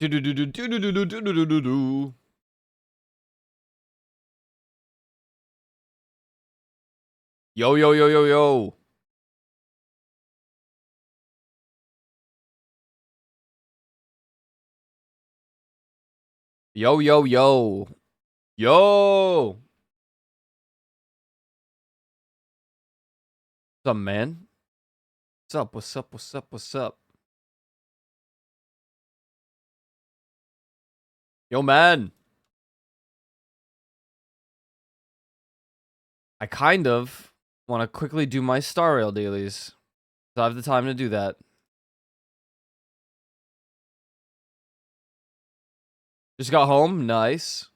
Do-do-do-do-do-do-do-do-do-do-do. Yo, yo, yo, yo, yo. Yo, yo, yo. Yo. What's up, man? What's up? What's up? What's up? What's up? Yo, man. I kind of want to quickly do my Star Rail dailies. So I have the time to do that. Just got home. Nice.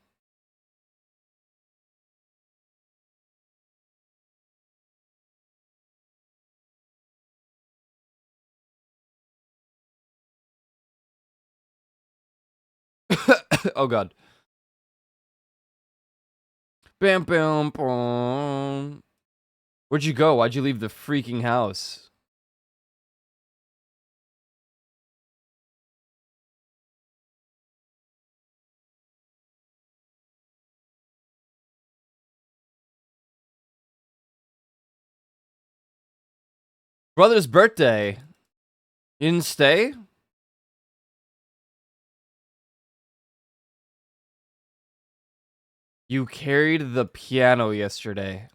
Oh, God. Bam, bam, bam. Where'd you go? Why'd you leave the freaking house? Brother's birthday. You didn't stay? You carried the piano yesterday.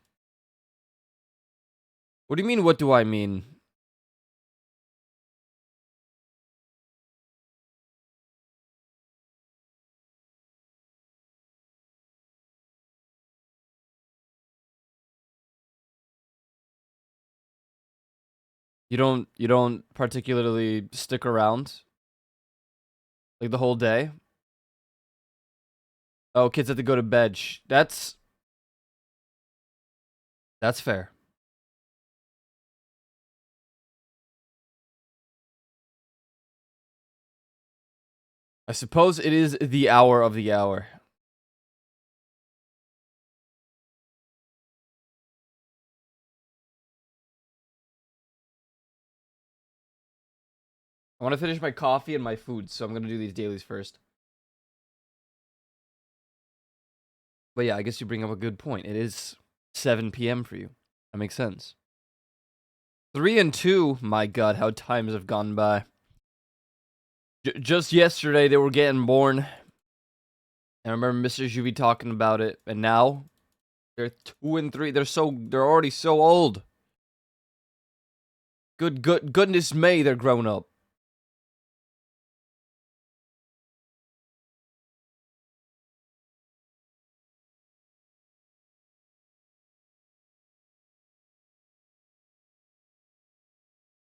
What do you mean, what do I mean? You don't particularly stick around? Like the whole day? Oh, kids have to go to bed. That's fair. I suppose it is the hour of the hour. I want to finish my coffee and my food, so I'm going to do these dailies first. But yeah, I guess you bring up a good point. It is 7 p.m. for you. That makes sense. 3 and 2, my god, how times have gone by. Just yesterday, they were getting born. And I remember Mr. Juvie talking about it. And now, they're 2 and 3. They're already so old. Goodness may, they're grown up.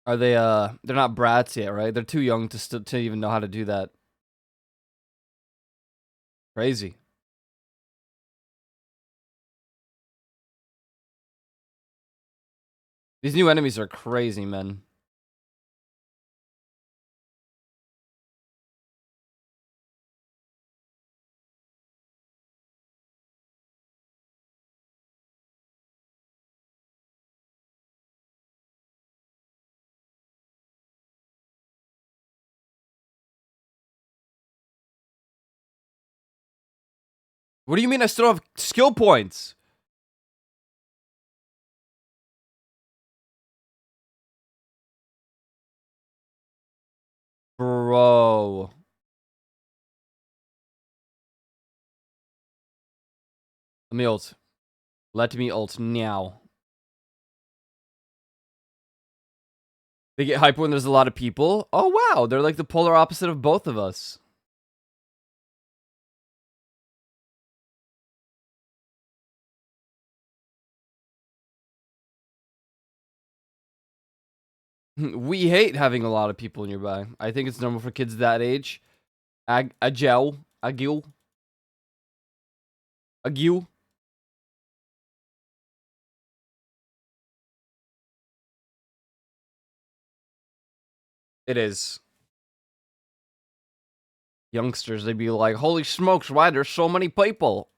Are they, they're not brats yet, right? They're too young to even know how to do that. Crazy. These new enemies are crazy, man. What do you mean I still have skill points? Bro. Let me ult. Let me ult now. They get hyper when there's a lot of people. Oh, wow. They're like the polar opposite of both of us. We hate having a lot of people nearby. I think it's normal for kids that age. Agil. It is. Youngsters, they'd be like, holy smokes, why there's so many people?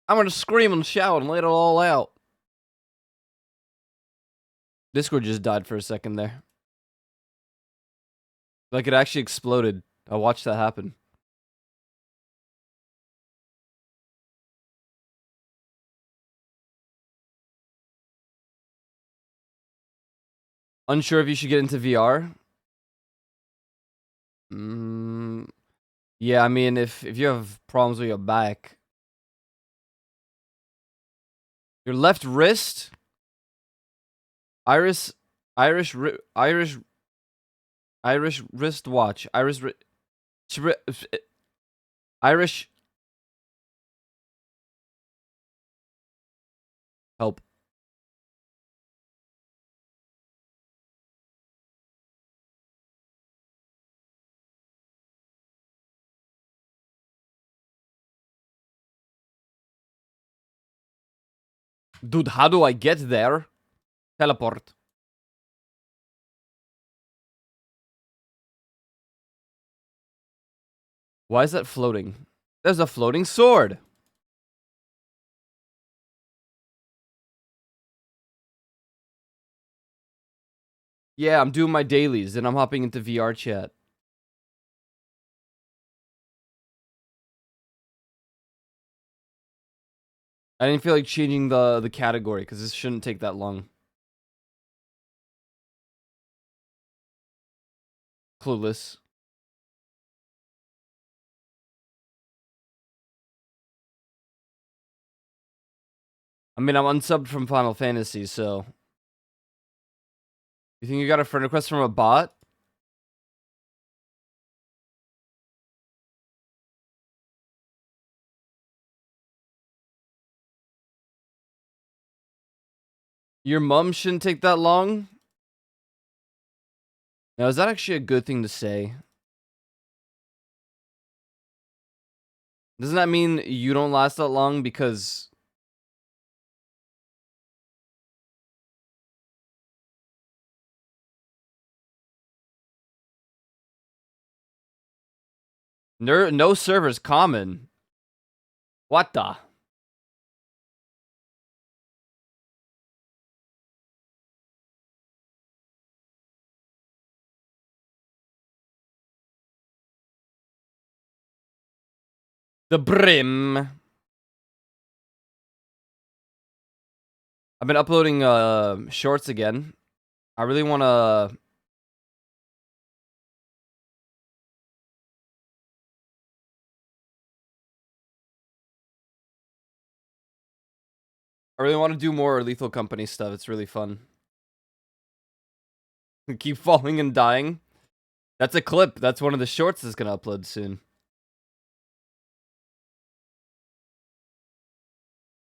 I'm gonna scream and shout and let it all out. Discord just died for a second there. Like it actually exploded. I watched that happen. Unsure if you should get into VR? Yeah, I mean, if you have problems with your back. Your left wrist? Irish wristwatch. Irish help. Dude, how do I get there? Teleport. Why is that floating? There's a floating sword. Yeah, I'm doing my dailies, and I'm hopping into VRChat. I didn't feel like changing the category, because this shouldn't take that long. Clueless. I mean, I'm unsubbed from Final Fantasy, so... You think you got a friend request from a bot? Your mom shouldn't take that long? Now, is that actually a good thing to say? Doesn't that mean you don't last that long because... No server's common. What the? The brim. I've been uploading shorts again. I really want to... I really want to do more Lethal Company stuff. It's really fun. Keep falling and dying. That's a clip. That's one of the shorts that's gonna upload soon.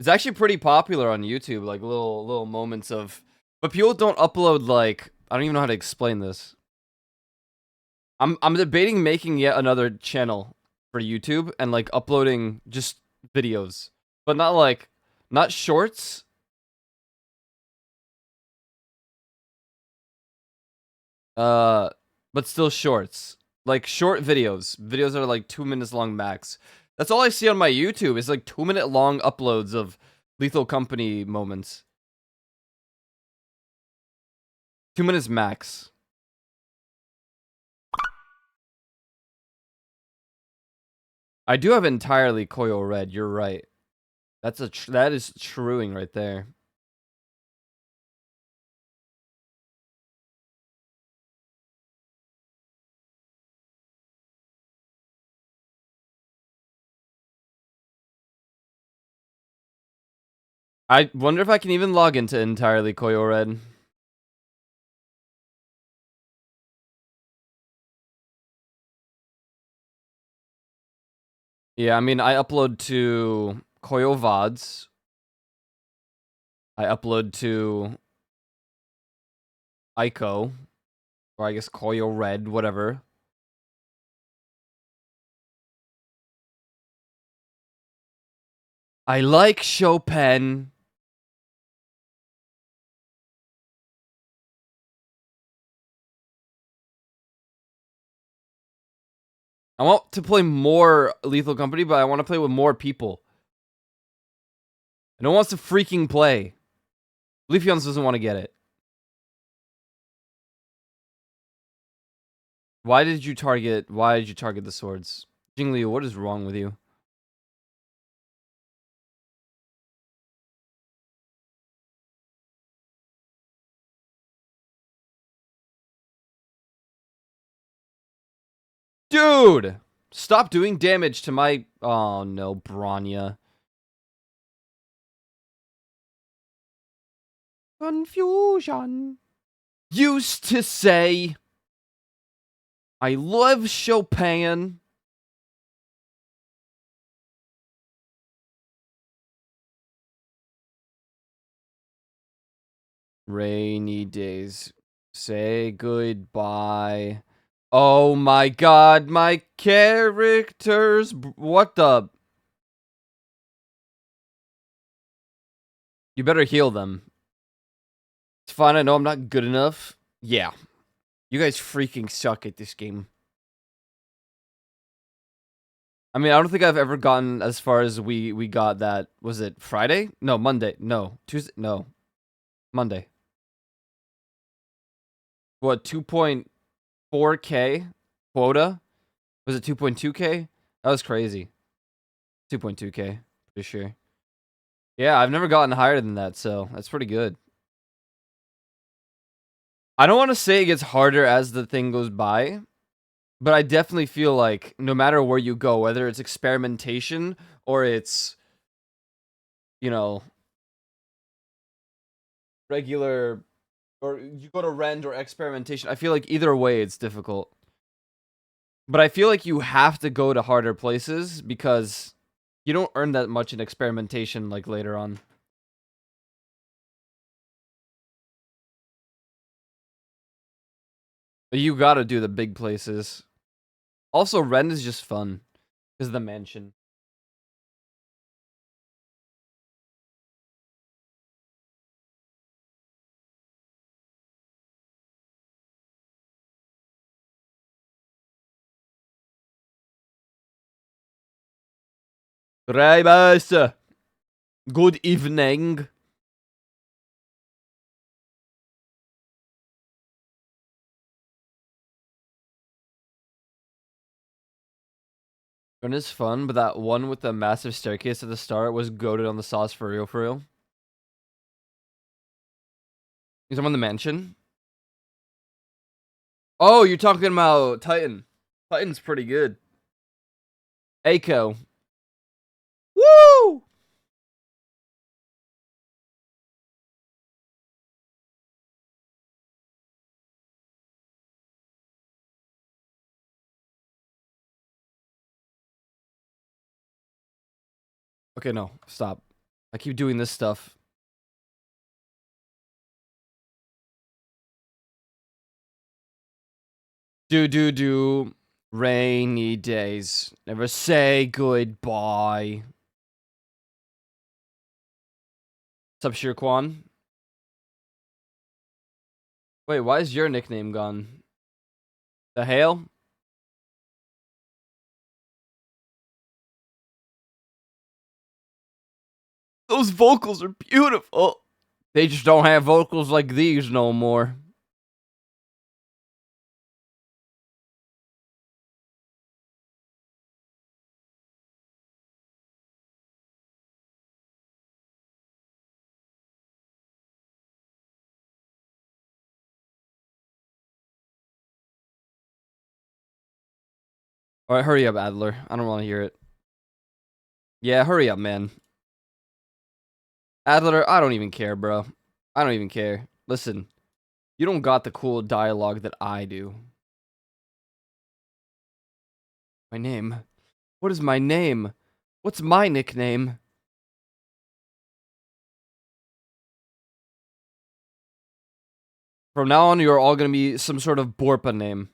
It's actually pretty popular on YouTube, like little moments of... But people don't upload, like... I don't even know how to explain this. I'm debating making yet another channel for YouTube and, like, uploading just videos. But not, like... Not shorts. But still shorts. Like, short videos. Videos that are, like, 2 minutes long max. That's all I see on my YouTube. Is like 2-minute long uploads of Lethal Company moments. 2 minutes max. I do have entirely Koyo Red. You're right. That is truing right there. I wonder if I can even log into entirely Koyo Red. Yeah, I mean, I upload to Koyo VODs. I upload to Aiko. Or I guess Koyo Red, whatever. I like Chopin. I want to play more Lethal Company, but I want to play with more people. No one wants to freaking play. Leafeons doesn't want to get it. Why did you target the swords? Jingli, what is wrong with you? Dude! Stop doing damage to my... Oh no, Branya. Confusion. Used to say... I love Chopin. Rainy days. Say goodbye. Oh my god, my characters. What the? You better heal them. It's fine, I know I'm not good enough. Yeah. You guys freaking suck at this game. I mean, I don't think I've ever gotten as far as we got that. Was it Friday? No, Monday. No. Tuesday. No. Monday. What, 2.4K quota? Was it 2.2K? That was crazy. 2.2K, pretty sure. Yeah, I've never gotten higher than that, so that's pretty good. I don't want to say it gets harder as the thing goes by, but I definitely feel like no matter where you go, whether it's experimentation or it's, you know, regular, or you go to rend or experimentation, I feel like either way it's difficult. But I feel like you have to go to harder places because you don't earn that much in experimentation like later on. You gotta do the big places. Also, rend is just fun because of the mansion. Rebus! Good evening. Run is fun, but that one with the massive staircase at the start was goated on the sauce for real, for real. Is someone in the mansion? Oh, you're talking about Titan. Titan's pretty good. Aiko. Woo! Okay, no, stop. I keep doing this stuff. Do. Rainy days. Never say goodbye. What's up, Shirkwan? Wait, why is your nickname gone? The Hail? Those vocals are beautiful. They just don't have vocals like these no more. Alright, hurry up, Adler. I don't want to hear it. Yeah, hurry up, man. Adler, I don't even care, bro. I don't even care. Listen, you don't got the cool dialogue that I do. My name? What is my name? What's my nickname? From now on, you're all gonna be some sort of Borpa name.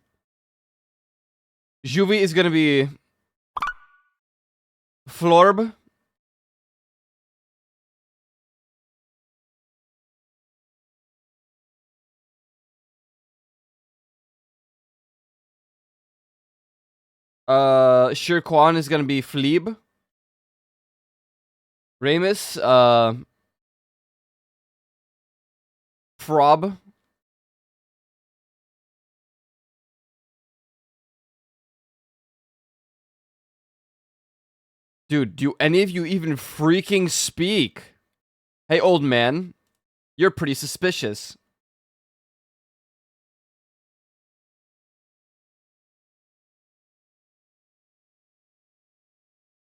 Juvie is gonna be... Florb? Shirkwan is gonna be Fleeb. Ramus, Frob. Dude, do any of you even freaking speak? Hey, old man. You're pretty suspicious.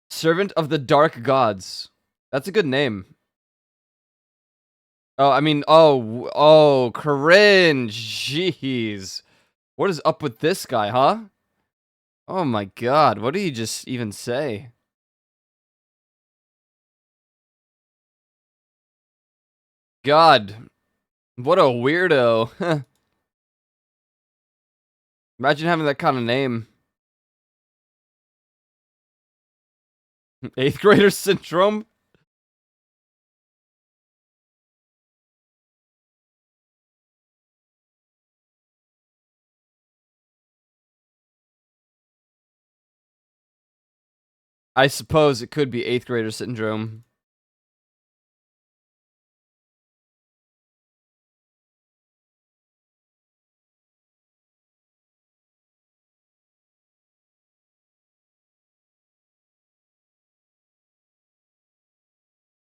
Servant of the Dark Gods. That's a good name. Oh, I mean, oh, cringe. Jeez. What is up with this guy, huh? Oh my god, what did he just even say? God, what a weirdo. Imagine having that kind of name. 8th grader syndrome? I suppose it could be 8th grader syndrome.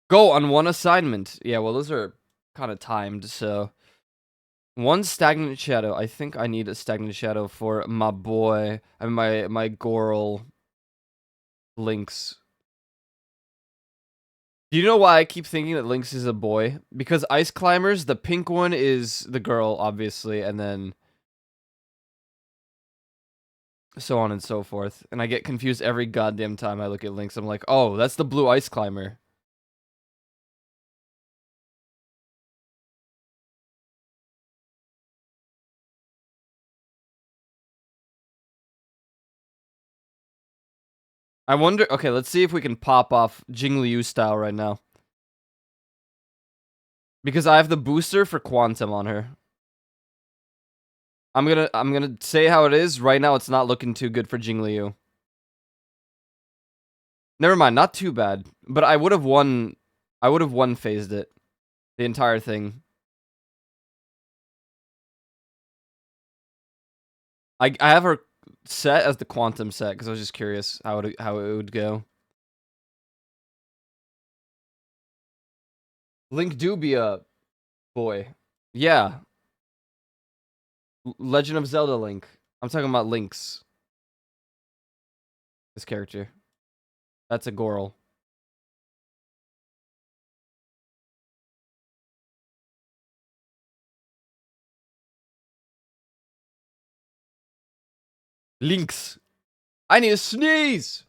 Go on one assignment. Yeah, well, those are kind of timed, so. One stagnant shadow. I think I need a stagnant shadow for my boy. I mean, my girl. Lynx. Do you know why I keep thinking that Lynx is a boy? Because Ice Climbers, the pink one is the girl, obviously, and then so on and so forth. And I get confused every goddamn time I look at Lynx. I'm like, oh, that's the blue Ice Climber. I wonder. Okay, let's see if we can pop off Jing Liu style right now. Because I have the booster for Quantum on her. I'm gonna say how it is. Right now, it's not looking too good for Jing Liu. Never mind, not too bad. But I would have won. I would have one phased it, the entire thing. I have her set as the Quantum set because I was just curious how it would go. Link do be a boy. Yeah. Legend of Zelda Link. I'm talking about Link's. This character. That's a girl. Link's. I need a sneeze!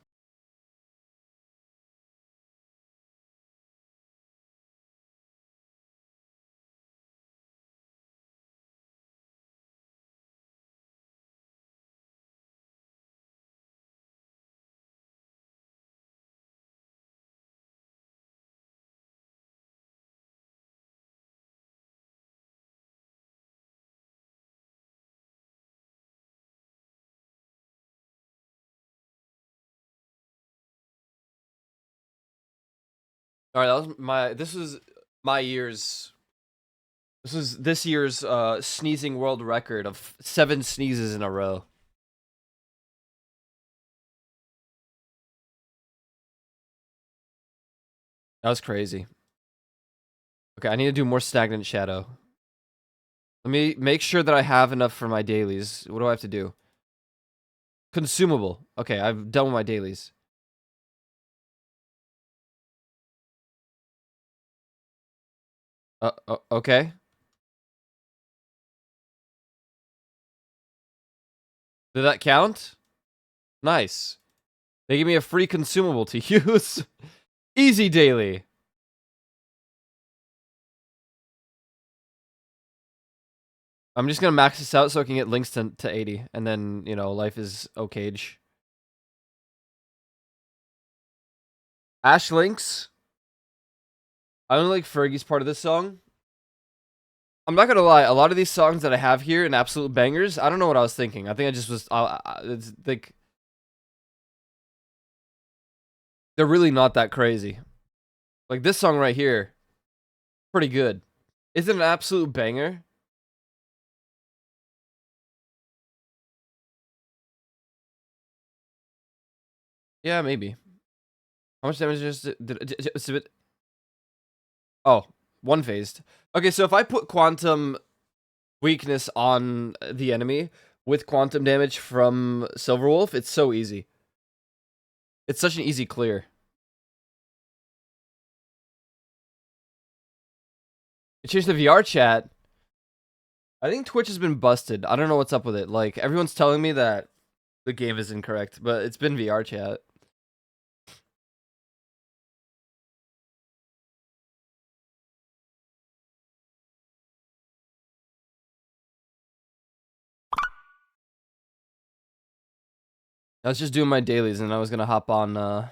Alright, that was my this was my year's this was this year's sneezing world record of 7 sneezes in a row. That was crazy. Okay, I need to do more stagnant shadow. Let me make sure that I have enough for my dailies. What do I have to do? Consumable. Okay, I've done with my dailies. Okay. Did that count? Nice. They give me a free consumable to use. Easy daily. I'm just gonna max this out so I can get links to 80, and then, you know, life is okage. Ash Links. I only like Fergie's part of this song. I'm not gonna lie, a lot of these songs that I have here in absolute bangers, I don't know what I was thinking. I think I just was, it's like, they're really not that crazy. Like this song right here, pretty good. Is it an absolute banger? Yeah, maybe. How much damage did oh, one phased. Okay, so if I put quantum weakness on the enemy with quantum damage from Silverwolf, it's so easy. It's such an easy clear. It changed the VR chat. I think Twitch has been busted. I don't know what's up with it. Like, everyone's telling me that the game is incorrect, but it's been VR chat. I was just doing my dailies and I was gonna hop on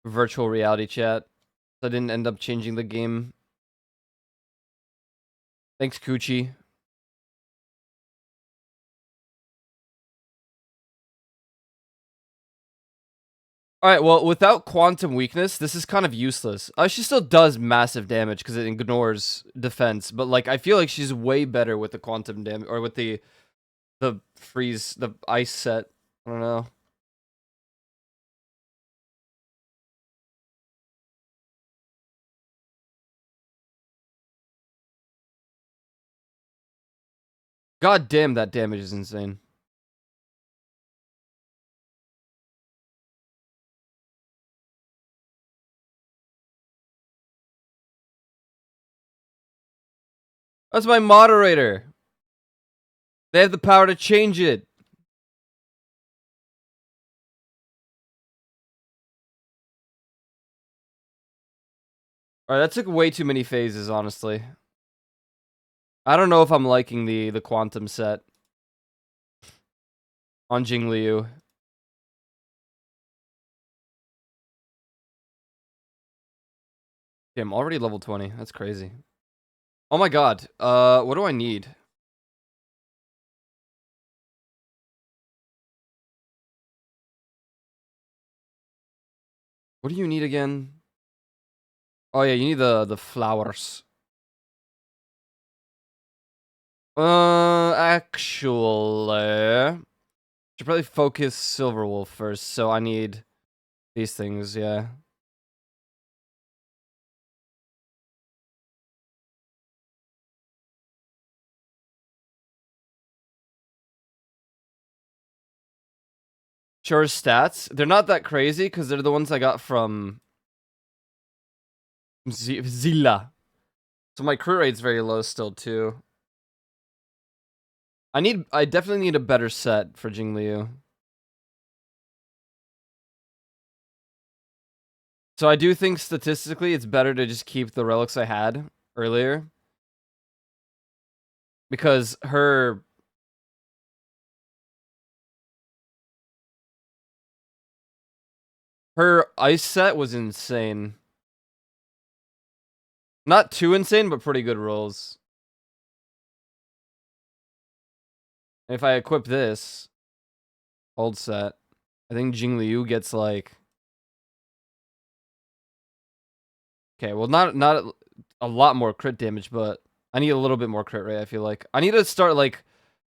virtual reality chat. So I didn't end up changing the game. Thanks, Coochie. Alright, well, without quantum weakness, this is kind of useless. She still does massive damage because it ignores defense, but like I feel like she's way better with the quantum damage or with the freeze, the ice set. I don't know. God damn, that damage is insane. That's my moderator. They have the power to change it. Alright, that took way too many phases, honestly. I don't know if I'm liking the quantum set on Jingliu. Yeah, I'm already level 20. That's crazy. Oh my god. What do I need? What do you need again? Oh yeah, you need the flowers. Actually, should probably focus Silverwolf first. So I need these things. Yeah. Sure, stats. They're not that crazy because they're the ones I got from Zilla. So my crit rate's very low still too. I definitely need a better set for Jingliu. So I do think statistically it's better to just keep the relics I had earlier. Because her ice set was insane. Not too insane, but pretty good rolls. And if I equip this old set, I think Jingliu gets like, okay, well not a lot more crit damage, but I need a little bit more crit rate. I feel like I need to start like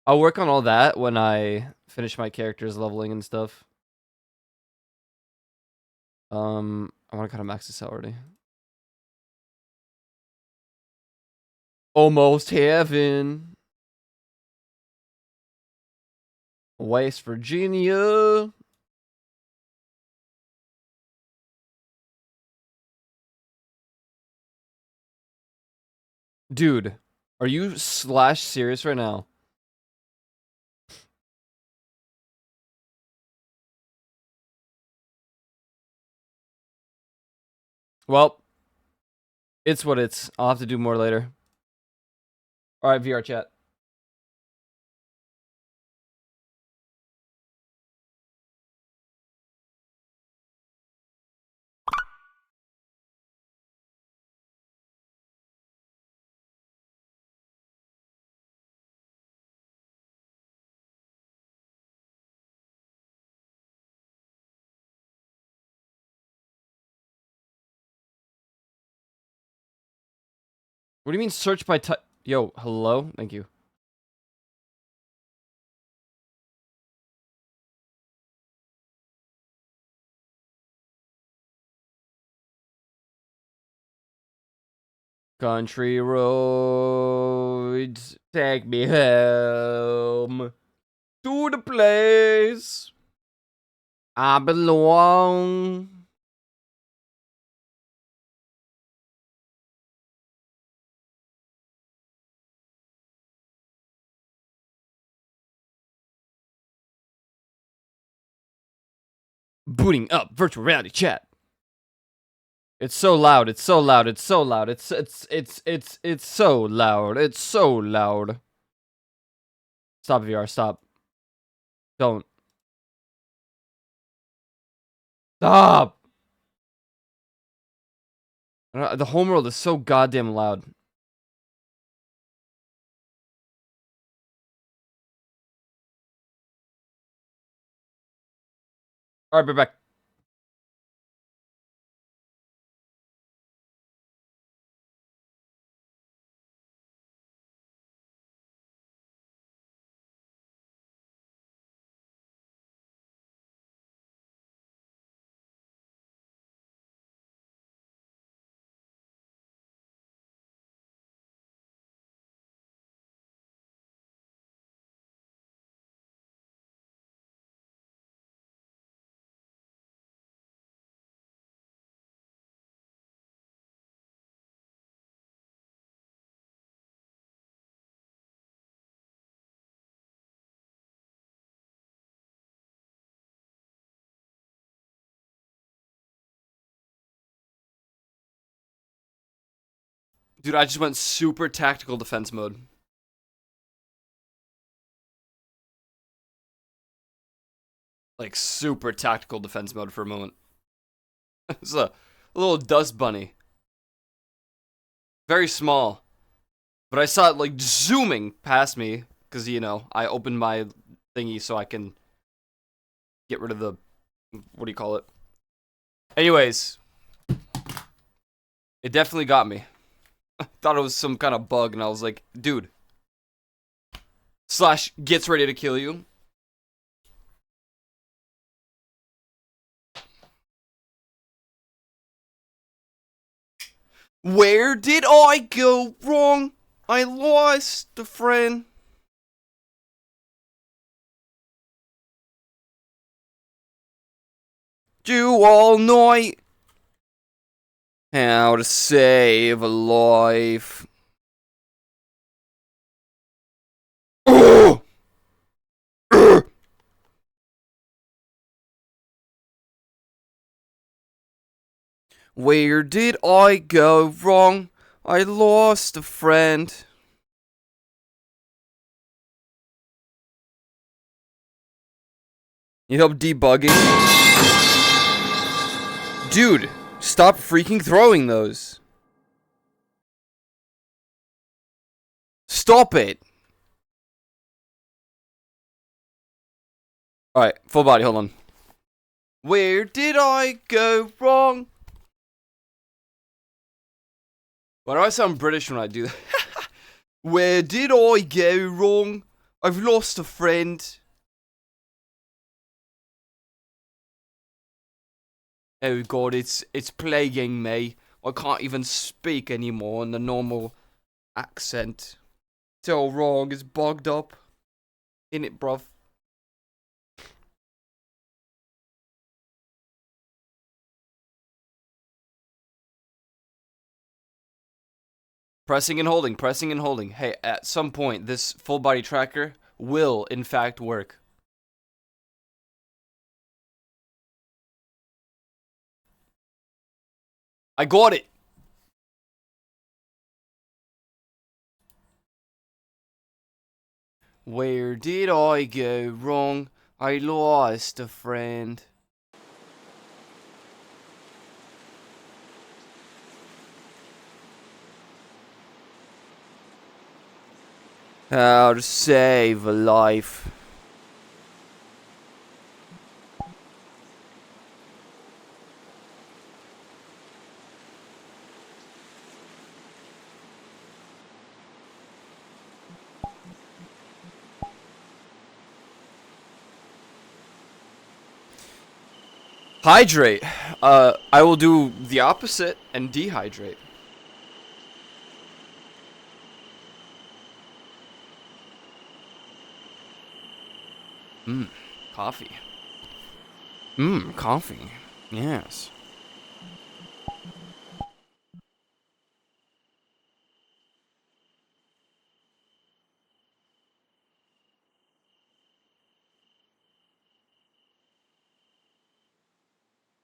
I'll work on all that when I finish my characters leveling and stuff. I want to kind of max this out already. Almost heaven. West Virginia. Dude, are you serious right now? Well, it's what it's. I'll have to do more later. All right, VR chat. What do you mean search by type? Yo, hello? Thank you. Country roads, take me home to the place I belong. Booting up virtual reality chat. It's so loud. It's so loud. It's so loud. It's so loud. It's so loud. Stop VR. Stop. Don't. Stop. The homeworld is so goddamn loud. All right, be back. Dude, I just went super tactical defense mode. Like, super tactical defense mode for a moment. It's a little dust bunny. Very small. But I saw it, like, zooming past me. Because, you know, I opened my thingy so I can get rid of the... What do you call it? Anyways. It definitely got me. I thought it was some kind of bug, and I was like, dude. Slash gets ready to kill you. Where did I go wrong? I lost a friend. Do all night. How to save a life. Where did I go wrong? I lost a friend. Need help debugging? Dude, stop freaking throwing those. Stop it. Alright, full body, hold on. Where did I go wrong? Why do I sound British when I do that? Where did I go wrong? I've lost a friend. Oh god, it's plaguing me. I can't even speak anymore in the normal accent. It's all wrong, it's bogged up. In it, bruv. Pressing and holding, pressing and holding. Hey, at some point, this full body tracker will, in fact, work. I got it! Where did I go wrong? I lost a friend. How to save a life. Hydrate. I will do the opposite and dehydrate. Mmm, coffee. Mmm, coffee. Yes.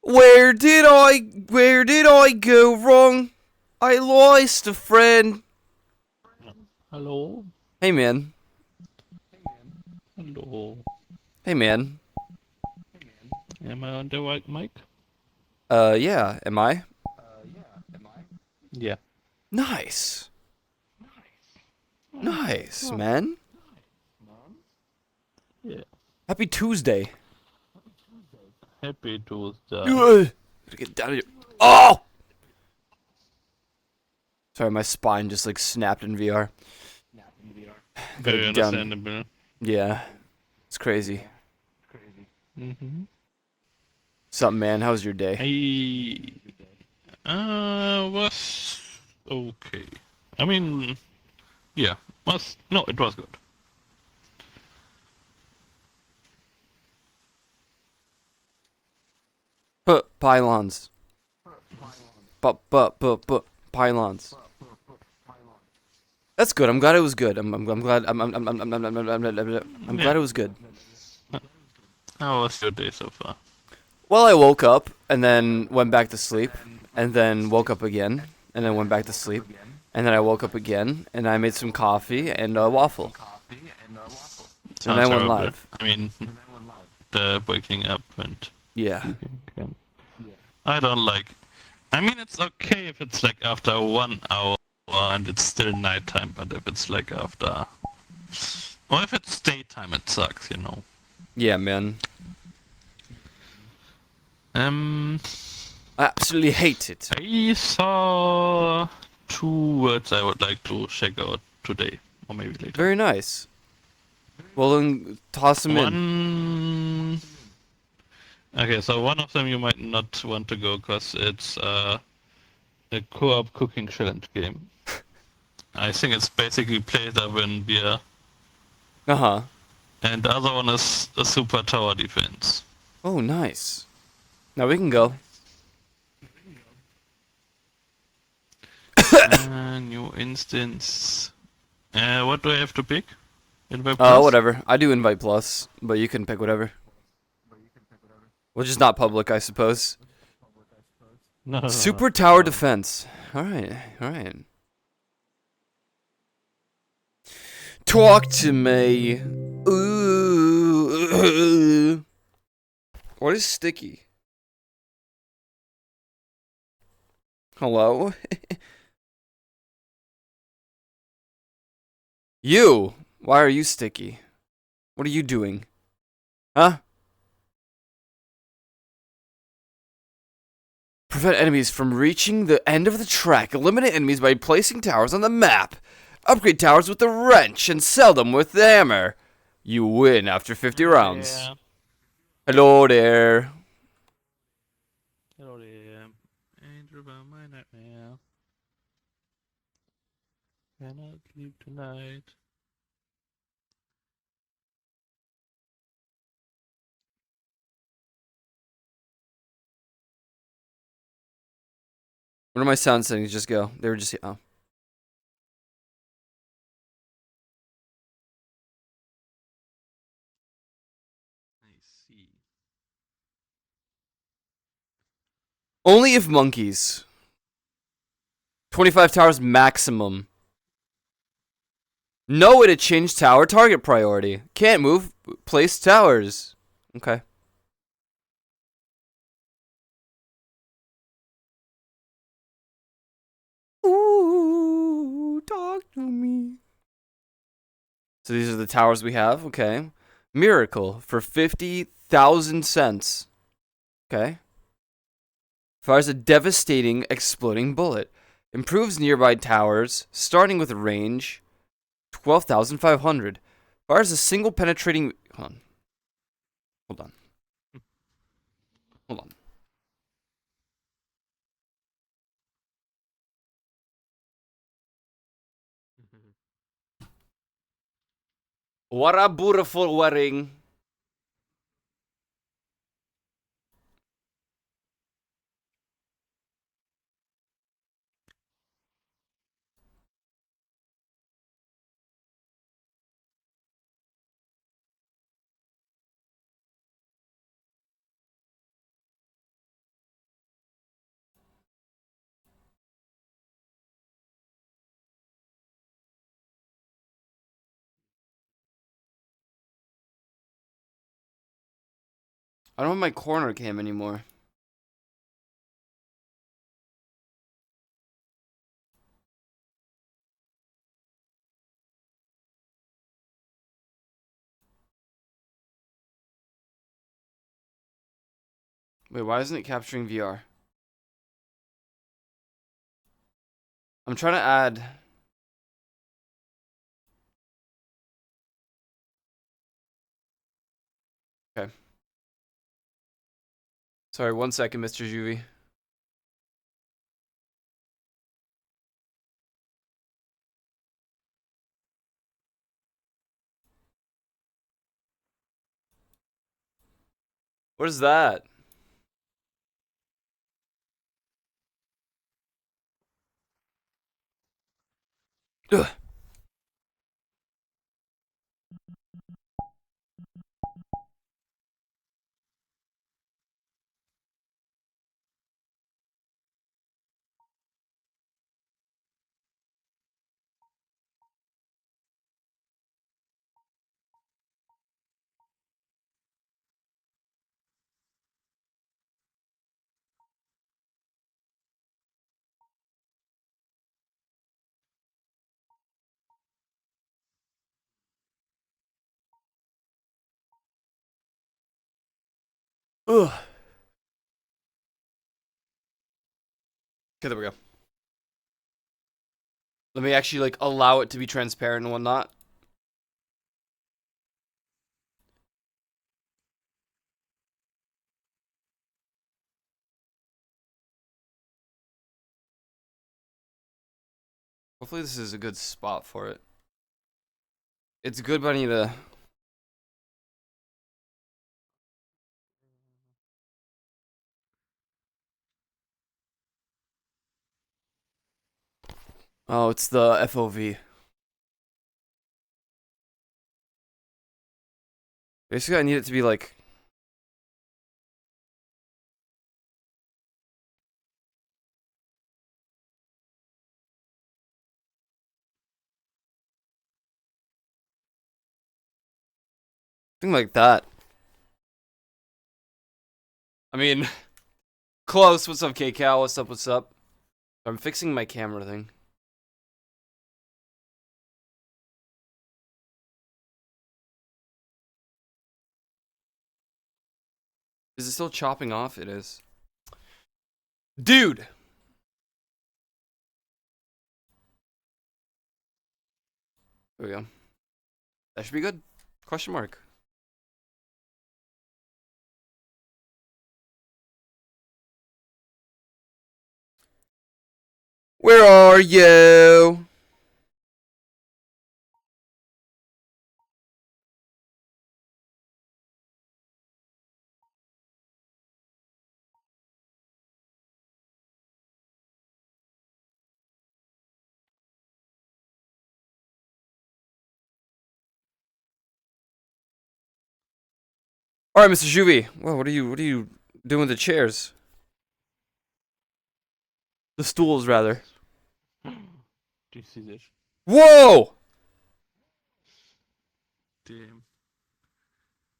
Where did I go wrong? I lost a friend. Hello? Hey man. Hello. Hey man. Am I on the right mic? Yeah, am I? Yeah. Nice. Nice, Oh, man. yeah. Happy Tuesday. Happy Tuesday. Gotta get down here. Oh! Sorry, my spine just like snapped in VR. Gotta Very get down. understandable. Yeah, it's crazy. Mm-hmm. Something, man. How was your day? Was okay. I mean, yeah. No, it was good. Pylons. But pylons. That's good. I'm glad it was good. I'm glad. I'm Yeah. glad it was good. How was your day so far? Well, I woke up and then went back to sleep, and then woke up again, and then went back to sleep, and then I woke up again, and I made some coffee and a waffle, and I Sounds went horrible. live. I mean, the waking up and Yeah. sleeping again. I don't like. I mean, it's okay if it's like after 1 hour and it's still nighttime, but if it's like after. Or if it's daytime, it sucks, you know. Yeah, man. Um, I absolutely hate it. I saw two words I would like to check out today, or maybe later. Very nice. Well, then toss them in. One. Okay, so one of them you might not want to go because it's a co-op cooking challenge game. I think it's basically play to win beer, Uh-huh. and the other one is a super tower defense. Oh, nice. Now we can go. New instance. What do I have to pick? Invite plus? Whatever. I do invite plus, but you can pick whatever. Which is not public, I suppose. No, no, no, no. Super tower defense. Alright, alright. Talk to me. Ooh. What is sticky? Hello? You! Why are you sticky? What are you doing? Huh? Prevent enemies from reaching the end of the track. Eliminate enemies by placing towers on the map. Upgrade towers with the wrench and sell them with the hammer. You win after 50 rounds. Yeah. Hello there. Hello there. Angel about my nightmare. Cannot sleep tonight. Where do my sound settings just go? They were just... Oh. I see. Only if monkeys. 25 towers maximum. No way to change tower target priority. Can't move. Place towers. Okay. Ooh, talk to me. So these are the towers we have. Okay. Miracle for 50,000 cents. Okay. Fires a devastating exploding bullet. Improves nearby towers, starting with range 12,500. Fires a single penetrating. Hold on. Hold on. Hold on. What a beautiful wedding. I don't have my corner cam anymore. Wait, why isn't it capturing VR? I'm trying to add. Okay. Sorry, 1 second, Mr. Juvie. What is that? Ugh. Ugh. Okay, there we go. Let me actually like allow it to be transparent and whatnot. Hopefully this is a good spot for it. It's good, but I need to. Oh, it's the FOV. Basically, I need it to be like. Something like that. I mean, close. What's up, KCal? What's up? What's up? I'm fixing my camera thing. Is it still chopping off? It is. Dude! There we go. That should be good. Question mark. Where are you? All right, Mr. Juvie. Well, what are you doing with the chairs? The stools, rather. Do you see this? Whoa! Damn.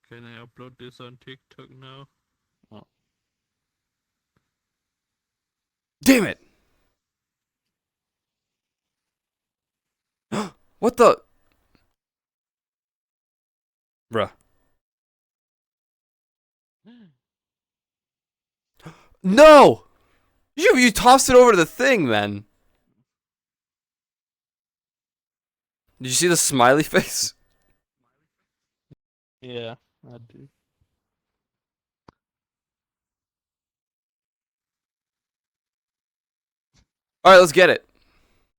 Can I upload this on TikTok now? Oh. Damn it! What the? Bruh. No! You tossed it over to the thing, man. Did you see the smiley face? Yeah, I do. All right, let's get it.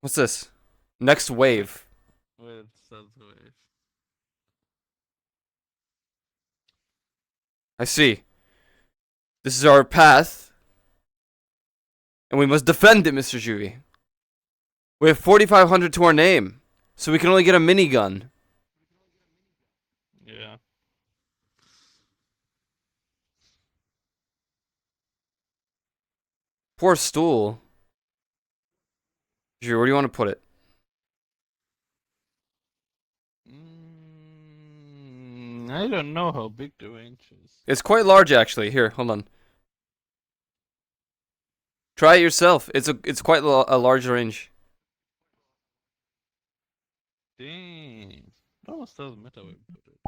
What's this? Next wave. Well, that's the way. I see. This is our path. And we must defend it, Mr. Juvie. We have 4,500 to our name. So we can only get a minigun. Yeah. Poor stool. Juvie, where do you want to put it? I don't know how big the range is. It's quite large, actually. Here, hold on. Try it yourself. It's quite a large range. Dang. It almost doesn't matter where we put it.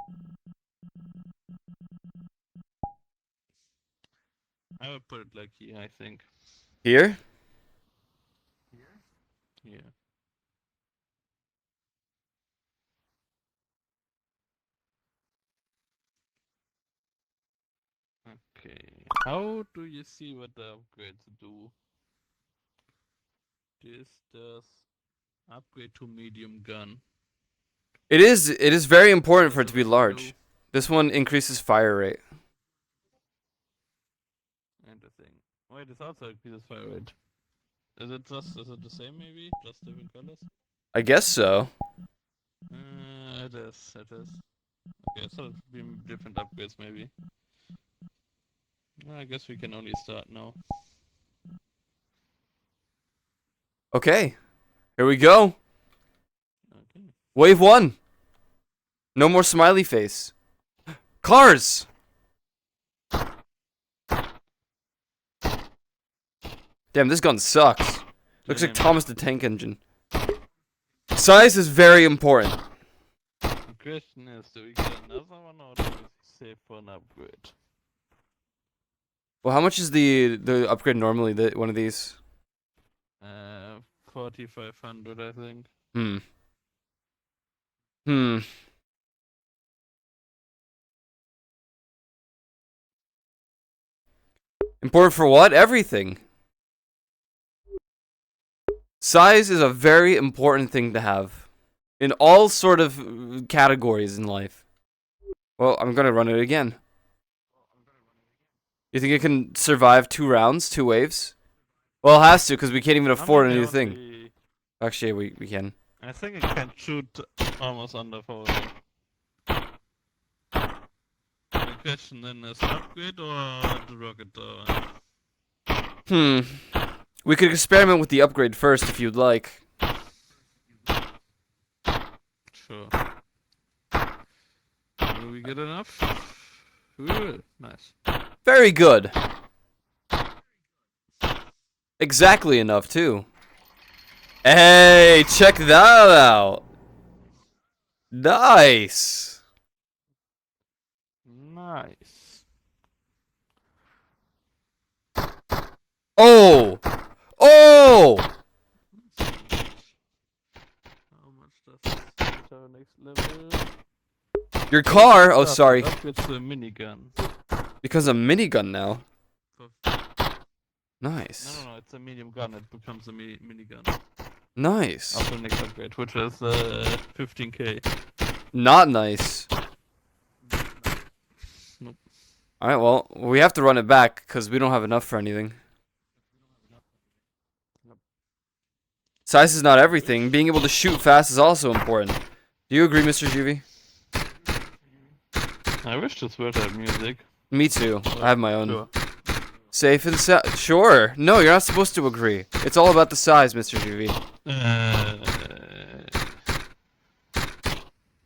I would put it like here, I think. Here? Yeah. Okay. How do you see what the upgrades do? This does upgrade to medium gun. It is very important for it Does to be also large. do This one increases fire rate. interesting. Wait, it's also increases fire rate. Is it the same maybe? Just different colors? I guess so. It is. Okay, so it would be different upgrades maybe. Well, I guess we can only start now. Okay. Here we go. Okay. Wave 1. No more smiley face. Cars! Damn, this gun sucks. Looks like Damn. Thomas the Tank Engine. Size is very important. The question is, do we get another one or do we save for an upgrade? Well, how much is the upgrade normally, one of these? 4,500 I think. Hmm. Important for what? Everything. Size is a very important thing to have. In all sort of categories in life. Well, I'm gonna run it again. You think it can survive 2 rounds, 2 waves? Well, it has to, because we can't even afford a new thing. Actually, we can. I think it can shoot almost under 4. The question then is upgrade or the rocket tower? We could experiment with the upgrade first if you'd like. Sure. Will we get enough? Ooh, nice. Very good. Exactly enough, too. Hey, check that out. Nice. Nice. Oh! Oh! How much does this get our next level? Your car? Oh, sorry. Upgrades to a minigun. Becomes a minigun now. No, Nice. no, it's a medium gun. It becomes a minigun. Nice. After the next upgrade, which is 15k. Not nice. Nope. Alright, well, we have to run it back, because we don't have enough for anything. Size is not everything. Being able to shoot fast is also important. Do you agree, Mr. Juvie? I wish this word had music. Me too. I have my own. Sure. Safe and sound. Sure. No, you're not supposed to agree. It's all about the size, Mr. Juvie.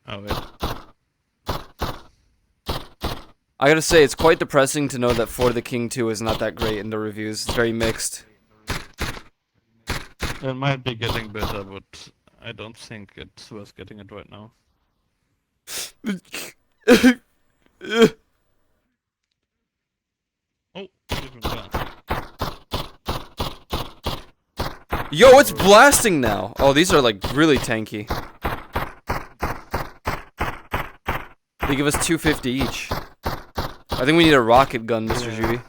Oh, wait. I gotta say, it's quite depressing to know that For the King 2 is not that great in the reviews. It's very mixed. It might be getting better, but I don't think it's worth getting it right now. Oh, different gun. Yo, it's blasting now. Oh, these are like really tanky. They give us 250 each. I think we need a rocket gun, Mr. Juvie.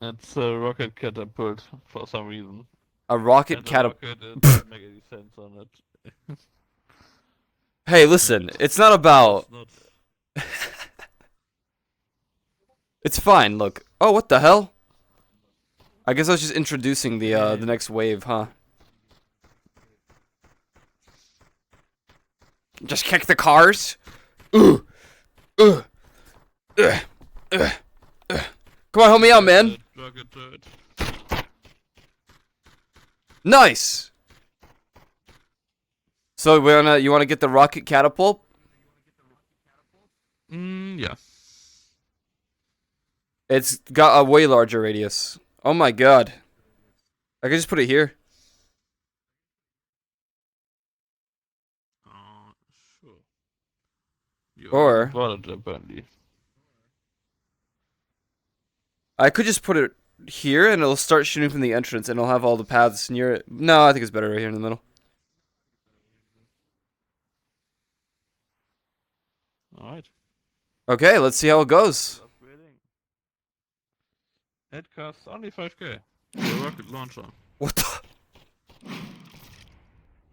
It's a rocket catapult for some reason. A rocket And catapult. rocket, it doesn't make any sense on it. Hey, listen, it's not about. It's not. It's fine. Look. Oh, what the hell? I guess I was just introducing the next wave, huh? Just kick the cars. Come on, help me out, man. Rocket turret. Nice. So you wanna get the rocket catapult? Yeah. It's got a way larger radius. Oh my god. I could just put it here. Sure. You already Or bought it apparently. I could just put it here and it'll start shooting from the entrance and it'll have all the paths near it. No, I think it's better right here in the middle. Alright. Okay, let's see how it goes. Upgrading. It costs only 5k. The rocket launcher. What the?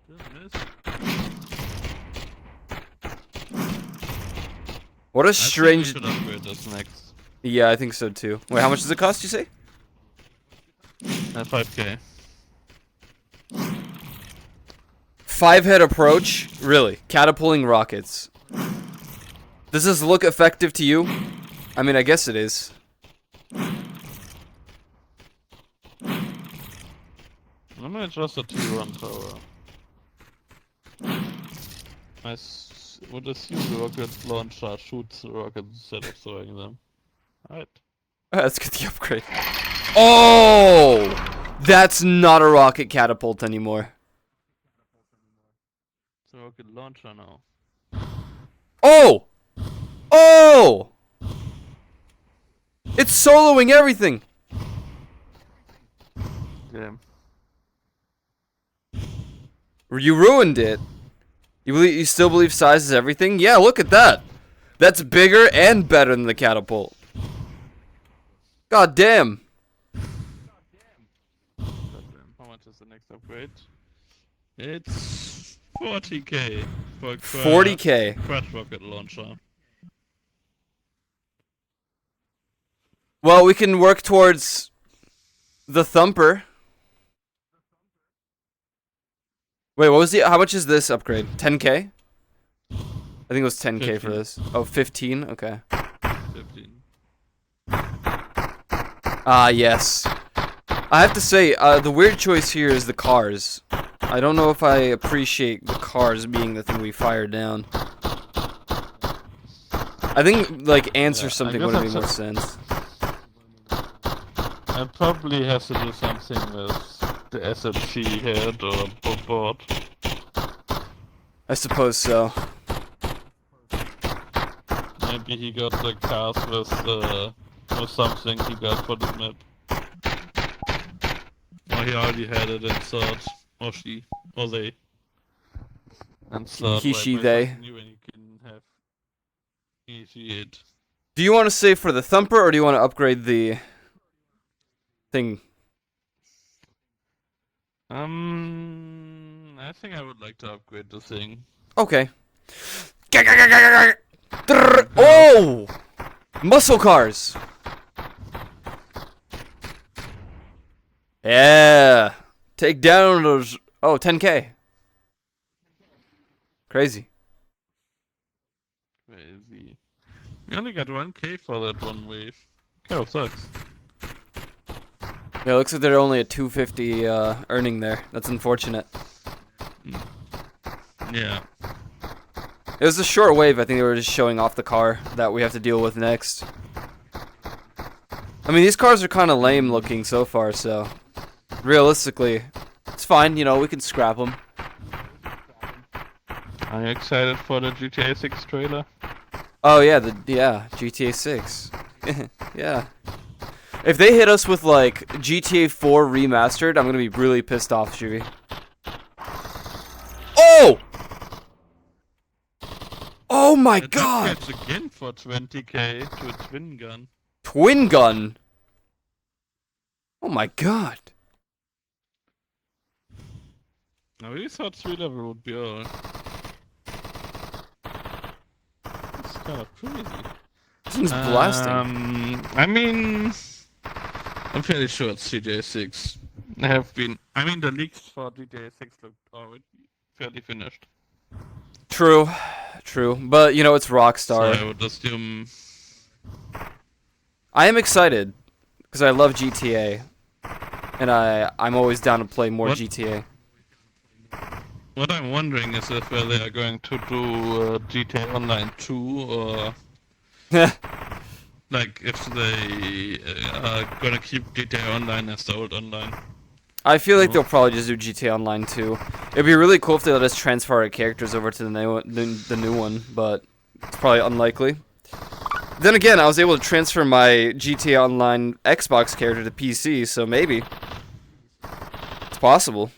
Didn't miss. What a I strange... think we should upgrade this next. Yeah, I think so too. Wait, how much does it cost, you say? 5k. 5-head approach? Really? Catapulting rockets. Does this look effective to you? I mean, I guess it is. I'm gonna adjust the T1 tower. Would assume the rocket launcher shoots the rockets instead of throwing them. Alright. Let's get the upgrade. Oh! That's not a rocket catapult anymore. It's a rocket launcher now. Oh! Oh! It's soloing everything! Damn. You ruined it. You still believe size is everything? Yeah, look at that. That's bigger and better than the catapult. God damn. How much is the next upgrade? It's 40k for a 40k. quad rocket launcher. Well, we can work towards the thumper. Wait, what was the... How much is this upgrade? 10k? I think it was 10k 15. for this. Oh, 15? Okay. 15. Ah, yes. I have to say, the weird choice here is the cars. I don't know if I appreciate the cars being the thing we fire down. I think, like, ants or something would have made more sense. It probably has to do something with the SMC head or board. I suppose so. Maybe he got the cars with something he got for the map. Or he already had it in third. Or she. Or they. And third. He, she, they. New and you can have he, she, it. Do you want to save for the thumper, or do you want to upgrade the thing? I think I would like to upgrade the thing. Okay. Oh! Muscle cars! Yeah! Take down those... Oh, 10k. Crazy. Crazy. We only got 1k for that one wave. Kind of sucks. Yeah, it looks like they're only at 250 earning there. That's unfortunate. Yeah. It was a short wave. I think they were just showing off the car that we have to deal with next. I mean, these cars are kind of lame looking so far, so... Realistically, it's fine, you know, we can scrap them. Are you excited for the GTA 6 trailer? Oh yeah, GTA 6. Yeah. If they hit us with like GTA 4 remastered, I'm gonna be really pissed off, Shuvi. Oh! Oh my god! It's again for 20k to a twin gun. Twin gun? Oh my god. I really thought 3 level would be all. It's kind of crazy. This thing's blasting. I mean, I'm fairly sure it's GTA 6. I mean, the leaks for GTA 6 looked already fairly finished. True. But, you know, it's Rockstar. So I would assume... I am excited, because I love GTA. And I'm always down to play more GTA. What I'm wondering is if they are going to do GTA Online 2, or Like if they are gonna keep GTA Online as the old online. I feel like No? they'll probably just do GTA Online too. It'd be really cool if they let us transfer our characters over to the new one, but it's probably unlikely. Then again, I was able to transfer my GTA Online Xbox character to PC, so maybe it's possible.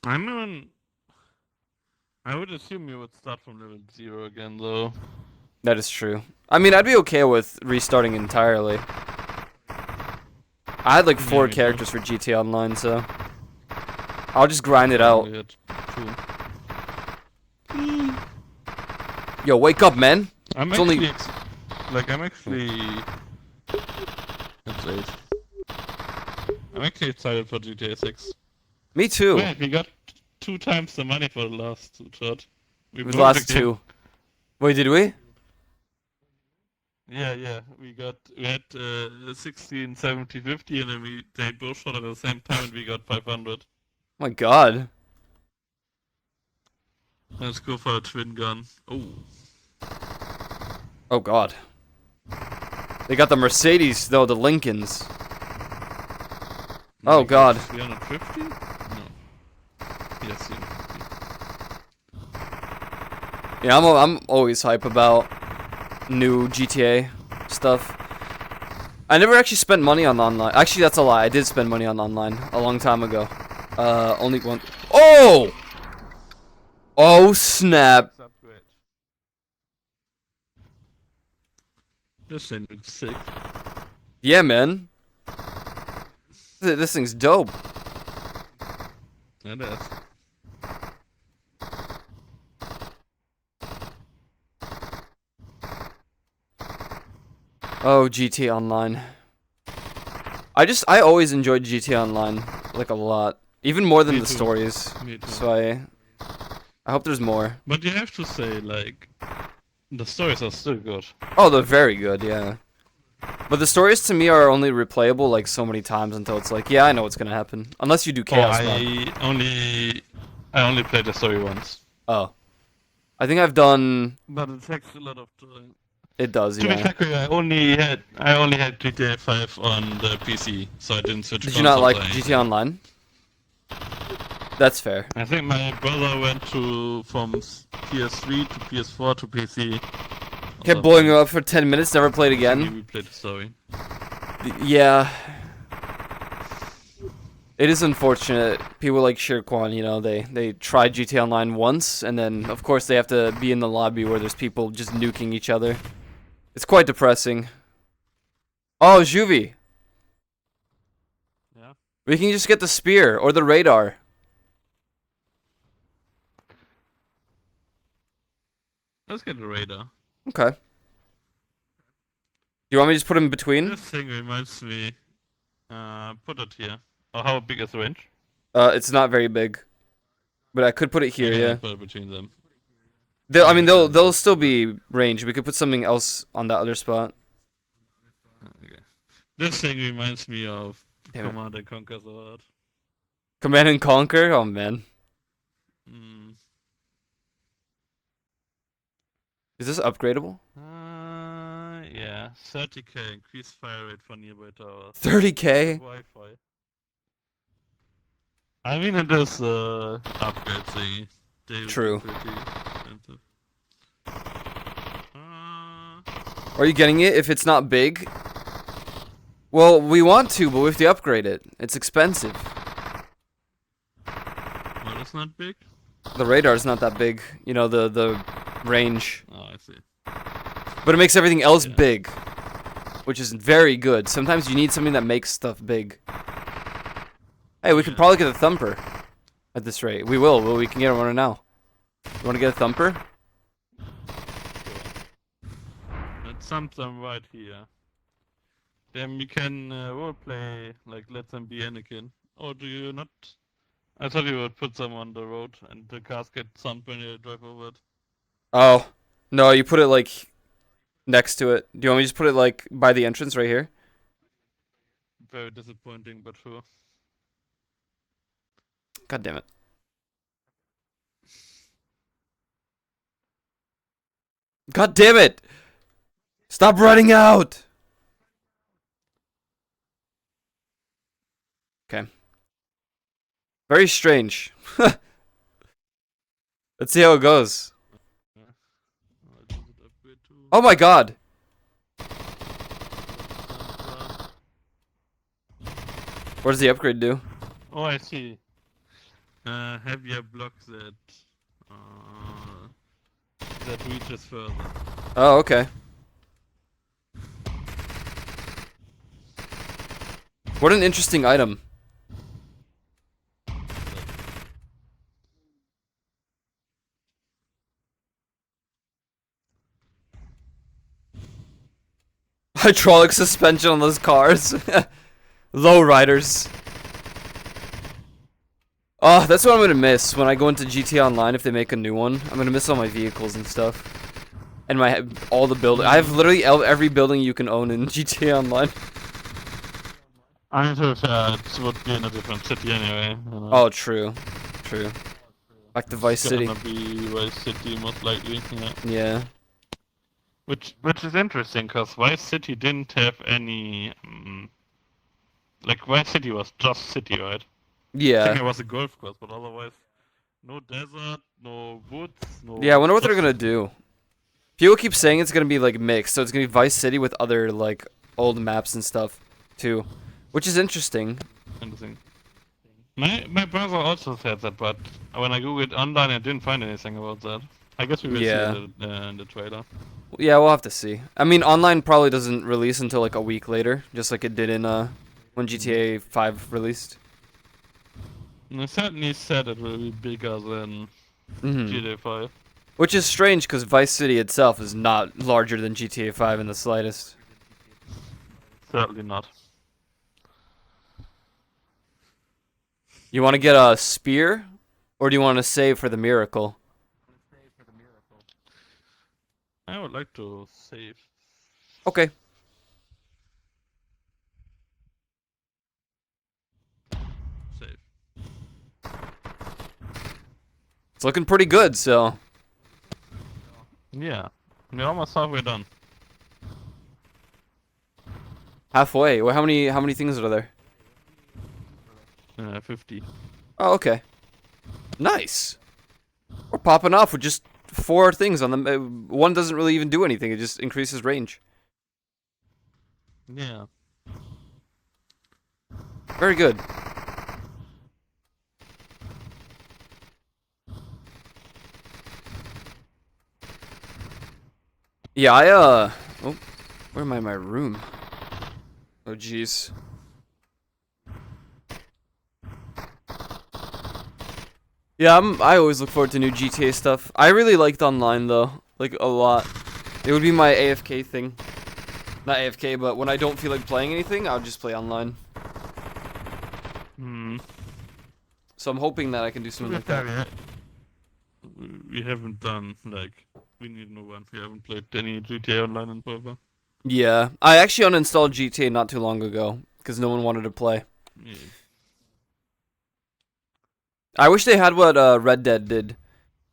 I mean, I would assume you would start from level 0 again, though. That is true. I mean, I'd be okay with restarting entirely. I had like Yeah, 4 me too. characters for GTA Online, so I'll just grind it I out. only had 2. Yo, wake up, man! I'm It's only actually I'm actually. That's 8. I'm actually excited for GTA 6. me too. Wait, we got 2 times the money for the last shot. We The broke the last game. 2. Wait, did we? Yeah. We had 16, 70, 50, and then they both shot at the same time, and we got 500. Oh my god. Let's go for a twin gun. Oh, Oh god. They got the Mercedes though, the Lincolns. Oh we got god. 350? No. Yes, 350. Yeah, I'm always hype about new GTA stuff. I never actually spent money on online. Actually, that's a lie. I did spend money on online a long time ago. Only one. Oh! Oh snap! Upgrade. This thing looks sick. Yeah, man. This thing's dope. It is. Oh, GTA Online. I always enjoyed GTA Online like a lot, even more than Me the too. stories. Me too. So I hope there's more. But you have to say, like, the stories are still good. Oh, they're very good, yeah. But the stories to me are only replayable like so many times until it's like, yeah, I know what's gonna happen. Unless you do Chaos Mod. I only played the story once. Oh. I think I've done. But it takes a lot of time. It does, To be yeah. fair, I only had GTA 5 on the PC, so I didn't switch Did you not consoles like or anything. GTA Online? That's fair. I think my brother went from PS3 to PS4 to PC. Kept blowing him up for 10 minutes, never played He again. replayed the story. Yeah. It is unfortunate. People like Shirkwan, you know, they tried GTA Online once, and then, of course, they have to be in the lobby where there's people just nuking each other. It's quite depressing. Oh, Juvie. Yeah. We can just get the spear or the radar. Let's get a radar. Okay. You want me to just put him in between? This thing reminds me. Put it here. Oh, how big is the range? It's not very big, but I could put it here. Okay, Yeah. put it between them. I mean, they'll still be ranged. We could put something else on that other spot. Okay. This thing reminds me of Damn it. Command and Conquer Sword. Command and Conquer. Oh man, Mm. is this upgradable? Yeah. 30k increased fire rate for nearby towers. 30K. Wi-Fi. I mean, it is upgrade thingy. They would be True. pretty expensive. Are you getting it if it's not big? Well, we want to, but we have to upgrade it. It's expensive. Well, it's not big. The radar's not that big. You know, the range. Oh, I see. But it makes everything else Yeah. big, which is very good. Sometimes you need something that makes stuff big. Hey, we could Yeah. probably get a thumper at this rate. We will, but we can get one now. You want to get a thumper? Let's sum them right here. Then we can roleplay, like let them be Anakin. Or do you not? I thought you would put them on the road and the cars get summed when you drive over it. Oh, no, you put it like next to it. Do you want me to just put it like by the entrance right here? Very disappointing, but sure. God damn it. God damn it! Stop running out! Okay. Very strange. Let's see how it goes. Oh my god! What does the upgrade do? Oh, I see. Heavier block that reaches further. Oh, okay. What an interesting item. Hydraulic suspension on those cars. Lowriders. Oh, that's what I'm gonna miss when I go into GTA Online if they make a new one. I'm gonna miss all my vehicles and stuff. And all the building. I have literally every building you can own in GTA Online. I mean, to be fair, it would be in a different city anyway. You know? Oh, true. True. Back to Vice City. It's gonna be Vice City most likely, yeah. Yeah. Which is interesting, because Vice City didn't have any... like, Vice City was just city, right? I think Yeah. it was a golf course, but otherwise... No desert, no woods, no... Yeah, I wonder what they're gonna do. People keep saying it's gonna be, like, mixed, so it's gonna be Vice City with other, like, old maps and stuff, too. Which is interesting. Interesting. My brother also said that, but when I googled online, I didn't find anything about that. I guess we will see it in the trailer. Yeah, we'll have to see. I mean, online probably doesn't release until, like, a week later, just like it did in, when GTA 5 released. And it certainly said it will be bigger than GTA 5. Which is strange, because Vice City itself is not larger than GTA 5 in the slightest. Certainly not. You want to get a spear, or do you want to save for the miracle? I would like to save. Okay. Save. It's looking pretty good, so... Yeah. We're almost halfway done. Halfway. Well, how many things are there? 50. Oh, okay. Nice. We're popping off with just 4 things on them. One doesn't really even do anything. It just increases range. Yeah. Very good. Yeah, oh, where am I in my room? Oh, jeez. Yeah, I always look forward to new GTA stuff. I really liked online, though. Like, a lot. It would be my AFK thing. Not AFK, but when I don't feel like playing anything, I'll just play online. So I'm hoping that I can do something like that. We haven't done, like, we need no one. We haven't played any GTA Online in forever. Yeah, I actually uninstalled GTA not too long ago, because no one wanted to play. Yeah. I wish they had what Red Dead did.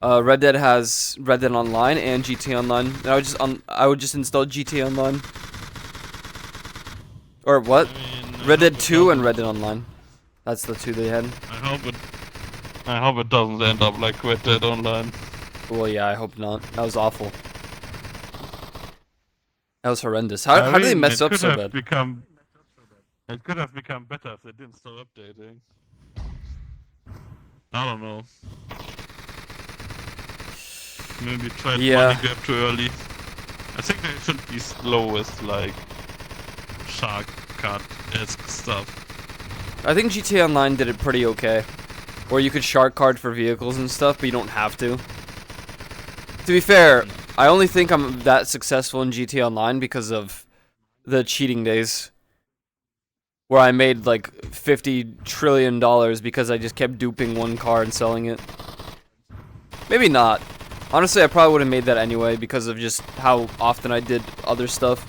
Red Dead has Red Dead Online and GTA Online. And I would just install GTA Online. Or what? I mean, Red Dead 2 and Red Dead Online. That's the 2 they had. I hope it doesn't end up like Red Dead Online. Well, yeah, I hope not. That was awful. That was horrendous. How did they mess up so bad? It could have become better if they didn't stop updating. I don't know. Maybe try to money grab too early. I think they should be slow with like shark card-esque stuff. I think GTA Online did it pretty okay. Where you could shark card for vehicles and stuff, but you don't have to. To be fair, I only think I'm that successful in GTA Online because of the cheating days. Where I made like $50 trillion because I just kept duping one car and selling it. Maybe not. Honestly, I probably would have made that anyway because of just how often I did other stuff.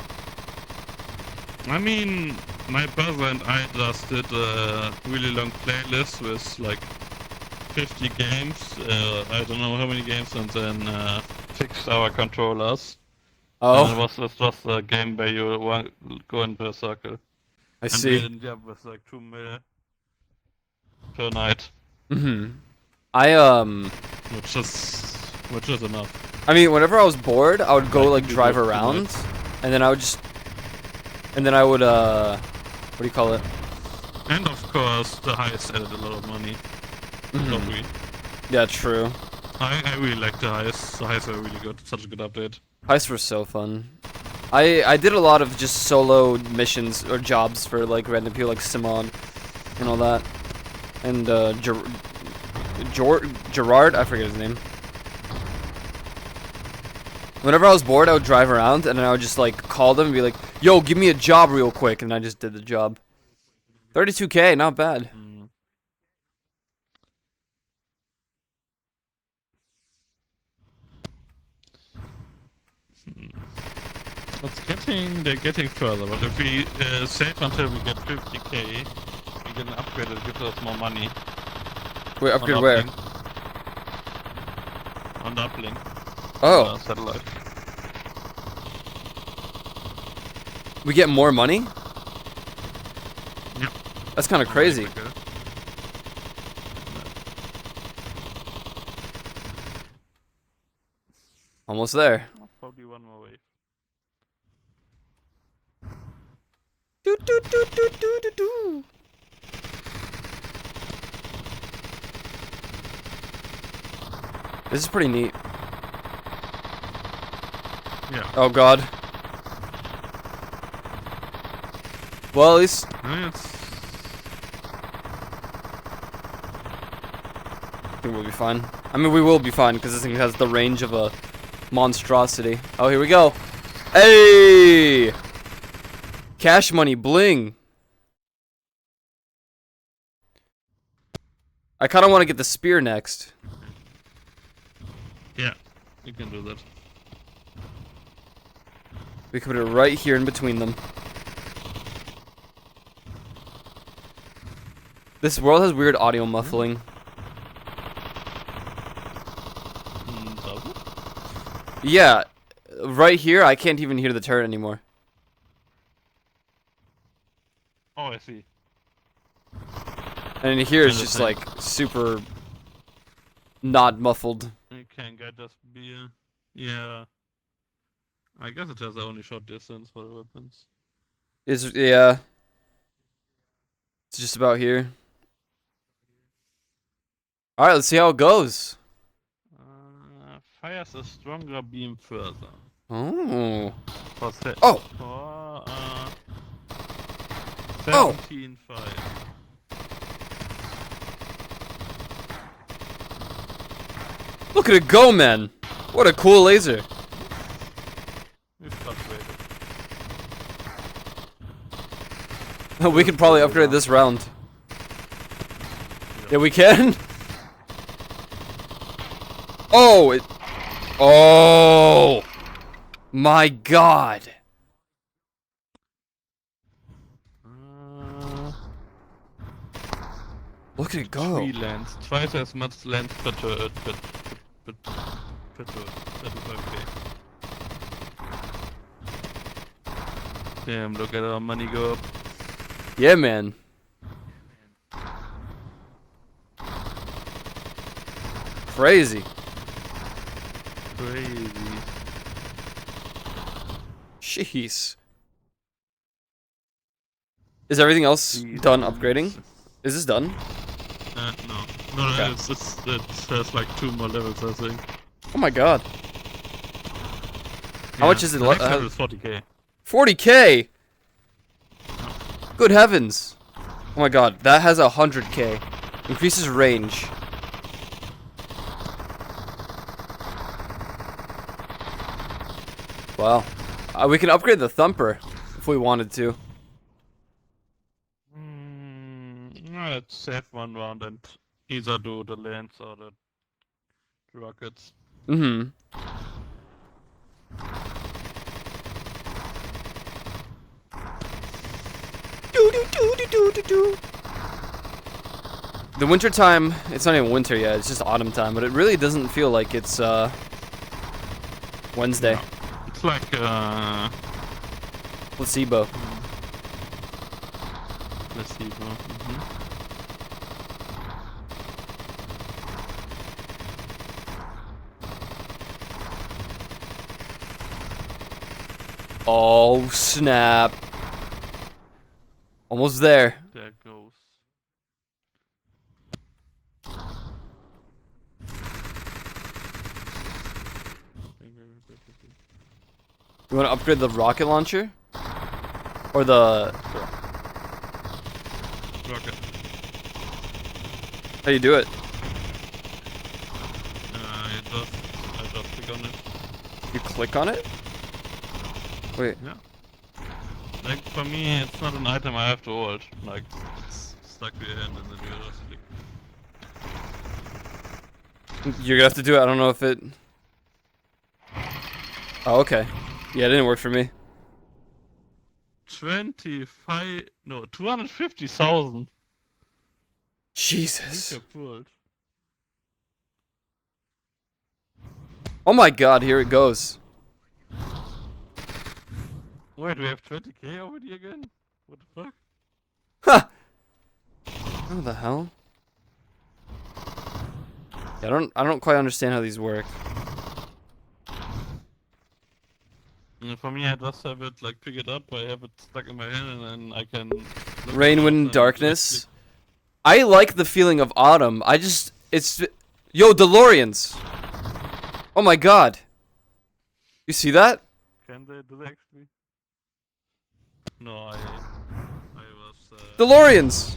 I mean, my brother and I just did a really long playlist with like 50 games. I don't know how many games, and then fixed our controllers. And Oh, this was a game where you go into a circle. I And we see. ended up with like 2 mil per night, Mm-hmm. I which is enough. I mean, whenever I was bored, I would go Like like you drive do 2 around, nights. and then I would just, and then I would what do you call it? And of course, the heist added a lot of money. Don't we? Yeah, true. I really like the heists. The heists are really good. Such a good update. Heists were so fun. I did a lot of just solo missions or jobs for like random people like Simon and all that, and Gerard, I forget his name. Whenever I was bored, I would drive around and then I would just like call them and be like, "Yo, give me a job real quick," and I just did the job. 32K, not bad. Mm. They're getting further, but if we save until we get 50K, we get an upgrade that gives us more money. Wait, upgrade where? On the uplink. Oh, Satellite. we get more money? Yep. That's kind of crazy. Almost there. Probably one more wave. Do do do do do do do. This is pretty neat. Yeah. Oh god. Well, at least I mean, it's... I think we'll be fine. I mean, we will be fine because this thing has the range of a monstrosity. Oh, here we go. Hey! Cash money, bling. I kind of want to get the spear next. Yeah, you can do that. We can put it right here in between them. This world has weird audio muffling. Does it? Yeah, right here, I can't even hear the turret anymore. Oh, I see. And in here, it's Kinda just thing. like super not muffled. You can get us beer. Yeah. I guess it has only short distance for the weapons. Yeah. It's just about here. Alright, let's see how it goes. Fires a stronger beam further. Oh. For Oh! For, Oh! 17.5. Look at it go, man! What a cool laser. We've upgraded. We could probably upgrade this round. Yeah, we can? Oh! Oh! My god! Look at it go. 3 lands. Twice as much lands per turret. Per turret. 35k. Damn, look at our money go up. Yeah, man. Crazy. Crazy. Jeez. Is everything else done upgrading? Is this done? No. No, Okay. it has like 2 more levels, I think. Oh my god. How much is it? The next level is 40k. 40k! Good heavens. Oh my god, that has 100k. Increases range. Wow. We can upgrade the thumper if we wanted to. Let's save one round and either do the lands or the rockets. Mm-hmm. The winter time, it's not even winter yet, it's just autumn time, but it really doesn't feel like it's Wednesday. It's looks like Placebo. placebo. Oh snap! Almost there. There goes. You want to upgrade the rocket launcher? Or the... Rocket. How do you do it? I just click on it. You click on it? Wait. Yeah. Like for me, it's not an item I have to hold. Like it's stuck to your hand and then you just click. You're gonna have to do it. I don't know if it... Oh, okay. Yeah, it didn't work for me. 250,000. Jesus. Pulled. Oh my god, here it goes. Wait, we have 20k already again? What the fuck? Huh! What the hell? Yeah, I don't quite understand how these work. For me, I just have it like pick it up. I have it stuck in my hand, and then I can. Rain, wind, and darkness. I like the feeling of autumn. It's... Yo, DeLoreans! Oh my god. You see that? Can they do that actually? No, I was. DeLoreans!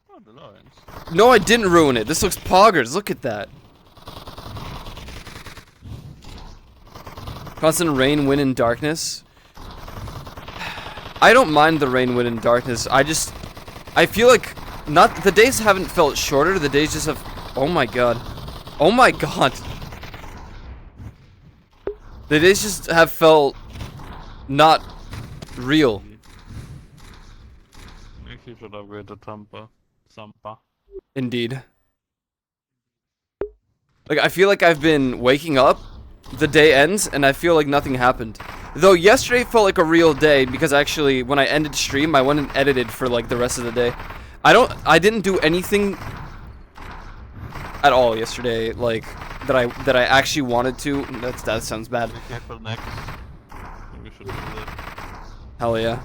Oh, the Lawrence. No, I didn't ruin it. This looks poggers. Look at that. Constant rain, wind, and darkness. I don't mind the rain, wind, and darkness. I feel like the days haven't felt shorter. The days just have. Oh my god. Oh my god. The days just have felt not real. Maybe you should upgrade the Sampa. Indeed. Like, I feel like I've been waking up, the day ends, and I feel like nothing happened. Though yesterday felt like a real day, because actually, when I ended stream, I went and edited for, like, the rest of the day. I didn't do anything at all yesterday, like, that I actually wanted to. That sounds bad. Be careful next. We should do that. Hell yeah.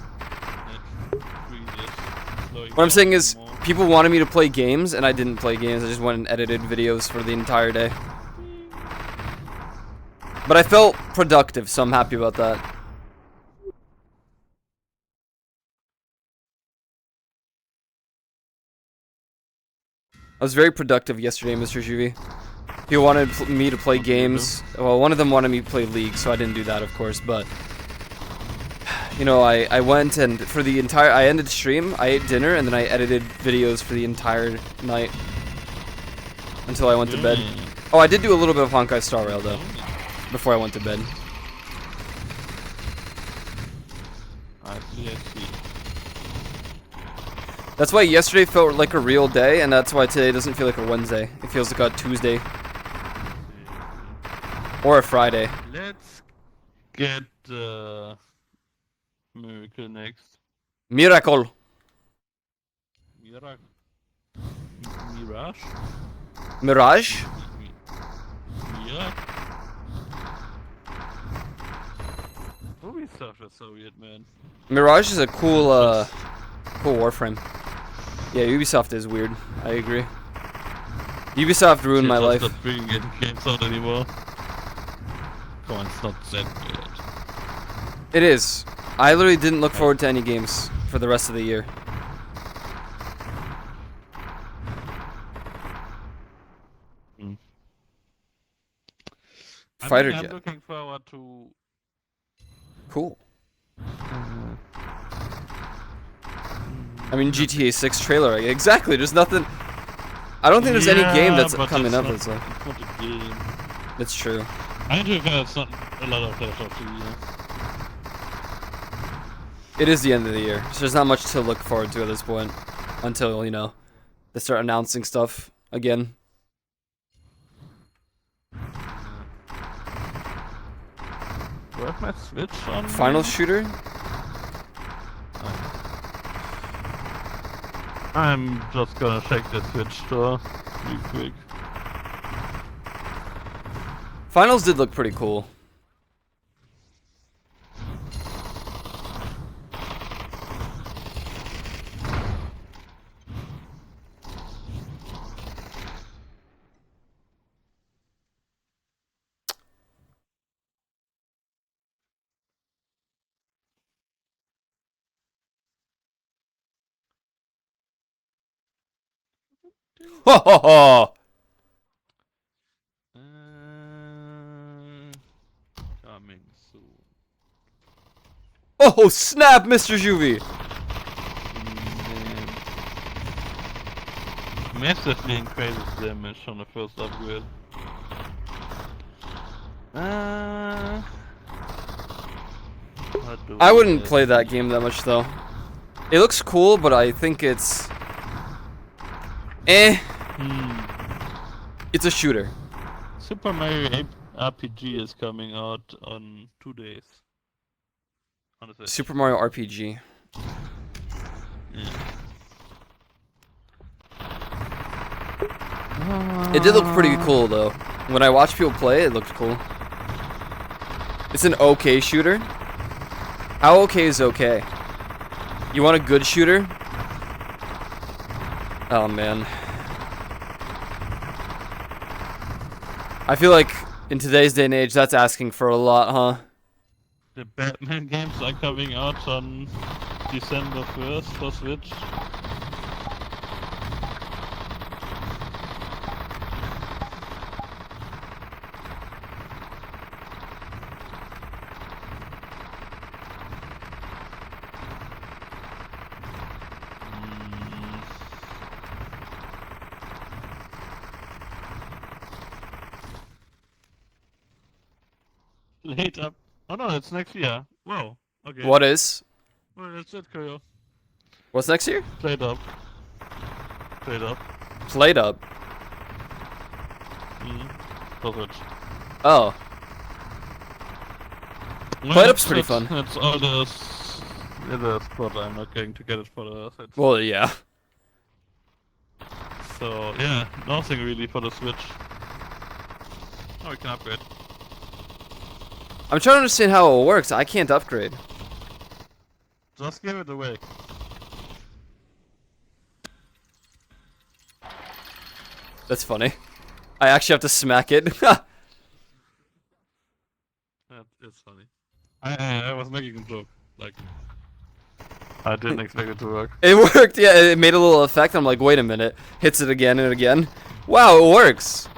What What I'm saying is, people wanted me to play games, and I didn't play games. I just went and edited videos for the entire day. But I felt productive, so I'm happy about that. I was very productive yesterday, Mr. Juvi. People wanted me to play games. Well, one of them wanted me to play League, so I didn't do that, of course, but... You know, I went and for the entire... I ended stream, I ate dinner, and then I edited videos for the entire night. Until I went to bed. Oh, I did do a little bit of Honkai Star Rail, though. Before I went to bed. I see. That's why yesterday felt like a real day, and that's why today doesn't feel like a Wednesday. It feels like a Tuesday. Or a Friday. Let's get Miracle next. Miracle. Mirage? Mirage? Mirage? Ubisoft is so weird, man. Mirage is a cool, cool Warframe. Yeah, Ubisoft is weird. I agree. Ubisoft ruined my life. Not bringing any games out anymore. Come on, it's not that weird. It is. I literally didn't look forward to any games for the rest of the year. Fighter I'm jet. looking forward to. Cool. I mean, GTA 6 trailer. Exactly. There's nothing. I don't think there's any game that's coming up. It's like. It's not a game. That's true. I think it's not a lot of Breath of the Year. It is the end of the year, so there's not much to look forward to at this point. Until, you know, they start announcing stuff again. have my Switch on? Final shooter? I'm just gonna check the Switch store real quick. Finals did look pretty cool. Ho ho ho! Coming soon. Oh snap, Mr. Juvie! Massively increases damage on the first upgrade. I wouldn't play that game that much though. It looks cool, but I think it's... It's a shooter. Super Mario RPG is coming out on 2 days. On the Switch. Super Mario RPG. Yeah. It did look pretty cool though. When I watched people play, it looked cool. It's an okay shooter. How okay is okay? You want a good shooter? Oh man. I feel like in today's day and age, that's asking for a lot, huh? The Batman games are coming out on December 1st for Switch. Late up. Oh no, it's next year. Whoa. Okay. What is? Well, that's it, Kyle. What's next year? Played up. Played up. Played Up. For Switch. Oh. Well, Played Up's pretty fun. That's all the spot. I'm not going to get it for the Switch. Well, yeah. So, yeah, nothing really for the Switch. Oh, we can upgrade. I'm trying to understand how it works. I can't upgrade. Just give it away. That's funny. I actually have to smack it. That is funny. I was making a joke. Like, I didn't expect it to work. It worked, yeah. It made a little effect. I'm like, wait a minute. Hits it again and again. Wow, it works.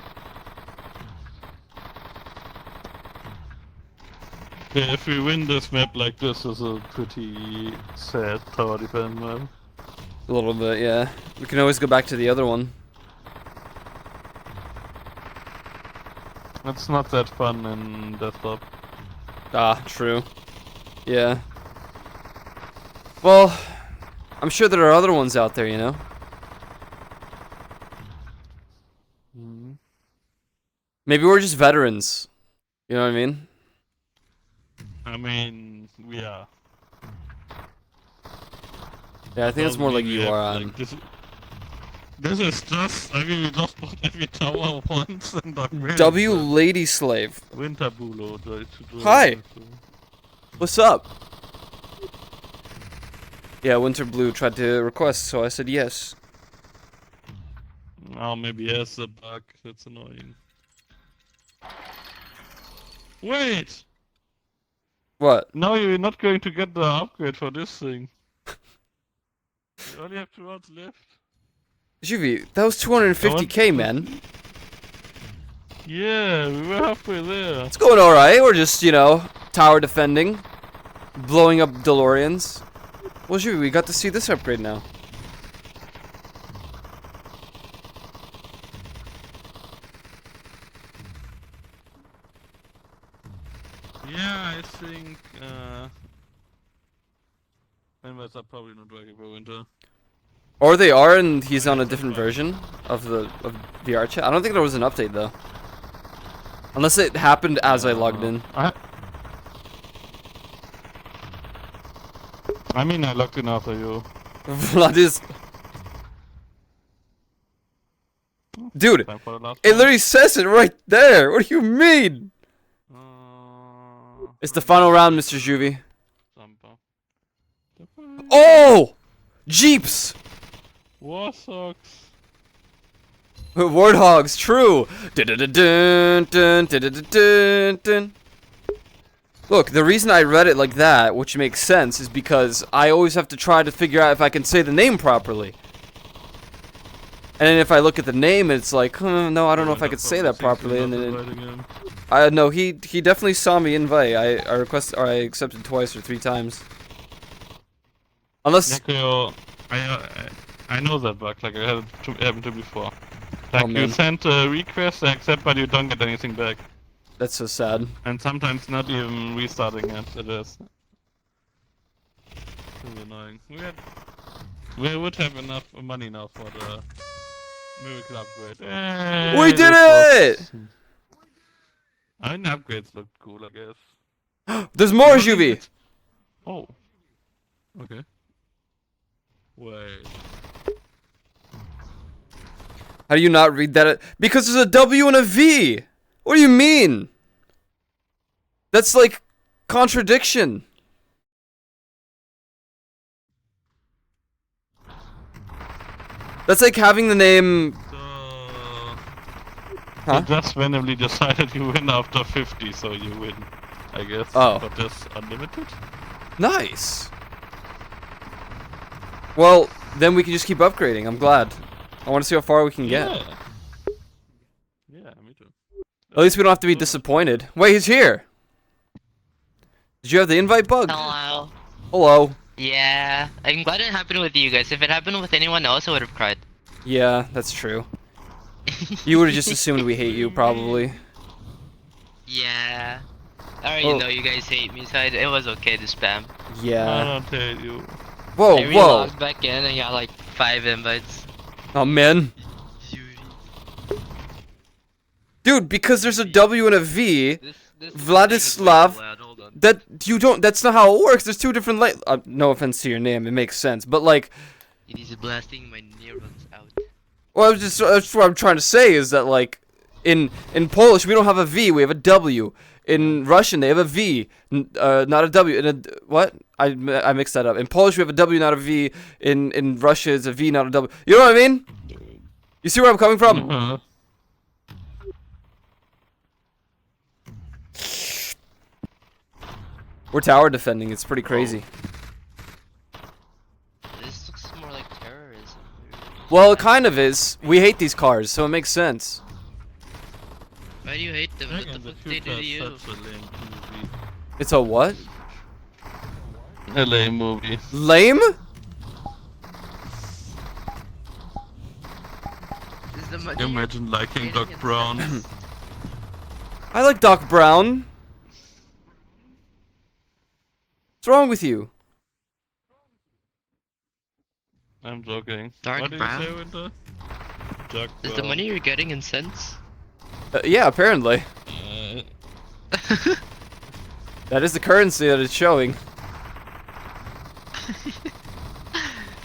Yeah, if we win this map like this, is a pretty sad tower defense map. A little bit, yeah. We can always go back to the other one. It's not that fun in desktop. Ah, true. Yeah. Well, I'm sure there are other ones out there, you know? Maybe we're just veterans. You know what I mean? I mean, we are. Yeah, I think it's more like you are on. Like, this is just, I mean, we just bought every tower once and upgraded. W Lady Slave. Winter Bulo. Hi. What's up? Yeah, Winter Blue tried to request, so I said yes. Oh, maybe he has a bug. That's annoying. Wait! What? No, you're not going to get the upgrade for this thing. You only have 2 rounds left. Juvie, that was 250k, man. Yeah, we were halfway there. It's going alright. We're just, you know, tower defending. Blowing up DeLoreans. Well, Juvie, we got to see this upgrade now. Yeah, I think members are probably not working for winter. Or they are, and he's on a different version of the VRChat. I don't think there was an update though, unless it happened as I logged in. I mean, I looked in after you. Vladis. Dude, Time for the last it one. literally says it right there. What do you mean? It's the final round, Mr. Juvie. Zampa. Oh! Jeeps! War socks. Warthogs, true. Dun, dun, dun, dun, dun, dun. Look, the reason I read it like that, which makes sense, is because I always have to try to figure out if I can say the name properly. And then if I look at the name, it's like, no, I don't know if I could say that properly. And then, no, he definitely saw me invite. I accepted twice or 3 times. Unless, I know that bug. Like I had it happened to before. Like you man. send a request and accept, but you don't get anything back. That's so sad. And sometimes not even restarting it. It is. Too annoying. We would have enough money now for the miracle upgrade. We did it! I mean, upgrades look cool, I guess. There's more, Juvie! Oh. Okay. Wait. How do you not read that? Because there's a W and a V! What do you mean? That's like contradiction. That's like having the name... So just randomly decided you win after 50, so you win, I guess. Oh. But just unlimited? Nice. Well, then we can just keep upgrading. I'm glad. I want to see how far we can get. Yeah, me too. At least we don't have to be disappointed. Wait, he's here. Did you have the invite bug? Hello. Hello. Yeah, I'm glad it happened with you guys. If it happened with anyone else, I would have cried. Yeah, that's true. You would have just assumed we hate you, probably. Yeah. I already know you guys hate me, so it was okay to spam. Yeah. I don't hate you. Whoa, I whoa. re-logged back in and got like 5 invites. Oh, man. Dude, because there's a W and a V, Vladislav, that's not how it works. There's 2 different no offense to your name, it makes sense, but like... It is blasting my neurons out. Well, that's what I'm trying to say is that, like, in Polish, we don't have a V, we have a W. In Russian, they have a V, not a W. In what? I mixed that up. In Polish, we have a W, not a V. In Russia, it's a V, not a W. You know what I mean? You see where I'm coming from? We're tower defending. It's pretty crazy. This looks more like terrorism. Well, it kind of is. We hate these cars, so it makes sense. Why do you hate them? What the fuck did they do to you? It's a what? A lame movie. Lame? Can you imagine liking Doc Brown? I like Doc Brown. What's wrong with you? I'm joking. Dark what did brown? you say with the Doc Is Brown? the money you're getting in cents? Yeah, apparently. That is the currency that it's showing.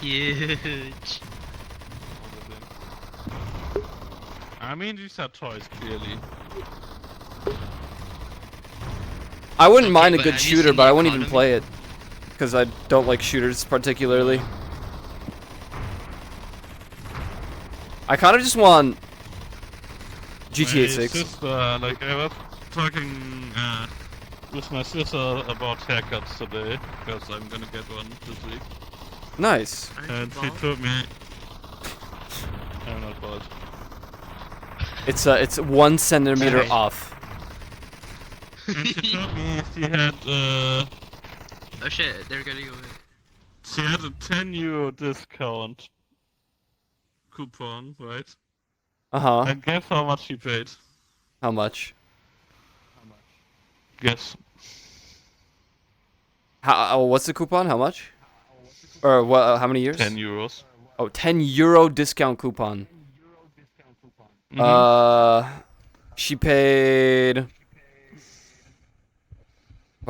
Huge. I mean, these are toys, clearly. I wouldn't mind a but good have you shooter, seen but the I wouldn't even economy? play it. Because I don't like shooters particularly. I kind of just want GTA 6. Sister, like, I was talking with my sister about haircuts today, because I'm gonna get one this week. Nice. And she told me... I'm not bald. It's 1 centimeter Okay. off. And she told me she had, Oh shit, they're gonna go in. she had a 10 euro discount coupon, right? Uh-huh. And guess how much she paid? How much? Guess. What's the coupon? How much? Or what? How many years? 10 euros. Oh, 10 euro discount coupon. Mhm. She paid...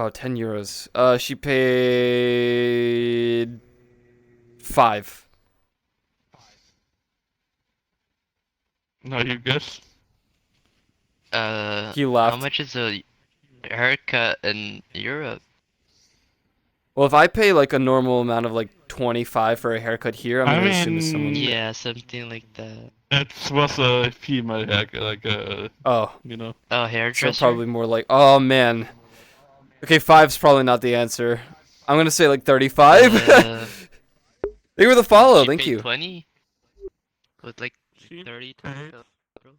Wow, 10 euros. She paid 5. Now you guess. He How laughed. much is a haircut in Europe? Well, if I pay like a normal amount of like 25 for a haircut here, I'm I gonna assume it's mean, someone. Yeah, something like that. it was a female haircut, like Oh, you know. Oh, so hairdresser? probably more like. Oh man. Okay, 5's probably not the answer. I'm gonna say like 35. They were the follow. She Thank paid you. 20? With like She 30 paid, bro.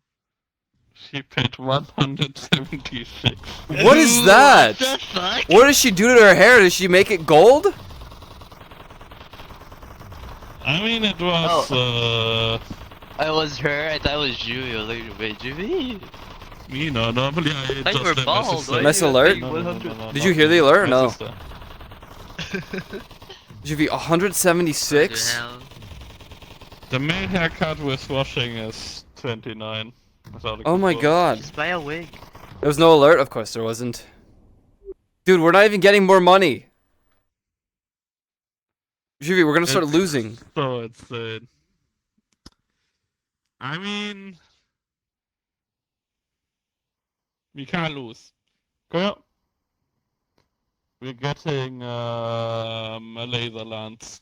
she paid 176. What is that? What the fuck? What does she do to her hair? Does she make it gold? I mean, it was I was her, I thought it was Juvie. I was like, wait, Juvie? you know, normally I thought you just were let my bald, sister. why Mess you alert? paying 100? Did you hear the alert or My no? sister. Juvie, 176? What The main haircut with washing is 29. without a Oh my coupon. god. Just buy a wig. There was no alert? Of course there wasn't. Dude, we're not even getting more money. Juvie, we're gonna start It's losing. So insane. I mean, we can't lose. Go up. We're getting a laser lance.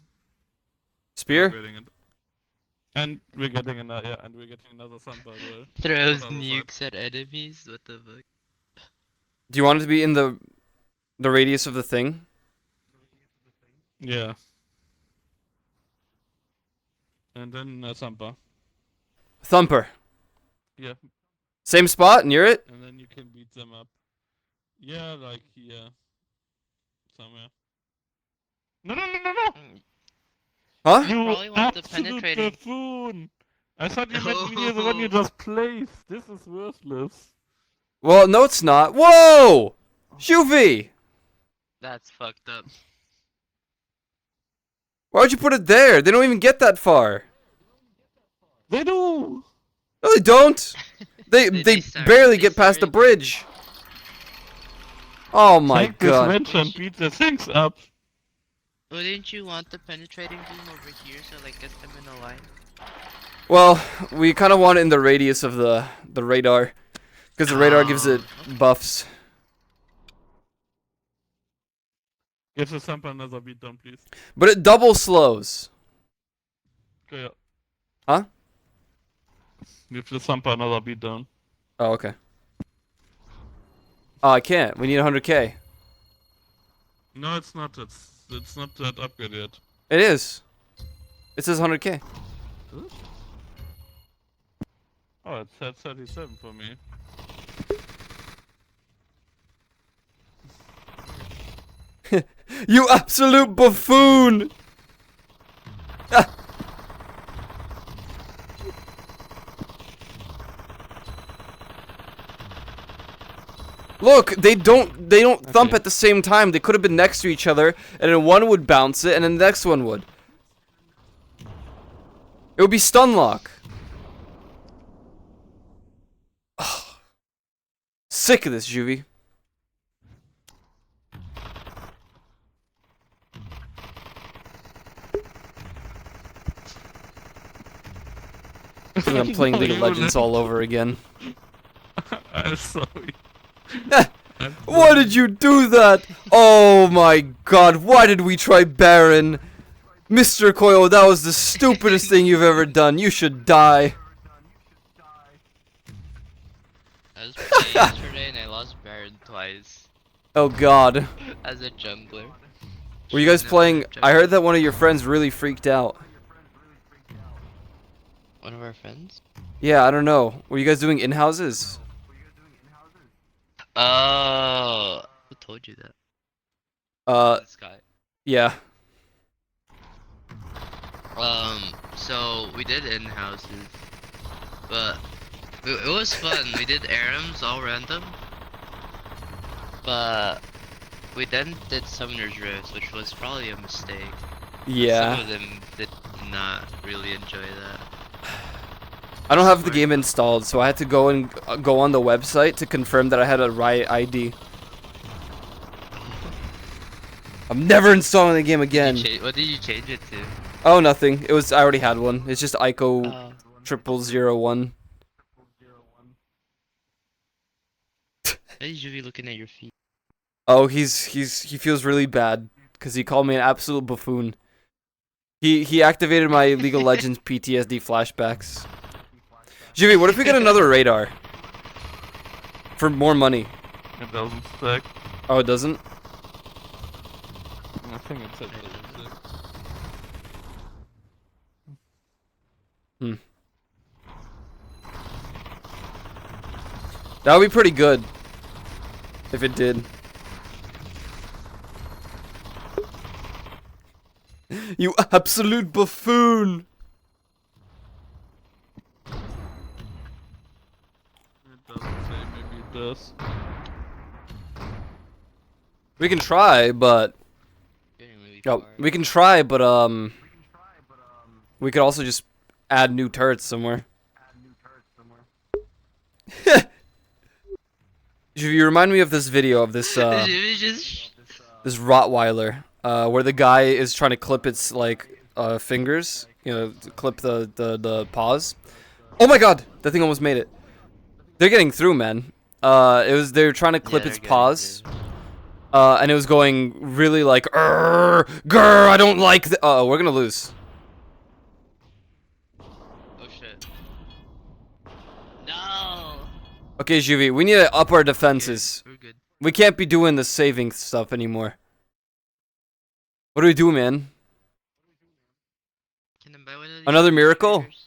Spear? We're getting it. And we're getting another, yeah, and we're getting another sample as well. Throws Other side. nukes at enemies? What the fuck? Do you want it to be in the radius of the thing? Yeah. And then a sampa. Thumper. Yeah. Same spot near it? And then you can beat them up. Yeah, like here. Somewhere. No, no, no, no, no! Huh? You Probably want the absolute penetrating. buffoon! I thought you meant me the one you just placed. This is worthless. Well, no it's not. Whoa! Juvie! That's fucked up. Why would you put it there? They don't even get that far. They do! No, they don't. They They start- barely they get past the started- bridge. Oh my Take this god. wrench and beat the things up. Wouldn't you want the penetrating beam over here so like get them in a line? Well, we kind of want it in the radius of the radar, because the radar gives it buffs. Give the sampa another beat down, please. But it double slows. Okay, yeah. Huh? Give the sampa another beat down. Oh, okay. Oh, I can't. We need 100k. No, it's not. It's not that upgrade yet. It is. It says 100k. Oh, it said 37 for me. You absolute buffoon! Ah. Look, they don't thump Okay. at the same time. They could have been next to each other, and then one would bounce it, and then the next one would. It would be stun lock. Ugh. Sick of this, Juvie. I feel like I'm playing No, League of you Legends all over again. I'm sorry. Why did you do that? Oh my god, why did we try Baron? Mr. Koyo, that was the stupidest thing you've ever done. You should die. I was playing yesterday and I lost Baron twice Oh god. as a jungler. Were you guys No, playing? jungler. I heard that one of your friends really freaked out. One of our friends? Yeah, I don't know. Were you guys doing in-houses? Oh, who told you that? This guy. Yeah. So we did in houses, but it was fun. We did ARAMs all random, but we then did Summoner's Rift, which was probably a mistake. Some Yeah. of them did not really enjoy that. I don't have the game installed, so I had to go and go on the website to confirm that I had a right ID. I'm never installing the game again. What did you change it to? Oh, nothing. It was I already had one. It's just Ico Oh. 0001. Why did you be looking at your feet? Oh, he feels really bad because he called me an absolute buffoon. He activated my League of Legends PTSD flashbacks. Jimmy, what if we get another radar? For more money. It doesn't stack. Oh, it doesn't? I think it said it doesn't stack. That would be pretty good. If it did. You absolute buffoon! It doesn't say, maybe it does. We can try, but Getting really oh, far. we can try, but we could also just add new turrets somewhere. You remind me of this video of this this Rottweiler, where the guy is trying to clip its like fingers, you know, to clip the paws. Oh my God, that thing almost made it. They're getting through, man. They were trying to clip they're its getting paws, and it was going really like, grr, I don't like the. We're gonna lose. Oh shit. No. Okay, Juvie, we need to up our defenses. Okay, we're good. We can't be doing the saving stuff anymore. What do we do, man? Can I buy one of these Another miracle? penetrators?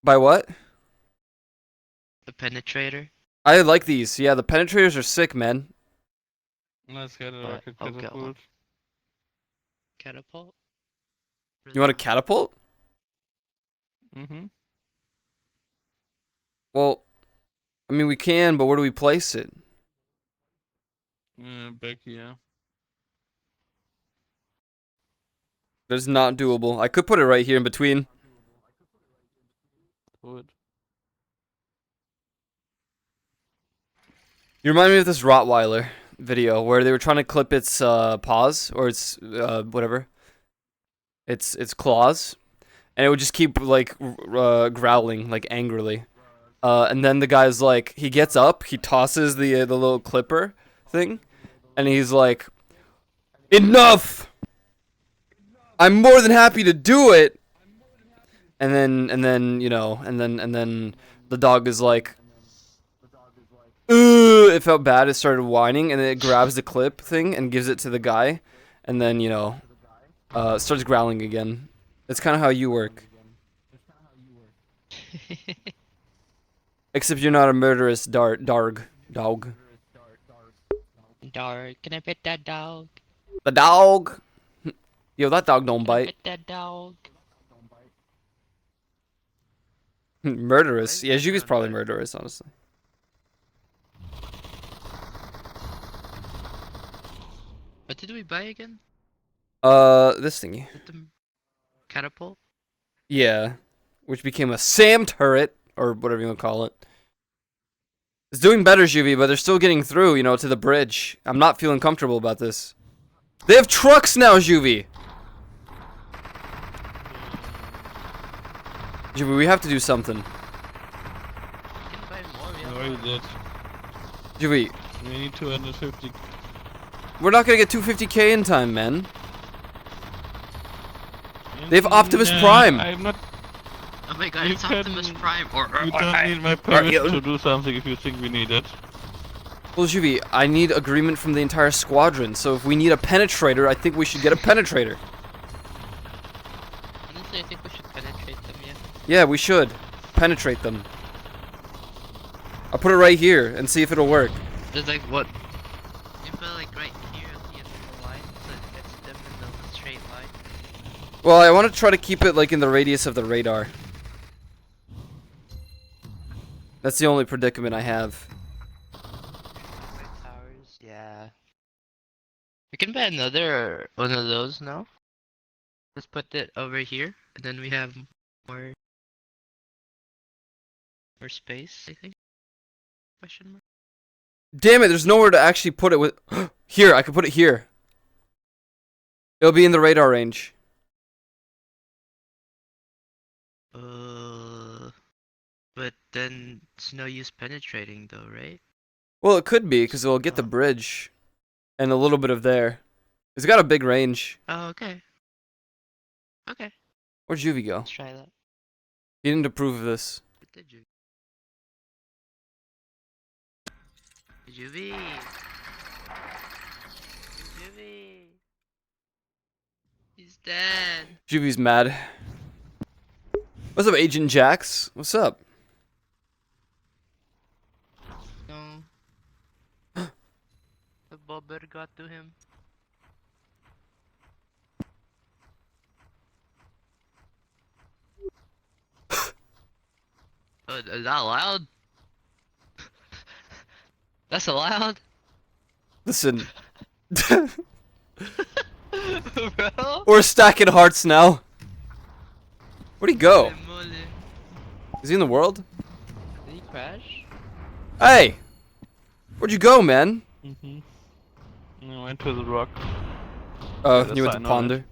By what? The penetrator? I like these. Yeah, the penetrators are sick, man. Let's get a But rocket I'll get one. catapult. Catapult? You want a catapult? Mm-hmm. Well, I mean, we can, but where do we place it? Back here. That's not doable. I could put it right here in between. Wood. You remind me of this Rottweiler video where they were trying to clip its paws or its whatever, its claws, and it would just keep like growling like angrily. And then the guy's like, he gets up, he tosses the little clipper thing, and he's like, "Enough! I'm more than happy to do it." And then you know, and then the dog is like, "Ugh," it felt bad. It started whining, and then it grabs the clip thing and gives it to the guy, and then you know, starts growling again. That's kind of how you work. Except you're not a murderous dog. Dog, can I pet that dog? The dog. Yo, that dog don't Can I bite. pet that dog? Murderous. Yeah, Juvi's probably murderous, honestly. What did we buy again? This thingy. The catapult? Yeah, which became a SAM turret or whatever you want to call it. It's doing better, Juvi, but they're still getting through, you know, to the bridge. I'm not feeling comfortable about this. They have trucks now, Juvi. Juvi, we have to do something. We can buy more. We have No, you more. did. Juvi, We need 250. we're not gonna get 250k in time, man. They have Optimus Prime. I'm not. Oh my god, You it's Optimus can- Prime. You don't need my permit you- to do something if you think we need it. Well, Juvi, I need agreement from the entire squadron, so if we need a penetrator, I think we should get a penetrator. Honestly, I think we should penetrate them, yeah. Yeah, we should. Penetrate them. I'll put it right here and see if it'll work. Just like what? You put like right here at the end of the line, so it gets them in the straight line. Well, I want to try to keep it like in the radius of the radar. That's the only predicament I have. White towers, yeah. We can buy another one of those now. Let's put it over here, and then we have more space, I think. Question mark. Damn it, there's nowhere to actually put it with. Here, I could put it here. It'll be in the radar range. But then it's no use penetrating though, right? Well, it could be, because it'll get the bridge. And a little bit of there. It's got a big range. Oh, okay. Okay, Where'd Juvie go? let's try that. He didn't approve of this. What did you? Juvie! Juvie! He's dead! Juvie's mad. What's up, Agent Jax? What's up? No. The bobber got to him. Oh, is that loud? That's allowed? Listen. Bro? We're stacking hearts now. Where'd he go? Holy moly. Is he in the world? Did he crash? Hey! Where'd you go, man? I went to the rock. Oh, Yeah, you went that's to fine, Ponder.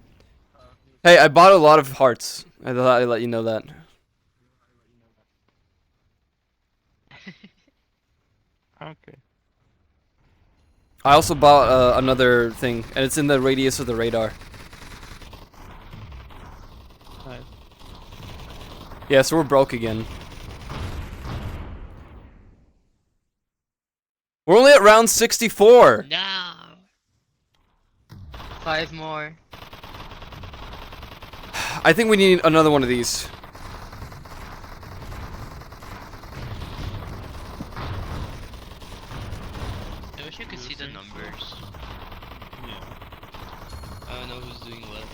Hey, I bought a lot of hearts. I thought I'd let you know that. Okay. I also bought another thing, and it's in the radius of the radar. Nice. Yeah, so we're broke again. We're only at round 64. No. 5 more. I think we need another one of these. I wish you could see the numbers. Yeah. I don't know who's doing what.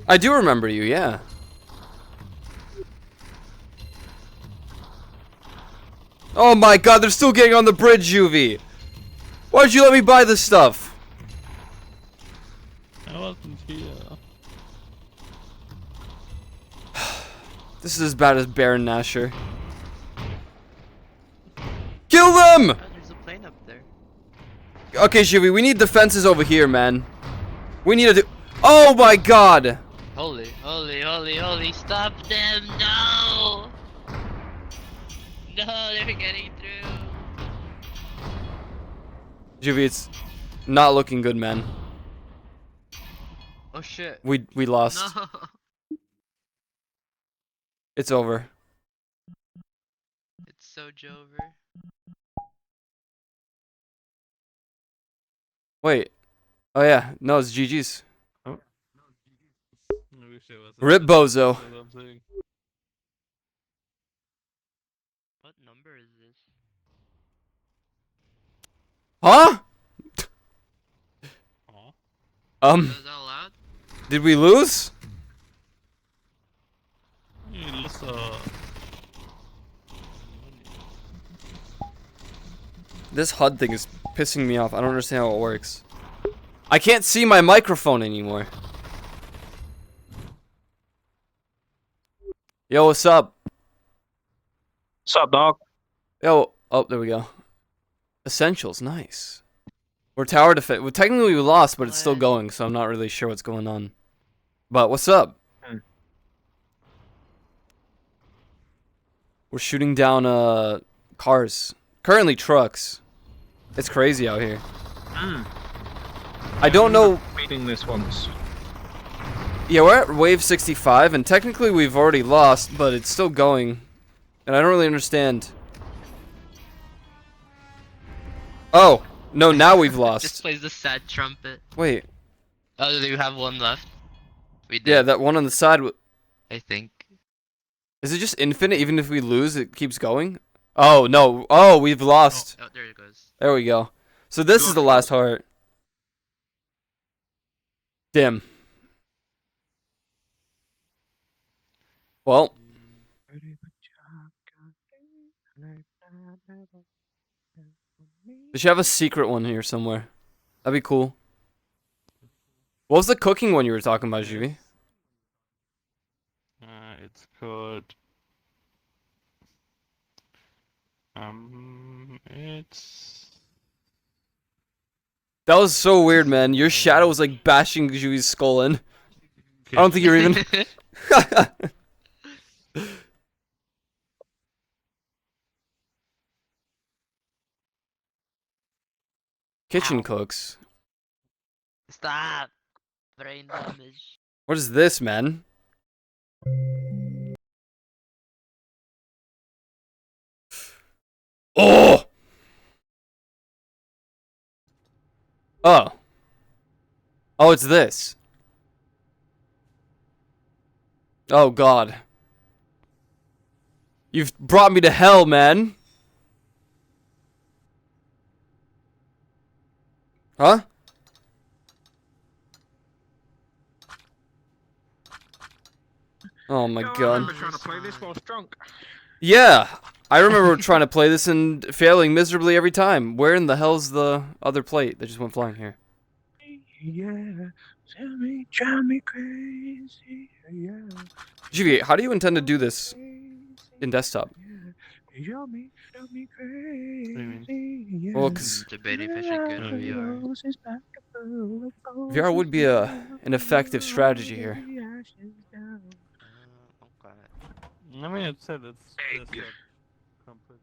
I do remember you, yeah. Oh my god, they're still getting on the bridge, Juvie. Why'd you let me buy this stuff? I wasn't here. This is as bad as Baron Nashor. Kill them! Oh, there's a plane up there. Okay, Juvie, we need defenses over here, man. We need to do— Oh my god! Holy, holy, holy, holy, stop them! No! No, they're getting through. Juvie, it's not looking good, man. Oh shit. We lost. No. It's over. It's so Jover. Wait. Oh yeah, no, it's GG's. I wish I was Rip Bozo. That's what I'm saying. What number is this? Huh? Aw. Is that allowed? Did we lose? You lost This HUD thing is pissing me off. I don't understand how it works. I can't see my microphone anymore. Yo, what's up? What's up, dog? Yo, oh, there we go. Essentials, nice. We're tower defense. Well, technically we lost, but it's still going, so I'm not really sure what's going on. But what's up? We're shooting down cars. Currently trucks. It's crazy out here. I don't know. Reading this once. Yeah, we're at wave 65, and technically we've already lost, but it's still going. And I don't really understand. Oh, no, now we've Just lost. plays the sad trumpet. Wait. Oh, do you have one left? We did. Yeah, that one on the side. I think. Is it just infinite? Even if we lose, it keeps going? Oh, no. Oh, we've lost. Oh, there it goes. There we go. So this is the last heart. Dim. Well. They should have a secret one here somewhere. That'd be cool. What was the cooking one you were talking about, Juvie? It's. That was so weird, man. Your shadow was like bashing Jui's skull in. I don't think you're even. Kitchen Ow. cooks. Stop! Brain damage. What is this, man? Oh! Oh. Oh, it's this. Oh, God. You've brought me to hell, man. Huh? Oh my Yo, I God. remember trying to play this while drunk. Yeah, I remember trying to play this and failing miserably every time. Where in the hell's the other plate that just went flying here? Yeah, drive me crazy. Yeah, GV, how do you intend to do this in desktop? drive me mean? crazy. Yeah. Well, because Debating if I should go to Oh, yeah. VR. VR would be an effective strategy here. Okay. I mean, it said it's Egg. desktop compatible.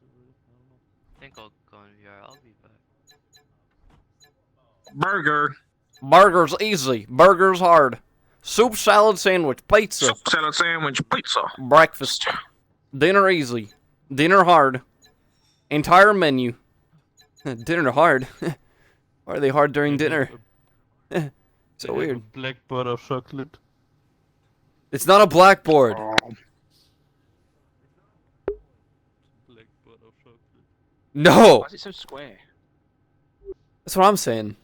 I think I'll go in VR. I'll be back. Burger, Burger's easy. Burger's hard. Soup, salad, sandwich, pizza. soup, salad sandwich, pizza. Breakfast. Dinner easy. Dinner hard. Entire menu. Dinner hard. Why are they hard during dinner? So weird. A blackboard of chocolate. It's not a blackboard. Blackboard of chocolate. No. Why is it so square? That's what I'm saying.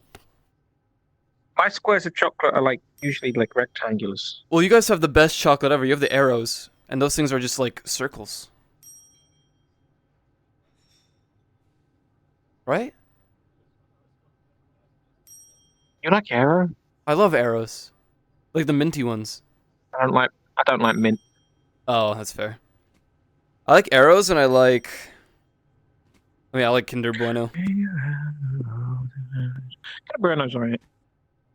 My squares of chocolate are like usually like rectangulars. Well, you guys have the best chocolate ever. You have the arrows. And those things are just like circles. Right? You like arrow? I love arrows. Like the minty ones. I don't like mint. Oh, that's fair. I like arrows and I like Kinder Bueno. Burno's alright.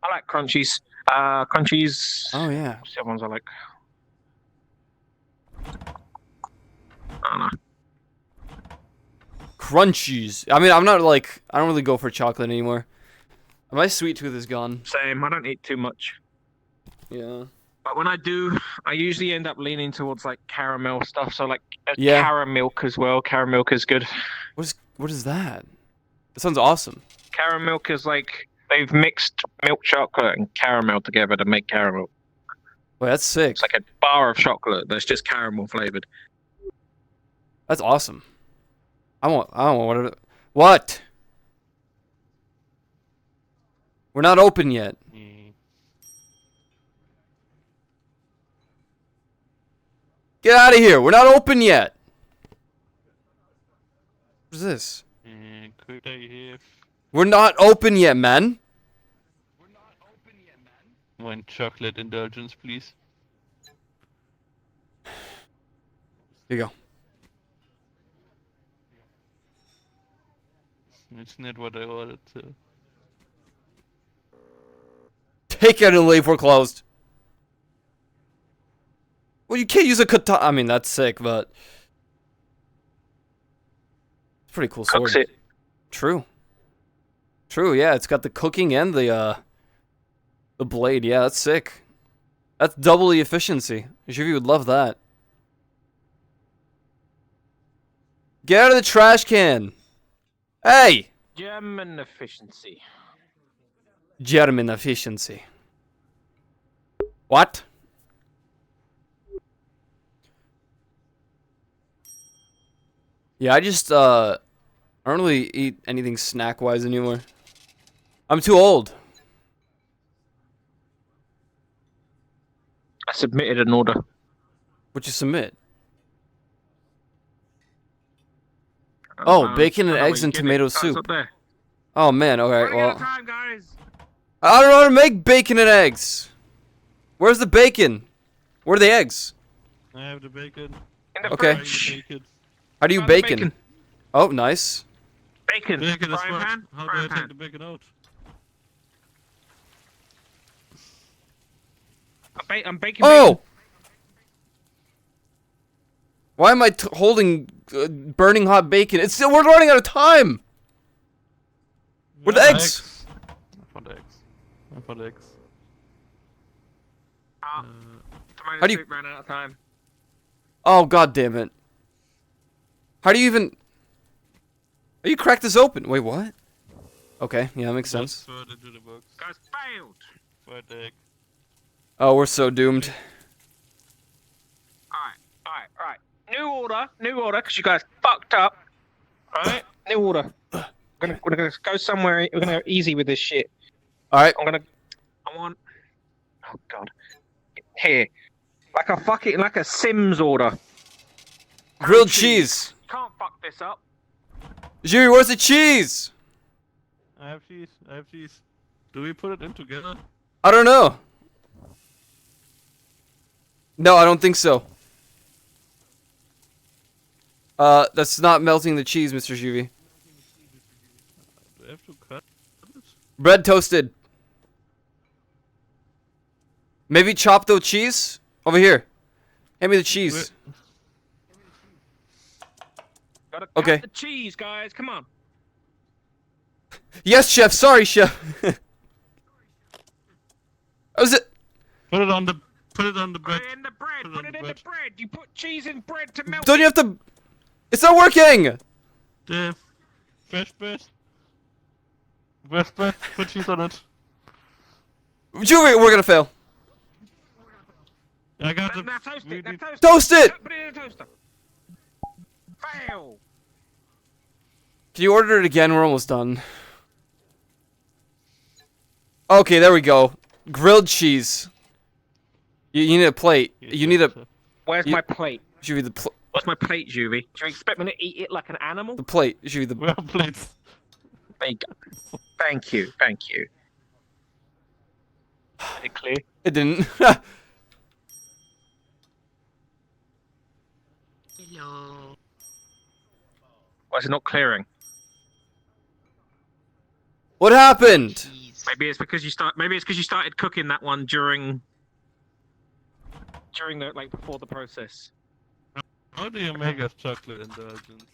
I like crunchies. Crunchies. Oh yeah. What's the other ones I like? I don't know. Crunchies. I mean, I don't really go for chocolate anymore. My sweet tooth is gone. Same. I don't eat too much. Yeah. But when I do, I usually end up leaning towards like caramel stuff. So like Yeah. caramilk as well. Caramilk is good. What is that? That sounds awesome. Caramilk is like they've mixed milk chocolate and caramel together to make caramel. Wait, that's sick. It's like a bar of chocolate that's just caramel flavored. That's awesome. I don't want what? We're not open yet. Get out of here. We're not open yet. What is this? Could I have We're not open yet, man. one chocolate indulgence, please? Here you go. It's not what I ordered, so. Take it and leave. We're closed. Well, you can't use a katana. I mean, that's sick, but it's a pretty cool sword. Cooks it. True. True. Yeah, it's got the cooking and the blade. Yeah, that's sick. That's double the efficiency. Jivi would love that. Get out of the trash can. Hey. German efficiency. German efficiency. What? Yeah, I don't really eat anything snack-wise anymore. I'm too old. I submitted an order. What'd you submit? Oh, bacon and eggs and tomato soup. Up there. Oh man, alright, Running out well. of time, guys. I don't know how to make bacon and eggs. Where's the bacon? Where are the eggs? I have the bacon. In the Okay. fridge. Bacon. How do you Found the bacon? Oh, nice. Bacon. Bacon is Frying what? pan. How do I Frying take pan. the bacon out? I'm baking. Oh! Why am I holding burning hot bacon? We're running out of time! Where the Yeah, eggs? I found eggs. I found eggs. Tomato How do you- soup ran out of time. Oh, god damn it. How do you even... How you crack this open? Wait, what? Okay, yeah, that makes sense. Just throw it into the box. Guys, failed. Fried egg. Oh, we're so doomed. Alright. New order, because you guys fucked up. Alright? New order. We're gonna go somewhere, we're gonna go easy with this shit. Alright. I want... Oh, God. Here. Like a Sims order. Grilled cheese. Can't fuck this up. Jimmy, where's the cheese? I have cheese. I have cheese. Do we put it in together? I don't know. No, I don't think so. That's not melting the cheese, Mr. Juvie. Do I have to cut it? Bread toasted. Maybe chop the cheese? Over here. Hand me the cheese. Gotta Okay. cut the cheese, guys. Come on. Yes, chef. Sorry, chef. That was it. Put it on the Put bread. it in the bread. Put it in the bread. You put cheese in bread to melt. Don't you have to... It's not working! The fresh bread. Fresh bread. Put cheese on it. Juvie, we're gonna fail. I got the. Now toast we it. Now need- toast it. Toast it! Put it in a toaster. Fail. Can you order it again? We're almost done. Okay, there we go. Grilled cheese. You need a plate. You need a... Where's You- my plate? Juvie, the What's my plate, Juvie? Do you expect me to eat it like an animal? the plate. Juvie, the... Where are plates? There you go. Thank you. Thank you. Is it clear? It didn't. Hello. Why is it not clearing? What happened? Cheese. Maybe it's because you started cooking that one during the before the process. How do you make a chocolate indulgence?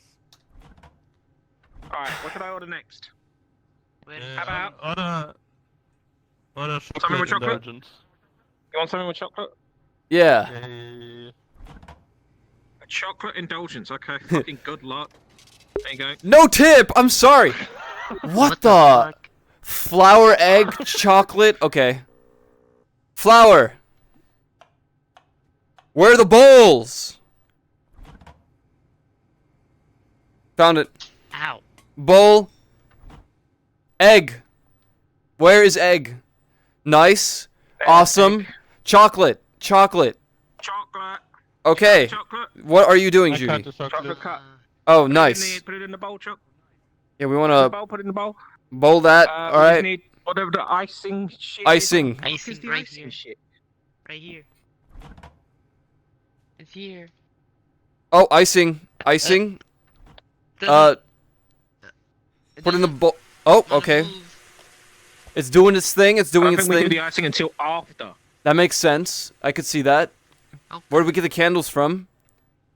All right, what should I order next? Wait, How about- Order Something with chocolate chocolate? indulgence. You want something with chocolate? Yeah. Yay. A chocolate indulgence. Okay, fucking good luck. There you go. No tip! I'm sorry! What the? fuck? Flour, egg, chocolate? Okay. Flour! Where are the bowls? Found it. Ow. Bowl. Egg. Where is egg? Nice. Awesome. Chocolate. Chocolate. Chocolate. Okay. Chocolate. What are you doing, I cut Judy? the chocolate. Chocolate cut. Oh, Put it in nice. put it in the bowl, Chuck. Yeah, we Put it in want the to bowl. Put it in the bowl. bowl that. We just Alright. need whatever the icing shit. Icing. Is. What is Icing the right icing here. shit? Right here. It's here. Oh, icing. Icing. Doesn't- Put in the doesn't bowl. Oh, wanna okay. move. It's doing its thing. It's I doing don't its think we do thing. the icing until after. That makes sense. I could see that. Oh. Where did we get the candles from?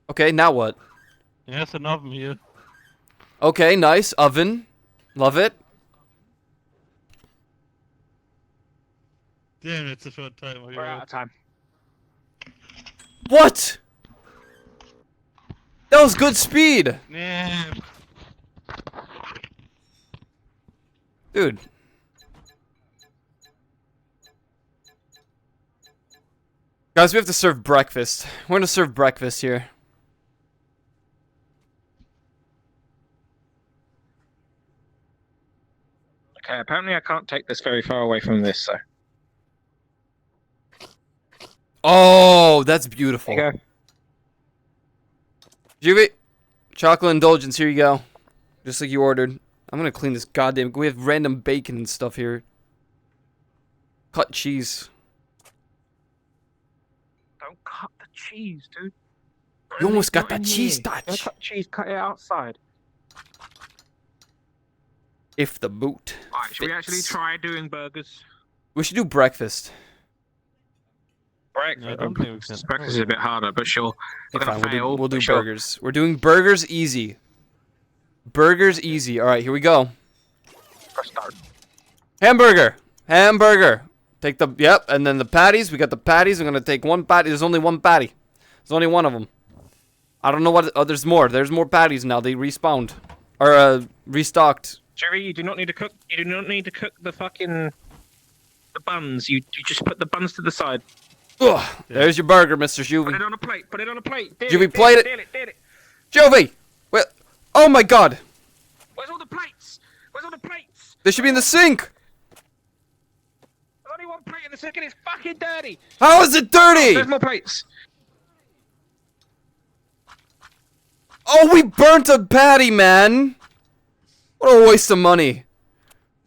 Okay, now what? There's an oven here. Okay, nice. Oven. Love it. Damn, it's a short time. We're out of time. What? That was good speed. Yeah. Dude. Guys, we have to serve breakfast. We're gonna serve breakfast here. Okay, apparently I can't take this very far away from this, so. Oh, that's beautiful. There you go. Juvie, chocolate indulgence, here you go. Just like you ordered. I'm gonna clean this goddamn... We have random bacon and stuff here. Cut cheese. Don't cut the cheese, dude. You almost got Not that in cheese here. Don't touch. cut cheese, cut it outside. If the boot. Alright, should we actually fits. try doing burgers? We should do breakfast. Breakfast. I don't think we can. Breakfast is a bit harder, but sure. We're Okay, gonna fine, fail. we'll do but sure. burgers. We're doing burgers easy. Burgers easy. All right, here we go. Press start. Hamburger. Hamburger. Take the and then the patties. We got the patties. I'm gonna take one patty. There's only one patty. There's only one of them. I don't know what. Oh, there's more. There's more patties now. They respawned or restocked. Jerry, you do not need to cook. You do not need to cook the fucking the buns. You just put the buns to the side. Ugh, there's your burger, Mr. Put Juvie. it on a plate. Put it on a plate. Deal Juvie, it, plate deal it. Deal it. Juvie. Well, oh my God. Where's all the plates? Where's all the plates? They should be in the sink. There's only one plate in the second. It's fucking dirty. How is it dirty? There's more plates. Oh, we burnt a patty, man. What a waste of money.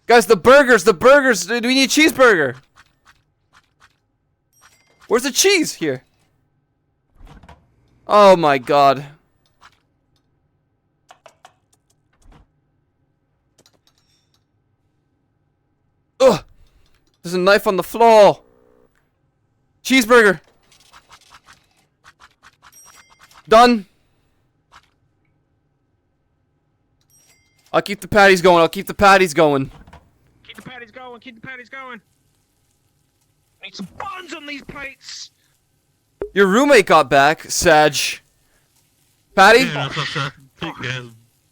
Guys, the burgers. Do we need a cheeseburger? Where's the cheese? Here. Oh my God. Ugh. There's a knife on the floor. Cheeseburger. Done. I'll keep the patties going. Keep the patties going. Keep the patties going. Need some buns on these plates. Your roommate got back, Sag. Patty? Yeah, that's a big ass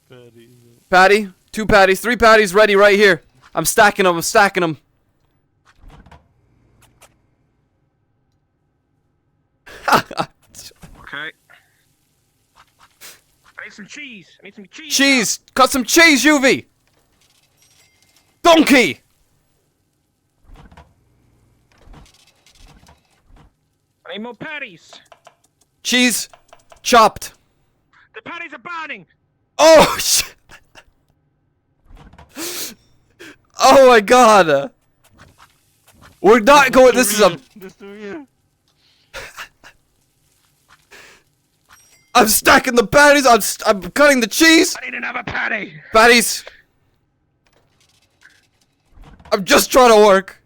patty. Patty? 2 patties, 3 patties ready right here. I'm stacking them, Okay. I need some cheese. Cheese! Cut some cheese, Juvie! Donkey! I need more patties. Cheese chopped. The patties are burning. Oh, shit! Oh my God! We're not going. This is a. I'm stacking the patties. I'm cutting the cheese. I need another patty. Patties. I'm just trying to work.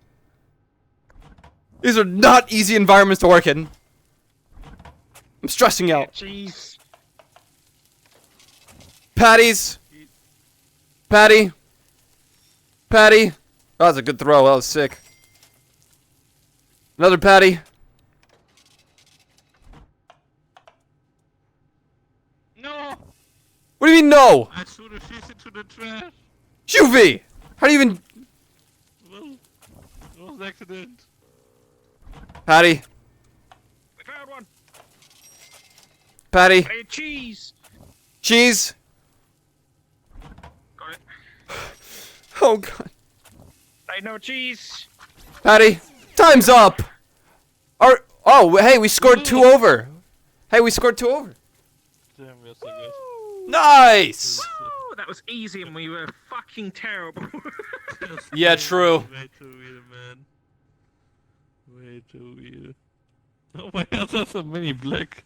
These are not easy environments to work in. I'm stressing out. Cheese. Patties. Patty. Patty. Oh, that was a good throw. That was sick. Another patty. No! What do you mean no? I threw the fish into the trash. Juvie! How do you even... Well, it was an accident. Patty. We found one. Patty. I need cheese. Cheese. Got it. Oh, God. I need no cheese. Patty. Time's up! Oh, hey, we scored 2 over. Hey, we scored 2 over. Damn, we're so good. Nice! Woo, that was easy and we were fucking terrible. Yeah, true. Way too weird, man. Way too weird. Oh my God, that's a mini black.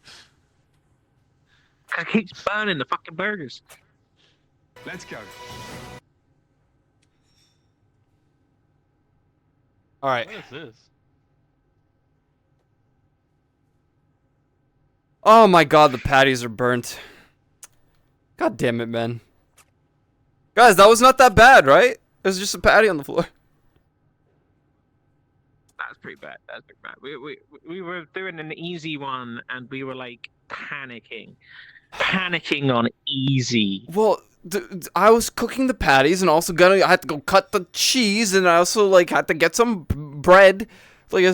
It keeps burning the fucking burgers. Let's go. Alright. What is this? Oh my God, the patties are burnt. God damn it, man. Guys, that was not that bad, right? It was just a patty on the floor. That's pretty bad. That's pretty bad. We were doing an easy one and we were like panicking on easy. Well, I was cooking the patties and also I had to go cut the cheese and I also like had to get some bread. Like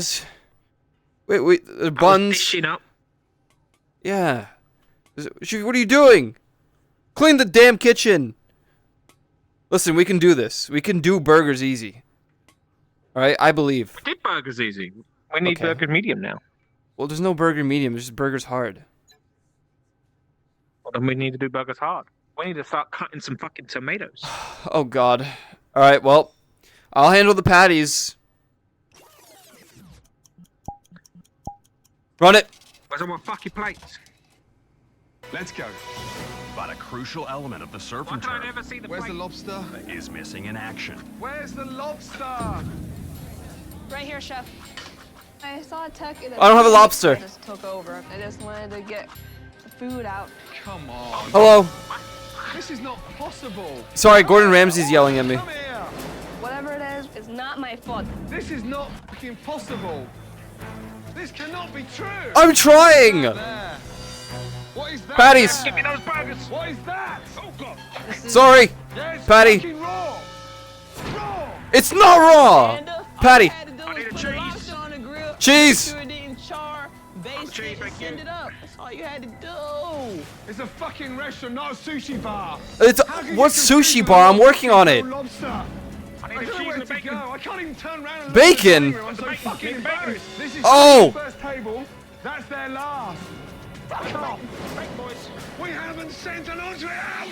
wait, buns. Dishing up. Yeah. What are you doing? Clean the damn kitchen. Listen, we can do this. We can do burgers easy. Alright, I believe. We did burgers easy. We need Okay. burger medium now. Well, there's no burger medium. There's just burgers hard. Well, then we need to do burgers hard. We need to start cutting some fucking tomatoes. Oh, God. Alright, well, I'll handle the patties. Run it. Where's all my fucking plates? Let's go. But a crucial element of the surf Why and can I turf never see the Where's the plate? lobster? is missing in action. Where's the lobster? Right here, chef. I saw a tuck in the I don't have a lobster. I just took over. I just wanted to get the food out. Come on. Hello. This is not possible. Sorry, Gordon Ramsay's yelling at me. Come here. Whatever it is, it's not my fault. This is not fucking possible. This cannot be true. I'm trying. There. What is that? Patties. Give me those burgers. What is that? Oh god. Sorry. Yeah, it's Patty. fucking raw. Raw. It's not raw. Patty. I need a cheese. On the grill. Cheese. It didn't char. Baste cheese, it, thank send you. it up. That's all you had to do. It's a fucking restaurant, not a sushi bar. It's How can you what's confuse sushi with bar? a I'm working on it. lobster? I I need a don't know cheese where and a to bacon. go. I can't even turn around and Bacon? look at the I'm so fucking Bacon. embarrassed. This is Oh. the first table. That's their last. Fuck off. Bacon, boys. We haven't sent an entree out.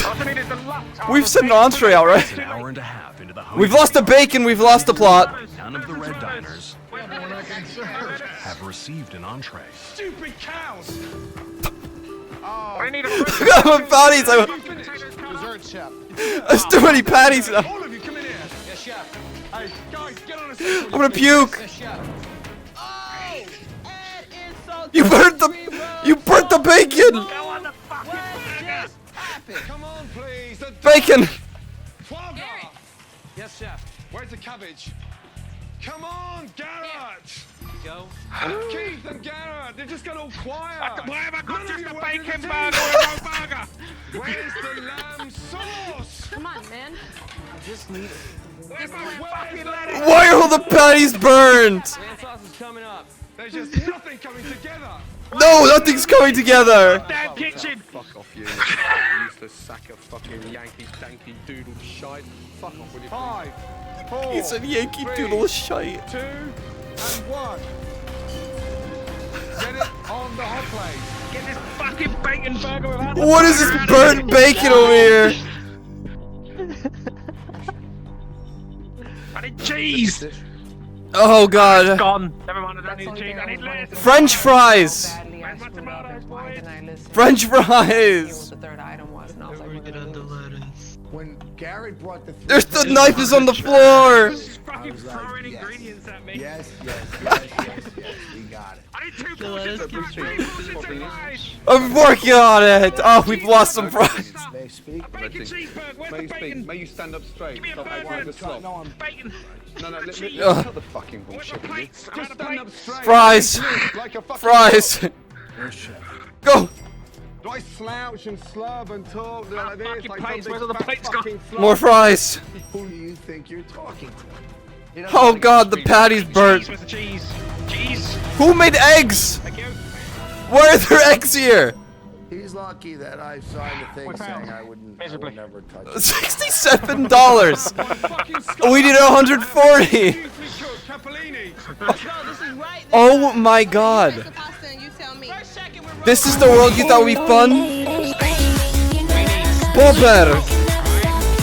Also needed the lot. We've sent an entree out, right? An hour and a half into the We've lost the bacon. We've lost the plot. None of the red diners have received an entree. Stupid cows. I need a Look at my patties. Dessert chef. There's too many patties now. All of you, come in here. Yes, chef. Hey, guys, get on a seat. I'm gonna puke. Oh, add insult You to burnt the. injury, bro. You burnt the bacon. Go on the fucking What burger. just happened? Come on, please. The Bacon. foie gras. Yes, chef. Where's the cabbage? Come on, Garrett. Go. Keith and Garrett, they've just got all quiet. Why have I got None of just you a went to the bacon team. burger or no burger? Where's the lamb sauce? Come on, man. Just need it. Where's my fucking lettuce? Why are all the patties burnt? Lamb sauce is coming up. There's just nothing coming together. No, nothing's coming together. Damn kitchen. Fuck off, you useless sack of fucking Yankee danky doodle shite. Fuck off with you. 5, 4, He's a Yankee 3, Doodle shite. 2, and 1. Get it on the hot plate. Get this fucking bacon burger without the What is this burger. burnt bacon over here? I need cheese. Oh god. Gone. Never mind. I don't need cheese. I need lettuce. French fries. Where's my tomatoes, boys? French fries. The third item was, and I was like, Get on the lettuce. When Garrett brought the There's the knife is on the floor. Just fucking was like, throwing yes. ingredients at me. yes, we got it. I need 2 The portions lettuce of keeps three me- portions of fries. I'm working on it. Oh, we've lost some fries. May I speak? A bacon cheeseburger. Where's the bacon? May you stand up straight? Give me a Stop burger wiping and the slop. No, I'm bacon. No, cheese. cut the fucking Where's bullshit. my will you? plates? I'm Just out of stand up plates. straight. Fries. Like a fucking Fries. Yes, chef. Go. Do I slouch and slub and talk like this? fucking Like plates, some where's all the big plates fat gone? fucking slob? More fries. Who do you think you're talking to? He doesn't Oh wanna get god, the treated. patty's burnt. Cheese. Where's the cheese? Cheese. Who made eggs? Thank you. Why are there eggs here? He's lucky that I signed a thing We found saying I would miserably. never touch it. $67. Fucking Scotch. We did 140. Beautifully cooked capellini. Oh my god. This is the world you thought would be fun? Bobber.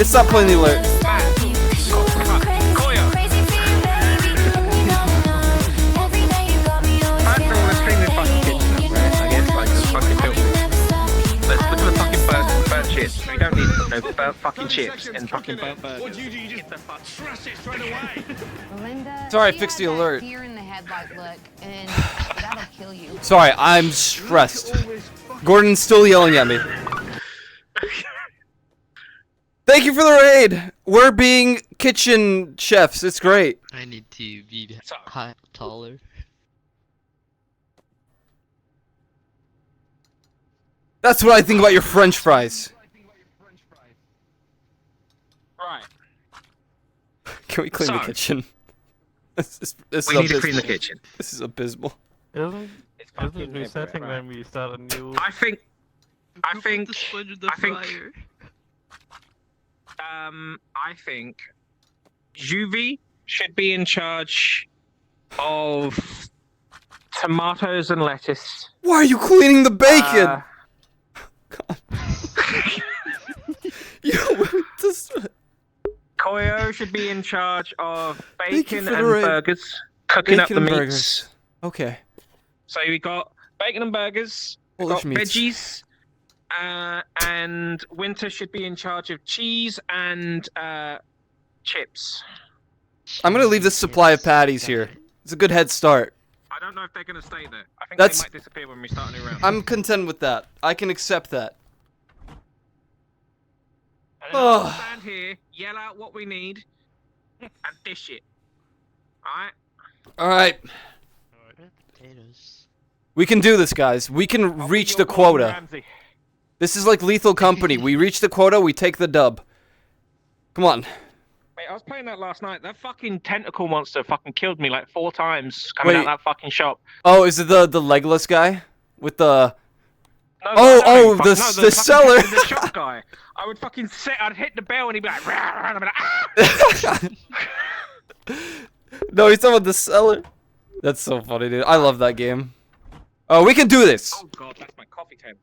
It's not plainly alert. Chips. We don't need no burnt fucking chips and fucking burnt What burgers. do you do? You just trash it straight away. Linda, Sorry, I she fixed has the that alert. deer in the headlight look, and that'll kill you. Sorry, I'm stressed. Gordon's still yelling at me. Thank you for the raid. We're being kitchen chefs. It's great. I need to be Sorry. taller. That's what I think about your French fries. Right. Can we clean the So- kitchen? This is We need to abysmal. clean the kitchen. This is abysmal. Isn't It's isn't fucking resetting everywhere, when we start a new? I think. Who put the sponge in the I think- fryer? I think Juvie should be in charge of tomatoes and lettuce. Why are you cleaning the bacon? You just Koyo should be in charge of Thank you bacon for the and raid. burgers, cooking up bacon the and meats. burgers. Okay. So we got bacon and burgers, we Polish got meats. veggies, And Winter should be in charge of cheese and chips. I'm gonna leave this supply of patties here. It's a good head start. I don't know if they're gonna stay there. I think That's- they might disappear when we start a new round. I'm content with that. I can accept that. And then I'll stand here, yell out what we need, and dish it. Alright? Alright. Potatoes. We can do this, guys. We can reach the quota. This is like Lethal Company. We reach the quota, we take the dub. Come on. Mate, I was playing that last night. That fucking tentacle monster fucking killed me like 4 times coming out that fucking shop. Oh, is it the legless guy? With the... No, the seller! The shop guy. I would fucking sit, I'd hit the bell and he'd be like, "Rah," and I'd be like, ah! No, he's talking about the seller. That's so funny, dude. I love that game. Oh, we can do this. Oh god, that's my coffee table.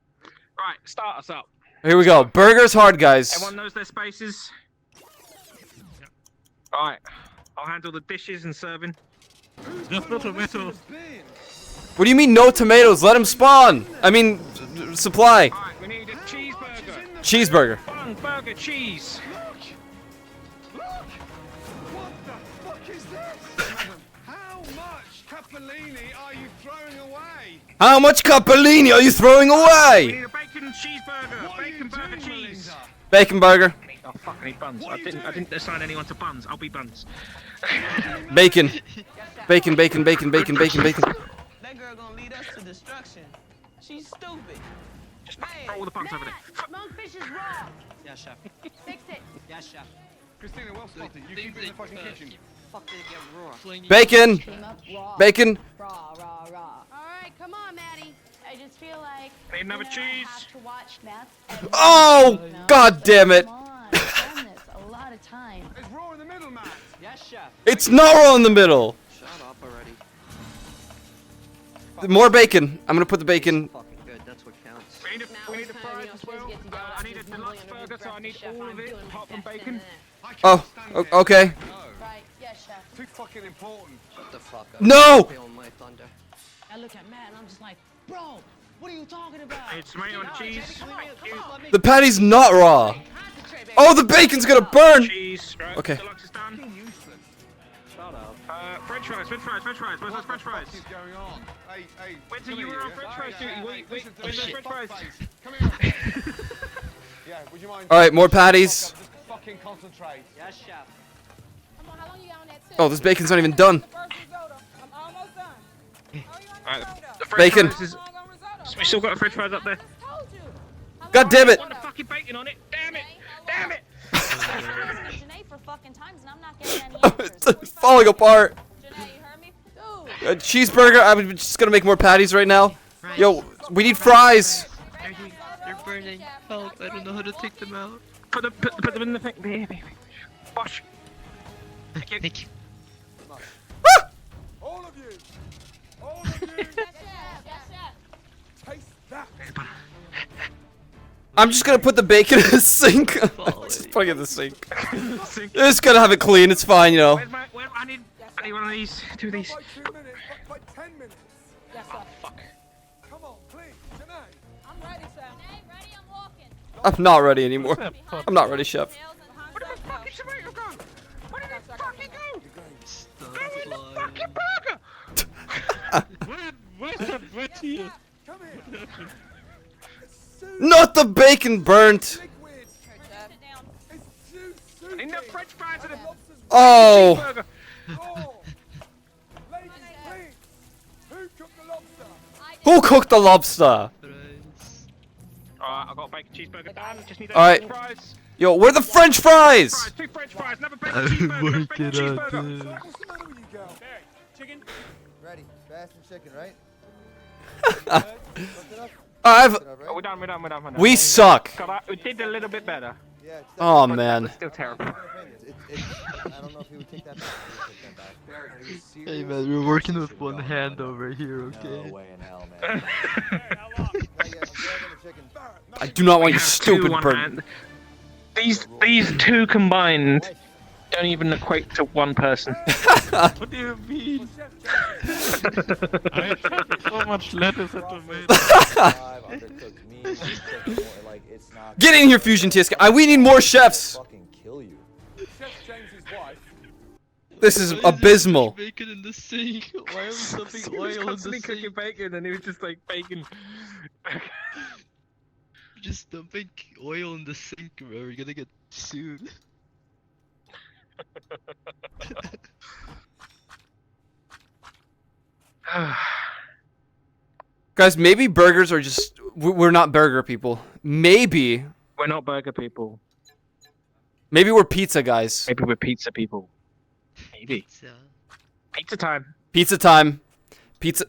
Right, start us up. Here we go. Burger's hard, guys. Everyone knows their spaces. Alright, I'll handle the dishes and serving. Just no tomatoes. What do you mean no tomatoes? Let him spawn. I mean, supply. Alright, we need a cheeseburger. Cheeseburger. Bun, burger, cheese. What the fuck is this? How much capellini are you throwing away? How much capellini are you throwing We away? need a bacon cheeseburger. Bacon burger, cheese. Bacon burger. Oh fuck, I need buns. I didn't assign anyone to buns. I'll be buns. Bacon. Bacon, bacon, bacon, bacon, bacon, bacon. That girl gonna lead us to destruction. She's stupid. Just throw all the buns over there. Monkfish is raw. Yeah, chef. Fix it. Yeah, chef. Christina, well spotted. You keep in the fucking kitchen. Fuck did it get raw? Bacon. Came up raw. Bacon. Raw, raw, raw. All right, come on, Maddie. I just feel like Need another I cheese. have to watch math. Oh, god damn it. Come on, I've done this a lot of times. It's raw in the middle, man. Yeah, chef. It's not raw in the middle. Shut up already. More bacon. I'm gonna put the bacon. Fucking good. That's what counts. We need the fries as well. I need a deluxe burger, so I need all of it, apart from bacon. I can't Oh, stand it. okay. Right, yes, chef. Too fucking important. Shut the fuck up. No! Stealing my thunder. I look at Matt and I'm just like, bro, what are you talking about? I need tomato and cheese. The patty's not raw. Oh, the bacon's gonna burn. Cheese. Right, Okay. deluxe is done. Useless. Shut up. French fries, French fries, French fries. Where's those French fries? What is going on? Hey, hey. Winter, come you here, were on yeah? French fries duty. Where's those French fries? Fuckface. Come here. Yeah, would you mind? All right, more patties. Just fucking concentrate. Yeah, chef. Come on, how long you got on that tip? Oh, this bacon's not even done. The first risotto. I'm almost done. Oh, you on Alright, risotto? the French Bacon. fries is. How long on risotto? We still got the French fries up there. I just told you. How God long damn on it. Want the risotto? fucking bacon on it? Damn it! How long? Damn it! Janae for fucking times and I'm not getting any answers. It's falling apart. Janae, you heard me? Dude. A cheeseburger. I'm just gonna make more patties right now. Yo, we need fries. They're burning. Help! I don't know how to take them out. Put them in the thing. Baby. Wash. Thank you. Thank you. All of you. All of you. Yes, chef. Yes, chef. Taste that. I'm just gonna put the bacon in the sink. Just putting it in the sink. Just gonna have it clean. It's fine, you know. Where's my? I need one of these. Two of these. Not by 2 minutes, but by 10 minutes. Yes, Oh chef. fuck. Come on, please, Janae. I'm ready, chef. Janae, ready? I'm walking. I'm not ready anymore. I'm not ready, chef. Where the fuck is tomato gone? Where did it fucking go? Stop Go in the flying. fucking burger! Where's that wet here? Come here. Not the bacon burnt. Liquid. Down. It's too soupy. I need the French fries and the Oh. burger. Raw. Ladies, please. Who cooked the lobster? Who cooked the lobster? Fries. Alright, I got a bacon cheeseburger done. Just need those Alright. French fries. Yo, where are the French fries? Fries, 2 French fries, another bacon cheeseburger, another bacon cheeseburger. What's the matter with you, girl? Chicken? Ready. Fast and chicken, right? Oh, we're done. We suck. We did a little bit better. Yeah, it's Oh man. Still terrible. I don't know if he would take that back. He would take that back. Hey man, we're working with one hand over here, okay? way in hell, man. Yeah, I'm grabbing the chicken. I do not want your Two stupid one burger. hand. These two combined don't even equate to one person. What do you mean? I have so much lettuce and tomatoes. 5 undercooked meat. like it's not. Get in here, Fusion Tisk. We need more chefs. Fucking kill you. Chef James's wife. This is abysmal. Bacon in the sink. Why are we dumping He was oil in the constantly sink? cooking bacon, and he was just like bacon. Just dumping oil in the sink, bro. We're gonna get sued. Guys, maybe burgers are just... We're not burger people. Maybe. We're not burger people. Maybe we're pizza guys. Maybe we're pizza people. Maybe. Pizza time. Pizza time. Pizza...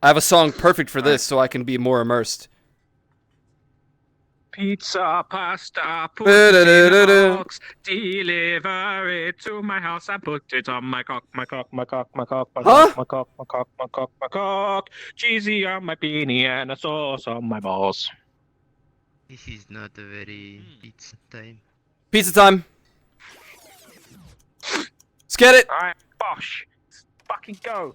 I have a song perfect for this, so I can be more immersed. Pizza, pasta, put it in a box, deliver it to my house, and put it on my cock, my cock, my cock, my cock, my Huh? cock, my cock, my cock, my cock, my cock, cheesy on my beanie and a sauce on my balls. This is not a very pizza time. Pizza time. Let's get it. Alright, bosh. Let's fucking go.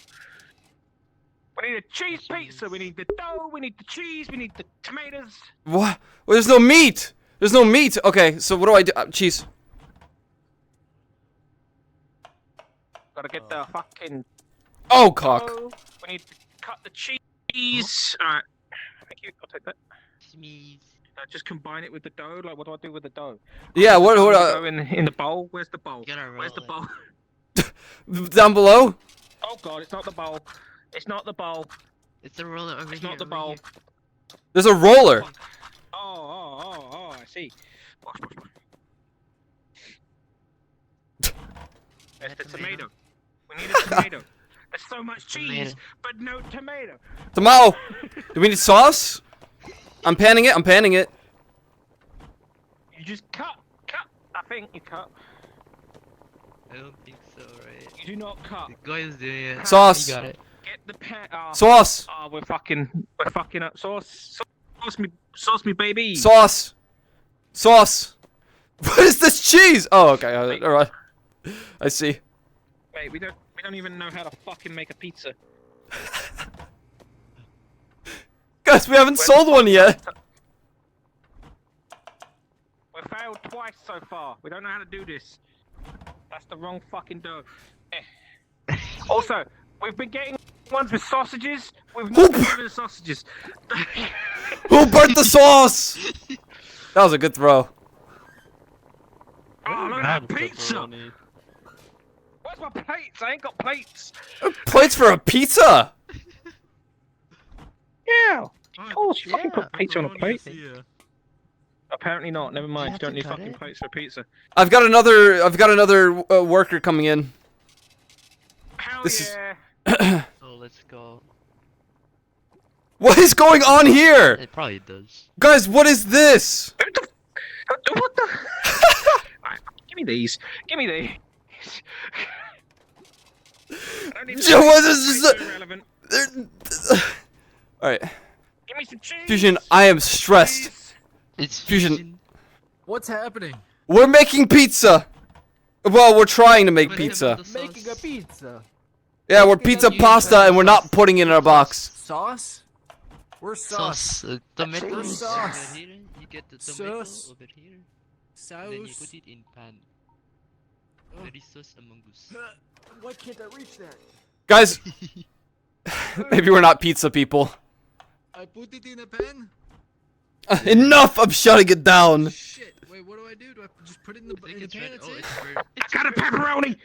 We need a cheese pizza, we need the dough, we need the cheese, we need the tomatoes. What? Well, there's no meat. There's no meat. Okay, so what do I do? Cheese. Gotta get the fucking Oh, cock. dough. We need to cut the cheese. Alright. Thank you, I'll take that. Just combine it with the dough. Like, what do I do with the dough? Yeah, what? Dough in the bowl. Where's the bowl? Where's the bowl? Down below? Oh god, it's not the bowl. It's not the bowl. It's a roller over It's here. not the bowl. There's a roller. Oh, I see. Wash. There's the tomato. We need a tomato. There's so much cheese, but no tomato. Tomato. Do we need sauce? I'm panning it. I'm panning it. You just cut. I think you cut. I don't think so, right? You do not cut. The guy is doing it. Sauce. You got it. Get the pan. Sauce. Oh, we're fucking up. Sauce me, baby. Sauce. Sauce. What is this cheese? Oh, okay. All right. I see. Mate, we don't even know how to fucking make a pizza. Guys, we haven't sold one yet. We failed twice so far. We don't know how to do this. That's the wrong fucking dough. Also, we've been getting ones with sausages. We've not been given sausages. Who burnt the sauce? That was a good throw. Oh, look at that pizza! Where's my plates? I ain't got plates. Plates for a pizza? Yeah. Of course, you fucking put pizza on a plate. Apparently not. Never mind. You don't need fucking plates for pizza. I've got another worker coming in. Hell This yeah. So let's go. What is going on here? It probably does. Guys, what is this? What the? Right, give me these. Give me these. I don't need What is this? irrelevant. Alright. Give me some cheese. Fusion, I am stressed. It's Fusion. What's happening? We're making pizza. Well, we're trying to make pizza. Making a pizza. Yeah, we're pizza pasta and we're not putting it in a box. Sauce? Where's sauce? Tomato Where's sauce. sauce? Over here. You get the tomato Sauce. over here. Sauce. Then you put it in pan. Very sauce among us. Why can't I reach that? Guys, maybe we're not pizza people. I put it in a pan? Enough! I'm shutting it down. Shit. Wait, what do I do? Do I just put it in the pan? It's That's it? I got a pepperoni.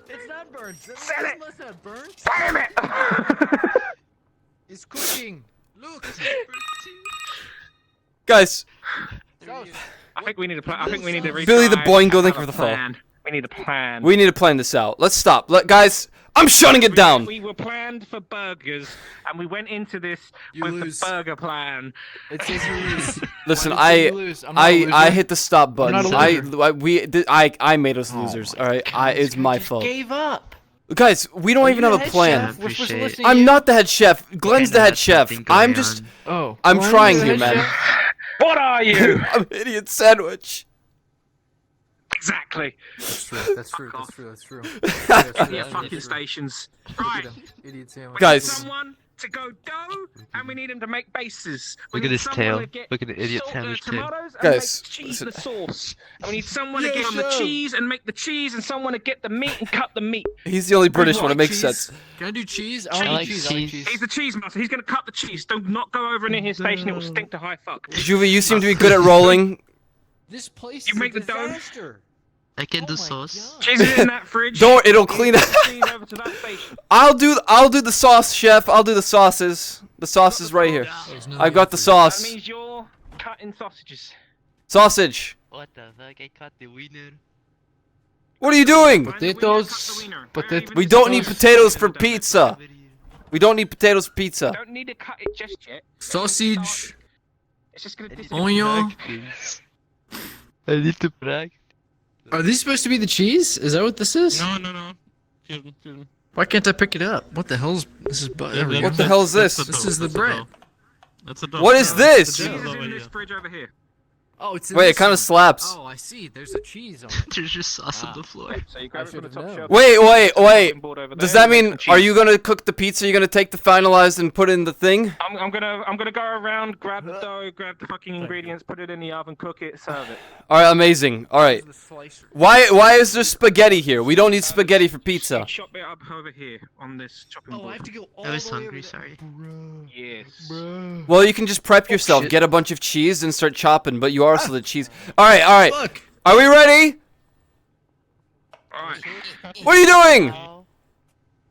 It's not burnt. Sell it. Unless that burnt. Damn it. It's cooking. Look. Guys, I think we need to plan. I think we need to. Billy the retry Boingo, thank you another for the follow. plan. We need a plan. we need to plan this out. Let's stop. Guys, I'm shutting it down. We were planned for burgers, and we went into this with lose. the burger plan. It says you lose. Listen, Why did you lose? I'm not a I loser. hit the stop button. not a I made us losers. All right, it's my fault. Gave up. Guys, we don't even have a plan. We're supposed to listen to I'm you. not the head chef. Glenn's the head chef. I'm just. Oh. I'm Glenn trying is the here, head man. chef? What are you? I'm idiot sandwich. Exactly. That's true. That's true. That's true. That's true. Yeah, fucking stations. Right. Idiot sandwich. Guys. Someone to go dough, and we need him to make bases. We Look at need his someone tail. to get Look at the idiot salt, sandwich tail. tomatoes and Guys, make cheese listen. the sauce. And we need someone to Yeah, get on the sure. cheese and make the cheese, and someone to get the meat and cut the meat. He's the only British one. It makes cheese. sense. Can I do cheese? I like cheese. cheese. He's the cheese master. He's gonna cut the cheese. Do not go over near his station. It will stink to high fuck. Juvie, you seem to be good at rolling. This place You is make a the dough? disaster. I can do my sauce. God. Cheese is in that fridge. Don't. It'll clean up. Cheese over to that station. I'll do the sauce, chef. I'll do the sauces. The sauce is right here. There's no I've got the need for That sauce. means you're cutting sausages. Sausage. What the fuck? I cut the wiener. What are you doing? Find the wiener, Potatoes, cut the wiener. potato- Where even We is don't the need sausage? potatoes for pizza. We don't need potatoes for pizza. Don't need to cut it just yet. Sausage, It's just gonna I need disappear. onion. practice. I need to practice. Are these supposed to be the cheese? Is that what this is? No. Kidding. Why can't I pick it up? What the hell's this is? There we go. What the hell is this? This is the bread. That's a dough. What is this? Cheese Yeah. is Over in here. this fridge over here. Oh, it's in Wait, it this kind one. of slaps. Oh, I see. There's a cheese on it. There's just sauce on the floor. So you grab it from the should've top known. shelf. Wait. Board over Does there, that make mean some are cheese. you gonna cook the pizza? You're gonna take the finalized and put it in the thing? I'm gonna go around, grab the dough, grab the fucking ingredients, put it in the oven, cook it, serve it. All right, amazing. All right. The slicer. Why is there spaghetti here? We don't need spaghetti for pizza. Chop it up over here on this chopping Oh, board. I have to go all I was the way hungry, over sorry. Yes. Well, you can just prep yourself, shit. get a bunch of cheese, and start chopping. But you are also the cheese. All right. Fuck. Are we ready? Alright. What are you doing?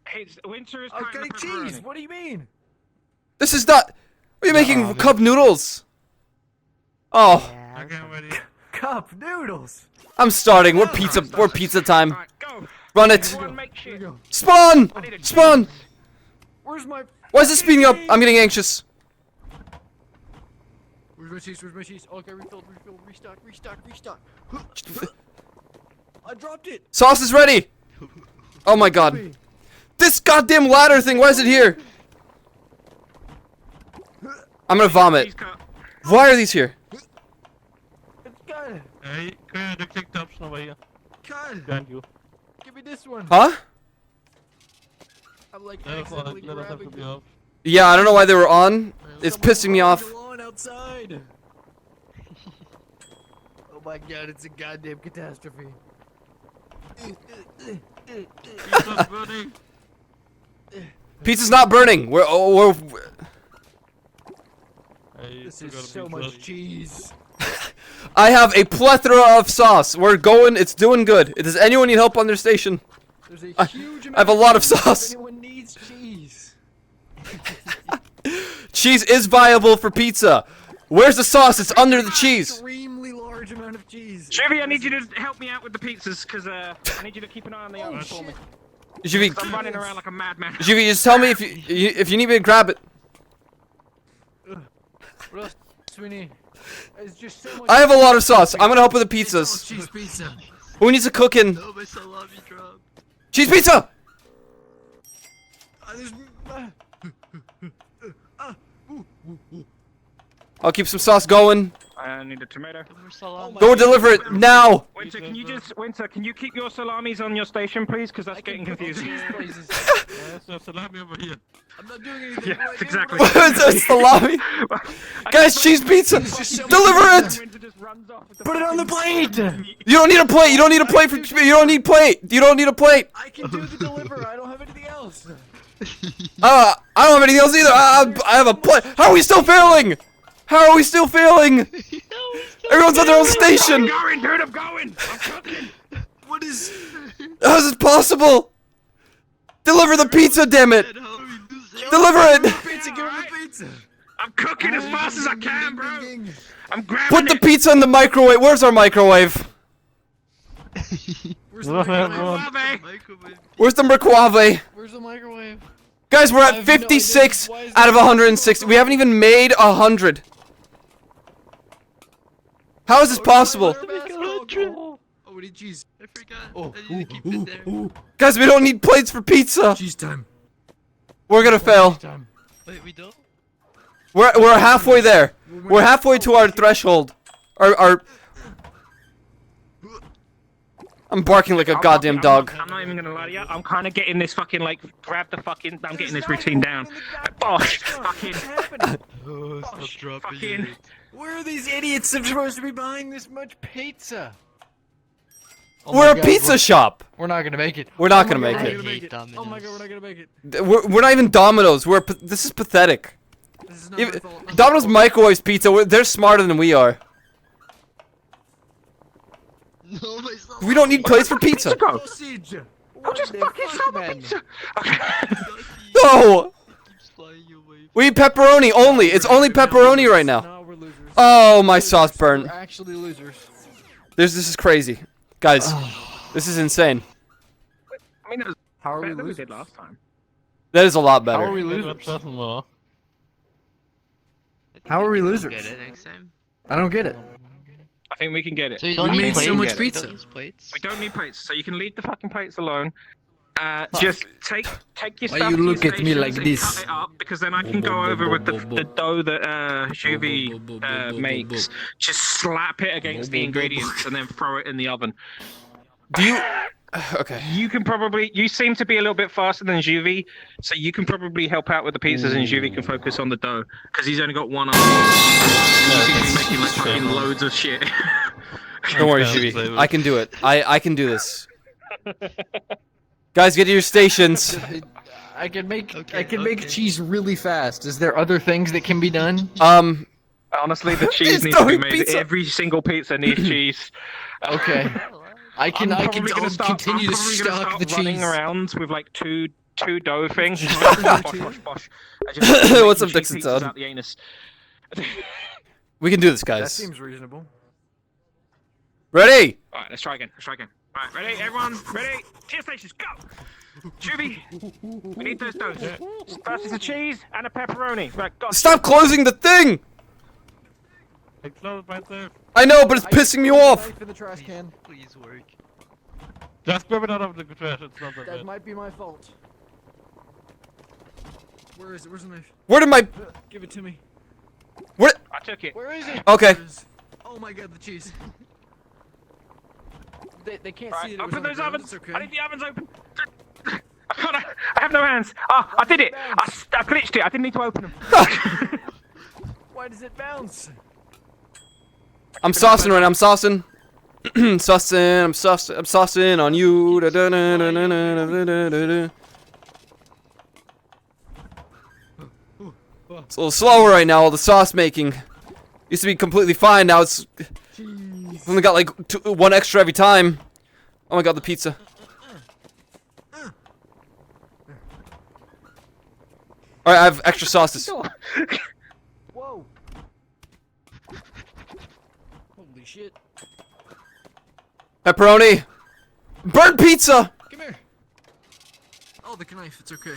Hey, winter is I'm cutting getting the cheese. pepperoni. What do you mean? This is not. Are you making cup noodles? Oh, I can't wait. Cup noodles. I'm starting. We're pizza time. Alright, go. Run it. Everyone make shit. Spawn. I need a Spawn. Where's my? Why is this speeding up? I'm getting anxious. Where's my cheese? Where's my cheese? Okay, refill, restock. I dropped it. Sauce is ready. Oh my god. This goddamn ladder thing. Why is it here? I'm gonna vomit. Cheese cut. Why are these here? It's good. Hey, kun je de clicktaps nog bij je? Good. Thank you. Give me this one. Huh? I'm like Let us accidentally let us have grabbing to be off. Yeah, I don't know why they were on. It's pissing me off. the lawn outside. Oh my god, it's a goddamn catastrophe. Pizza's burning. Pizza's not burning. We're Hey, This you is gotta so be much close. cheese. I have a plethora of sauce. We're going. It's doing good. Does anyone need help on their station? There's a I- huge amount I have a lot of cheese if sauce. Anyone needs cheese. Cheese is viable for pizza. Where's the sauce? It's under the cheese. Extremely large amount of cheese. Chevy, I need you to help me out with the pizzas, cause I need you to keep an eye on the oven for me. Juvie, 'Cause I'm running around like a madman. Juvie, just tell me if you need me to grab it. What else do we need? It's just so much I have a lot of sauce. I'm gonna help with the It's all pizzas. cheese pizza. Who needs a cooking? No, my salami dropped. Cheese pizza. There's, I'll keep some sauce going. I need a tomato. More salami. Go deliver it now. Winter, can you keep your salamis on your station, please? Because that's getting confusing. places. There's a salami over here. I'm not doing anything. Yeah, What do I do? exactly. What do I What's a salami? Guys, cheese pizza. Deliver it. Winter just runs off with the Put it on the plate! You don't need a plate. You don't need a plate for. You don't need plate. You don't need a plate. I can do the deliver. I don't have anything else. I don't have anything else either. I have a plate. How are we still failing? How are we still failing? Everyone's on their own station. I'm going, dude. I'm going. I'm cooking. What is? How is it possible? Deliver the pizza, damn it. Deliver it. Pizza, give him the pizza. I'm cooking as fast as I can, bro. I'm grabbing Put the it. pizza in the microwave. Where's our microwave? Where's the microwave? Microwave. Where's the microwave? Where's the microwave? Guys, we're I at have no idea. 56 Why is out of there- 160. We haven't even made 100. How is this possible? Oh, we need cheese. I forgot. Oh, I need to keep it there. Guys, we don't need plates for pizza. Cheese time. We're gonna fail. Time. Wait, we don't? We're halfway there. We're halfway to our threshold. Our I'm barking like a goddamn dog. I'm not even gonna lie to you. I'm kind of getting this fucking like grab the fucking. I'm getting this routine down. Bosh, fucking. Bosh, fucking. Where are these idiots that are supposed to be buying this much pizza? Oh We're my a God, pizza shop. We're not gonna make it. We're not Oh gonna my make God, it. we're not gonna make it. Oh my God, we're not gonna make it. We're not even Domino's. This is pathetic. This is not my fault. Domino's microwaves pizza. They're smarter than we are. We don't need plates for pizza. Sausage. I'll just fucking sell the pizza. No. We eat pepperoni only. It's only pepperoni right now. No, we're losers. Oh, my sauce We're burn. actually losers. This is crazy, guys. This is insane. I mean, it was How are we better than we losers? did last time. That is a lot How are better. we What's losers? nothing more? How are we losers? Get it next time. I don't get it. I think we can get it. So you We don't need made plates. so much You pizza. don't use plates. We don't need plates, so you can leave the fucking plates alone. Just take your Why stuff you to your look at me stations like and this? cut it up, because then I can go over with the dough that Juvie makes. Just slap it against the ingredients and then throw it in the oven. Do you? Okay. You seem to be a little bit faster than Juvie, so you can probably help out with the pizzas, and Juvie can focus on the dough, because he's only got one arm. You can be making like fucking loads of shit. Don't worry, Jimmy. I can do it. I can do this. Guys, get to your stations. I can make cheese really fast. Is there other things that can be done? Honestly, the cheese It's needs to be throwing made. pizza. Every single pizza needs cheese. Okay. I can I'll continue to probably gonna stock the start running cheese. around with like two dough things. Bosh. I just What's making up, Dixon cheese pizzas Todd? out the anus. We can do this, That guys. seems reasonable. Ready? Alright, let's try again. Alright, ready? Everyone, ready? Cheer stations, go! Juvie, we need those doughs. First is the cheese and a pepperoni. Right, go. Stop closing the thing! I closed myself. I know, but it's pissing me off. Knife in the trash can. Please work. Just grab it out of the trash. It's not that That bad. might be my fault. Where is it? Where's the knife? Where did my? Give it to me. Where? I took it. Where is it? Okay. Oh my God, the cheese. They can't Right, see it. It was open on the those ground, ovens. it's okay. I need the ovens open. I have no hands. Ah, I did it. I glitched it. I didn't need to open them. Why does it bounce? I'm saucing right now. I'm saucing. Saucing. I'm saucing on you. It's a little slower right now. All the sauce making used to be completely fine. Now it's only got like one extra every time. Oh my God, the pizza. All right, I have extra sauces. Whoa. Holy shit. Pepperoni. Burnt pizza. Come here. Oh, the knife. It's okay.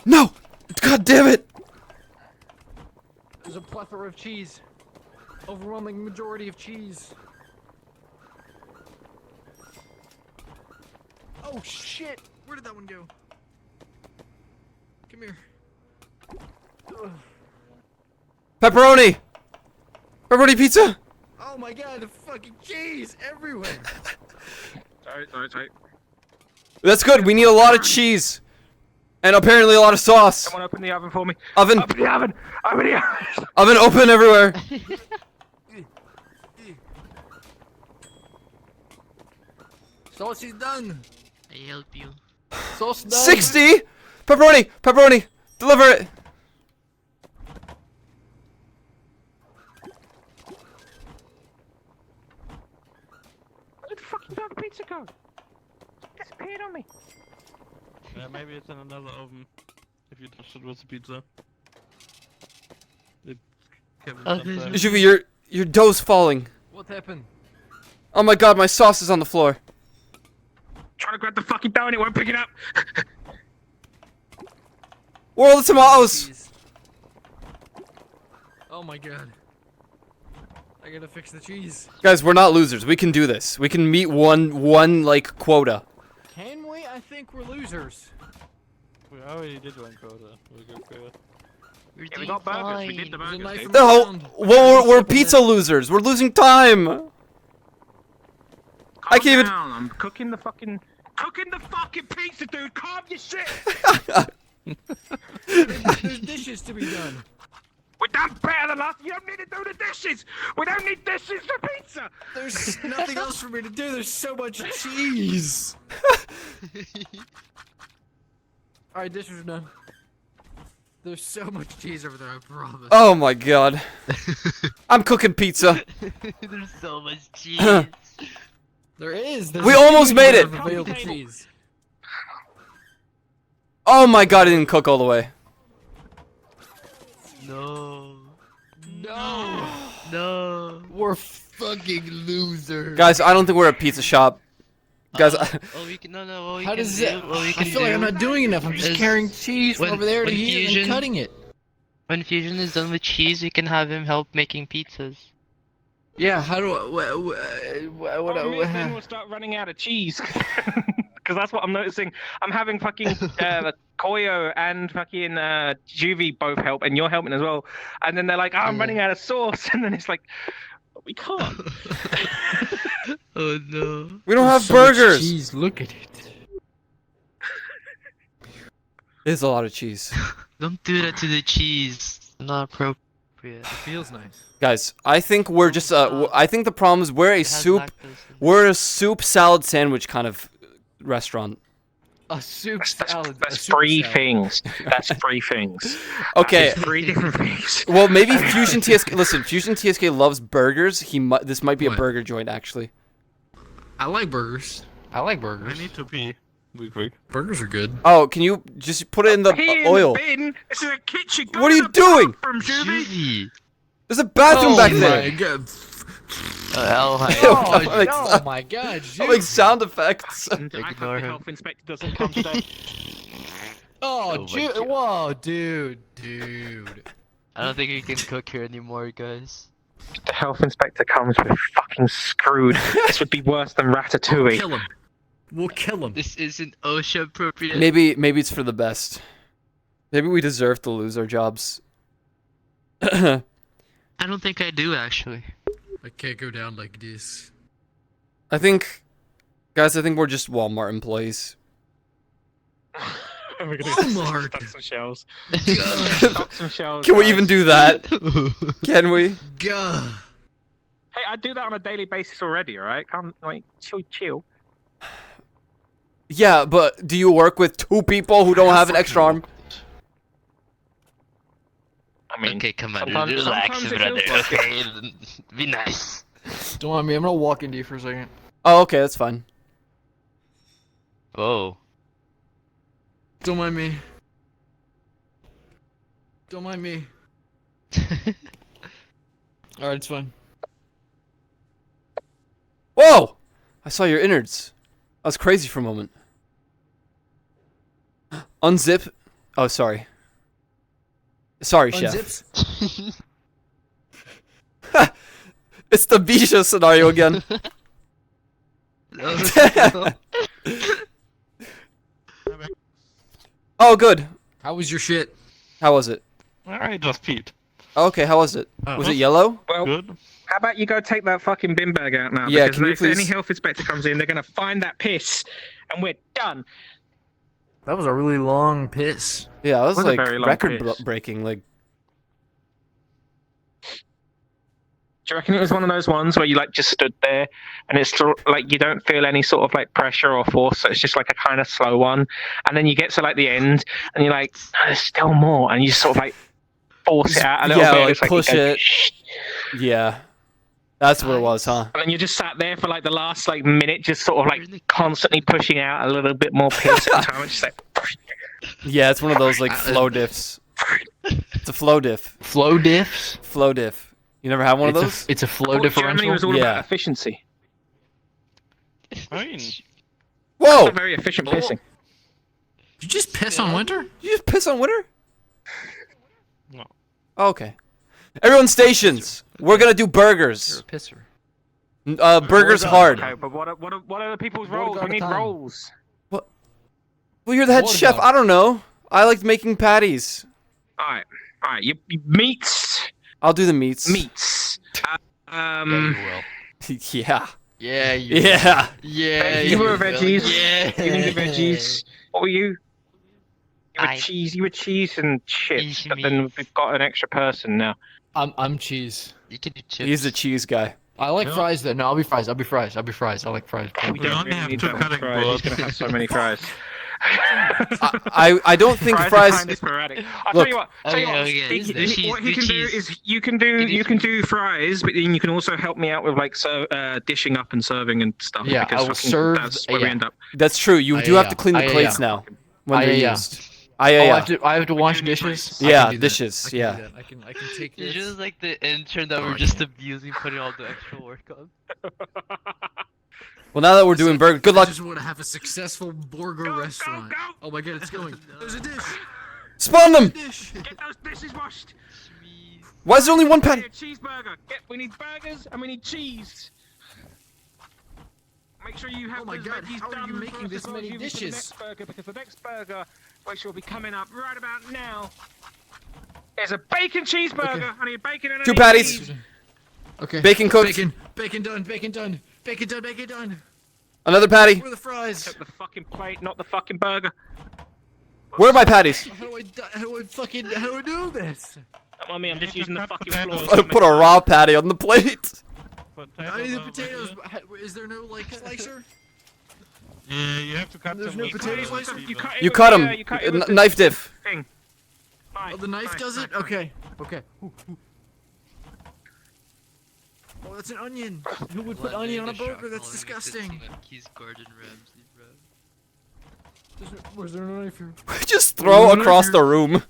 No. God damn it. There's a plethora of cheese. Overwhelming majority of cheese. Oh shit! Where did that one go? Come here. Ugh. Pepperoni. Pepperoni pizza. Oh my God, the fucking cheese everywhere. Sorry. That's good. We need a lot of cheese. And apparently a lot of sauce. Someone open the oven for me. Oven. Open the oven. Open the oven. Oven open everywhere. Sauce is done. I help you. Sauce done. 60. Pepperoni. Pepperoni. Deliver it. Where the fucking dog pizza go? Disappeared on me. Yeah, maybe it's in another oven. If you touched it with the pizza. It kept it sometimes. Juvie, your dough's falling. What happened? Oh my God, my sauce is on the floor. Trying to grab the fucking dough and it won't pick it up. Where are all the tomatoes? Cheese. Oh my God. I gotta fix the cheese. Guys, we're not losers. We can do this. We can meet one like quota. Can we? I think we're losers. We already did one quota. We're good quota. We're Yeah, we doing got burgers. fine. We did the burgers. knife dude. in No, we're pizza losers. We're losing time. Calm I can't even. down. I'm cooking the fucking pizza, dude. Calm your shit. There's dishes to be done. We're done better than last. You don't need to do the dishes. We don't need dishes for pizza. There's nothing else for me to do. There's so much cheese. All right, dishes are done. There's so much cheese over there. I promise. Oh my god. I'm cooking pizza. There's so much cheese. There is. We almost made it. Available cheese. Oh my god, it didn't cook all the way. No. No. We're fucking losers. Guys, I don't think we're a pizza shop. Guys, Oh, we can, no. What we How can does do, it? what we I can feel like I'm do not doing enough. I'm just is carrying cheese from when- over there to when here and Fusion- cutting it. When Fusion is done with cheese, we can have him help making pizzas. Yeah. How do I? Me and Ben will start running out of cheese. Because that's what I'm noticing. I'm having fucking Koyo and fucking Juvie both help, and you're helping as well. And then they're like, oh, I'm running out of sauce. And then it's like, we can't. Oh no. we don't have So much burgers. cheese. Look at it. It's a lot of cheese. Don't do that to the cheese. Not appropriate. It feels nice. Guys, I think we're just I think the problem is we're a It has soup lactose in it. we're a soup salad sandwich kind of restaurant. A soup salad. That's three things. That's three things. Okay. That is three different things. Well, maybe Fusion TSK. Listen, Fusion TSK loves burgers. This might be a What? burger joint actually. I like burgers. I like burgers. I need to pee. Be quick. Burgers are good. Oh, can you just put it in the oil? Bin. This is a kitchen. What are you doing? From Juvie. Juvie. There's a bathroom back my there. God. Oh, like, Oh my god. I'm like sound effects. I hope the health inspector doesn't come today. Oh, my God. whoa, dude. I don't think we can cook here anymore, guys. If the health inspector comes, we're fucking screwed. This would be worse than Ratatouille. Kill him. We'll kill him. This isn't OSHA appropriate. Maybe it's for the best. Maybe we deserve to lose our jobs. I don't think I do actually. I can't go down like this. Guys, I think we're just Walmart employees. We're gonna Walmart. stock some shells. Stock some shells. Can we guys. even do that? Can we? Gah. Hey, I do that on a daily basis already. All right, come, like, chill. Yeah, but do you work with two people who don't have an extra arm? I mean, Okay, come on, sometimes- relax, sometimes it brother. feels like Okay, be nice. Don't mind me. I'm gonna walk into you for a second. Oh, okay, that's fine. Whoa. Don't mind me. Don't mind me. Alright, it's fine. Whoa! I saw your innards. I was crazy for a moment. Unzip. Oh, sorry. Sorry, chef. Unzips? It's the Bisha scenario again. Oh, good. How was your shit? How was it? I just peed. Okay, how was it? Oh. Was it yellow? Well, Good. how about you go take that fucking bin bag out now? Yeah, because can you if any please- health inspector comes in, they're gonna find that piss, and we're done. That was a really long piss. Yeah, it was Was a like very long record piss. breaking. Like, Do you reckon it was one of those ones where you like just stood there and it's sort of, like you don't feel any sort of like pressure or force, so it's just like a kind of slow one, and then you get to like the end and you're like, "Oh, there's still more," and you just sort of like force it out a little yeah, bit. like It's you push go, it. "Shh." Yeah, that's what it was, huh? And then you just sat there for like the last like minute, just sort of like constantly pushing out a little bit more piss at a time. It's just like, Yeah, it's one of those like flow diffs. It's a flow diff. Flow diffs? Flow diff. You never have one of It's a- those? it's a flow I thought Germany differential? was all Yeah. about efficiency. I mean, Whoa! That's a very efficient pissing. Did you just piss on winter? Did you just piss on winter? no. Oh, okay. Everyone stations. We're gonna do burgers. Pisser. Burgers hard. Okay, but what are the people's What roles? about We need the time? roles. Well, you're the head What chef. about- I don't know. I like making patties. Alright. Alright, you meats. I'll do the meats. Meats. Yeah, you will. Yeah. Yeah, you Yeah. Yeah, you were will. veggies. Yeah. You can do veggies. What were you? You were I- cheese. You were cheese and chips. Cheese But then meats. we've got an extra person now. I'm cheese. You can do chips. He's the cheese guy. I like Yeah. fries though. No, I'll be fries. I'll be fries. I like fries. We You don't only really have need two that much cutting fries. He's boards. gonna have so many fries. I don't think Fries are fries. kinda sporadic. I'll Look. tell you what. Tell you what. Okay, okay, He- the cheese, what the he can do cheese. is you can do fries, but then you can also help me out with like dishing up and serving and stuff. Yeah, because I will fucking serve- That's where we yeah. end up. That's true. You do have to clean the yeah. plates now when they're yeah. used. Oh, I yeah. have to wash dishes. I Yeah, can do that. dishes, I can yeah. do that. I can take You're this. just like the intern that we're just abusing, putting all the extra work on. Well, now that we're doing burger, good luck. I just want to have a successful burger restaurant. go. Oh my god, it's going. There's a dish. Spawn them. Dish. Get those dishes washed. Why is there only one We patty? need a cheeseburger. We need burgers and we need cheese. Make sure you have Oh my those God, veggies how are done you for making us this as well many as you for the dishes? next burger, because the next burger, which will be coming up right about now, is a bacon cheeseburger. Okay. I need bacon and I Two need patties. cheese. Okay. Bacon cooked. Bacon done. Bacon done. Bacon done. Bacon done. Another patty. Where are the fries? Except the fucking plate, not the fucking burger. Where are my patties? How do I do this? Well, me, I'm just using the fucking potatoes. floor. I put a raw patty on the plate. I need the potatoes. Is there no like slicer? Yeah, you have to cut There's them. no with potato the- slicer? You cut it You with cut the, them. you cut it with the Knife diff. thing. Fine, Oh, the knife fine, does fine, it? fine. Okay. Okay. Ooh, ooh. Oh, that's an onion. Who would put onion on a burger? That's disgusting. He's Gordon Ramsay, bro. Where's there a knife here? Just throw across the room.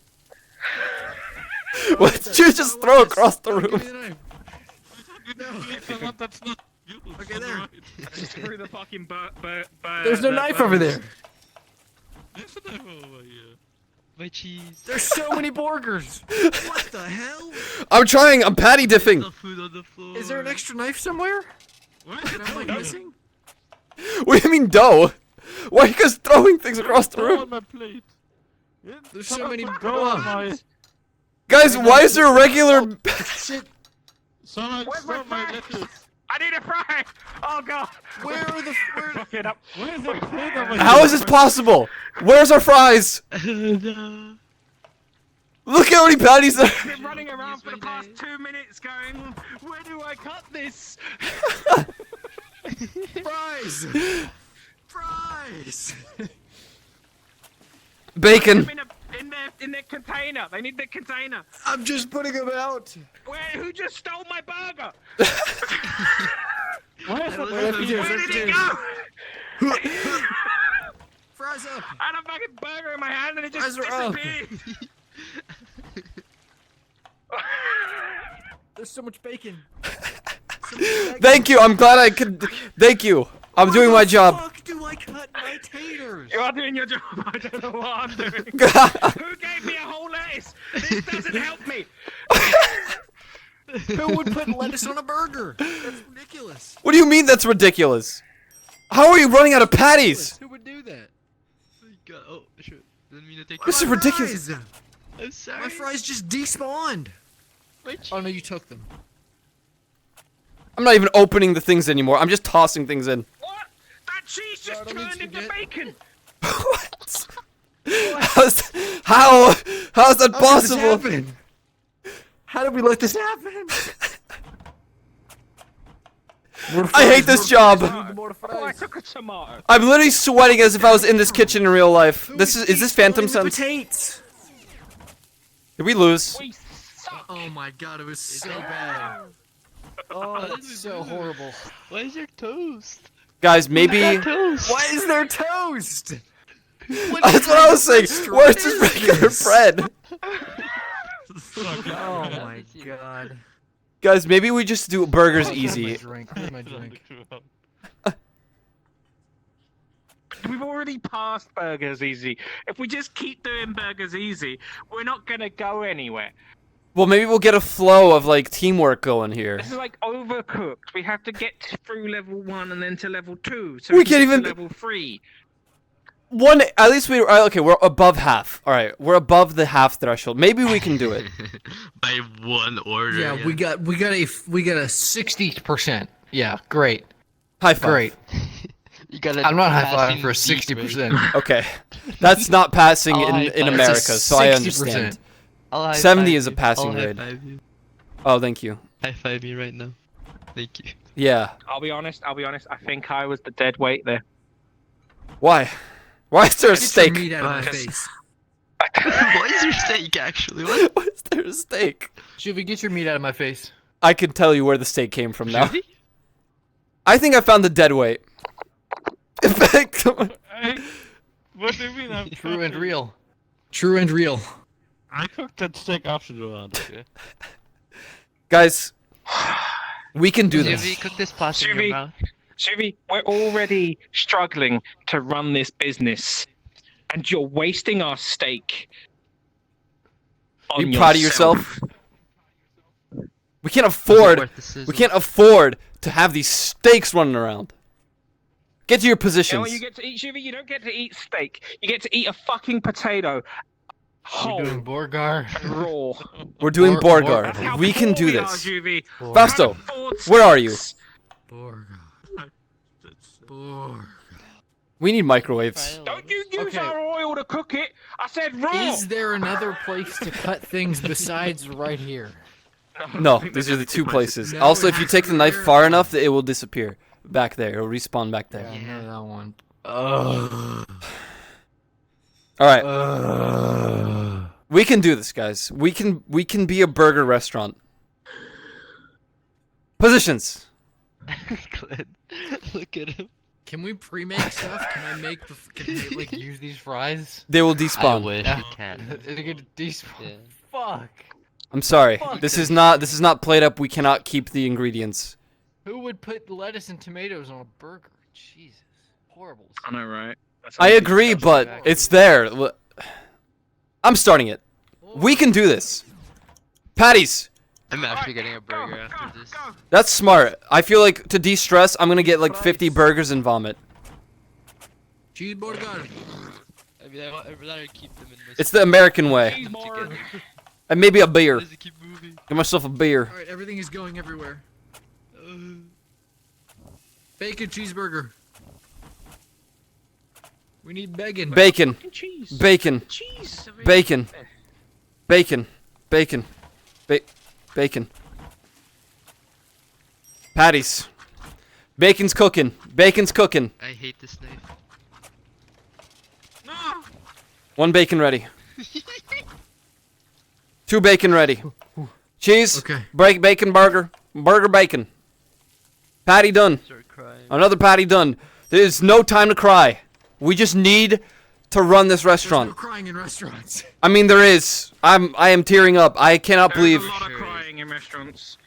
What did you just throw across the Give me room? the knife. No, that's not you. Okay, there. Screw the fucking There's no knife over there. There's a knife over here. My cheese. There's so many burgers. What the hell? I'm trying. I'm patty diffing. The food on the floor. Is there an extra knife somewhere? What? That I'm like missing? What do you mean dough? Why are you guys throwing things across the Throw room? on my plate. There's so many Go on my. Guys, why is there a regular... Shit. Someone Where's throw my my fries? lettuce. I need a fry! Oh god! Where are the Fuck it up. Where's the plate over How is this possible? Where's our fries? No. Look how many patties there. I've been running around for the past 2 minutes going, where do I cut this? fries? Fries. Bacon. In their container. They need the container. I'm just putting them out. Who just stole my burger? Where's the Where plate? did it go? Fries up. I had a fucking burger in my hand and it just Fries are up. disappeared. There's so much bacon. Thank you. I'm glad I could... Thank you. I'm doing my job. Fuck do I cut my taters? You are doing your job. I don't know what I'm doing. Who gave me a whole lettuce? This doesn't help me. Who would put lettuce on a burger? That's ridiculous. What do you mean that's ridiculous? How are you running out of patties? Who would do that? Oh, sure. Didn't mean to take This is My ridiculous. fries. I'm sorry. My fries just despawned. My cheese. Oh no, you took them. I'm not even opening the things anymore. I'm just tossing things in. What? That cheese just I don't turned need into to bacon. What? How is that How did this possible? happen? How did we let this happen? I hate this job. Oh, I took a tomato. I'm literally sweating as if I was in this kitchen in real life. Is this Phantom Sense? Potatoes. Did we lose? We suck. Oh my god, it was so bad. Oh, that's so horrible. Why is there toast? Guys, maybe... Toast. Why is there toast? That's what I was saying. Where's just regular bread? Oh my god. Guys, maybe we just do burgers easy. Where's my drink? We've already passed burgers easy. If we just keep doing burgers easy, we're not gonna go anywhere. Well, maybe we'll get a flow of, like, teamwork going here. This is like overcooked. We have to get through level 1 and then to level 2. So We can can't get even- to level 3. one. At least we. Okay, we're above half. All right, we're above the half threshold. Maybe we can do it. By one order. Yeah, we got a 60%. Yeah, great. High five. Great. You gotta. I'm not high fiving for 60%. Okay, that's not passing I'll high in five. America, That's a so I 60%. understand. I'll high 70 five is a you. passing I'll high grade. five you. Oh, thank you. High five me right now. Thank you. Yeah. I'll be honest. I think I was the dead weight there. Why? Why is there a Get your steak? meat out of my Because- face. What is your steak actually? What? Why is there a steak? Shuvi, get your meat out of my face. I can tell you where the steak came from now. Really? I think I found the dead weight. In fact, What do you mean? I'm True and cooking? real. True and real. I cooked that steak after the round. Okay. guys, we can do Jimmy, this. cook this pasta in Jimmy. your mouth. Shivi, we're already struggling to run this business, and you're wasting our steak. Are On you proud of yourself? We can't afford. Worth the sizzle. We can't afford to have these steaks running around. Get to your You know positions. what you get to eat, Shivi? You don't get to eat steak. You get to eat a fucking potato. Whole We're doing Borgar. and raw. We're doing Bor- Borgar. That's how We can poor do we are, this. Shivi. Fausto, Can't afford where are you? steaks. Borgar. Borgar. We need microwaves. Don't you use Okay. our oil to cook it. I said raw. Is there another place to cut things besides right here? No, these are the two places. No, Also, it if you has take to the be knife there. far enough, it will disappear. Back there. It'll respawn back there. Yeah, I know that one. Alright. We can do this, guys. We can be a burger restaurant. Positions. Glenn, look at him. Can we pre-make stuff? Can I make? Can I like use these fries? They will I despawn. wish Yeah. you can. They get despawn. Yeah. Fuck. I'm sorry. Fuck This this. is not played up. We cannot keep the ingredients. Who would put lettuce and tomatoes on a burger? Jesus, horrible. I know, right? I agree, but it's there. I'm starting it. We can do this. Patties. I'm actually getting a burger after this. That's smart. I feel like to de-stress, I'm gonna get like 50 burgers and vomit. Cheeseburger. I mean, I'd rather keep them in my It's the American way. together. And maybe a beer. Does it keep moving? Get myself a beer. All right, everything is going everywhere. Bacon cheeseburger. We need bacon. Bacon. Cheese. Bacon. Cheese. Bacon. Bacon. Bacon. Bacon. Patties. Bacon's cooking. Bacon's cooking. I hate this knife. One bacon ready. Two bacon ready. Cheese. Okay. Break bacon burger. Burger bacon. Patty done. Start crying. Another patty done. There's no time to cry. We just need to run this There's no restaurant. crying in restaurants. I mean, there is. I am tearing up. I cannot There's believe. a lot of crying in restaurants.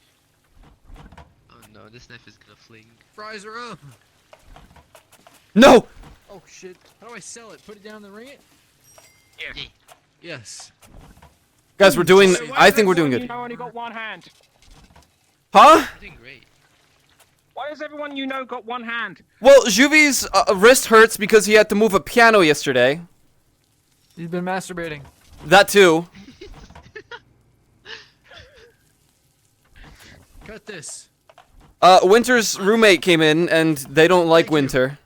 Oh no, this knife is gonna fling. Fries are up. No. Oh shit. How do I sell it? Put it down and then ring it? Yeah. Yes. Guys, we're doing. So why I is think we're doing everyone good. You know only got one hand. Huh? You're doing great. Why has everyone you know got one hand? Well, Juvi's wrist hurts because he had to move a piano yesterday. He's been masturbating. That too. Cut this. Winter's roommate came in and they don't like Thank you. Winter.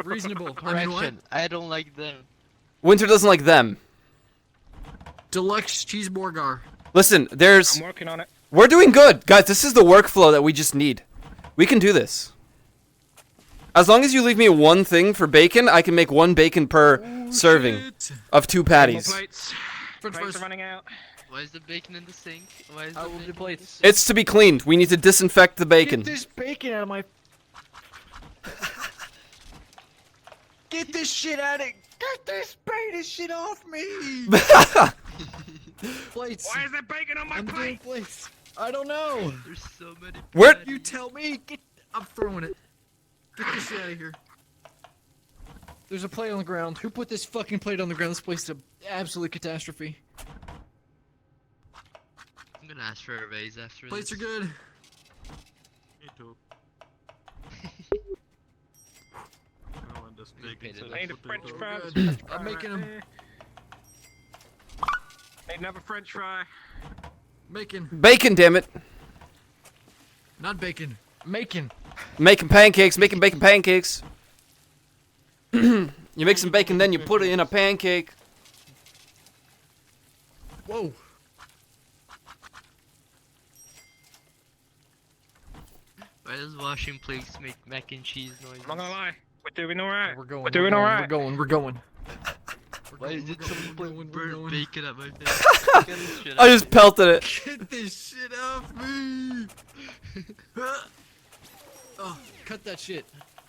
Reasonable. I mean what? Correction. I don't like them. Winter doesn't like them. Deluxe cheeseburger. Listen, there's. I'm working on it. We're doing good, guys. This is the workflow that we just need. We can do this. As long as you leave me one thing for bacon, I can make one bacon per serving Shit. of 2 More patties. plates. French Plates fries. are running out. Why is the bacon in the sink? Why is I the will bacon do plates. It's to be cleaned. We need to disinfect the bacon. Get this bacon out of my. Get this shit out of. Get this shit off me. Plates. Why is there bacon on my I'm doing plate? plates. I don't know. There's so many. Where- patties. You tell me. Get. I'm throwing it. Get this shit out of here. There's a plate on the ground. Who put this fucking plate on the ground? This place is an absolute catastrophe. I'm gonna ask for a raise after Plates are this. good. Me too. I need a French fry. I'm making them. Need another French fry. Making. Bacon, damn it. Not bacon. Making. Making pancakes, making bacon pancakes. You make some bacon, then you put it in a pancake. Whoa. Why does washing plates make mac and cheese noises? I'm not gonna lie. We're doing alright. We're going. We're doing alright. We're going. Why is it someone burnt bacon at my face? I just pelted it. Get this shit off me! Oh, cut that shit.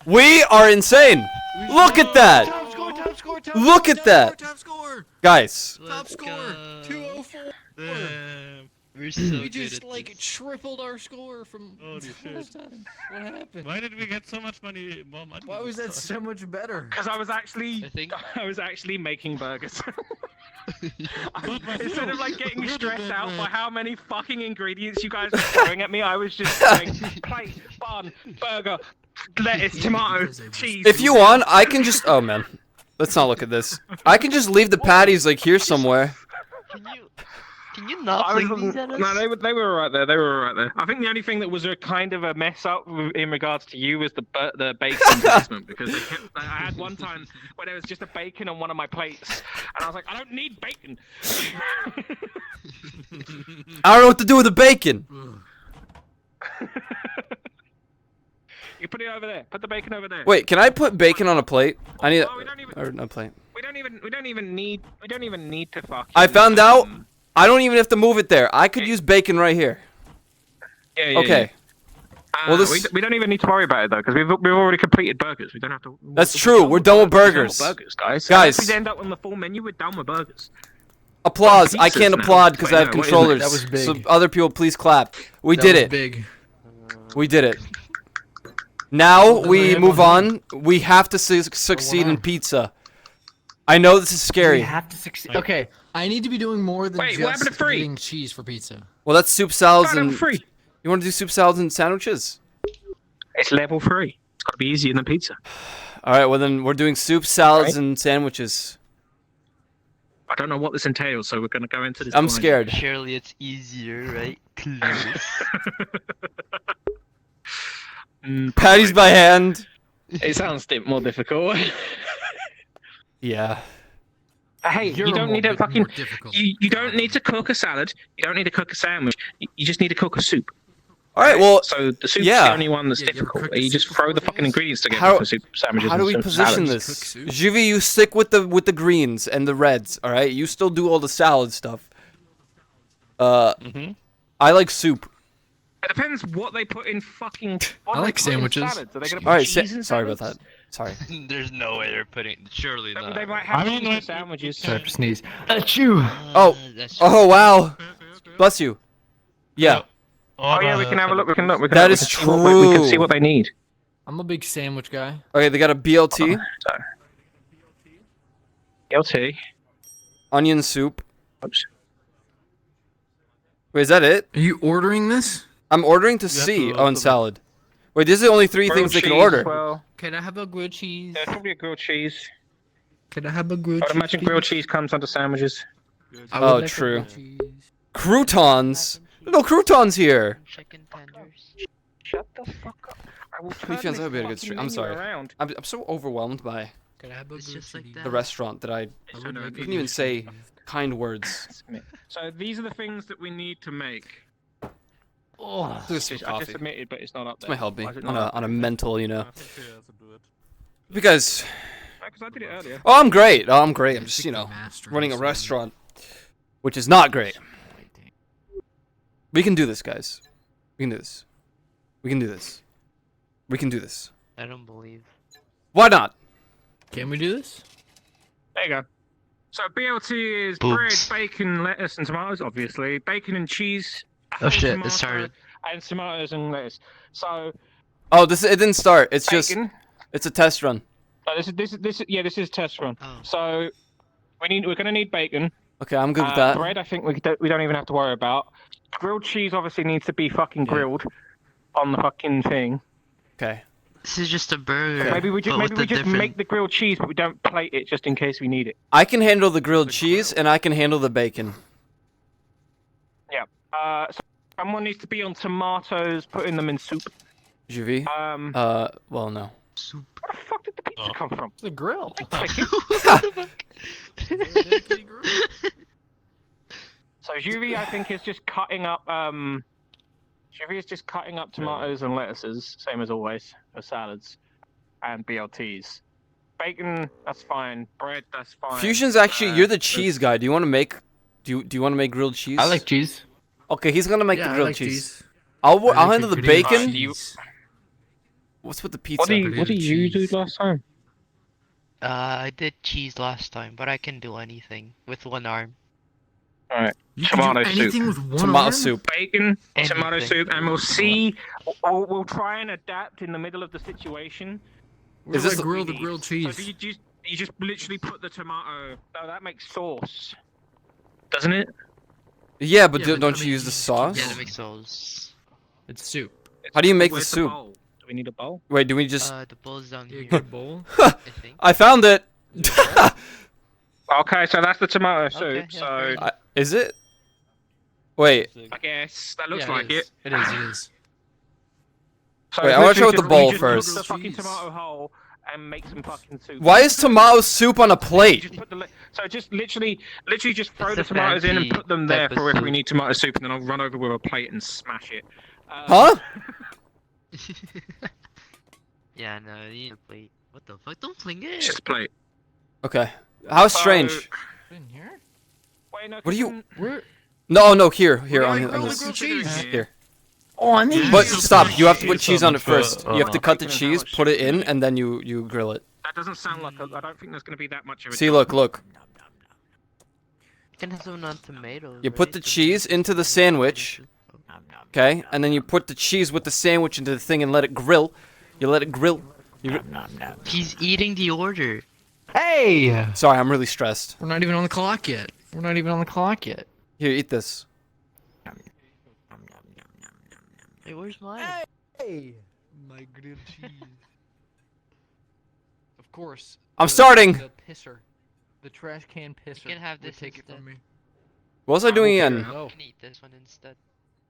We are insane. Look at that. Top score, top score, top Look score, at that. top score. Guys. Top score. 204. Damn. We're so We good just at like this. tripled our score from Holy last time. What happened? Why did we get so much money? More money? Why was that so much better? Because I was actually making burgers. Instead of like getting stressed out by how many fucking ingredients you guys were throwing at me, I was just going plate, bun, burger, lettuce, tomato, cheese. If you want, I can just. Oh man, let's not look at this. I can just leave the patties like here somewhere. Can you not fling these at us? No, they were right there. They were right there. I think the only thing that was a kind of a mess up in regards to you was the bacon placement, because I had one time where there was just a bacon on one of my plates, and I was like, I don't need bacon. I don't know what to do with the bacon. You put it over there. Put the bacon over there. Wait, can I put bacon on a plate? I need. we don't even- Or no plate. We don't even need to fucking. I found out. I don't even have to move it there. I could use bacon right here. Yeah. Okay. Well, this. We don't even need to worry about it though, because we've already completed burgers. We don't have to. That's true. We're done with burgers. Burgers, guys. Guys. If we end up on the full menu, we're done with burgers. Applause. I can't now. applaud because I have Wait, no, what is it? controllers. That was big. So other people, please clap. We That did was it. Big. We did it. Now we move on. We have to succeed in pizza. I know this is scary. We have to succeed. Okay, I need to be doing more than Wait, what happened just to free? eating cheese for pizza. Well, that's soup salads Level and. 3. You want to do soup salads and sandwiches? It's level 3. It's got to be easier than pizza. All right. Well, then we're doing soup salads and sandwiches. I don't know what this entails, so we're going to go into this. I'm blind. scared. Surely it's easier, right? Close. Patties by hand. It sounds more difficult. Yeah. Hey, you don't need to fucking. You don't need to cook a salad. You don't need to cook a sandwich. You just need to cook a soup. All right. Well. So the soup's yeah. the only one that's difficult. You just throw the fucking ingredients together How- for soup sandwiches. How do and we position salads. this? Juvie, you stick with the greens and the reds. All right. You still do all the salad stuff. I like soup. It depends what they put in fucking. I like sandwiches. Are they gonna put All right. cheese in Sorry about salads? that. Sorry. There's no way they're putting. Surely not. They might have I mean, cheese in like- sandwiches. Sorry for sneeze. Achoo! Oh. That's Oh wow. Bless you. Yeah. Oh yeah, we can have a look. We can look. We can That look, is we can see what- we can see true. what they need. I'm a big sandwich guy. Okay. They got a BLT, LT. onion soup. Oops. Wait, is that it? Are you ordering this? I'm ordering to see. Oh, and salad. Wait, these are the only three Grilled things they can cheese order. as well. Can I have a grilled cheese? There's probably a grilled cheese. Can I have a grilled I'd cheese? imagine grilled cheese comes under sandwiches. I would Oh, like a true. grilled cheese. Croutons. No croutons here. chicken tenders. Shut the fuck up. I will turn Please, chance this that would be a good fucking stream. I'm menu sorry. around. I'm so overwhelmed by Can I have a It's grilled just like cheese? that. the restaurant that I I would like a couldn't even grilled say cheese. kind words. So these are the things that we need to make. Oh, this I is just coffee. submitted, but it's not up This there. might help me Why is it on not a up mental, you know. Okay, let's do it. Because there? Because I did it earlier. oh, I'm great. Oh, I'm great. I'm just you know Master running a something. restaurant, which is not great. We can do this, guys. We can do this. We can do this. We can do this. I don't believe. Why not? Can we do this? There you go. So BLT is Boobs. bread, bacon, lettuce, and tomatoes, obviously. Bacon and cheese. Oh shit! tomato, It started. And tomatoes and lettuce. So Oh, it didn't start. It's just bacon. it's a test run. This is test run. Oh. So we're gonna need bacon. Okay, I'm good with that. Bread, I think we don't even have to worry about. Grilled cheese obviously needs to be fucking grilled on the fucking thing. Okay. This is just a burger. Maybe we just but with a different... make the grilled cheese, but we don't plate it just in case we need it. I can handle the grilled cheese, and I can handle the bacon. Yeah. So someone needs to be on tomatoes, putting them in soup. Juvie? Well, no. Soup. Where the fuck did the pizza come from? The grill. So Juvie, I think, is just cutting up. Juvie is just cutting up tomatoes and lettuces, same as always, for salads, and BLTs. Bacon, that's fine. Bread, that's fine. Fusion's actually, you're the cheese guy. Do you want to make? Do you want to make grilled cheese? I like cheese. Okay, he's gonna make the I grilled like cheese. cheese. I'll I like handle the a good bacon. cheese. What's with the pizza? What did you do last time? I did cheese last time, but I can do anything with one arm. Alright. You can Tomato do anything soup. with one Tomato arm? soup. Bacon, tomato Anything. soup, and we'll see. We'll try and adapt in the middle of the situation. Is this the grilled cheese? So you just literally put the tomato. Oh, that makes sauce, doesn't it? Yeah, but Yeah, but don't I you mean, use the sauce? Yeah, that makes sauce. It's soup. How do you make the Where's soup? bowl? Do we need a bowl? Wait, do we just? The bowl's down Yeah, here. good bowl. I think. I found it. Okay, so that's the tomato Okay, soup. yeah, So fair enough. Is it? Wait. I guess that looks Yeah, like it. It is. So Wait, I wanna try with the literally bowl just first. Put the fucking Cheese. tomato hole and make some fucking soup. Why is tomato soup on a plate? Just put so just literally just throw It's the a tomatoes in and fancy put them there type of for if we soup. need tomato soup, and then I'll run over with a plate and smash it. Huh? Yeah, no, you need a plate. What the fuck? Don't fling it. It's just a plate. Okay. How strange. In here? Wait, no, What are you? Where? No, here, We're on gonna grill this. the grilled cheese. Here. Oh, I need. But stop. You have to put cheese on it for, first. You have to cut the cheese, put it in, and then you grill it. That doesn't sound like I don't think there's going to be that much of a. See, look. You can have some on tomatoes. You put the cheese into the sandwich, okay, and then you put the cheese with the sandwich into the thing and let it grill. You let it grill. He's eating the order. Hey! Sorry, I'm really stressed. We're not even on the clock yet. Here, eat this. Hey, where's mine? Hey! My grilled cheese. Of course. I'm starting. The pisser. The trash can pisser. You can have would this take it instead. from me. What was I doing again? No. You can eat this one instead.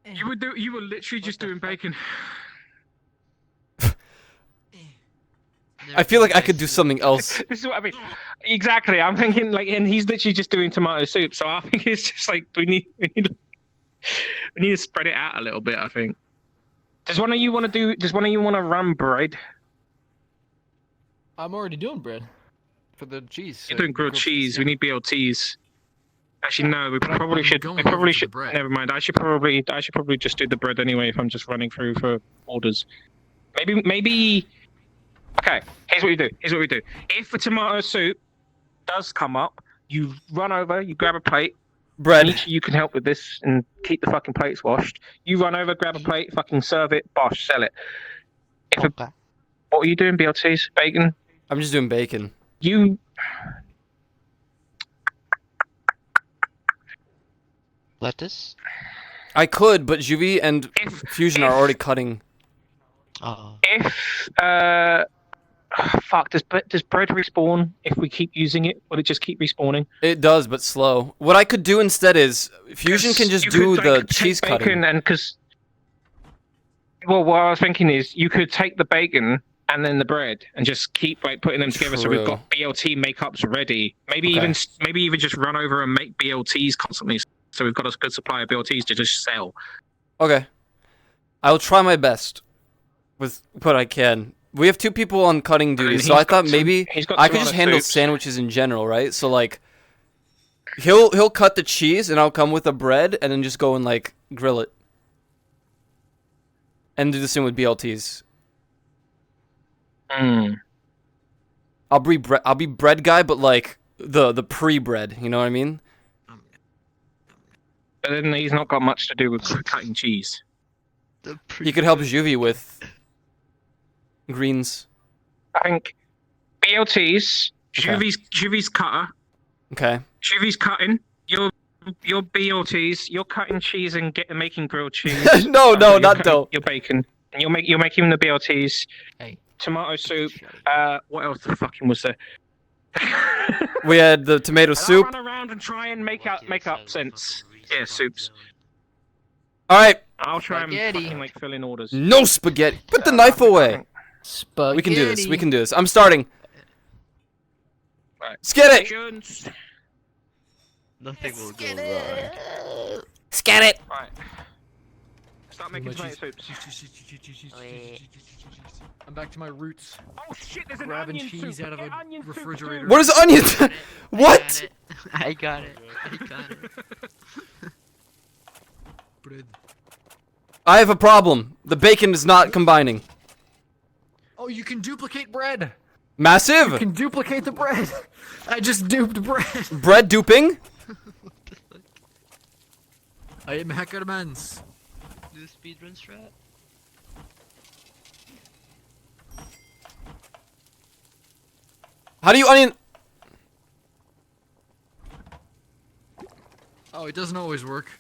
You were literally just doing bacon. I feel like I could do something else. This is what I mean. Exactly. I'm thinking like, and he's literally just doing tomato soup. So I think it's just like we need to spread it out a little bit. I think. Does one of you want to run bread? I'm already doing bread. For the cheese. You're doing grilled cheese. We need BLTs. Actually, no. We probably should. going We over probably to the should. bread. Never mind. I should probably just do the bread anyway if I'm just running through for orders. Maybe. Okay. Here's what we do. If the tomato soup does come up, you run over. You grab a plate. Bread. Each of you can help with this and keep the fucking plates washed. You run over, grab a plate, fucking serve it, bosh, sell it. What are you doing, BLTs? Bacon? I'm just doing bacon. You... Lettuce? I could, but Juvie and Fusion are already cutting. If, fuck, does bread respawn if we keep using it? Will it just keep respawning? It does, but slow. What I could do instead is Fusion can just do the cheese cutting. And because, well, what I was thinking is you could take the bacon and then the bread and just keep like putting them together. So we've got BLT makeups ready. Maybe even just run over and make BLTs constantly. So we've got a good supply of BLTs to just sell. Okay. I'll try my best with what I can. We have 2 people on cutting duty, so I thought maybe I could just handle sandwiches in general, right? So like, he'll cut the cheese, and I'll come with the bread, and then just go and like grill it, and do the same with BLTs. I'll be bread guy, but like the pre-bread. You know what I mean? But then he's not got much to do with cutting cheese. He could help Juvie with greens. I think BLTs, Juvie's cutter. Okay. Juvie's cutting. Your BLTs, you're cutting cheese and making grilled cheese. No, not though. You're bacon. And you're making the BLTs. Hey. tomato soup. What else the fucking was there? We had the tomato soup. I'll run around and try and make up sense. Yeah, soups. All right. I'll try and fucking like fill in orders. No spaghetti. Put the knife away. Spaghetti. We can do this. We can do this. I'm starting. Right. Let's get it. Patience. Nothing will go wrong. Let's get it. Right. Start making tomato soups. I'm back to my roots. Oh shit, there's an Grabbing onion cheese soup. out of a Onion soup refrigerator. too. What is onions? What? I got it. Bread. I have a problem. The bacon is not combining. Oh, you can duplicate bread. Massive. You can duplicate the bread. I just duped bread. Bread duping. I am hackermans. Do the speedrun strat. How do you onion? Oh, it doesn't always work.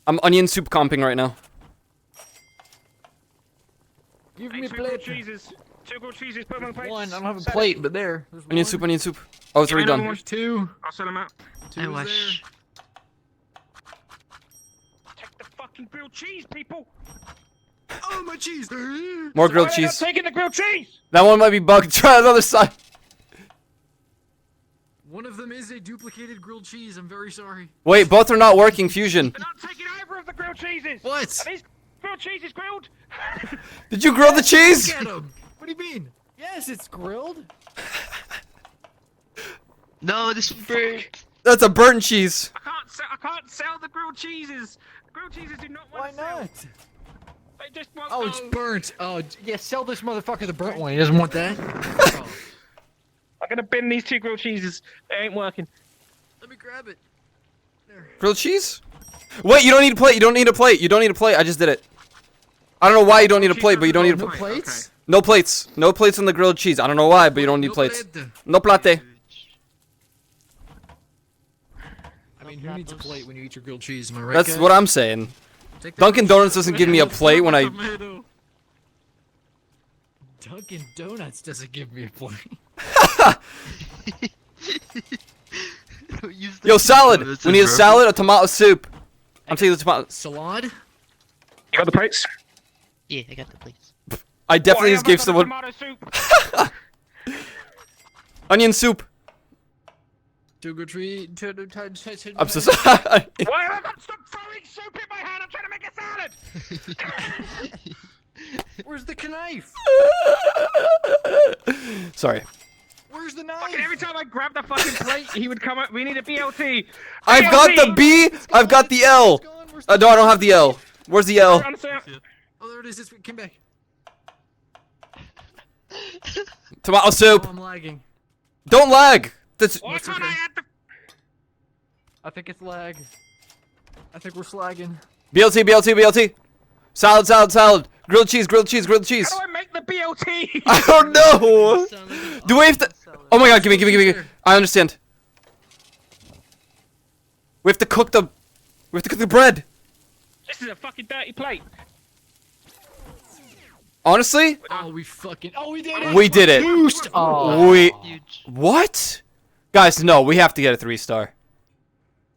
I'm onion soup comping right now. Give Hey, me a two grilled plate. cheeses. Two grilled cheeses. Put them on plates. One. I don't have a Set it. plate, but there. There's Onion one. soup. Onion soup. Oh, it's Yeah, already another done. one. There's two. I'll set them out. Two I is wish. Take the fucking grilled cheese, people. there. Oh, my cheese. More grilled Why are they not cheese. taking the grilled cheese? That one might be bugged. Try the other side. One of them is a duplicated grilled cheese. I'm very sorry. Wait, both are not working. Fusion. They're not taking either of the grilled cheeses. What? Are these grilled cheeses grilled? Did you grill the cheese? Look at him. What do you mean? Yes, it's grilled. No, this is burnt. That's a burnt cheese. I can't sell the grilled cheeses. The grilled cheeses do not Why want to sell. not? They just want. Oh, it's burnt. Oh, yeah, sell this motherfucker the burnt one. He doesn't want that. Oh. I'm gonna bin these two grilled cheeses. They ain't working. Let me grab it. There. Grilled cheese? Wait, you don't need a plate. You don't need a plate. You don't need a plate. I just did it. I don't know why you don't need a plate, but you don't need a No plate. plates? No plates. No plates on the grilled cheese. I don't know why, but you don't need No plates. plate. No plate. I mean, who needs a plate when you eat your grilled cheese? Am I right, That's guys? what I'm saying. Take that Dunkin' grilled Donuts cheese. doesn't give me a plate when I... Tomato. Dunkin' Donuts doesn't give me a plate. Yo, salad! We need a salad, a tomato soup. I'm taking the tomato... Salad? You got the plates? Yeah, I got the plates. I definitely just gave someone... Tomato soup. Onion soup. I'm so sorry. Why have I stop throwing soup in my hand? I'm trying to make a salad. Where's the knife? Sorry. Where's the knife? Fucking every time I grab the fucking plate, he would come up. We need a BLT. I've got the B, I've got the L. No, I don't have the L. Where's the L? Oh, there it is. It came back. Tomato soup. Oh, I'm lagging. Don't lag. That's... Why can't I add the... I think it's lag. I think we're slagging. BLT, BLT, BLT. Salad, salad, salad. Grilled cheese, grilled cheese, grilled cheese. How do I make the BLT? I don't know. Do we have to... Oh my god, give me. I understand. We have to cook the... We have to cook the bread. This is a fucking dirty plate. Honestly? Oh, we fucking... Oh, we did it! We did it. Boost! Oh. We... What? Guys, no, we have to get a 3-star.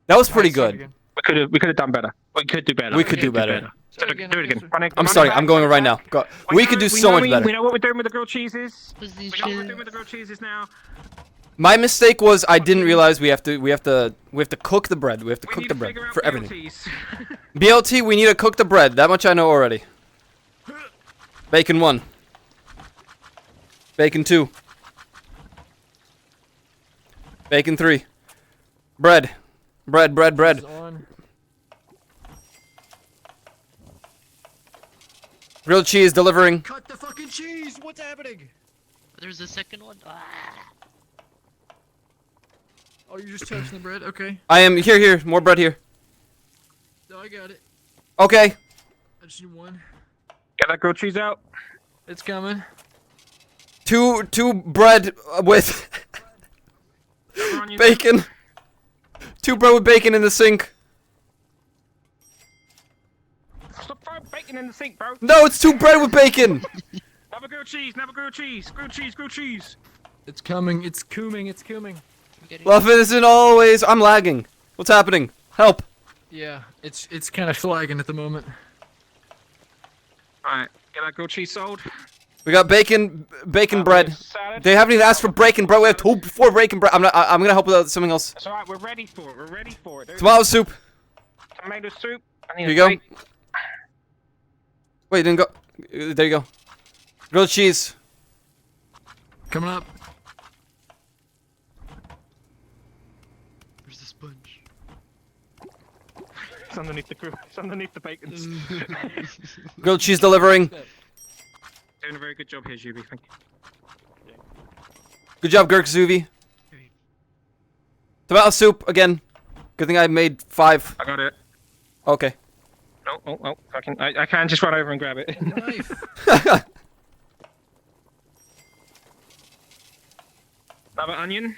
That was pretty good. We could have done better. We could do better. We could do better. Do it again. I'm sorry, I'm going right now. Go. We could do so much better. We know what we're doing with the grilled cheeses. We know what we're doing with the grilled cheeses now. My mistake was I didn't realize we have to cook the bread. We have to cook the bread for everything. BLT, we need to cook the bread. That much I know already. Bacon 1. Bacon 2. Bacon 3. Bread. Bread. Grilled cheese delivering. Cut the fucking cheese! What's happening? There's a second one. Ah. Oh, you're just touching the bread? Okay. I am here. More bread here. No, I got it. Okay. I just need one. Get that grilled cheese out. It's coming. Two bread with bacon. 2 bread with bacon in the sink. Stop throwing bacon in the sink, bro. No, it's 2 bread with bacon. No, Another grilled cheese, another grilled cheese, grilled cheese, grilled cheese. It's coming. It's coming. It's coming. Love isn't always. I'm lagging. What's happening? Help. Yeah, it's kind of flagging at the moment. All right, get that grilled cheese sold. We got bacon bread. They haven't even asked for bacon bread. We have 4 bacon bread. I'm gonna help with something else. That's all right. We're ready for it. We're ready for it. Tomato soup. Tomato soup. Here you go. Wait, didn't go. There you go. Grilled cheese. Coming up. Where's the sponge? It's underneath the grill. It's underneath the bacon. Grilled cheese delivering. Doing a very good job here, Juby. Thank you. Good job, Gurk Zuvi. Tomato soup again. Good thing I made 5. I got it. Okay. Oh! I can just run over and grab it. Knife. Another onion.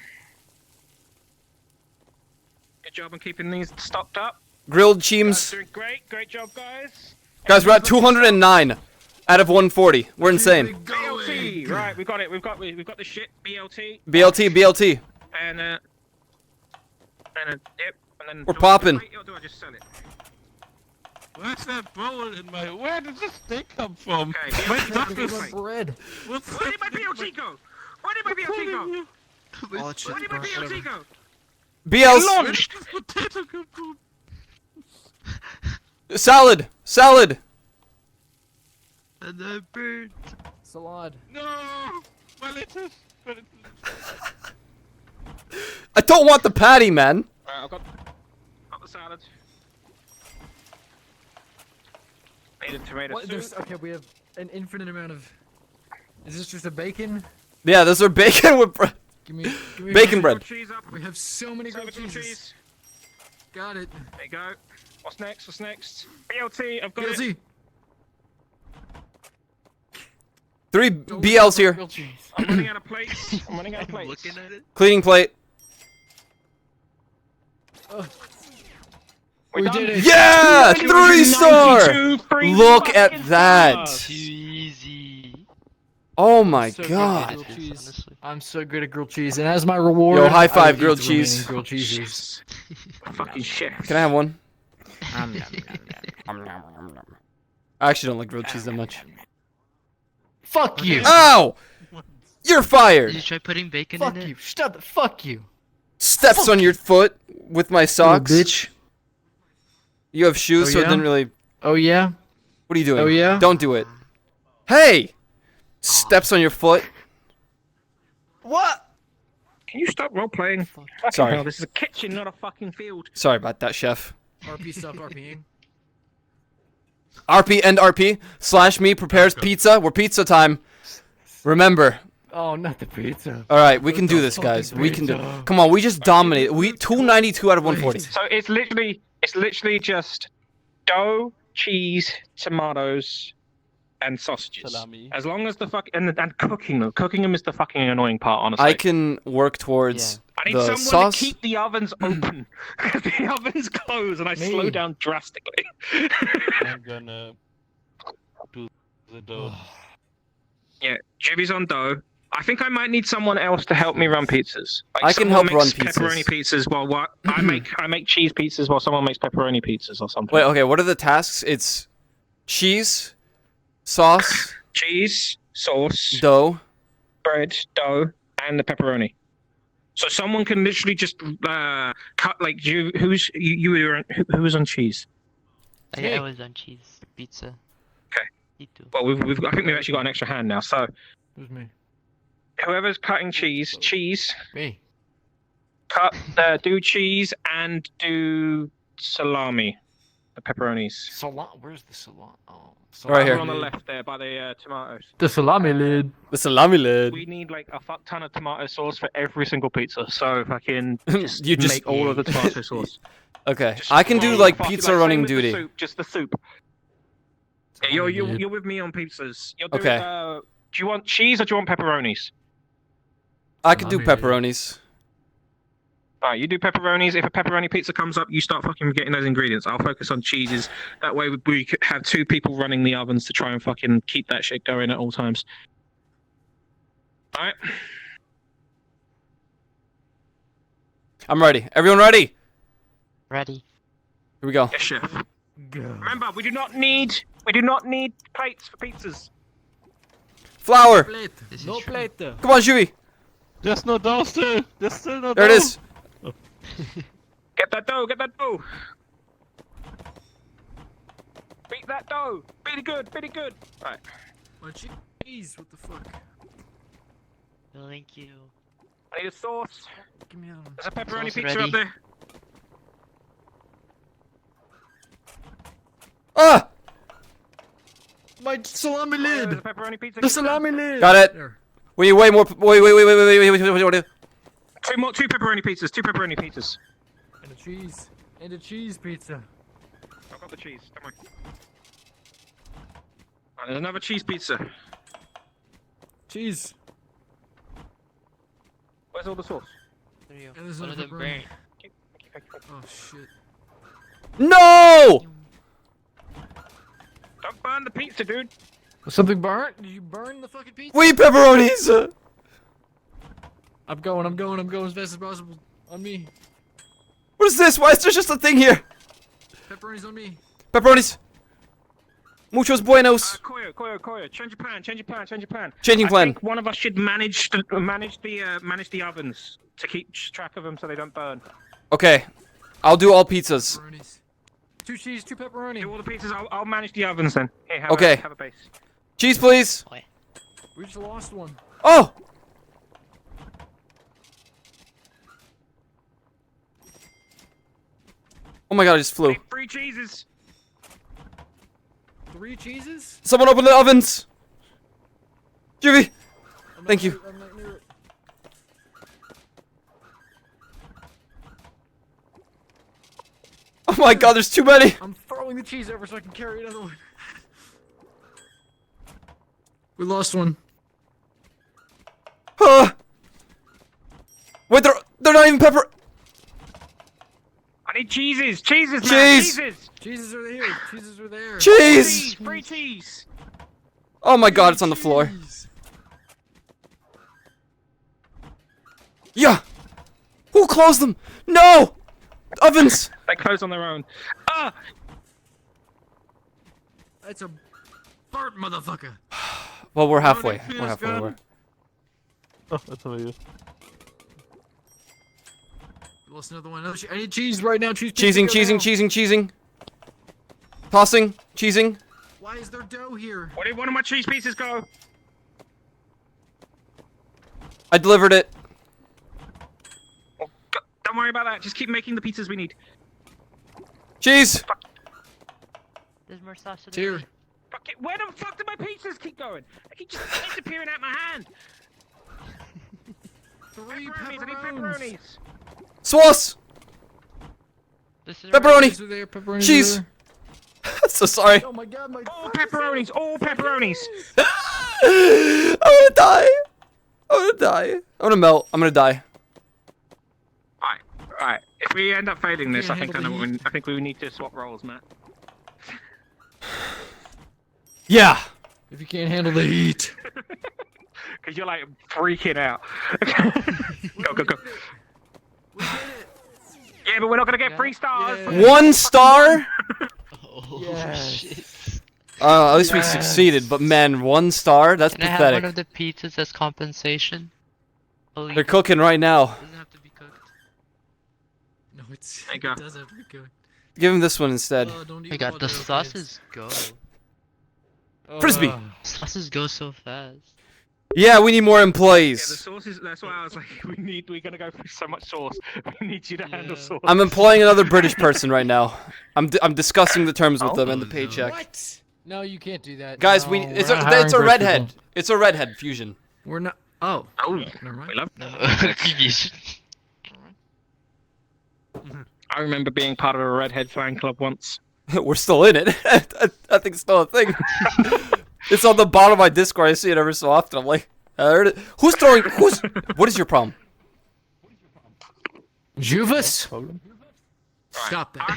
Good job on keeping these stocked up. Grilled cheese. Doing great job, guys. Guys, we're at 209 out of 140. We're insane. BLT. Right, we got it. We've got the shit. BLT. BLT. And yep. And then. We're popping. Or do I just sell it? Where's that bowl in my... Where did this steak come from? Okay, My BLT. doctor's... Bread. Where did my BLT go? Where did my BLT go? Where did my BLT go? BL's. Launched. Potato come from? Salad. And then bird. Salad. No! My lettuce! I don't want the patty, man. Alright, I've got the salad. Needed tomato soup. Okay, we have an infinite amount of. Is this just a bacon? Yeah, those are bacon with bread. Give me Bacon bread. Cheese up. We have so many grilled Grilled cheeses. cheese. Got it. There you go. What's next? BLT, I've got it. BLT. 3 BLs here. Grilled cheese. I'm running out of plates. Looking at it. Cleaning plate. We did it. Yeah! 3-star! 92 free Look at fucking that. stars. Too easy. Oh my So good at god. grilled cheese. Honestly. I'm so good at grilled cheese, and as my reward, Yo, high I five, will eat grilled the remaining cheese. Grilled cheeses. Fucking shit. Can I have one? I actually don't like grilled cheese that much. Fuck you. Ow! You're Did fired. you try putting bacon Fuck in you. it? Shut the fuck you. Steps on your foot with my socks. Bitch. You have shoes, Oh, so it yeah? didn't really. Oh yeah. What are you doing? Oh, yeah? Don't do it. Hey! Steps on your foot. What? Can you stop role playing? Sorry. Hell, this is a kitchen, not a fucking field. Sorry about that, chef. RP stop RPing. RP and RP / me prepares pizza. We're pizza time. Remember. Oh, not the pizza. All right, we can do this, guys. We can do. Come on, we just dominate. We 292 out of 140. So it's literally just dough, cheese, tomatoes, and sausages. Salami. As long as the and cooking them. Cooking them is the fucking annoying part, honestly. I can work towards I need the someone sauce. to keep the ovens open because the ovens close and I slow down drastically. I'm gonna do the dough. Yeah, Juby's on dough. I think I might need someone else to help me run pizzas. Like I can someone help run makes pepperoni pizzas while I make cheese pizzas while someone makes pepperoni pizzas or something. Wait, okay. What are the tasks? It's cheese, sauce, cheese, sauce, dough, bread, dough, and the pepperoni. So someone can literally just cut like who was on cheese? I was on cheese pizza. Okay. Me too. Well, I think we've actually got an extra hand now. So Who's me? whoever's cutting cheese, Me. cut do cheese and do salami, the pepperonis. Where's the salami? Oh, Right here. On the left there by the tomatoes. The salami lid. The salami lid. We need like a fuck ton of tomato sauce for every single pizza. So if I can You just make all of the tomato sauce. Okay, Just I can do all like the fuck- pizza like, same running with the duty. soup, just the soup. Yeah, you're with me on pizzas. You're doing, Okay. Do you want cheese or do you want pepperonis? I could do Salami lid. pepperonis. Alright, you do pepperonis. If a pepperoni pizza comes up, you start fucking getting those ingredients. I'll focus on cheeses. That way we could have 2 people running the ovens to try and fucking keep that shit going at all times. Alright. I'm ready. Everyone ready? Ready. Here we go. Yes, chef. Remember, we do not need plates for pizzas. Flour. No plate. Come on, Chewy. There's no dough still. There's still no There dough. it is. Get that dough. Get that dough. Beat that dough. Beat it good. Beat it good. Right. My cheese. What the fuck? Thank you. I need a sauce. Give me another one. There's a pepperoni Sauce pizza ready. up there. Ah! My salami There's a lid. pepperoni pizza. The salami lid. Got it. There. We need way more. Wait. 2 pepperoni pizzas. 2 pepperoni pizzas. And a cheese. And a cheese pizza. I've got the cheese. Don't worry. Right, there's another cheese pizza. Cheese. Where's all the sauce? There you And go. there's One of another them pepperoni. burnt. Oh shit. No! Don't burn the pizza, dude. Was something burnt? Did you burn the fucking pizza? We pepperonis. I'm going as fast as possible. On me. What is this? Why is there just a thing here? Pepperoni's on me. Pepperonis. Muchos buenos. Koyo, change your plan. Changing plan. I think one of us should manage the ovens to keep track of them so they don't burn. Okay. I'll do all pizzas. Pepperonis. 2 cheese, 2 pepperoni. Do all the pizzas. I'll manage the ovens then. Here, have Okay. have a base. Cheese, please. We just lost one. Oh! Oh my god, I just flew. 3 cheeses. 3 cheeses? Someone open the ovens! Jimmy! Thank you. I'm not near it. Oh my god, there's too many! I'm throwing the cheese over so I can carry another one. We lost one. Wait, they're not even pepper. I need cheeses. Cheeses, man. Cheese. Cheeses. Cheeses are there. Cheeses are there. Cheese! Free cheese. Oh my god, it's on the floor. Cheese. Yeah! Who closed them? No! Ovens! They close on their own. Ah! That's a fart, motherfucker. Well, we're halfway. Feels We're halfway. good. We're... Oh, that's over you. We lost another one. I need cheese right now. Cheese. pizza, Cheesing, go now. cheesing. Tossing, cheesing. Why is there dough here? Where did one of my cheese pieces go? I delivered it. Oh, don't worry about that. Just keep making the pizzas we need. Cheese! There's more sauce in It's here. Fuck it. Where the fuck did my pizzas keep going? They keep just disappearing out my hand. 3 Pepperonis. I need pepperonis. pepperonis. Sauce! This is Pepperoni! Pepperonis are there. Pepperonis Cheese! are So sorry. there. Oh my god, my. All pepperonis. All pepperonis. I'm gonna die. I'm gonna die. I'm gonna melt. I'm gonna die. Alright. If we end up failing this, I Can't think I handle know the what I think we need to swap roles, Matt. Yeah! If you can't handle the heat. Because you're like freaking out. Go. We did it. Yeah, but we're not gonna get 3 stars. Yeah. 1 star? Oh Yes. shit. At least we Yes. succeeded, but man, 1 star? That's Can I have pathetic. one of the pizzas as compensation? They're cooking right now. Doesn't have to be cooked. No, it's. There you go. It does have to be good. Give him this one instead. Oh, don't eat I got all the kids. sauces go. Frisbee. Sauces go so fast. Yeah, we need more Yeah, the employees. sauces. That's why I was like, we're gonna go through so much sauce. We need you to handle Yeah. sauce. I'm employing another British person right now. I'm discussing the terms with them and the paycheck. What? No, you can't do that. Guys, No, we we're it's not a hiring British redhead. people. It's a redhead fusion. We're not. Oh. Oh, Never mind. we love. No. You should- I remember being part of a redhead fan club once. We're still in it. I think it's still a thing. It's on the bottom of my Discord. I see it every so often. I'm like, I heard it. Who's throwing? What is your problem? Juvas? Problem? Stop that. I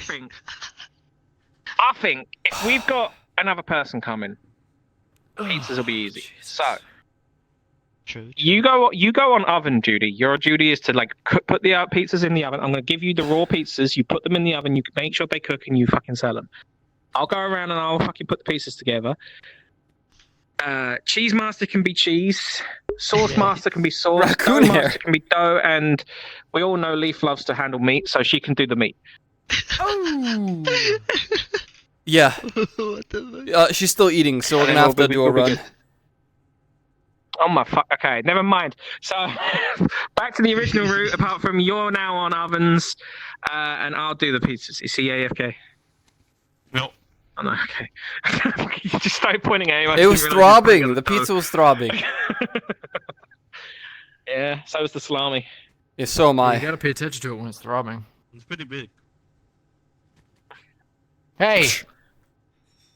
think if we've got another person coming, pizzas will be easy. So True. you go on oven duty. Your duty is to like put the pizzas in the oven. I'm gonna give you the raw pizzas. You put them in the oven. You make sure they cook, and you fucking sell them. I'll go around and I'll fucking put the pieces together. Cheese master can be cheese. Sauce master can be sauce. Raccoon Dough hair. master can be dough, and we all know Leaf loves to handle meat, so she can do the meat. Oh! Yeah. What the fuck? She's still eating, so we're And gonna then have to do a we'll be run. good. Oh my fuck. Okay, never mind. So back to the original route. Apart from you're now on ovens, and I'll do the pizzas. You see AFK? No. Oh no. Okay. You just started pointing at him. I It didn't was realise you were throbbing. gonna The go. pizza was throbbing. Yeah. So was the salami. Yeah, so am You I. gotta pay attention to it when it's throbbing. It's pretty big. Hey!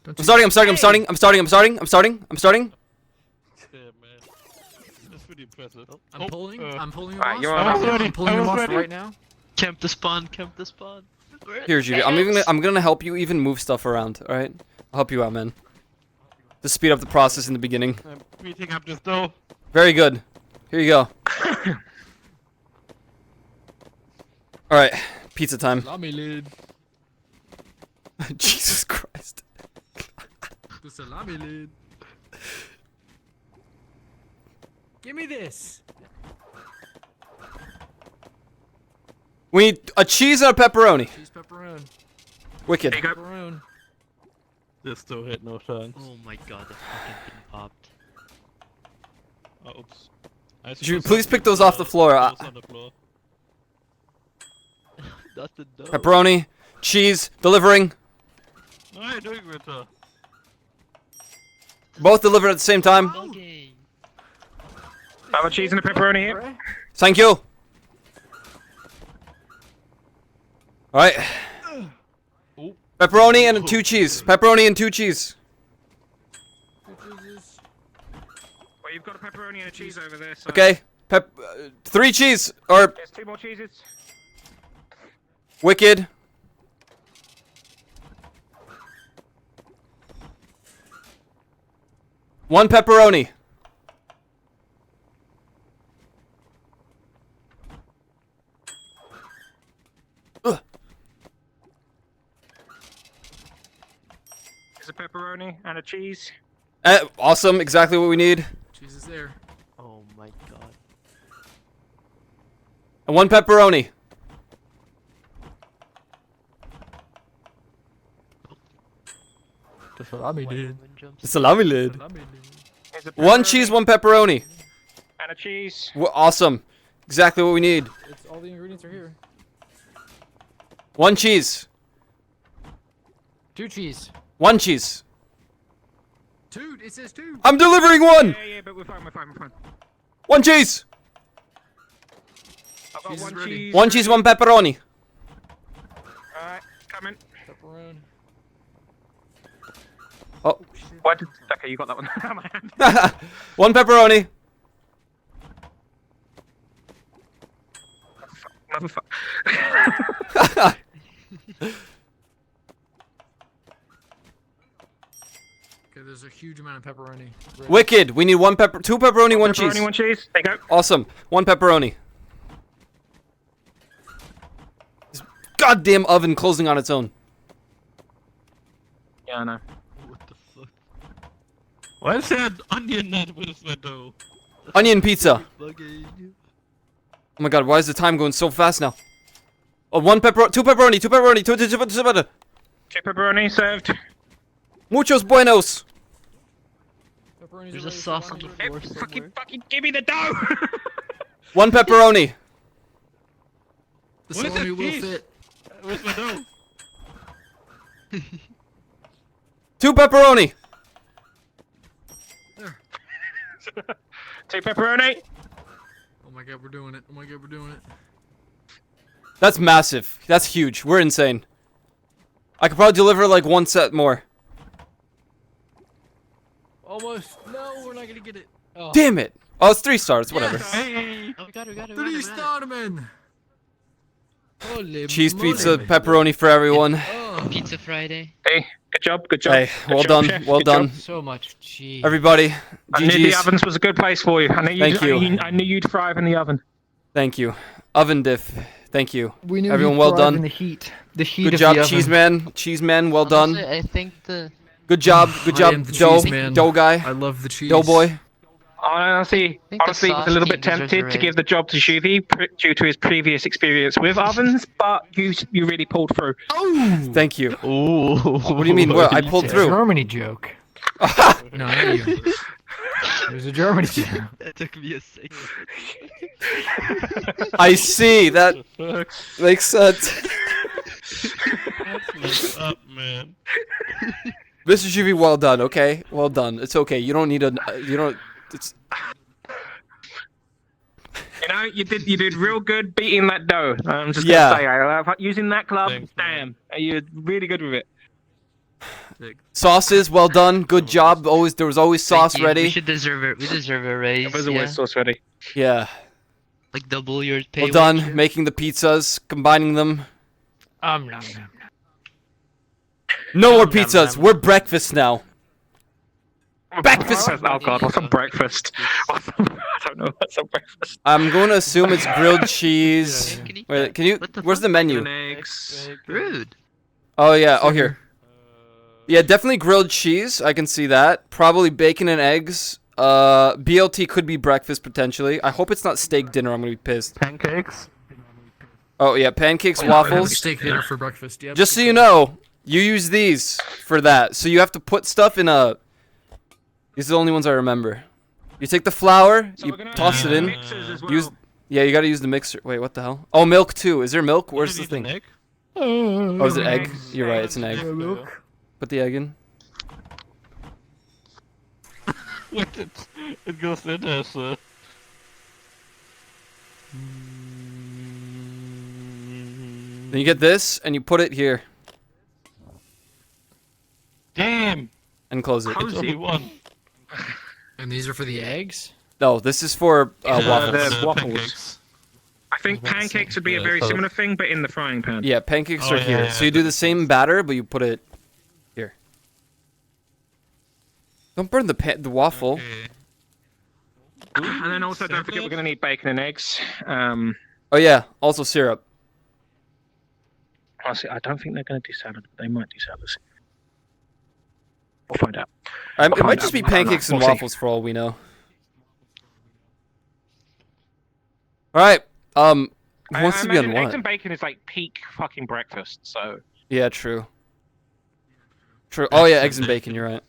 I'm starting. I'm starting. I'm starting. I'm starting. I'm starting. I'm starting. I'm starting. Yeah, man. That's pretty impressive. I'm pulling. I'm pulling him Alright, off. you're on oven. I'm pulling him I was off ready. right now. Camp the spawn. Camp the spawn. Here, Judy. I'm gonna help you even move stuff around. All right. I'll help you out, man. To speed up the process in the beginning. I'm beating up this dough. Very good. Here you go. All right. Pizza time. Salami lid. Jesus Christ. The salami lid. Give me this. We need a cheese and a pepperoni. Cheese pepperoni. Wicked. There you go. Pepperoni. This dough had no chance. Oh my god, the fucking thing popped. Oh, oops. I Judy, suppose please some pick those off the floor. those on the floor. Not the dough. Pepperoni, cheese, delivering. No, you're doing it. Both delivered at the same time. Bugging. Have a cheese and a pepperoni here. Thank you. All right. Pepperoni and 2 cheese. Pepperoni and 2 cheese. Well, you've got a pepperoni and a cheese over there. So Okay. 3 cheese or there's 2 more cheeses. wicked. One pepperoni. Ugh. There's a pepperoni and a cheese. Awesome. Exactly what we need. Cheese is there. Oh my god. And 1 pepperoni. The salami lid. The salami lid. There's a 1 pepperoni cheese, 1 pepperoni. and a cheese. Awesome. Exactly what we need. It's all the ingredients are here. 1 cheese. 2 cheese. 1 cheese. 2. It says 2. I'm delivering 1. Yeah, but we're fine. 1 cheese. I've got Cheese is 1 ready. cheese. 1 cheese, 1 pepperoni. Alright, coming. Pepperoni. Oh. What? Okay, you got that one. Out of my hand. 1 pepperoni. Motherfucker. Okay, there's a huge amount of pepperoni. Ready. Wicked. We need 2 pepperoni, 1 cheese. Pepperoni, 1 cheese. There you go. Awesome. 1 pepperoni. This goddamn oven closing on its own. Yeah, I know. What the fuck? Why is there an onion nut with my dough? Onion pizza. Bugging. Oh my god, why is the time going so fast now? Oh, 2 pepperoni, 2 pepperoni, 2 2 pepperoni served. Muchos buenos. Pepperoni's There's are a ready for sauce on lunch. the floor somewhere. Fucking give me the dough. 1 pepperoni. The Where's salami the will cheese? fit. Where's my dough? 2 pepperoni. There. 2 pepperoni. Oh my god, we're doing it. Oh my god, we're doing it. That's massive. That's huge. We're insane. I could probably deliver like 1 set more. Almost. No, we're not gonna get it. Oh. Damn it. Oh, it's 3 stars. Whatever. Yes. Hey! Oh, we got it. 3 star, man. Holy Cheese moly. pizza, pepperoni for everyone. Oh, Pizza Friday. Hey, good job, good job. Hey, Good well job, done, chef, well good job. done. so much cheese. Everybody, I knew the GG's. ovens was a good place for you. I knew Thank you. I knew you'd thrive in the oven. Thank you. Oven diff. Thank you. We knew Everyone, you'd well thrive done. in the heat. The heat Good of job, the oven. cheese man. Cheese man, well Honestly, done. I think the Good job, good I job, am the dough, cheese man. dough guy, I love the cheese. dough boy. Honestly, think the was a sauce little team bit tempted deserves a to give raise. the job to Shuvi due to his previous experience with ovens, but you really pulled through. Oh! Thank you. Ooh. What do you mean? What? I pulled It's a through. Germany joke. No, not you. It was a Germany joke. That took me a second. I see. That makes sense. That's messed up, man. Mr. Juvie, well done. Okay, well done. It's okay. You don't need a. You don't. It's. You know, you did real good beating that dough. I'm just Yeah. gonna say, I love using that club. Thanks, man. Damn, you're really good with it. Sauces, well done. Good job. Always there was always Thank sauce you. ready. We deserve a raise. There's Yeah? always sauce ready. Yeah. Like double your pay. Well done. wage. Making the pizzas, combining them. Nom, nom. No more pizzas. We're breakfast now. Breakfast. Oh god, what's on breakfast? I don't know what's on breakfast. I'm going to assume it's grilled cheese. Can you- Wait, can you? What the Where's fuck? the menu? Eggs. Rude. Oh yeah. Oh here. Yeah, definitely grilled cheese. I can see that. Probably bacon and eggs. BLT could be breakfast potentially. I hope it's not steak dinner. I'm gonna be pissed. Pancakes? Oh yeah, pancakes, Have waffles. steak dinner for breakfast. Yep. Just so you know, you use these for that. So you have to put stuff in a. These are the only ones I remember. You take the flour, So you we're gonna toss it need in. mixers as well. Use. Yeah, you gotta use the mixer. Wait, what the hell? Oh, milk too. Is there milk? Where's the thing? Egg? Oh, is it egg? Eggs. You're right. It's an egg. milk. Put the egg in. Wait, it goes in as Then you get this, and you put it here, Damn! and close it. It's only one. And these are for the eggs? No, this is for waffles. the waffles. Pancakes. I think pancakes would be a very similar thing, but in the frying pan. Yeah, pancakes Oh, are yeah, here. yeah, So you do the same batter, but you put it here. Don't burn the waffle. Okay. And then also don't forget we're gonna need bacon and eggs. Oh yeah, also syrup. Honestly, I don't think they're gonna do salad, but they might do salads. We'll find out. It find might just out. be I don't know. pancakes and We'll see. waffles for all we know. All right. Who I wants to be on imagine eggs what? and bacon is like peak fucking breakfast. So Yeah, true. True. Oh yeah, eggs and bacon. You're right.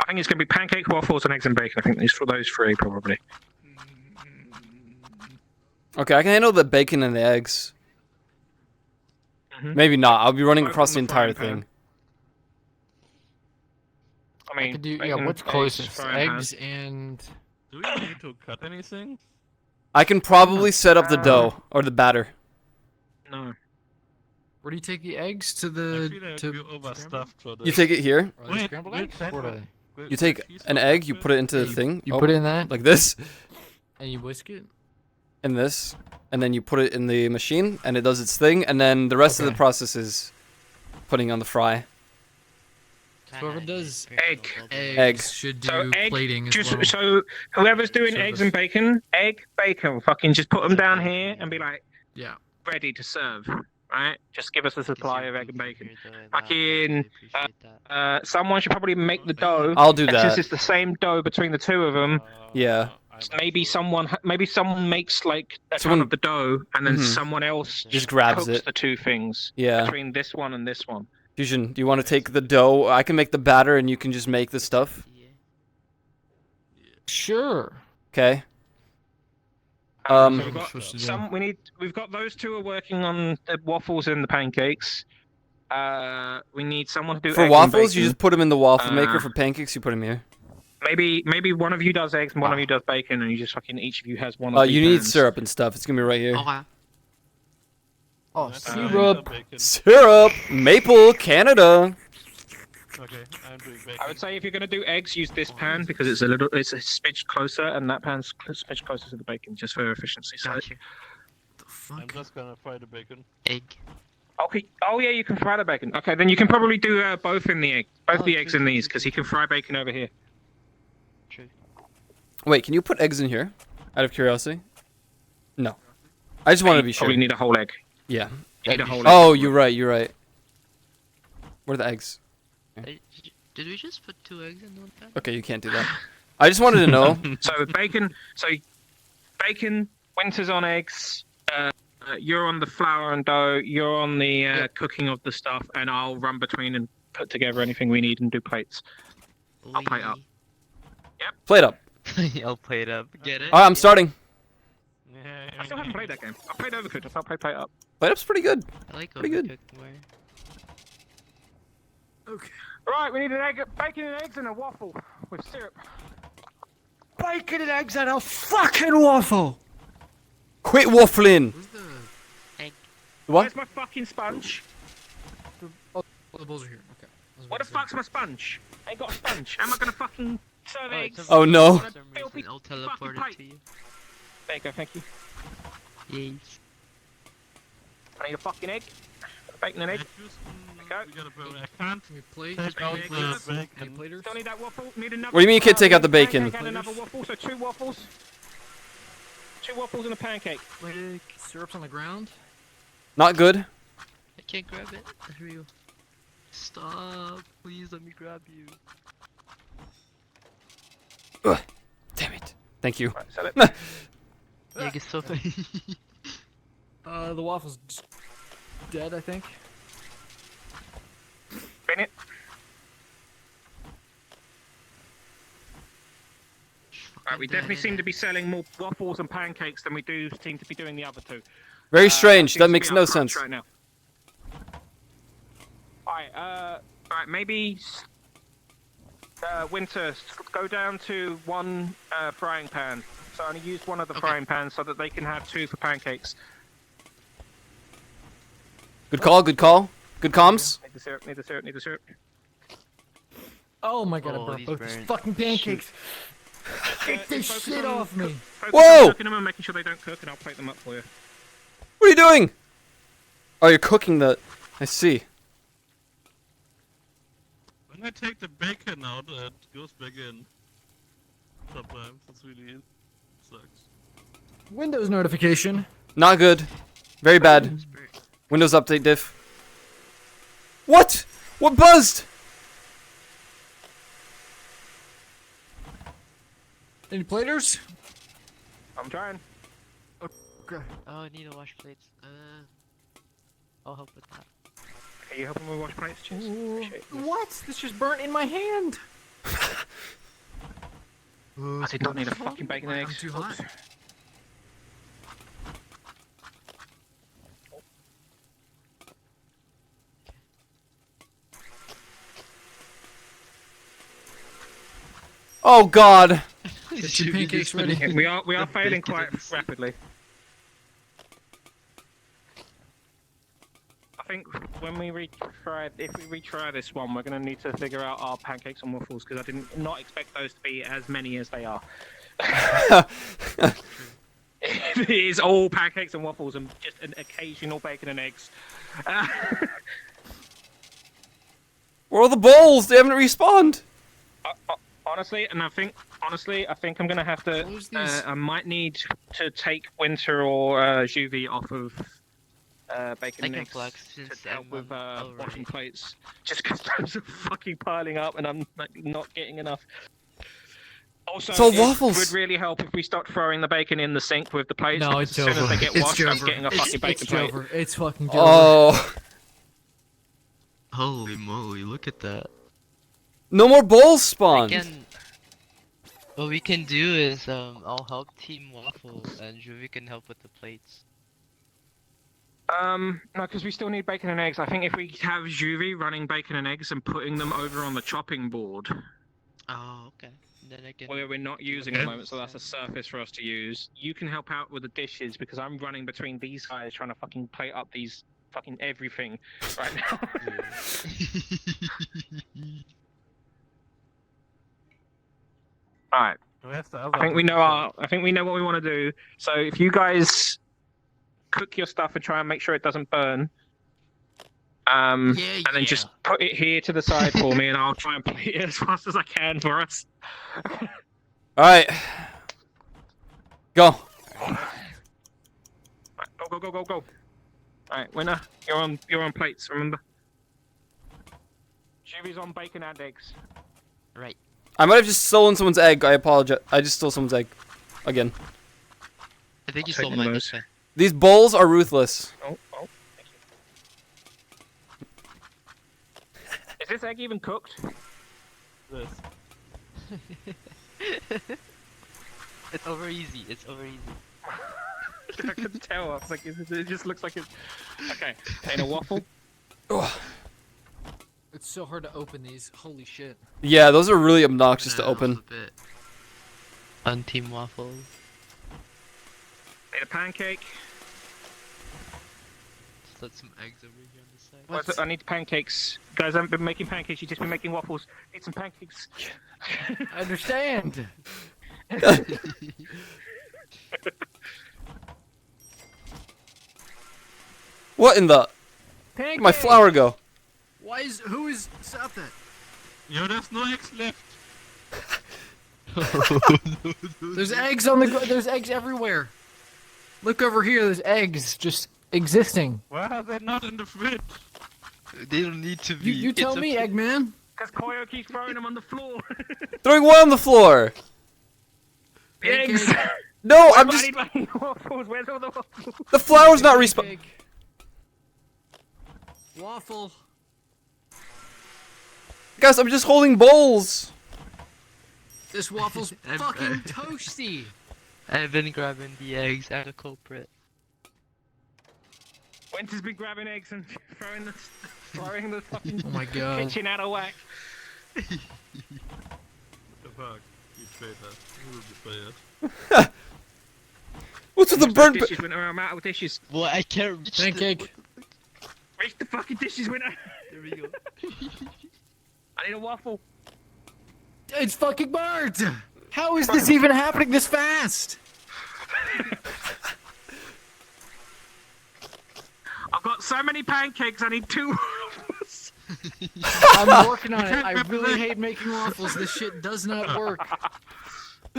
I think it's gonna be pancake, waffles, and eggs and bacon. I think these for those three probably. Okay, I can handle the bacon and the eggs. Maybe not. I'll be running Both across on the the entire frying thing. I mean, Could do, yeah, bacon, what's eggs, closest? frying pan. Eggs and... Do we need to cut anything? I can probably set up the dough or the batter. No. Where do you take the eggs? To I the... feel like to you overstuffed for this. You take it here. Are they Wait, scrambled wait, eggs? that What are one. they? You take an egg, you put it into the thing. You Oh, put it in that, like this, and you whisk it? and this, and then you put it in the machine, and it does its thing, and then the rest of the Okay. process is putting on the fry. Whoever does Egg. eggs should do So egg, plating as just well. so whoever's doing Service. eggs and bacon, bacon, fucking just put them down here and be like, Yeah. ready to serve, right? Just give us a supply of egg and bacon. Fucking, someone should probably make the dough. I'll do and Since that. it's the same dough between the two of them, Yeah. maybe someone makes like a ton Someone- of the dough, and then Mhm. someone else Just grabs cooks it. the two things Yeah. between this one and this one. Fusion, do you want to take the dough? I can make the batter, and you can just make the stuff. Sure. Okay. So we've got supposed to do? we've got those two are working on the waffles and the pancakes. We need someone to do For eggs waffles, and you bacon. just put them in the waffle maker. Uh, For pancakes, you put them here. Maybe one of you does eggs and one of you does bacon, and you just fucking each of you has one. You need syrup and stuff. It's gonna be right here. Okay. Oh, Syrup. Syrup, maple, Canada. Okay, I'm doing bacon. I would say if you're gonna do eggs, use this pan because it's a smidge closer, and that pan's a smidge closer to the bacon, just for efficiency's sake. Gotcha. I'm just gonna fry the bacon. Egg. Okay. Oh yeah, you can fry the bacon. Okay, then you can probably do both in the egg, both the eggs in these, because he can fry bacon over here. True. Wait, can you put eggs in here? Out of curiosity. No. I just wanted to be sure. Probably need a whole egg. Yeah. You need a whole egg. Oh, you're right. You're right. Where are the eggs? Did we just put 2 eggs in one pan? Okay, you can't do that. I just wanted to know. So bacon. Bacon. Winter's on eggs. You're on the flour and dough. You're on the cooking of the stuff, and I'll run between and put together anything we need and do plates. I'll plate up. Yep. Plate up. I'll plate up. Get it? Alright, I'm starting. Yeah, I still haven't played that game. I played Overcooked. I thought I played plate up. Plate up's pretty good. I like Pretty good. Overcooked more. Okay. Right, we need an egg, bacon and eggs and a waffle with syrup. Bacon and eggs and a fucking waffle! Quit waffling. Where's the... Egg. What? Where's my fucking sponge? Oh, the bowls are here. Okay. What the fuck's my sponge? I ain't got a sponge. How am I gonna fucking serve eggs? Oh no. For some reason, I'll teleport it to you. There you go, thank you. Yes. I need a fucking egg. Bacon and egg. We gotta put. I can't Can we plate? take out the Any bacon. platers? Still need that waffle. Need another. What do you mean you can't take out the bacon? Pancake and another waffle. So 2 waffles. 2 waffles and a pancake. Syrup's on the ground. Not good. I can't grab it. There we go. Stop. Please let me grab you. Ugh. Damn it. Thank you. Right, sell it. Egg is so funny. The waffle's just dead, I think. Spin it. Right, we definitely seem to be selling more waffles and pancakes than we do seem to be doing the other 2. Very strange. Seems That to makes be no our crunch sense. right now. Alright, maybe Winter, go down to 1 frying pan. So only use 1 of the frying pans so that they can have 2 for pancakes. Good call. Good call. Good comms. Need the syrup. Need the syrup. Need the syrup. Oh my god, I Oh, burnt these both these burnt. fucking pancakes! Get this focus shit on off me! Focus Whoa! on cooking them and making sure they don't cook, and I'll plate them up for you. What are you doing? Oh, you're cooking the... I see. When I take the bacon out, it goes back in. Sometimes it's really sucks. Windows notification. Not good. Very bad. Windows update diff. What? What buzzed? Any platers? I'm trying. Okay. Oh, I need to wash plates. I'll help with that. Are you helping me wash plates? Cheers. Appreciate it. What? This just burnt in my hand! I did not need a fucking bacon and I'm eggs. too hot. Oops. Oh god. Get your pancakes ready. Yeah, we are failing quite rapidly. I think when we if we retry this one, we're going to need to figure out our pancakes and waffles because I did not expect those to be as many as they are. It is all pancakes and waffles and just an occasional bacon and eggs. Where are the bowls? They haven't respawned. Honestly, I think I'm gonna have to. I might need to take Winter or Juvie off of bacon and eggs to help with washing plates. Just because those are fucking piling up and I'm like, not getting enough. Also, So it waffles would really help if we stopped throwing the bacon in the sink with the plates. No, because it's as soon over. as they get It's washed, I'm over. getting a fucking bacon It's plate. over. It's fucking over. Oh. Holy moly, look at that. No more bowls spawned. What we can do is, I'll help Team Waffle and Juvie can help with the plates. No, because we still need bacon and eggs. I think if we have Juvie running bacon and eggs and putting them over on the chopping board. Oh, okay. Then I can... Where we're not using at the moment, so that's a surface for us to use. You can help out with the dishes because I'm running between these guys trying to fucking plate up these fucking everything right now. Alright. I think we know what we want to do. So if you guys cook your stuff and try and make sure it doesn't burn. Yeah, and then just put it here to the side for me, and I'll try and plate it as fast as I can for us. All right. Go. Right, go. All right, winner, you're on plates. Remember. Shuvy's on bacon and eggs. Right. I might have just stolen someone's egg. I apologize. I just stole someone's egg. Again. I think you stole mine this time. These bowls are ruthless. Oh, thank you. Is this egg even cooked? This. It's over easy. It's over easy. I couldn't tell. I was like, it just looks like it's... Okay, in a waffle. It's so hard to open these. Holy shit. Yeah, those are really obnoxious to open. On team waffles. Made a pancake. Just let some eggs over here on the side. What's it? I need pancakes. Guys, I haven't been making pancakes. You've just been making waffles. Need some pancakes. I understand. What in the? Where'd my flour go? Who is stopped that? Yo, there's no eggs left. There's eggs on the there's eggs everywhere. Look over here, there's eggs just existing. Why are they not in the fridge? They don't need to be. You tell me, Eggman. Because Koyo keeps throwing them on the floor. Throwing what on the floor? Eggs. No, I'm just. I need waffles. Where's all the waffles? The flour's not respawn. Waffle. Guys, I'm just holding bowls. This waffle's fucking toasty. I've been grabbing the eggs. I'm a culprit. Winter's been grabbing eggs and throwing the fucking Oh my god. kitchen out of whack. What the fuck? You traitor. You betrayed. What's with the burnt? Dishes, Winter, I'm out of dishes. Well, I can't reach Pancake. Reach the fucking dishes, Winter. There we go. I need a waffle. It's fucking burnt! How is this even happening this fast? I've got so many pancakes, I need 2 waffles. I'm working on it. I really hate making waffles. This shit does not work. Can I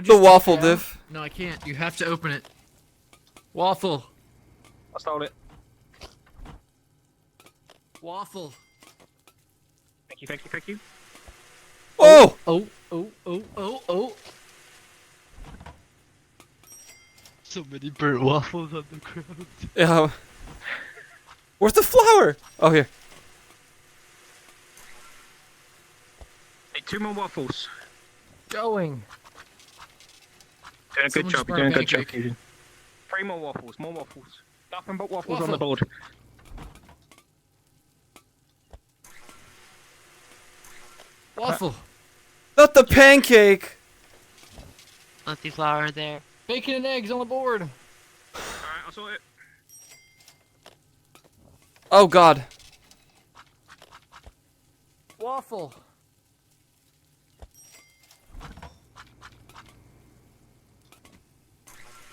just The waffle take it out? diff. No, I can't. You have to open it. Waffle. I stole it. Waffle. Thank you. Oh! Oh. So many burnt waffles on the ground. Yeah. Where's the flour? Oh, here. Need 2 more waffles. Going. Doing a good Someone job. just You're doing a brought good job. pancake. Eugene. 3 more waffles. More waffles. Nothing but waffles on Waffle. the board. Waffle. Not the pancake. Let the flour there. Bacon and eggs on the board. Alright, I'll sort it. Oh God. Waffle.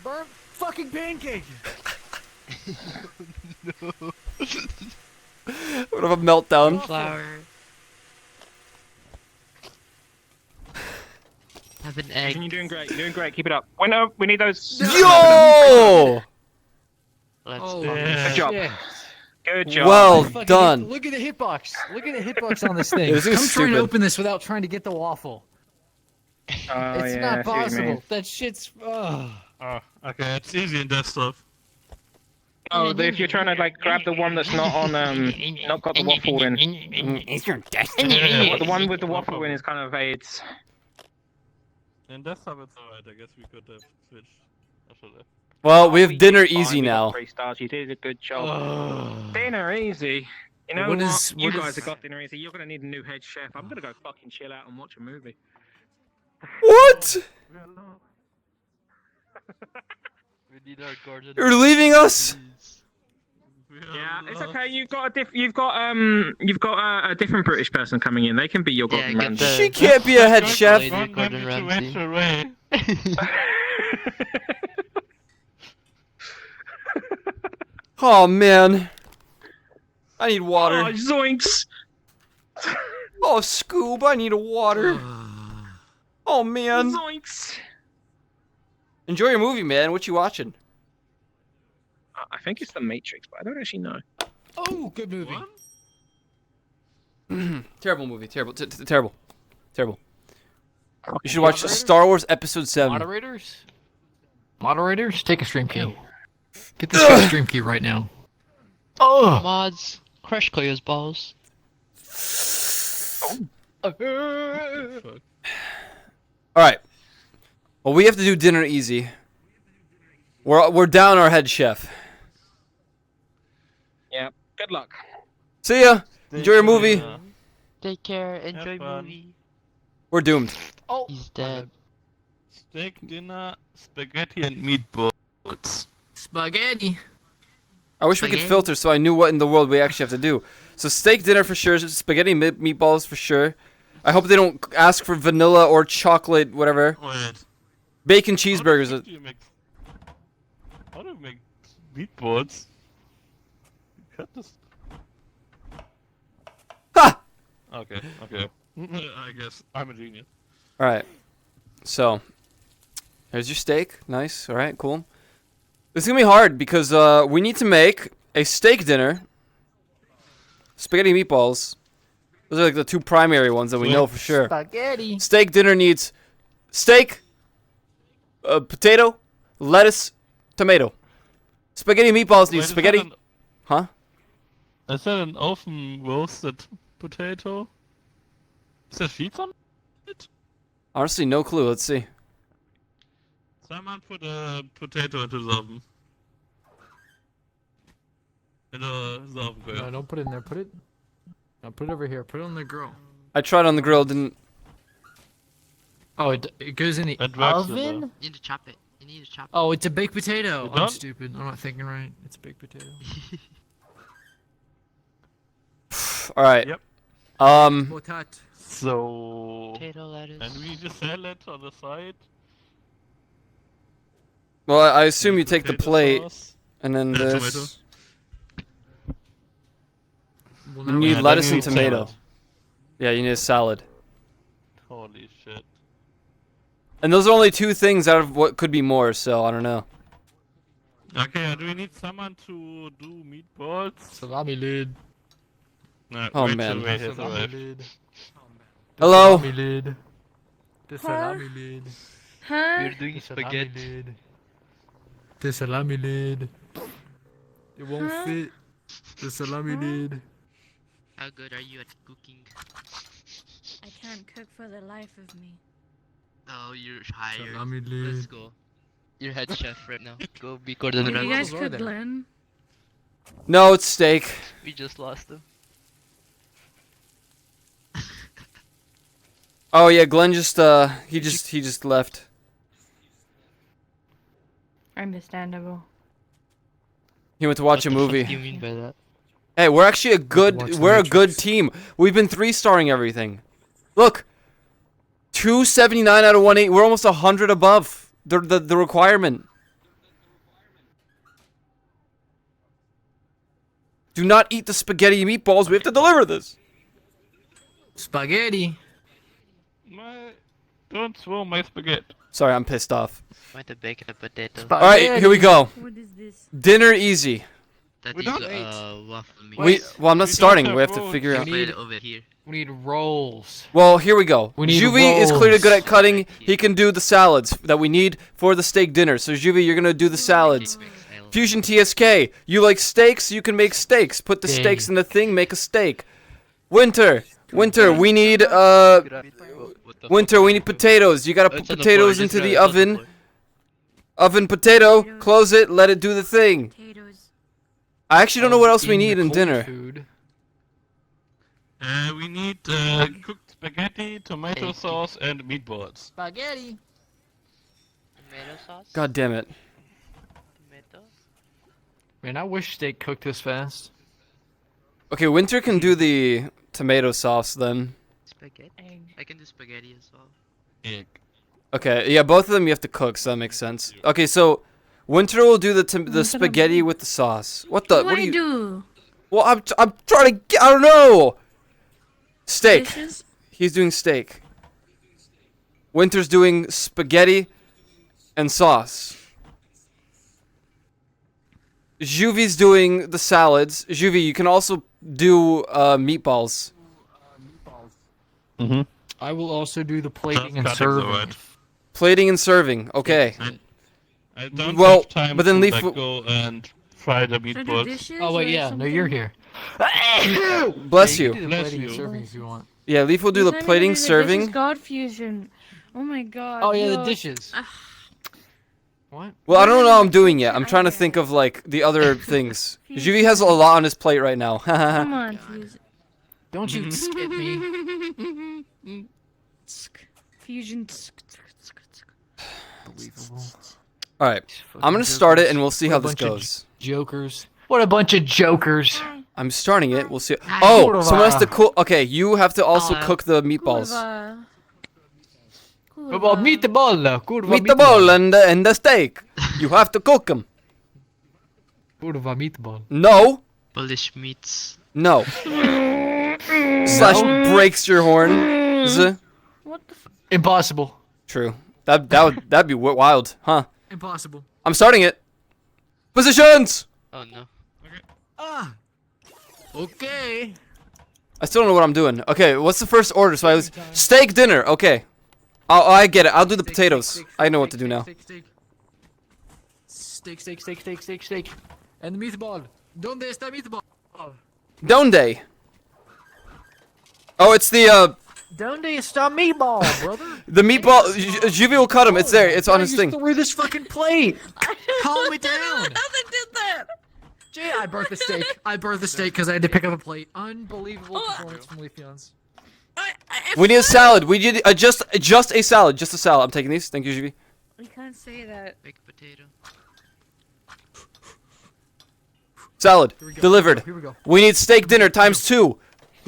Burnt fucking pancake. What of a meltdown. Flour. Have an egg. You're doing great. You're doing great. Keep it up. Winter, we need those. Yo! Let's Oh, go. Good job. shit. Good job. Well Fucking done. Look at the hitbox. Look at the hitbox on this thing. This is I'm trying to stupid. open this without trying to get the waffle. Oh, It's yeah, I not see what you possible. mean. That shit's. Ugh. Oh, okay, it's easy in that stuff. Oh, if you're trying to like grab the one that's not on not got the waffle in. It's your destiny. The one with the waffle in is kind of aids. In that stuff it's alright, I guess we could have switched after that. Well, we have dinner Fine, easy we got now. 3 stars. You did a good job. Dinner easy. You know What what? is- You what guys is- have got dinner easy. You're gonna need a new head chef. I'm gonna go fucking chill out and watch a movie. What? We need our garden. You're leaving us? Yeah, it's okay. You've got a different British person coming in. They can be your Yeah, Gordon get Ramsay. the- She can't be a head chef. Lady Run Gordon them to Ramsay. away. Oh man. I need water. Oh, zoinks! Oh, Scoob, I need a water. Oh man. Zoinks! Enjoy your movie, man. What you watching? I think it's The Matrix, but I don't actually know. Oh, good movie. Terrible movie. Terrible. Terrible. Terrible. You should watch Star Wars Episode 7. Moderators? Moderators? Take a stream key. Get this guy a stream key right now. Oh! Mods, crush Cleo's balls. Alright. Well, we have to do dinner easy. We're down our head chef. Yeah, good luck. See ya. Enjoy your movie. Take care, enjoy movie. We're doomed. Oh, he's dead. Steak dinner, spaghetti and meatballs. Spaghetti. I wish we could filter so I knew what in the world we actually have to do. So steak dinner for sure, spaghetti meatballs for sure. I hope they don't ask for vanilla or chocolate, whatever. Wait. Bacon cheeseburgers. How do you make meatballs? Cut this. Ha! Okay, okay. I guess I'm a genius. Alright. So, there's your steak. Nice. Alright, cool. This is gonna be hard because we need to make a steak dinner, spaghetti meatballs. Those are like the two primary ones that we know for sure. Spaghetti. Steak dinner needs steak, potato, lettuce, tomato. Spaghetti meatballs need spaghetti. Huh? Is that an oven roasted potato? Is that cheese on it? Honestly, no clue. Let's see. Someone put a potato into the oven. In the oven, Cleo. No, don't put it in there. Put it. No, put it over here. Put it on the grill. I tried on the grill, didn't. Oh, it goes in the It works, oven? You need to chop it. You need to chop it. Oh, it's a baked potato. You I'm don't? stupid. I'm not thinking right. It's a baked potato. All right. Yep. Potat. So... Potato, lettuce. And we just salad on the side. Well, I assume you take the Potato plate sauce. and then Tomato. this. Well, You now need then lettuce you and need tomato. salad. Yeah, you need a salad. Holy shit. And those are only two things out of what could be more, so I don't know. Okay, do we need someone to do meatballs? Salami lid. No, Oh, wait man. till Ray has Salami arrived. lid. Hello? Salami lid. The salami lid. Huh? We're doing The salami spaghetti. lid. The salami lid. It won't fit. The salami lid. How good are you at cooking? I can't cook for the life of me. Oh, you're hired. Salami Let's lid. go. You're head chef right now. Go be Gordon Did you Ramsay. guys are cook there? Glenn? No, it's steak. We just lost him. Oh yeah, Glenn just he just left. Understandable. He went to watch a What the fuck movie. do you mean by that? Hey, we're actually Watch The we're a good Matrix. team. We've been 3-starring everything. Look. 279 out of 180. We're almost 100 above the requirement. Do not eat the spaghetti meatballs. We have to deliver this. Spaghetti. Don't throw my spaghetti. Sorry, I'm pissed off. Want to bake a potato? All right, here we go. What is this? Dinner easy. That We is don't waffle meat. Well, I'm not We don't starting. have We have to rolls. figure out. Put it over here. We need rolls. Well, here we go. We need Juvie is clearly good at rolls. cutting. He can do the salads that we need for the steak dinner. So Juvie, you're gonna do the salads. Fusion TSK, you like steaks? You can make steaks. Put the steaks in the thing. Make a steak. Winter, we need Winter, we need potatoes. You gotta put potatoes into the oven. Oven potato. Close it. Let it do the thing. Potatoes. I actually don't know what else we In the need in cold dinner. Food. We need cooked spaghetti, tomato sauce, and meatballs. Spaghetti. Tomato sauce? God damn it. Tomato? Man, I wish steak cooked this fast. Okay, Winter can do the tomato sauce then. Spaghetti? I can do spaghetti as well. Egg. Okay, yeah, both of them you have to cook, so that makes sense. Okay, so Winter will do the spaghetti with the sauce. What the? What do you do? Well, I'm trying to get. I don't know. Steak. Dishes? He's doing steak. Winter's doing spaghetti and sauce. Juvi's doing the salads. Juvie, you can also do meatballs. Mm-hmm. I will also do the plating and Cutting's serving. alright. Plating and serving. Okay. I don't Well, have time but then to Leaf like, will- go and fry the Should I do meatballs. dishes Oh wait, or yeah, no, something? you're here. Bless Yeah, you. can do the Bless plating and you. serving if you want. Yeah, Leaf will do the You're telling me to plating, do the serving. dishes, God fusion. Oh my god. Oh yeah, yo. the dishes. What? Well, I don't know how I'm doing yet. I'm trying to think of like the other things. Juvie has a lot on his plate right now. Come on, fusion. Don't you skip me. Fusion. Unbelievable. All right, I'm gonna start it and we'll see What how a this bunch of goes. Jokers. What a bunch of jokers. I'm starting it. We'll see. Oh, someone has to cook. Okay, you have to also cook the meatballs. Meatball. Meatball and the steak. You have to cook them. Kurwa meatball. No. Polish meats. No. Slash breaks your horn. What the f- Impossible. True. That'd be wild, huh? Impossible. I'm starting it. Positions. Oh no. Ah. Okay. I still don't know what I'm doing. Okay, what's the first order? So I was steak dinner. Okay. I get it. I'll do the potatoes. I know what to do now. Steak. And the meatball. Donde está meatball? Donde. Oh, it's the Donde está meatball, brother? the meatball. Juvie will cut him. It's there. It's on his thing. Threw this fucking plate. Calm it down. Nothing did that. Jay, I burnt the steak. I burnt the steak because I had to pick up a plate. Unbelievable performance from Leafeons. We need a salad. We need just a salad. Just a salad. I'm taking these. Thank you, Juvie. We can't say that. Baked potato. Salad delivered. Here we go. We need steak dinner times 2.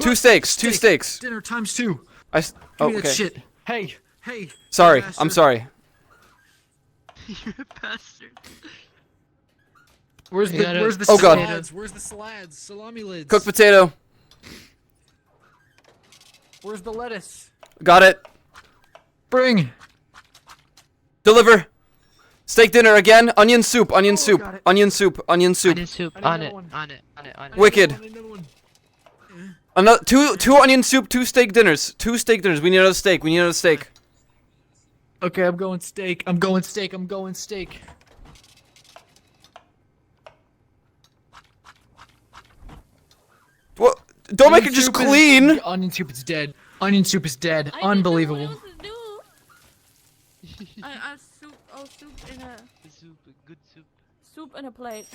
2 steaks. 2 steaks. Dinner times 2. Oh, Give me that okay. shit. Hey. Sorry. bastard. I'm sorry. You're a bastard. Where's the Oh, God. salads? Where's the salads? Salami lids. Cooked potato. Where's the lettuce? Got it. Bring. Deliver. Steak dinner again. Onion soup. Onion soup. got it. Onion soup. Onion soup. Onion soup. I need On another it. one. On it. Wicked. Another one. Another two onion soup. 2 steak dinners. 2 steak dinners. We need another steak. We need another steak. Okay, I'm going steak. What? Don't make it just clean. Onion soup is dead. Onion soup is dead. Unbelievable. I soup. Oh, soup in a Good soup. soup in a plate.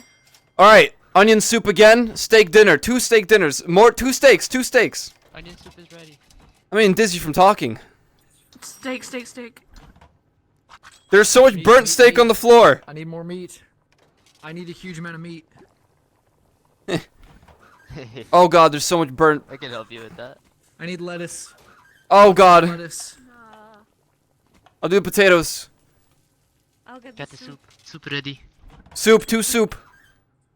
All right. Onion soup again. Steak dinner. 2 steak dinners. More 2 steaks. 2 steaks. Onion soup is ready. I'm getting dizzy from talking. Steak. There's so much burnt steak on the floor. I need more meat. I need a huge amount of meat. Oh God, there's so much burnt. I can help you with that. I need lettuce. Oh God. Lettuce. I'll do the potatoes. I'll get Got the soup. Soup ready. Soup. 2 soup.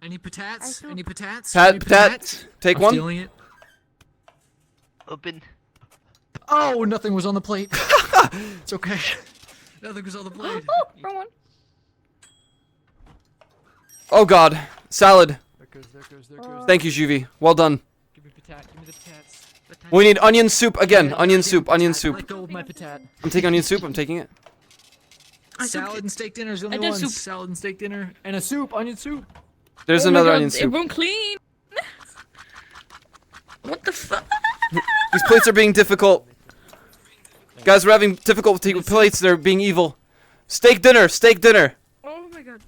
Any patats? Any patats? Patat. Take I'm one. stealing it. Open. Oh, nothing was on the plate. It's okay. Nothing was on the plate. Oh, wrong one. Oh God. Salad. There goes. Thank you, Juvie. Well done. Give me patat. Give me the patats. We need onion soup again. Onion soup. Onion Let soup. go of my patat. I'm taking onion soup. I'm taking it. Salad and steak dinner is the only did ones. soup. Salad and steak dinner. And a soup. Onion soup. There's Oh my another God, onion It soup. won't clean. What the fuck? These plates are being difficult. Guys, we're having difficulty with plates. They're being evil. Steak dinner. Steak dinner. Oh my God.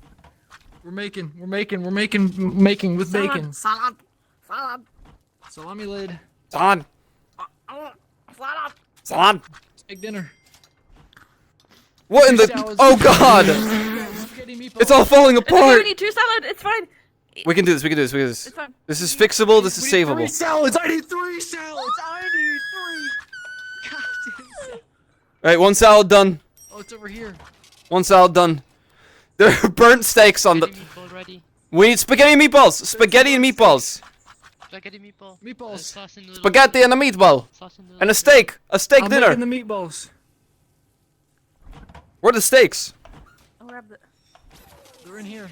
We're making with bacon. Salad. Salami lid. Salad. Salad. Steak dinner. What in the? Salads. Oh God! Spaghetti meatballs. It's all falling It's okay, apart. we need 2 salad. It's fine. We can do this. We can do this. We can do this. It's fine. This is fixable. This is We need 3 savable. salads. I need 3 salads. I need 3. God damn. All right, 1 salad done. Oh, it's over here. 1 salad done. There are burnt steaks on the. Meatball ready. We need spaghetti and meatballs. Spaghetti and meatballs. Spaghetti meatball. Meatballs. Sauce in the little Spaghetti and a meatball. sauce in the And a little- steak. A steak I'm dinner. making the meatballs. Where are the steaks? I'll grab the. They're in here.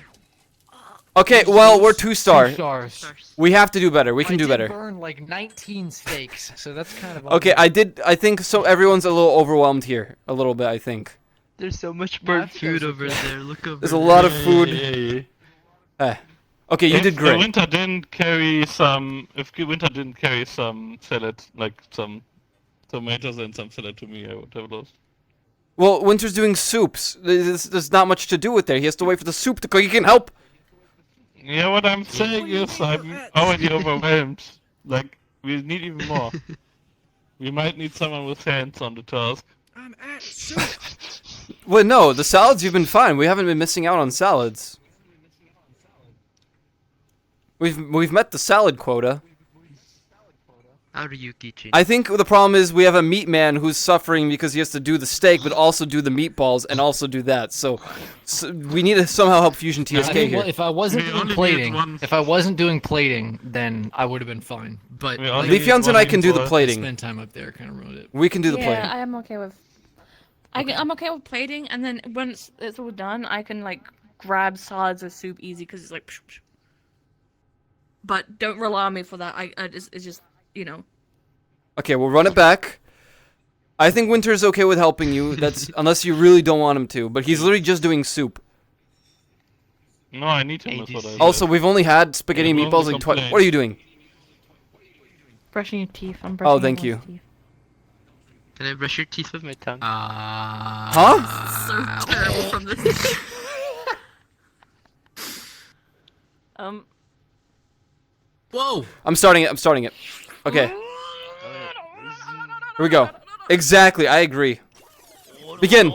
Okay, well, we're 2-star. 2 stars. We have to do better. We can do I better. did burn like 19 steaks, so that's kind of. Okay, I think so. Everyone's a little overwhelmed here. A little bit, I think. There's so much No, I burnt think it was food over okay. there. Look over There's a there. lot of food. Yeah. Okay, you did great. Winter didn't carry some. If Winter didn't carry some salad, like some tomatoes and some salad to me, I would have lost. Well, Winter's doing soups. There's not much to do with there. He has to wait for the soup to cook. He can help. Yeah, what I'm saying is I'm already overwhelmed. Like, we need even more. We might need someone with hands on the task. I'm at soup. Well, no, the salads you've been fine. We haven't been missing out on salads. We've met the salad quota. How do you teach it? I think the problem is we have a meat man who's suffering because he has to do the steak, but also do the meatballs and also do that. So we need to somehow help Fusion TSK I mean, here. well, if I wasn't We doing only plating, need one- if I wasn't doing plating, then I would have been fine. But We only Leaf need Jans and one I can do the meatball. plating. spend time up there kind of ruined it. We can do the Yeah, plating. I am okay with. I'm okay with plating, and then once it's all done, I can like grab salads or soup easy because it's like. Psh, psh. But don't rely on me for that. It's just you know. Okay, we'll run it back. I think Winter's okay with helping you. That's unless you really don't want him to. But he's literally just doing soup. No, I need him for that. Also, we've only had spaghetti and Yeah, meatballs we'll like twice. complain. What are you doing? Brushing your teeth. I'm brushing. Oh, thank you. Can I brush your teeth with my tongue? Huh? So terrible from this. Whoa! I'm starting it. Okay. Here we go. Exactly, I agree. Begin.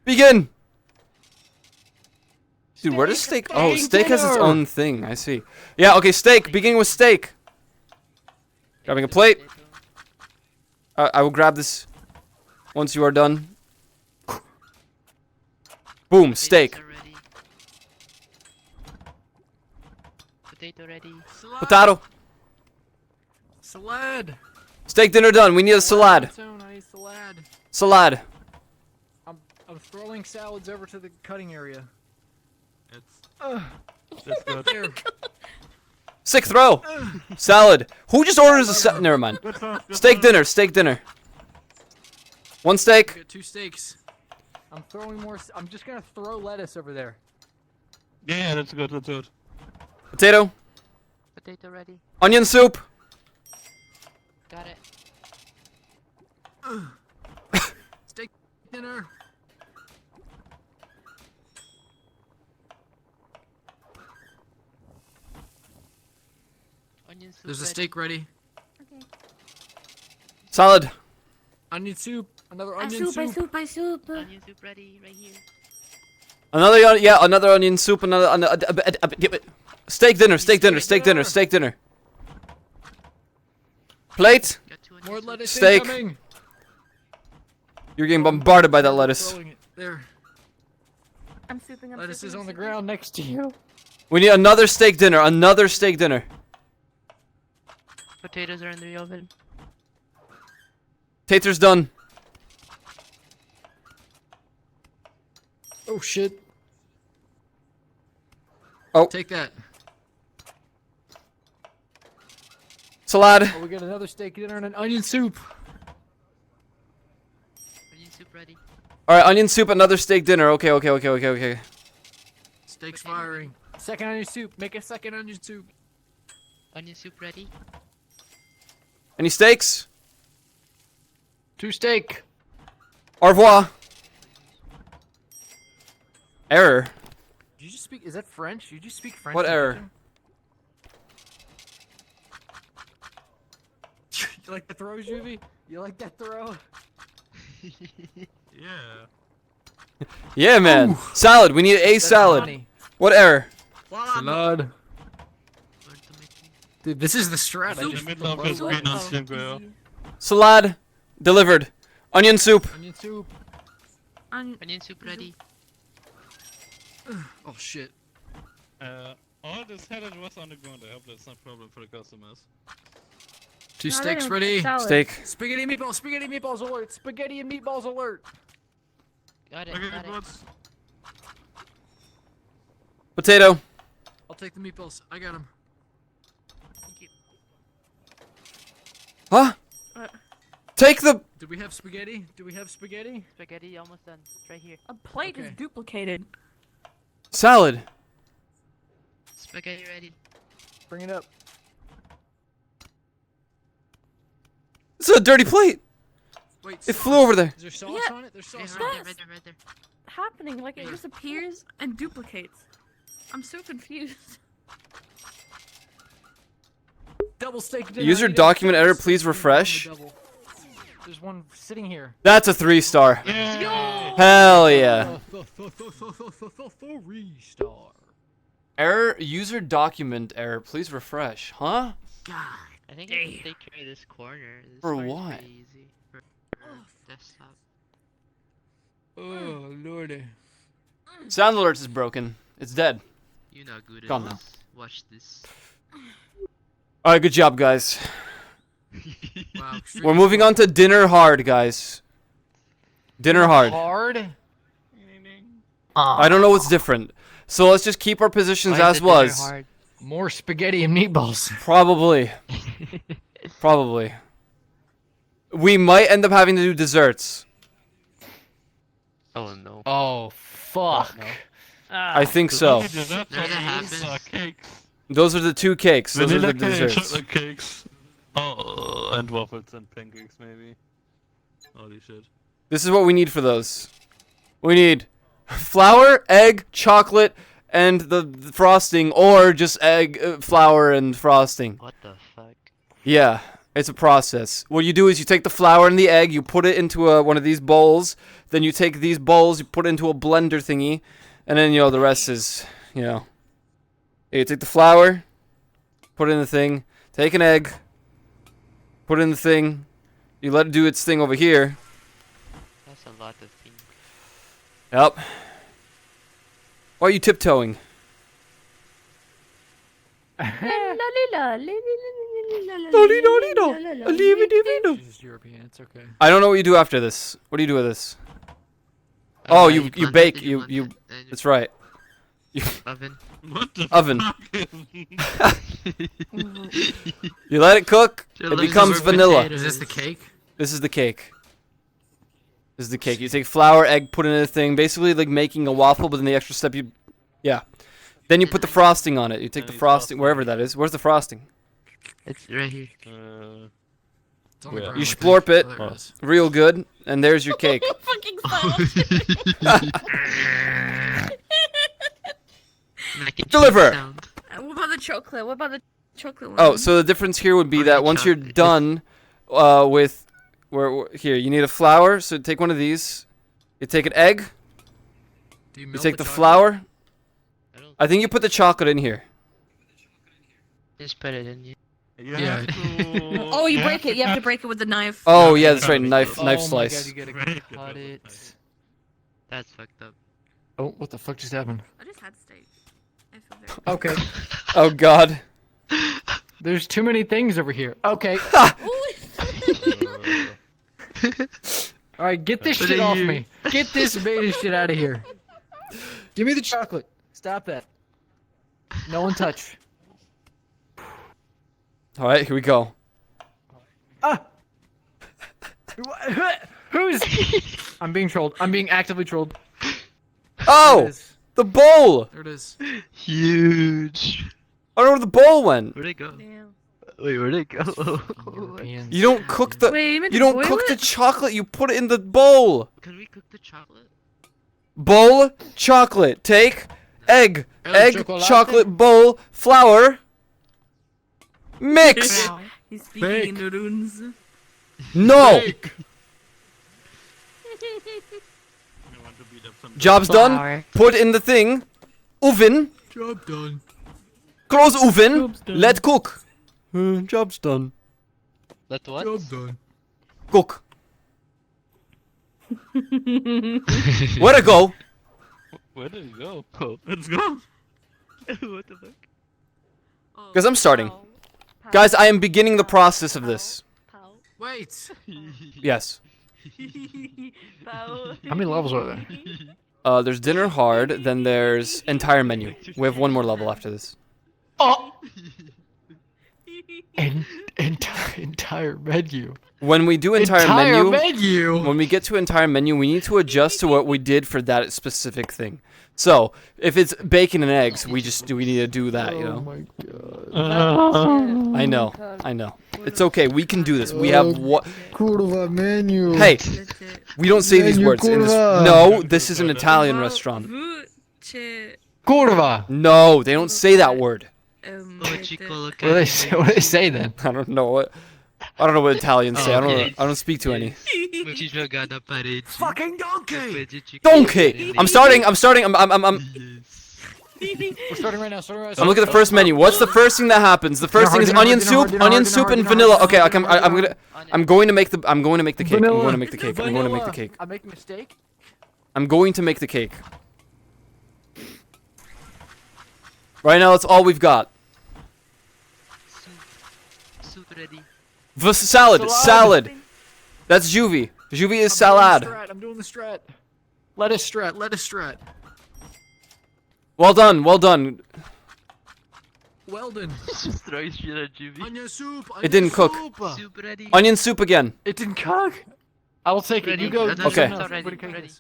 Begin. Dude, where does steak? Oh, steak has its own thing. I see. Yeah. Okay, steak. Beginning with steak. Grabbing a plate. I will grab this once you are done. Boom, steak. Potato ready. Potato. Salad. Steak dinner done. We need a salad. I need salad. Salad. I'm throwing salads over to the cutting area. That's good. There. Sick throw. Salad. Who just orders a salad? Never mind. Steak dinner. Steak dinner. One steak. Got 2 steaks. I'm throwing more. I'm just gonna throw lettuce over there. Yeah, that's good. That's good. Potato. Potato ready. Onion soup. Got it. Steak dinner. Onion soup There's a ready. steak ready. Salad. Onion soup. Another I onion soup. I soup. Onion soup ready, right here. Another onion soup. Steak dinner. Steak dinner. Steak dinner. Steak dinner. Plate. Got 2 onion More soup. lettuce Steak. incoming. You're getting bombarded by that lettuce. Throwing it there. I'm souping. I'm Lettuce souping, is I'm on the souping. ground next to you. We need another steak dinner. Another steak dinner. Potatoes are in the oven. Tater's done. Oh shit. Oh. Take that. Salad. Oh, we got another steak dinner and an onion soup. Onion soup ready. All right, onion soup. Another steak dinner. Okay. Steak's firing. Second onion soup. Make a second onion soup. Onion soup ready. Any steaks? 2 steak. Au revoir. Error. Did you just speak? Is that French? Did you speak French? What to error? Pigeon? You like the throw, Juvie? You like that throw? Yeah. Yeah, man. Ooh. Salad. We need a That's salad. funny. What error? Salad. Dude, this is the strat. I In the just middle of his green on Slimgo. Salad. Delivered. Onion soup. Onion soup. Onion soup ready. Oh shit. All this salad was on the ground. I hope that's not a problem for the customers. 2 No, they steaks don't ready. salad. Steak. Spaghetti meatballs alert. Spaghetti and meatballs alert. Got it, Okay, got it. what's... Potato. I'll take the meatballs. I got them. Thank you. Huh? Take the. Do we have spaghetti? Do we have spaghetti? Spaghetti almost done. It's right here. A plate is Okay. duplicated. Salad. Spaghetti ready. Bring it up. It's a dirty plate. Wait. It flew over there. Is there sauce Yeah. on it? There's sauce Right on there, it. right there, right there. Happening like it just appears and duplicates. I'm so confused. Double steak dinner. User I need a document double error, steak please dinner on the refresh. double. There's one sitting here. That's a 3-star. Yeah. Hell yeah. 3-star. Error, user document error, please refresh. Huh? God. I think I can take care of this corner. This For corner's what? pretty easy. For desktop. Oh lordy. Sound alerts is broken. It's dead. You know good Gone at now. this. Watch this. Alright, good job, guys. Wow. We're moving on to dinner hard, guys. Dinner hard. Hard. I don't know what's different. So let's just keep our positions Why is as the dinner was. hard? More spaghetti and meatballs. Probably. Probably. We might end up having to do desserts. Oh no. Oh fuck. I think so. That's Never happens. cakes. Those are the 2 cakes. Those are the Vanilla cake, desserts. chocolate cakes. Oh, and waffles and pancakes maybe. Holy shit. This is what we need for those. We need flour, egg, chocolate, and the frosting, or just egg, flour, and frosting. What the fuck? Yeah, it's a process. What you do is you take the flour and the egg, you put it into one of these bowls, then you take these bowls, you put it into a blender thingy, and then, the rest is, You take the flour, put it in the thing, take an egg, put it in the thing, you let it do its thing over here. That's a lot of things. Yep. Why are you tiptoeing? She's European. It's okay. I don't know what you do after this. What do you do with this? Oh, you blunt it, bake. then You blunt you. it, then you That's right. oven. What the Oven. fuck? You let it cook. You're It looking becomes for vanilla. potatoes. Is this the cake? This is the cake. This is the cake. You take flour, egg, put it in a thing. Basically, like making a waffle, but then the extra step yeah. Then you put the frosting on it. You take the Any frosting frosting? wherever that is. Where's the frosting? It's right here. It's on the Yeah. ground, You I think. splorp it. Oh, there it is. Real good, and there's your cake. Fucking silence. Mac and cheese Deliver. sound. What about the chocolate? What about the chocolate one? Oh, so the difference here would be Or that the once you're chocolate. done with here, you need a flour, so take one of these. You take an egg, Do you you melt take the chocolate? flour. I don't I think you put the chocolate in here. just put it in here. You Yeah. have to- Oh, you break it. You have to break it with the knife. Oh yeah, that's right. Knife Oh my slice. God, you gotta Break it cut with a it. knife. That's fucked up. Oh, what the fuck just happened? I just had steak. I feel very. Okay. Oh god. There's too many things over here. Okay. All right, get this What shit are off you- me. Get this beta shit out of here. Give me the chocolate. Stop that. No one touch. All right, here we go. Ah. Who's? I'm being trolled. I'm being actively trolled. There it Oh, is. the bowl. There it is. Huge. I don't know where the bowl went. Where'd it go? Damn. Wait, where'd it go? Europeans. You don't cook the. Wait, you meant You to don't boil cook the it? chocolate. You put it in the bowl. Can we cook the chocolate? Bowl, chocolate. Take egg, El egg, chocolate. chocolate, bowl, flour. Mix. He's speaking in the runes. No. You want to beat up some Job's done. Flour. Put in the thing. Oven. Job done. Close oven. Job's done. Let cook. Job's done. Let what? Job done. Cook. Where to go? Where did it go? Oh. It's gone. What the fuck? Because I'm starting. Guys, I am beginning the process of this. Wait. Yes. How many levels are there? There's dinner hard, then there's entire menu. We have one more level after this. Oh! Entire menu. When we do entire menu, when we get to entire menu, we need to adjust to what we did for that specific thing. So, if it's bacon and eggs, we need to do that, you know? Oh my god. I know. It's okay, we can do this. We have what? Kurwa menu. Hey! We don't say these Menu words in this. kurwa. No, this is an Italian restaurant. Kurwa. No, they don't say that word. What do they say? What do they say then? I don't know what. I don't know what Italians say. I don't speak to any. Fucking donkey! Donkey! I'm starting. We're starting right now. I'm looking at the first menu. What's the first thing that happens? The first thing is onion soup, and vanilla. Okay, I'm going to make the cake. I'm going to make the cake. I'm making a mistake. I'm going to make the cake. Right now, that's all we've got. Soup ready. Salad. That's juvie. Juvie is salad. I'm doing the strat. Lettuce strat. Well done. Well done. Just throw shit at Jimmy. Onion soup. It didn't cook. Soup ready. Onion soup again. It didn't cook. I will take it. You go. Okay. Ready.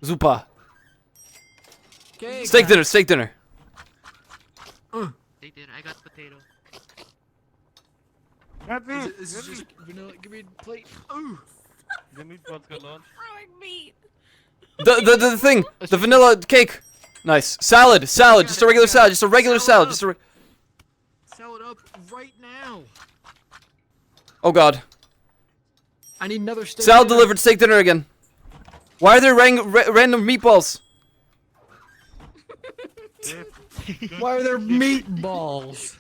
Zupa. Okay, Steak dinner. Steak dinner. I got potato. Is this just vanilla? Give me a plate. Ooh. The meatballs got launched. The thing. The vanilla cake. Nice. Salad. Just a regular salad. Salad up right now. Oh god. I need another steak. Salad delivered. Steak dinner again. Why are there random meatballs? Why are there meatballs?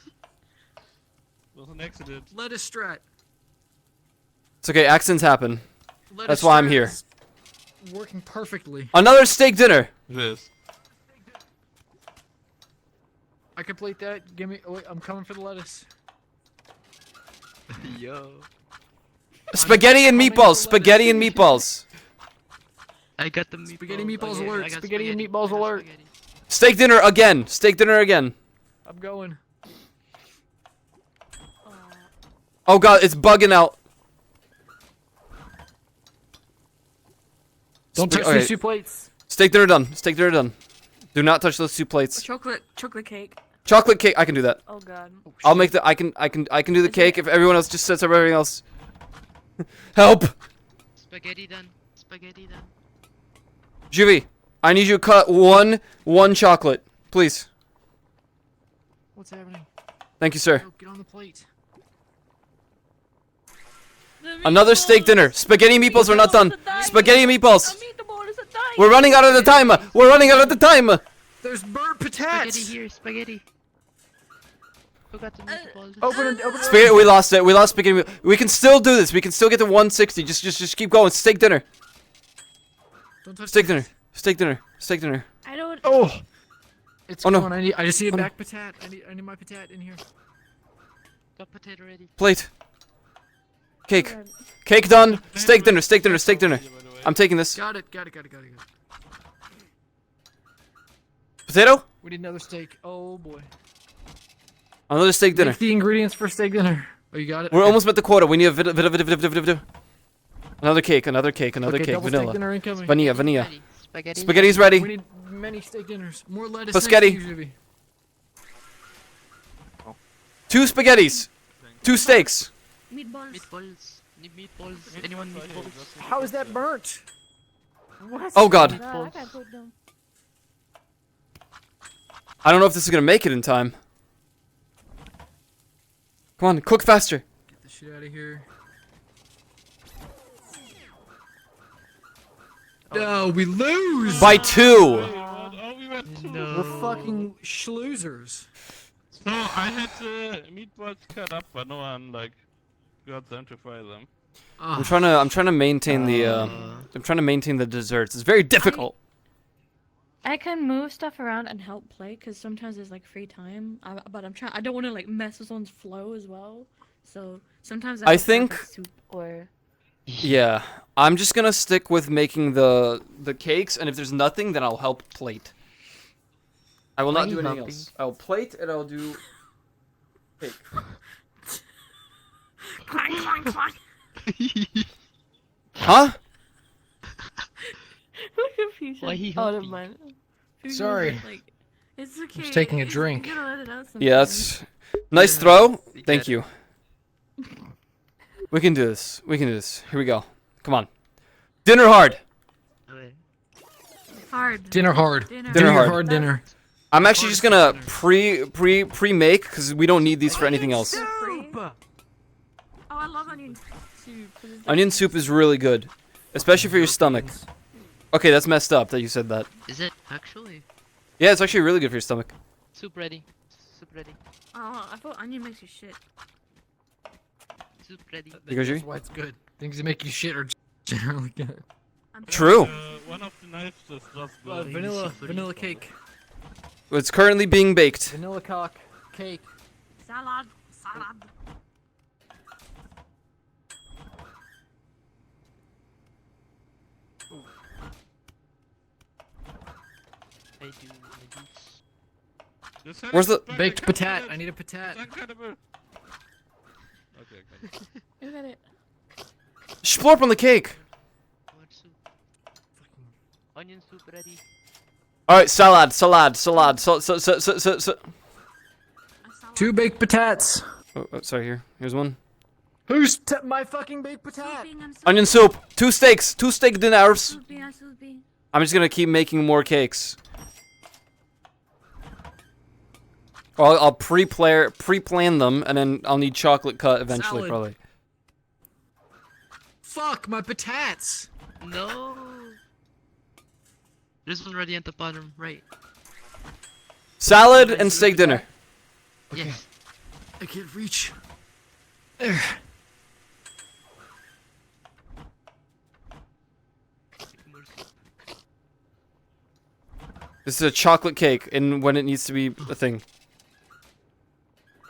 Was an accident. Lettuce strat. It's okay. Accidents happen. That's why I'm here. Working perfectly. Another steak dinner. This. I can plate that. Give me. Oh wait, I'm coming for the lettuce. Yo. Spaghetti and meatballs. I got the meatballs. Spaghetti meatballs alert. Spaghetti and meatballs alert. Steak dinner again. I'm going. Oh god, it's bugging out. Don't touch these 2 plates. Steak dinner done. Do not touch those 2 plates. Chocolate cake. Chocolate cake, I can do that. Oh god. I'll make the I can do the cake if everyone else just sets up everything else. Help! Spaghetti done. Juvie, I need you to cut one chocolate, please. What's happening? Thank you, sir. Oh, get on the plate. Another steak dinner. Spaghetti and meatballs are not done. Spaghetti and meatballs. We're running out of the time. There's burnt potatoes. Spaghetti here. Spaghetti. Who got the meatballs? Open it. Spaghetti. We lost it. We lost spaghetti. We can still do this. We can still get to 160. Just keep going. Steak dinner. Don't touch Steak dinner. I don't. Oh. It's Oh, no. gone. I just need a back patat. I need my patat in here. Got potato ready. Plate. Cake done. Steak dinner. I'm taking this. Got it. Potato? We need another steak. Oh boy. Another steak dinner. Make the ingredients for steak dinner. Oh, you got it? We're almost at the quota. We need a another cake. Okay, double Vanilla. steak dinner incoming. Vanilla. Spaghetti. Spaghetti's ready. We need many steak dinners. More lettuce. Spaghetti. Next to you, Juvie. 2 spaghettis. 2 steaks. Meatballs. Need meatballs. Anyone meatballs? How is that burnt? What? Oh god. I can't put them. I don't know if this is gonna make it in time. Come on, cook faster. Get the shit out of here. No, we lose! By 2. Oh, we went 2. No. We're fucking schloozers. So I had the meatballs cut up, but no one got them to fry them. I'm trying to maintain the desserts. It's very difficult. I can move stuff around and help play because sometimes there's like free time. But I don't want to like mess with someone's flow as well. So sometimes I have to have, think- like, soup or. Yeah, I'm just gonna stick with making the cakes, and if there's nothing, then I'll help plate. I will Why not are do you anything helping? else. I'll plate and I'll do cake. Clank, clank, clank. Huh? Look at Fuchsia. Why he Oh, never helping? mind. Fuchsia's Sorry. Like, it's okay. just taking a You drink. gotta let it out Yeah, sometimes. that's nice throw. You Thank got you. We can do this. We can do this. Here we go. Come on. Dinner hard. Okay. Hard. Dinner hard. Dinner. Dinner hard. hard dinner. I'm actually just gonna pre-make because we don't need these for anything else. Oh, I love onion soup. Onion soup is really good, especially for your stomach. Okay, that's messed up that you said that. Is it actually? Yeah, it's actually really good for your stomach. Soup ready. Soup ready. Oh, I thought onion makes you shit. Soup ready. Because That's why it's good. Things that make you shit are generally good. True. One of the knives is just good. Vanilla cake. It's currently being baked. Vanilla cock cake. Salad. Salad. I do. Where's the baked patat? I need a patat. Okay, Look at it. Splorp on the cake. What soup? Onion soup ready. All right, salad. Two baked patats. Oh, sorry. Here's one. Who's my fucking baked patat? Onion soup. 2 steaks. 2 steak dinners. Soupy, soupy. I'm just gonna keep making more cakes. I'll pre-plan them, and then I'll need chocolate cut eventually, Salad. probably. Fuck my patats. No. There's one ready at the bottom right. Salad and steak dinner. Yes. I can't reach. There. More soup. This is a chocolate cake, and when it needs to be a thing.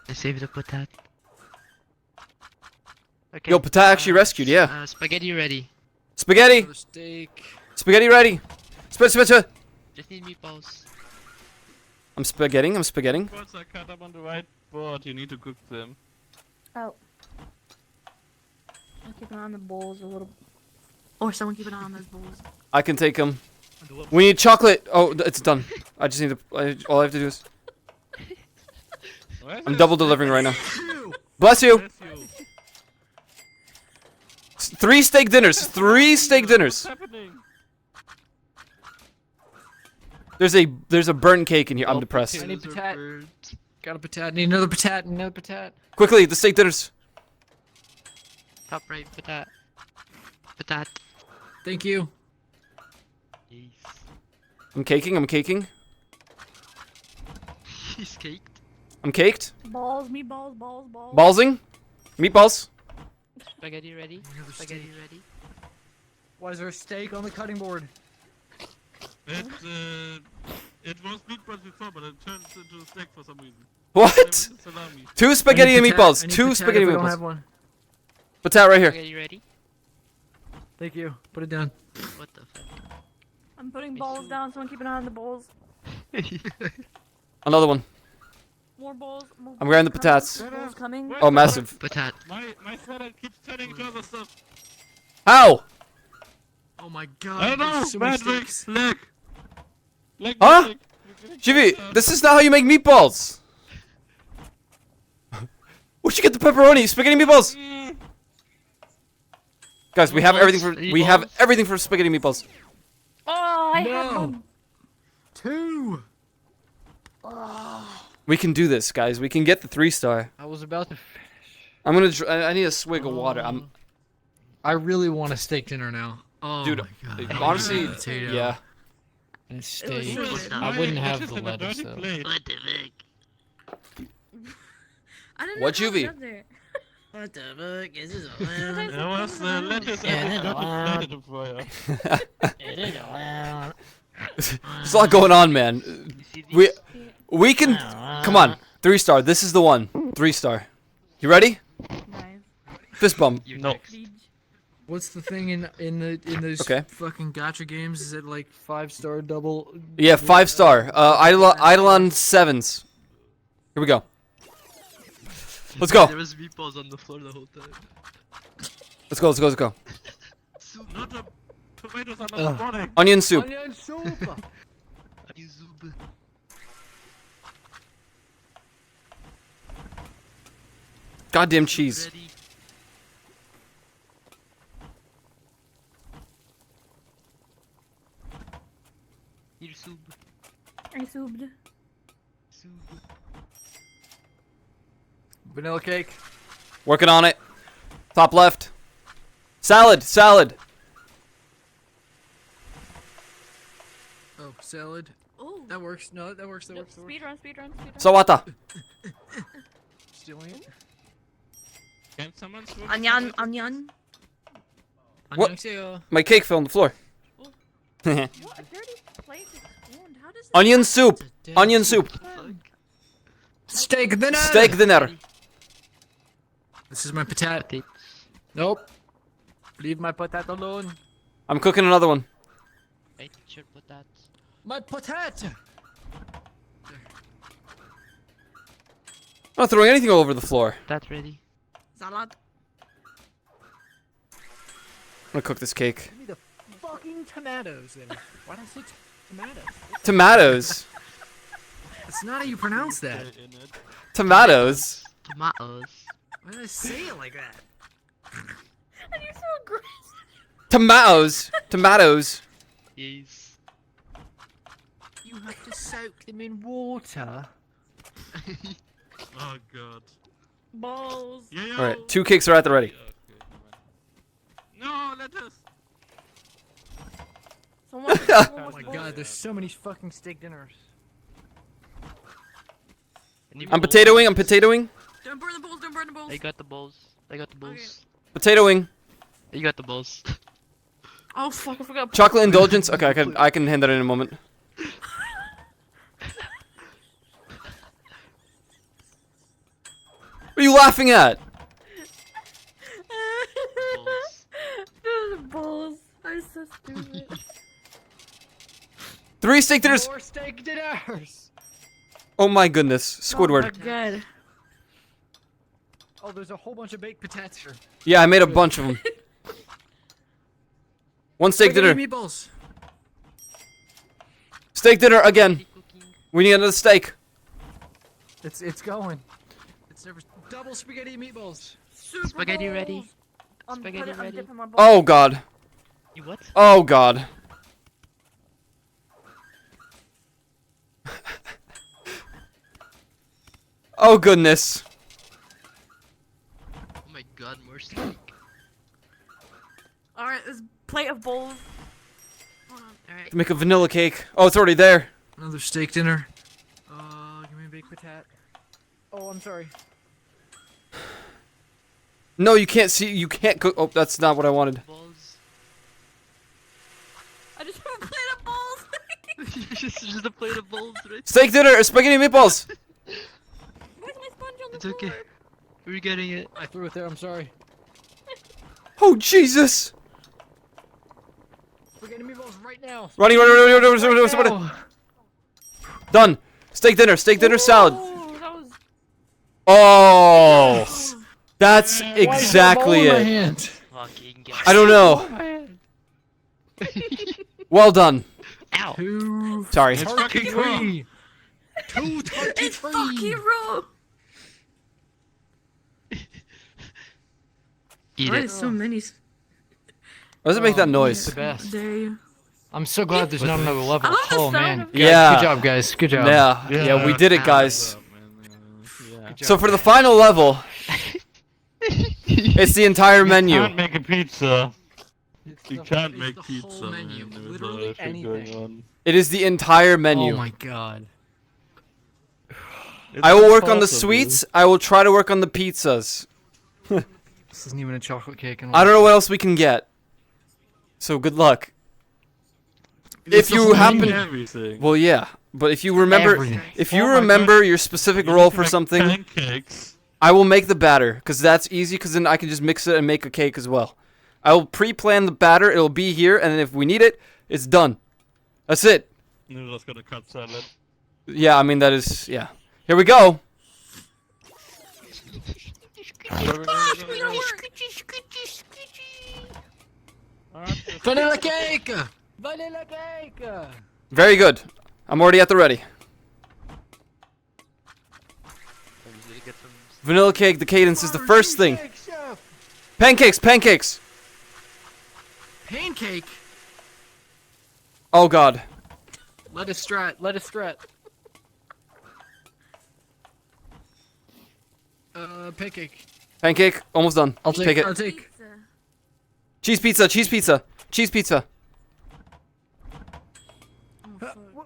I saved the patat. Okay. Yo, patat actually rescued, yeah. Spaghetti ready. Spaghetti. Another steak. Spaghetti ready. Just need meatballs. I'm spaghetting. Meatballs are cut up on the right board. You need to cook them. Oh. I'll keep an eye on the bowls a little. Or someone keep an eye on those bowls. I can take them. We need chocolate. Oh, it's done. I just need to. All I have to do is. I'm double delivering right now. Bless you. 3 steak dinners. 3 steak dinners. There's a burnt cake in here. I'm depressed. I need patat. Got a patat. Need another patat. Another patat. Quickly, the steak dinners. Top right patat. Patat. Thank you. Yes. I'm caking. He's caked. I'm caked. Balls, meatballs, balls. Ballsing. Meatballs. Spaghetti ready. Spaghetti ready. Why is there a steak on the cutting board? It was meatballs before, but it turned into a steak for some reason. What? Salami. 2 spaghetti and I need meatballs. patat 2 if spaghetti I don't meatballs. have one. Patat right here. Spaghetti ready. Thank you. Put it down. What the fuck? I'm putting balls down. Someone keep an eye on the bowls. Another one. More bowls. I'm grabbing the patats. Bowls coming. Oh, massive. Patat. My salad keeps turning into other stuff. How? Oh my god. I don't know. there's so many Bad steaks. leg. Huh? Jimmy, this is not how you make meatballs. Where'd you get the pepperoni? Spaghetti meatballs. Guys, we have everything for spaghetti meatballs. Oh, I have No. one. 2. We can do this, guys. We can get the 3-star. I was about to. I'm gonna. I need a swig of water. I really want a steak dinner now. Oh Dude, my god. honestly, Potato. yeah. And was steak. really good. I wouldn't Why- have what the is in a lettuce dirty though. plate? What the fuck? I didn't What, know it was Juvie? up there. What the fuck is this? It was the lettuce and the fire. There's a lot going on, man. We can come on. 3-star. This is the one. 3-star. You ready? Nice. Fist bump. No. What's the thing in those Okay. fucking gacha games? Is it like 5-star double? Yeah, 5-star. Eidolon 7s. Here we go. Let's go. There was meatballs on the floor the whole time. Let's go. Let's go. Let's go. Not the tomatoes are not spawning. Onion soup. Onion soup. Goddamn cheese. Ready. Here soup. I souped. Soup. Vanilla cake. Working on it. Top left. Salad. Salad. Oh, salad. Oh. That works. No, that works. That works. That works. Speedrun, speedrun, speedrun. Sawata. Stealing it. Can someone switch? Onion, onion. What? 안녕하세요. My cake fell on the floor. What? A dirty plate is spawned. How does that Onion soup. Onion soup. Steak dinner. Steak dinner. This is my potato. Nope. Leave my potato alone. I'm cooking another one. Wait, should put that. My potato. I'm not throwing anything all over the floor. That's ready. Salad. I'm gonna cook this cake. Give me the fucking tomatoes then. Why did I say tomatoes? Tomatoes. That's not how you pronounce that. Tomatoes. Tomatoes. Why did I say it like that? And you're so aggressive. Tomatoes. Tomatoes. Yes. You have to soak them in water. Oh god. Balls. Yeah. All right, 2 cakes are at the ready. No, lettuce. Someone, Oh my god, there's so many fucking steak dinners. I'm potatoing. I'm potatoing. Don't burn the balls, don't burn the balls. I got the balls. I got the balls. Potatoing. You got the balls. Oh fuck, I forgot. Chocolate indulgence. Okay, I can hand that in a moment. What are you laughing at? Balls. Those balls are so stupid. 3 steak dinners. More steak dinners. Oh my goodness, Squidward. Oh my god. Oh, there's a whole bunch of baked potatoes. Yeah, I made a bunch of them. 1 steak dinner. Meatballs. Steak dinner again. We need another steak. It's going. It's never double spaghetti meatballs. Super Spaghetti balls. ready. I'm Spaghetti putting- I'm ready. dipping my balls. Oh god. You what? Oh god. Oh goodness. Oh my god, more steak. Alright, this plate of balls. Hold on. Alright. Make a vanilla cake. Oh, it's already there. Another steak dinner. Give me a baked potato. Oh, I'm sorry. No, you can't see. You can't cook. Oh, that's not what I wanted. Balls. I just have a plate of balls. Just a plate of balls, right? Steak dinner, spaghetti meatballs. Where's my sponge on the It's floor? okay. We're getting it. I threw it there. I'm sorry. Oh Jesus! Spaghetti meatballs right now. Running. Done. Steak dinner, salad. Oh, that was... Oh, that's exactly it. Fucking I don't know. Well done. Ow. Two. Sorry. It's fucking raw. Two It's fucking raw. Eat Why it. is so many? Why does it make that noise? The best. Dare you? I'm so glad there's not another level. I love the Oh sound man. of- Guys, Yeah. Good job, guys. Good job. Yeah, we did it, guys. Yeah. So for the final level, it's the entire You menu. can't make a pizza. It's You the- can't it's make the pizza. whole menu. Man. There was Literally shit going anything. on. It is the entire menu. Oh my god. I will work on the impossible. sweets. I will try to work on the pizzas. This isn't even a chocolate cake. I don't know what else we can get. So good luck. If you happen, everything. well, yeah, but if you remember, Everything. if you Oh my remember God. your specific You role need to for make something, pancakes. I will make the batter because that's easy. Because then I can just mix it and make a cake as well. I will pre-plan the batter. It'll be here, and then if we need it, it's done. That's it. You're just gonna cut salad. Yeah, I mean that is yeah. Here we go. Vanilla cake! Vanilla cake! Very good. I'm already at the ready. Vanilla cake. The cadence is the first thing. Pancakes. Pancakes. Pancake? Oh God. Let us strat. Let us strat. Pancake. Pancake. Almost done. I'll Take it. I'll take. Cheese pizza. Cheese pizza. Cheese pizza.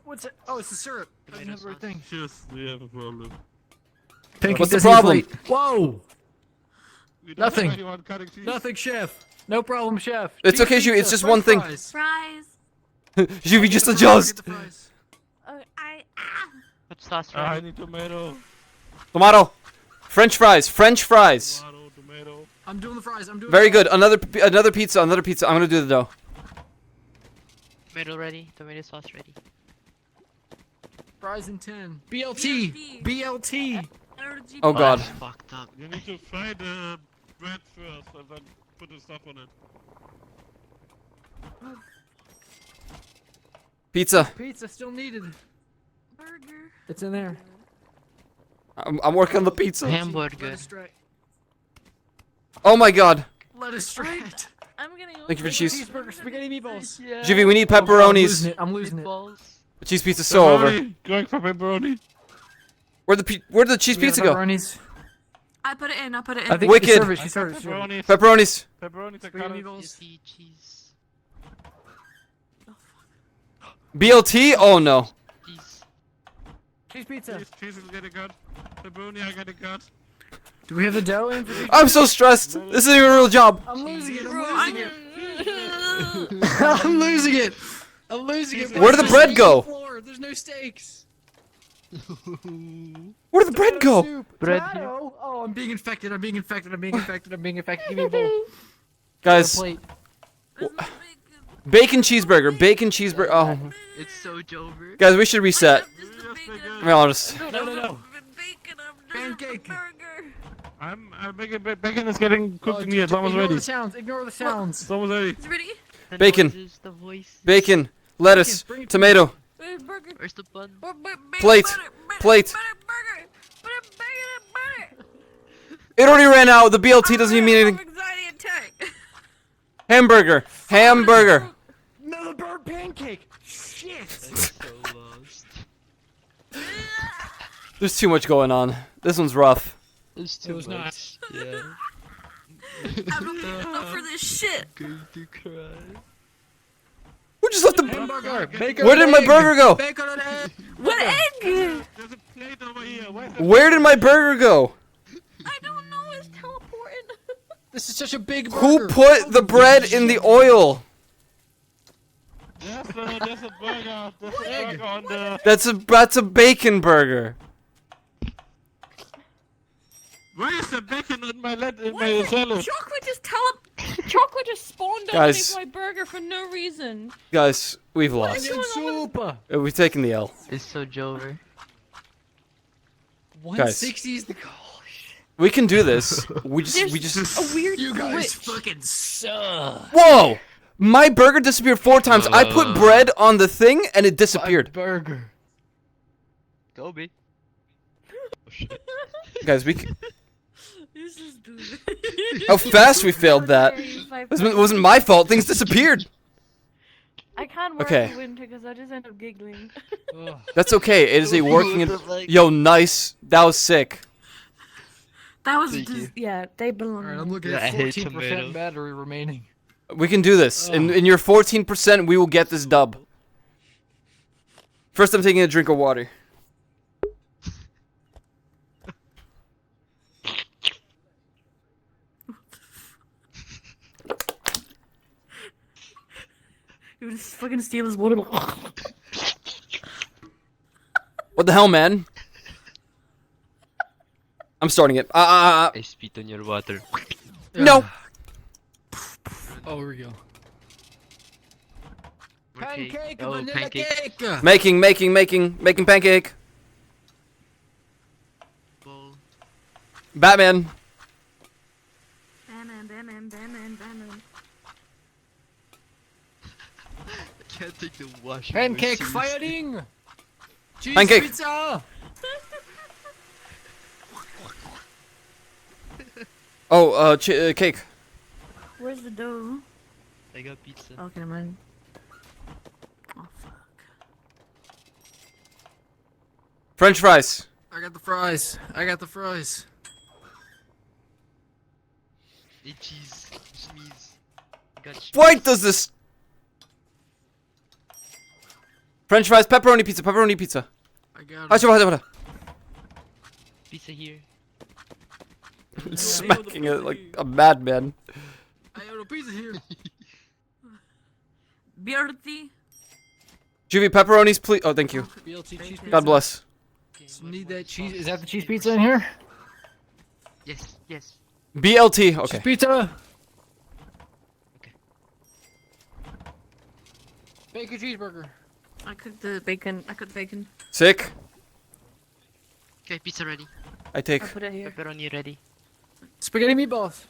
What's it? Oh, it's the syrup. I didn't have the right thing. Just, we have a problem. Pancake What's the doesn't problem? inflate. Whoa! We don't Nothing. have anyone cutting cheese. Nothing, chef. No problem, chef. It's okay, Cheese Shu, it's pizza, just french one thing. fries. Fries. Juvi, just Get the fries, adjust. get the fries. What sauce? I need tomato. Tomato. French fries. French fries. Tomato, tomato. I'm doing the fries. I'm doing. Very the good. Another pizza. Another pizza. I'm gonna do the dough. Tomato ready. Tomato sauce ready. Fries in 10. BLT. BLT. Oh God. That's fucked up. You need to fry the bread first and then put the stuff on it. Pizza. Pizza still needed. Burger. It's in there. I'm working on the pizza. Hamburger. Oh my God. Let us strat. I'm getting. Thank you for cheese. Cheeseburger, spaghetti meatballs. Yeah. Juvi, we need Oh, God, pepperonis. I'm losing it. Meatballs. The cheese pizza's so over. Pepperoni. Going for pepperoni. Where'd the cheese pizza go? Pepperonis. I put it in. I put it in. I think Wicked. She served it. She served it. Pepperoni. Pepperonis. Pepperoni. Spaghetti meatballs. Cheese. BLT? Oh no. Cheese. Cheese pizza. Cheese is getting cut. Pepperoni, I got it cut. Do we have the dough in? For I'm so stressed. This isn't even a real job. I'm losing it. I'm losing it. I'm losing it. I'm losing it. Where did the bread go? Floor. There's no steaks. Where did the bread go? Soup. Bread Tomato. Oh, I'm being infected. I'm being infected. I'm being infected. I'm being infected. Give me a bowl. Guys, Plate. bacon cheeseburger. Bacon cheeseburger. Oh, It's so Jover. guys, we should reset. Be honest. No. Pancake. I'm making bacon is getting cooked in here. It's almost Ignore ready. the sounds. Ignore the sounds. It's almost ready. It's ready. The Bacon. noises, the voice. Bacon, lettuce, Bring it to tomato, Burger. Where's the bun? plate, plate. It already ran out. The BLT doesn't even mean anything. Anxiety attack. Hamburger, hamburger. Another burnt pancake. Shit. So lost. There's too much going on. This one's rough. It's too was much. Yeah. I'm not good enough for this shit. Going to cry. Who just left the? Hamburger. Bacon. Where did my burger go? Bacon and egg. What egg? There's a plate over here. Where's the Where did my burger go? I don't know. It's teleporting. This is such a big burger. Who put the bread in the oil? there's a burger. There's a burger on the. That's a bacon burger. Where is the bacon in my What? my salad? Chocolate just spawned Guys. underneath my burger for no reason. Guys, we've lost. Onion soup. We've taken the L. It's so Jover. 160 is the goal. We can do this. We There's just. a weird You guys glitch. fucking suck. Whoa! My burger disappeared 4 times. I put bread on the thing and it disappeared. Burger. Kobe. Guys, we. This is stupid. How fast we failed that. It wasn't my fault. Things disappeared. I can't work Okay. the winter because I just end up giggling. That's okay. It is a working. Yo, nice. That was sick. That was Thank you. just, yeah, they belong. Alright, I'm looking Yeah, I at hate 14% tomatoes. battery remaining. We can do this. In your 14%, we will get this dub. First, I'm taking a drink of water. He would just fucking steal his water. What the hell, man? I'm starting it. I spit on your water. No. Oh, here we go. Pancake, Oh, vanilla pancake. cake. Making pancake. Bowl. Batman. Batman. I can't take the wash. Pancake fighting. Cheese Pancake. pizza. Oh, cake. Where's the dough? I got pizza. Okay, never mind. Oh fuck. French fries. I got the fries. Hey, cheese. Sneeze. Got cheese. Why does this? French fries, pepperoni pizza. I got Hold. Pizza here. Smacking it like a madman. I have a pizza here. BRT. Juvie, pepperonis, please. Oh, thank you. BLT cheese pizza. God bless. Need that cheese. Is that the cheese pizza in here? Yes. BLT. Okay. Cheese pizza. Okay. Bacon cheeseburger. I cooked the bacon. Sick. Okay, pizza ready. I take. I put it here. Pepperoni ready. Spaghetti meatballs.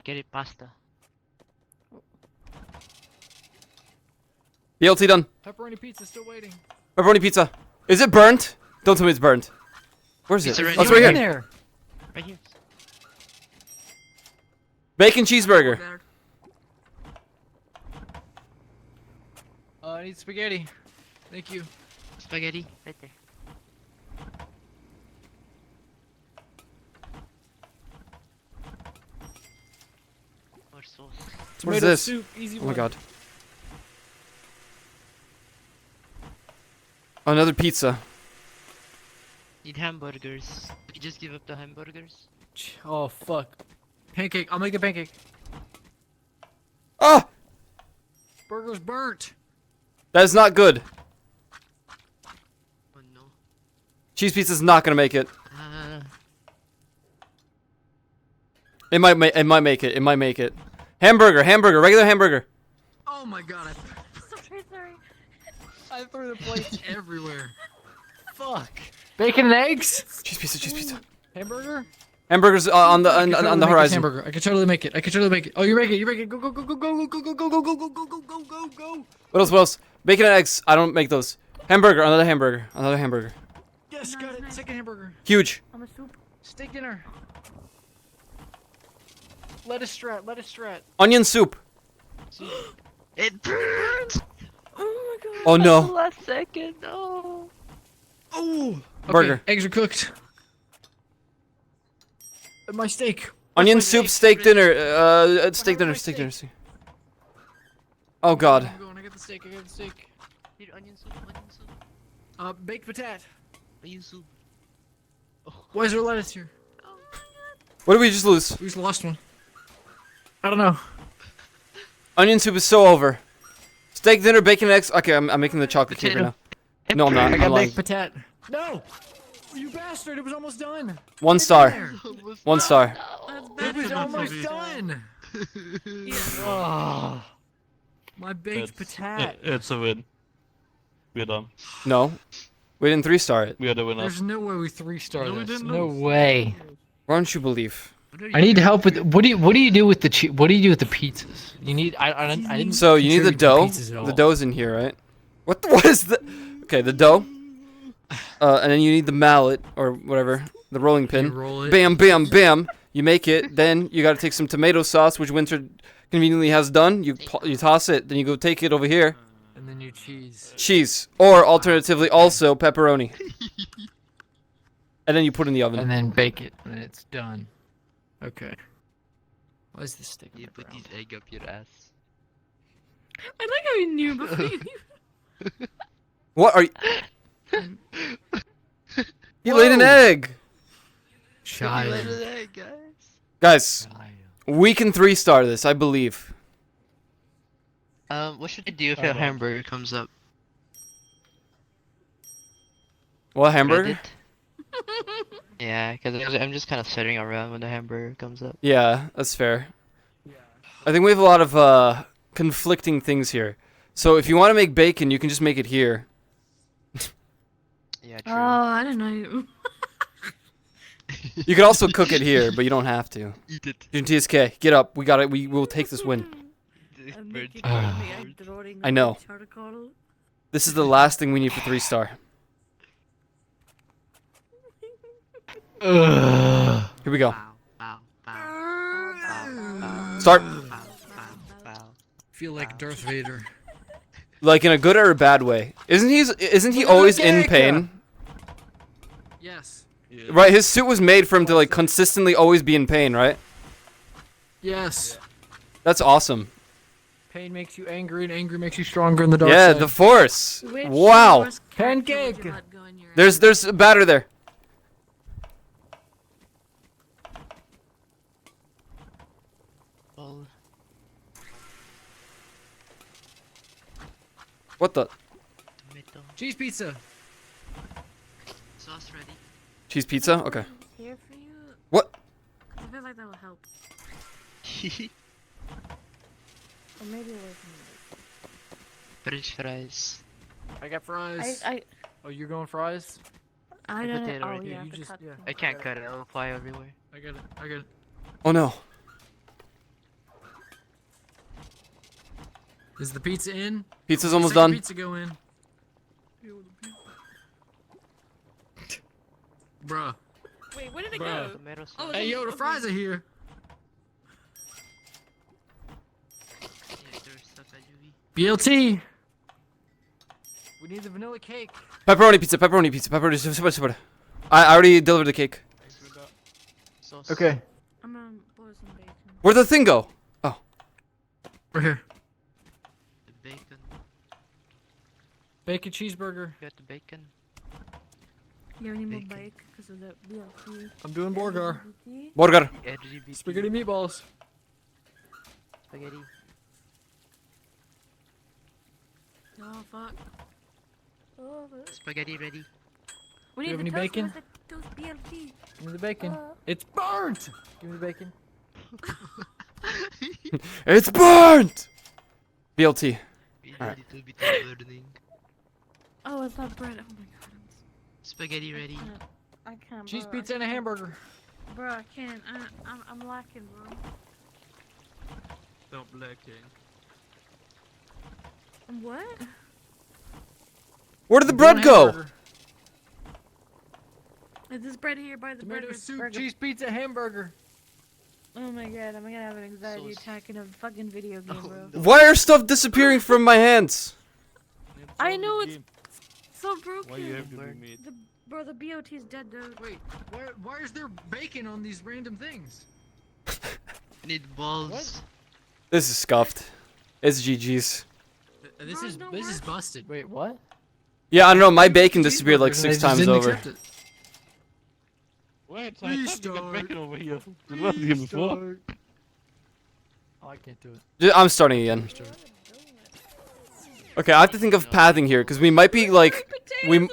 Get it pasta. BLT done. Pepperoni pizza still waiting. Pepperoni pizza. Is it burnt? Don't tell me it's burnt. Where's it? Pizza ready. Oh, it's right here. There. Right here. Bacon cheeseburger. I need spaghetti. Thank you. Spaghetti right there. More sauce. What is Tomato this? soup, easy Oh my one. god. Another pizza. Need hamburgers. You just give up the hamburgers. Oh fuck. Pancake. I'll make a pancake. Ah! Burger's burnt. That is not good. Oh no. Cheese pizza's not gonna make it. Uh, It might make it. It might make it. Hamburger, regular hamburger. Oh my god. Sorry. I threw the plates everywhere. Fuck. Bacon and eggs. Cheese pizza. Hamburger. Hamburgers on the I can totally make this horizon. Hamburger. I can totally make it. Oh, you make it. Go. What else? Bacon and eggs. I don't make those. Hamburger, another hamburger. Yes, got it. Second hamburger. Huge. I'm a soup. Steak dinner. Lettuce strat. Onion soup. it burns. Oh my god. Oh no. Last second. No. Oh. Burger. Okay, eggs are cooked. My steak. Onion my soup, steak? steak dinner. Steak dinner. Oh god. I'm going. I got the steak. Here, onion soup. Baked potato. Onion soup. Why is there lettuce here? What did we just lose? We just lost one. I don't know. Onion soup is so over. Steak dinner, bacon and eggs. Okay, I'm making the chocolate cake right now. No, I'm not. I got I'm lying. baked potato. No! You bastard! It was almost done. 1 star. There. 1 star. It was almost done. Oh, my baked potato. It's a win. We're done. No. We didn't 3-star it. We are the winners. There's no way we 3-star No, we this. didn't No lose. way. Why don't you believe? I need help with what do you do with the pizzas? You need I didn't. So you need the contribute to dough. pizzas at all. The dough's in here, right? What is the? Okay, the dough. And then you need the mallet or whatever, the rolling pin. roll it. Bam. You make it. Then you gotta take some tomato sauce, which Winter conveniently has done. You toss it. Then you go take it over here. And then you cheese. Cheese, or alternatively also pepperoni. And then you put it in the oven. And then bake it, and it's done. Okay. Why is this stick? You put this egg up your ass. I like how you knew before you knew. What are you? You laid an egg. Child. Egg, guys. Guys, we can 3-star this, I believe. What should I do if a hamburger comes up? What hamburger? Reddit? Yeah, because I'm just kind of sitting around when the hamburger comes up. Yeah, that's fair. I think we have a lot of conflicting things here. So if you want to make bacon, you can just make it here. Yeah, true. Oh, I don't know. You can also cook it here, but you don't have to. Eat it. TSK, get up. We got it. We will take this win. I know. This is the last thing we need for 3-star. Here we go. Start. Feel like Darth Vader. Like in a good or a bad way. Isn't he always in pain? Yes. Right, his suit was made for him to like consistently always be in pain, right? Yes. That's awesome. Pain makes you angry, and angry makes you stronger in the dark Yeah, side. the Force. Wow. Pancake. There's a batter there. Oh. What the? Tomato. Cheese pizza. Sauce ready. Cheese pizza? Okay. Here for you. What? I feel like that will help. Or maybe it wasn't. French fries. I got fries. Oh, you're going fries? I don't know. potato Oh right yeah, here. You the just- cut yeah. thing. I can't cut it. It'll fly everywhere. I got it. I got it. Oh no. Is the pizza in? Pizza's almost Second done. Pizza go in. Bruh. Wait, where did it Bruh. go? Tomato sauce. Oh, Hey, yo, the fries are here. Yeah, there's stuff at UV. BLT. We need the vanilla cake. Pepperoni pizza, pepperoni pizza, pepperoni pizza. I already delivered the cake. Sauce. Okay. I'm gonna boil some bacon. Where'd the thing go? Oh. Right here. The bacon. Bacon cheeseburger. Got the bacon. You need more Bacon. bake because of the BLT. I'm doing burger. Burger. LGBT. Spaghetti meatballs. Spaghetti. Oh fuck. Oh, fuck. Spaghetti ready. We Do you need have any to toast bacon? those BLT. Give me the bacon. It's burnt. Give me the bacon. It's burnt! BLT. We Alright. need a little bit of burning. Oh, it's not bread. Oh my god. Spaghetti ready. I can't. Cheese bro. pizza and a hamburger. Bro, I can't. I'm lacking, bro. Don't blacking. What? Where did the I'm doing bread go? hamburger. Is this bread here by the Tomato burger? soup, burger? cheese pizza, hamburger. Oh my god, I'm gonna have an anxiety attack in a fucking video game, bro. Why are stuff disappearing from my hands? I know it's so broken. Why you have to do meat? Bro, the BOT is dead, dude. Wait, why is there bacon on these random things? I need balls. What? This is scuffed. It's GG's. This is busted. Wait, what? Yeah, I don't know. My bacon disappeared like Cheeseburgers, 6 I just times didn't over. accept it. Wait, I thought you got Restart. bacon over here. It wasn't here before. Restart. Oh, I can't do it. I'm starting again. Restart. Okay, I have to think of pathing here because we might be like we.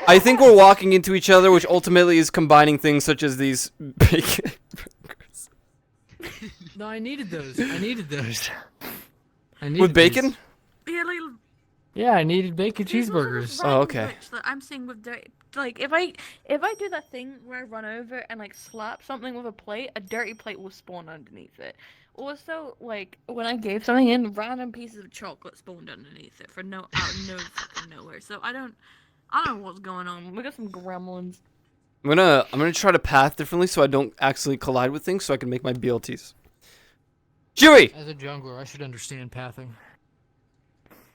I think we're walking into each other, which ultimately is combining things such as these bacon burgers. No, I needed those. I needed those. I needed With bacon? these. Yeah, Yeah, I needed bacon these ones are cheeseburgers. random okay. glitch that I'm seeing with dirty. Like, if I do that thing where I run over and like slap something with a plate, a dirty plate will spawn underneath it. Also, like when I gave something in, random pieces of chocolate spawned underneath it for out of no fucking nowhere. So I don't know what's going on. We got some gremlins. I'm gonna try to path differently so I don't actually collide with things so I can make my BLTs. Juvie! As a jungler, I should understand pathing.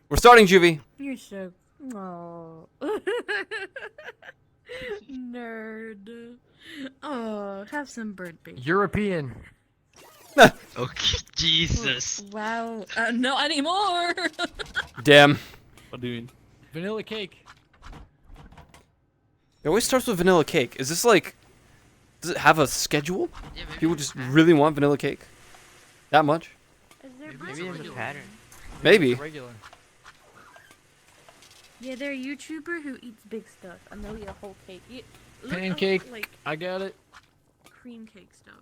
We're starting, Juvie. You're so. Oh. Nerd. Oh, have some bird bacon. European. Okay, Jesus. Wow. Not anymore. Damn. What do you mean? Vanilla cake. It always starts with vanilla cake. Is this like... Does it have a schedule? Yeah, maybe People it's just bad. really want vanilla cake? That much? Is there Maybe bread? Maybe there's a pattern. Maybe. Regular. Yeah, they're a YouTuber who eats big stuff, and they'll eat a whole cake. Look up, Pancake. like I got it. cream cake stuff.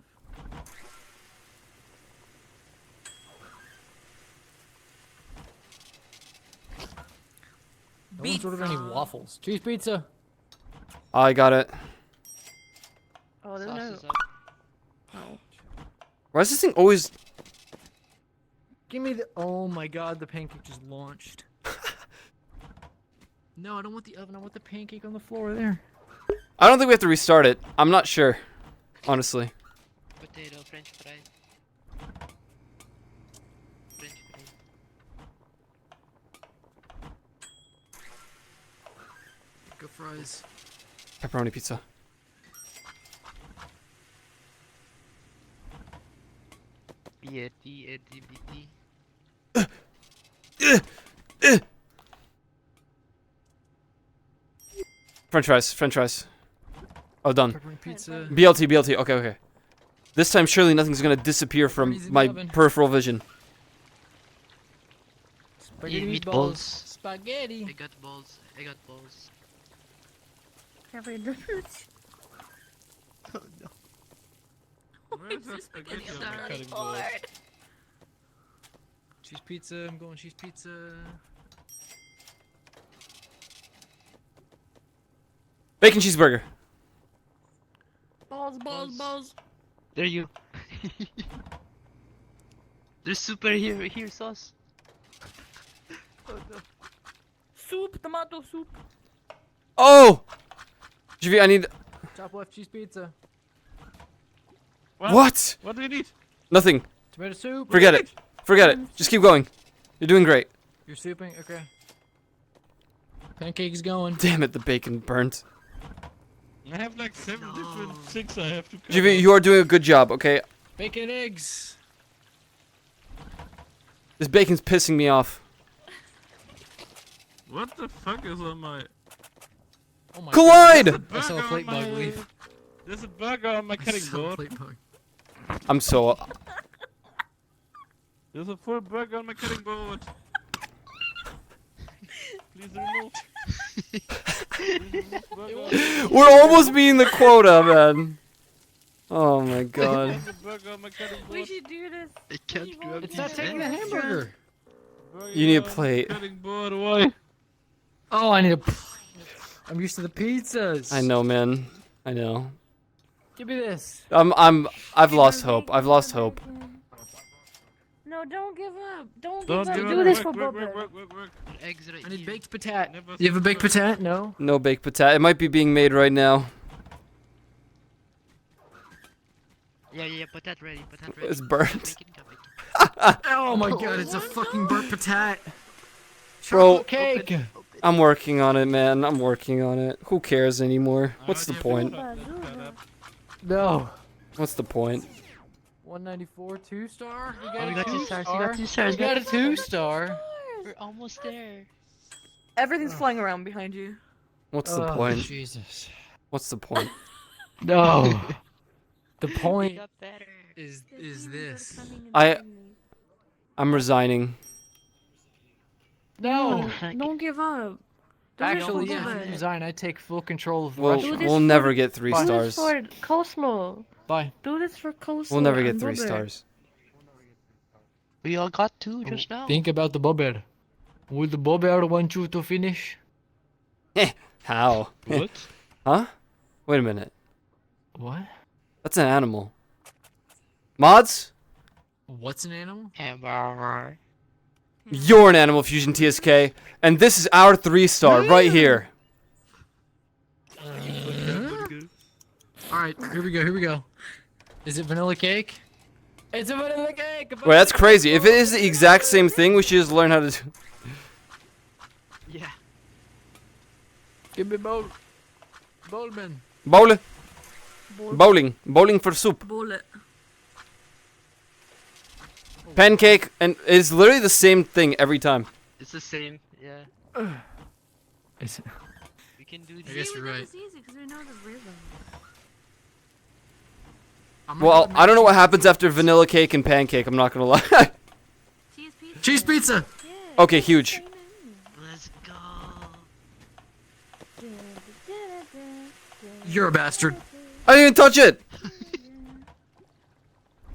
No one's ordered any waffles. Cheese pizza. I got it. Oh, there's Sauce no. is up. Oh. Why is this thing always... Give me the. Oh my god, the pancake just launched. No, I don't want the oven. I want the pancake on the floor there. I don't think we have to restart it. I'm not sure. Honestly. Potato, French fries. French fries. Go fries. Pepperoni pizza. BRT, LGBT. French fries. French fries. Oh, done. Pepperoni pizza. BLT, BLT. Okay, okay. This time, surely nothing's gonna disappear from Pepperoni's in the my oven. peripheral vision. Spaghetti Meatballs. Spaghetti. I got balls. I got balls. Have I done it? Oh no. Where's that spaghetti on my Sorry, cutting board? Lord. Cheese pizza. I'm going cheese pizza. Bacon cheeseburger. Balls, balls, balls. There you. There's super here sauce. Oh no. Soup, tomato soup. Oh! GV, I need... Top left cheese pizza. What? What do we need? Nothing. Tomato soup. Forget it. Forget it. Just keep going. You're doing great. You're souping? Okay. Pancake's going. Damn it, the bacon burnt. I have like 7 different things I have to cover. GV, you are doing a good job, okay? Bacon and eggs. This bacon's pissing me off. What the fuck is on my... Oh my Collide! God. I saw a plate bug leave. There's a burger on my cutting saw a board. plate bug. I'm so... There's a full burger on my cutting board. Please remove. We're almost beating the quota, man. Oh my god. There's a burger on my cutting board. We should do this. I can't grab It's these not taking the eggs. hamburger. You need a Burger on plate. my Cutting board, why? Oh, I need a plate. I'm used to the pizzas. I know, man. I know. Give me this. I've lost hope. I've lost hope. No, don't give up. Don't Don't give up. give Do up. this for Work, Bubba. work. Eggs right I need here. baked patat. Never You have a baked patat? No. No baked potato. It might be being made right now. Yeah, potat ready, potat ready. It's burnt. Bacon, got bacon. Oh my god, it's a fucking burnt patat. Bro, Chocolate cake. Open. I'm working on it, man. I'm working on it. Who cares anymore? What's the already point? have chocolate cut up. No. What's the point? 194, 2-star. We Oh, got we a got 2 2 stars. star. We got 2 stars. We got a 2-star. We're almost there. Everything's flying around behind you. What's the Oh, point? Jesus. What's the point? No. The We point got better. is this. I'm resigning. No. Don't give up. Do Actually, this yeah, for if you Bubba. resign, I take full control of the We'll, restaurant. this we'll for- never get 3 Fine. Do this stars. for coleslaw. Bye. Do this for coleslaw. We'll never get and 3 Bubba. stars. We all got 2 just now. Think about the bobber. Will the bobber want you to finish? How? What? Huh? Wait a minute. What? That's an animal. Mods? What's an animal? Hamburger. You're an Animal Fusion TSK, and this is our 3-star right here. Alright, here we go, here we go. Is it vanilla cake? It's a vanilla cake! Wait, that's crazy. If it is the exact same thing, we should just learn how to do. Yeah. Give me bowl. Bowlman. Bowl. Bowling. Bowling for soup. Bullet. Pancake, and it's literally the same thing every time. It's the same. Yeah. Is it? We can do I this. guess you're right. It's easy because we know the rhythm. Well, I don't know what happens after vanilla cake and pancake. I'm not gonna lie. Cheese pizza. Okay, huge. Let's go. You're a bastard. I didn't even touch it.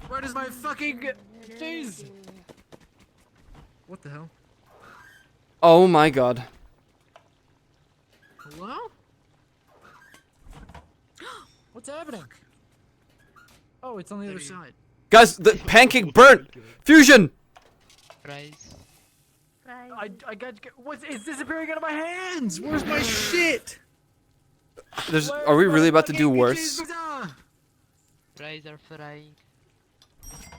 Where does my fucking cheese? What the hell? Oh my god. Hello? What's happening? Oh, it's on the other side. Guys, the pancake burnt. Fusion. Fries. I got. What's? It's disappearing out of my hands. Where's my shit? Are we really about to do worse? Fries are frying.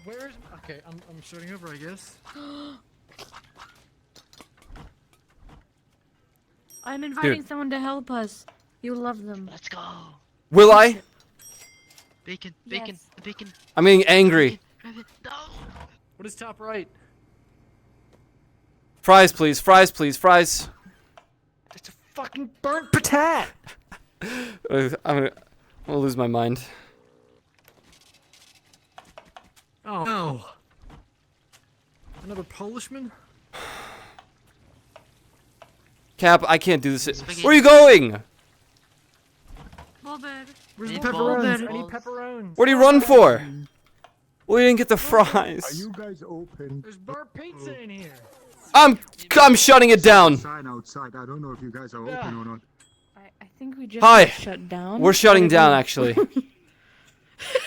Where's? Okay, I'm starting over, I guess. I'm inviting someone to help us. You'll love them. Let's go. Will I? Bacon, Yes. bacon. I'm getting angry. No. What is top right? Fries, please. Fries, please. Fries. It's a fucking burnt patat. I'm gonna lose my mind. Oh no. Another Polishman? Cap, I can't do this. Where are you going? Where's the Need pepperonis? balls. I need pepperonis. What do you run for? Well, you didn't get the fries. Are you guys open? There's burnt pizza in here. I'm shutting it down. Outside. I don't know if you guys are open or not. I think we just Hi. shut down. We're shutting down, actually.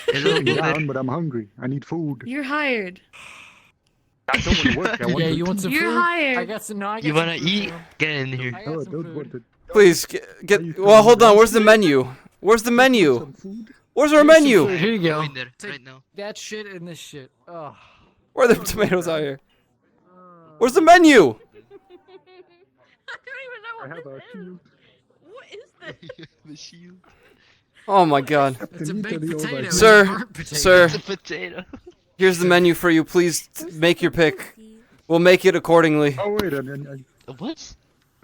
Hello, Down, but I'm hungry. I need food. You're hired. I don't want to work. I want Yeah, to you want some You're food? hired. I got some. No, I got You some wanna food, eat? bro. Get in here. I No, got I some don't food. want to. Please get. Well, hold on. Where's the menu? Where's the menu? Some food? Where's our Here's some menu? food. Here you go. Go in there Take right now. that shit and this shit. Oh. Where are the tomatoes out here? Where's the menu? I have a shield. What is this? The shield. Oh my god. It's a baked Literally, oh my potato. God. It's Sir, burnt potato. sir, It's a potato. here's the menu for you. Please make your pick. We'll make it accordingly. Oh wait, and What?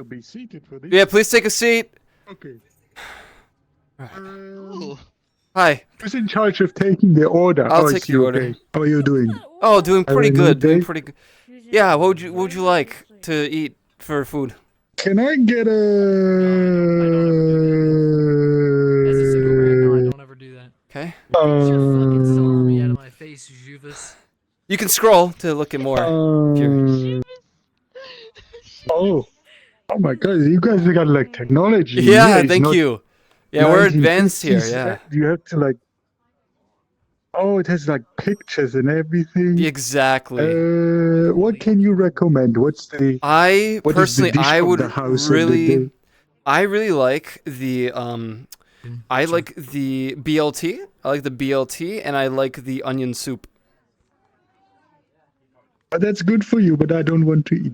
I'll be seated for this. Yeah, please take a seat. Okay. Ooh. Hi. Who's in charge of taking the order? I'll oh, take it's your you, order. okay. How are you doing? Oh, doing pretty Having a good. good Doing day? pretty good. Yeah, what would you like to eat for food? Can I get As a single man, no, I a? don't ever do that. Okay. Get your fucking salami out of my face, Juvas. You can scroll to look at more. if you're- Oh. Oh my god, you guys got like technology. Yeah, it's thank not you. Yeah, we're advanced here. 1950s. Yeah. You have to like. Oh, it has like pictures and everything. Exactly. What can you recommend? What's the? I What is the personally, dish I of would the house of the really, day? I really like the I like the BLT. I like the BLT, and I like the onion soup. That's good for you, but I don't want to eat.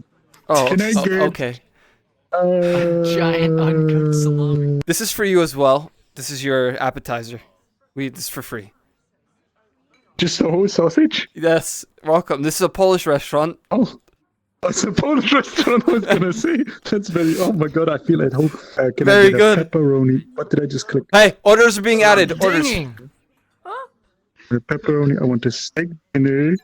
Oh, Can I get? okay. Giant uncut salami. This is for you as well. This is your appetizer. We eat this for free. Just a whole sausage? Yes, welcome. This is a Polish restaurant. Oh, it's a Polish restaurant. I was gonna say that's very. Oh my god, I feel at home. Can Very I get good. a pepperoni? What did I just click? Hey, orders are being added. Orders. Dinging. The pepperoni. I want a steak dinner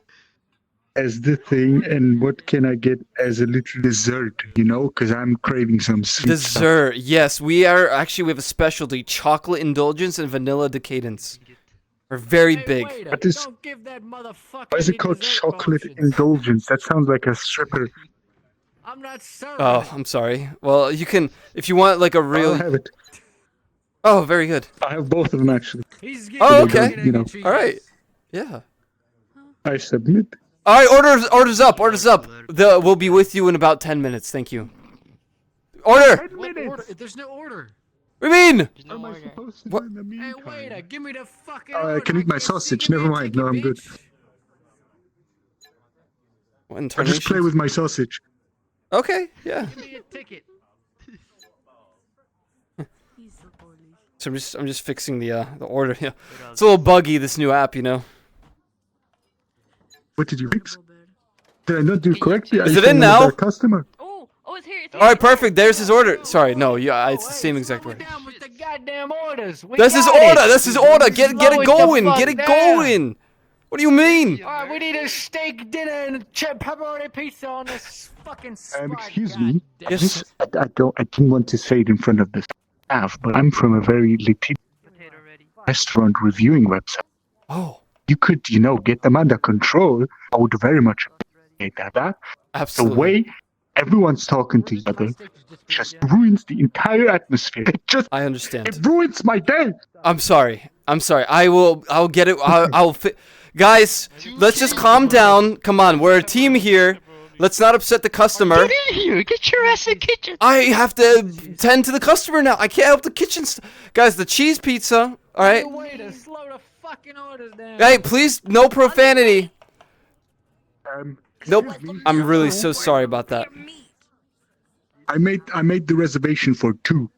as the thing, and what can I get as a little dessert? You know, because I'm craving some sweet stuff. Dessert. Yes, we have a specialty: chocolate indulgence and vanilla decadence. We're very big. Wait, What is- don't give that motherfucker Why is it any called dessert chocolate potions. indulgence? That sounds like a stripper. I'm not serving Oh, it. I'm sorry. Well, you can if you want like a I'll real. have it. Oh, very good. I have both of them actually. He's Oh, getting okay. You know. All right. Yeah. I submit. All right. Orders up. Orders up. We'll be with you in about 10 minutes. Thank you. Order. What order? There's no order. What do you mean? There's no What am I order. supposed to What? do in the Hey, meantime? waiter, give me the fucking I order. can eat my can't see. sausage. Give me Never a mind. ticket, No, I'm good. bitch. What I just intonation? play with my sausage. Okay. Yeah. Give me a ticket. So I'm just fixing the order. Yeah. It's a little buggy, this new app, you know. What did you fix? Did I not do correctly? Is Are it you in saying I'm a now? bad customer? Oh, it's here. It's All right, perfect. There's his order. Sorry, no, yeah, it's the same exact We're way. down with the guy goddamn orders. That's his order. That's his order. Get it going. Get it going. What do you mean? Alright, we need a steak dinner and a pepperoni pizza on this fucking spot. Excuse me. Yes. I didn't want to say it in front of the staff, but I'm from a very Latino restaurant reviewing website. Oh. You could, get them under control. I would very much appreciate that. Absolutely. The way everyone's talking to each other just ruins the entire atmosphere. I understand. It ruins my day. I'm sorry. I'll get it. I'll guys, let's just calm down. Come on, we're a team here. Let's not upset the customer. Get in here. Get your ass in the kitchen. I have to tend to the customer now. I can't help the kitchen. Guys, the cheese pizza. All right. Waiter, slow the fucking orders down. Hey, please, no profanity. Nope. Excuse me. I'm really so sorry about that. I made the reservation for 2.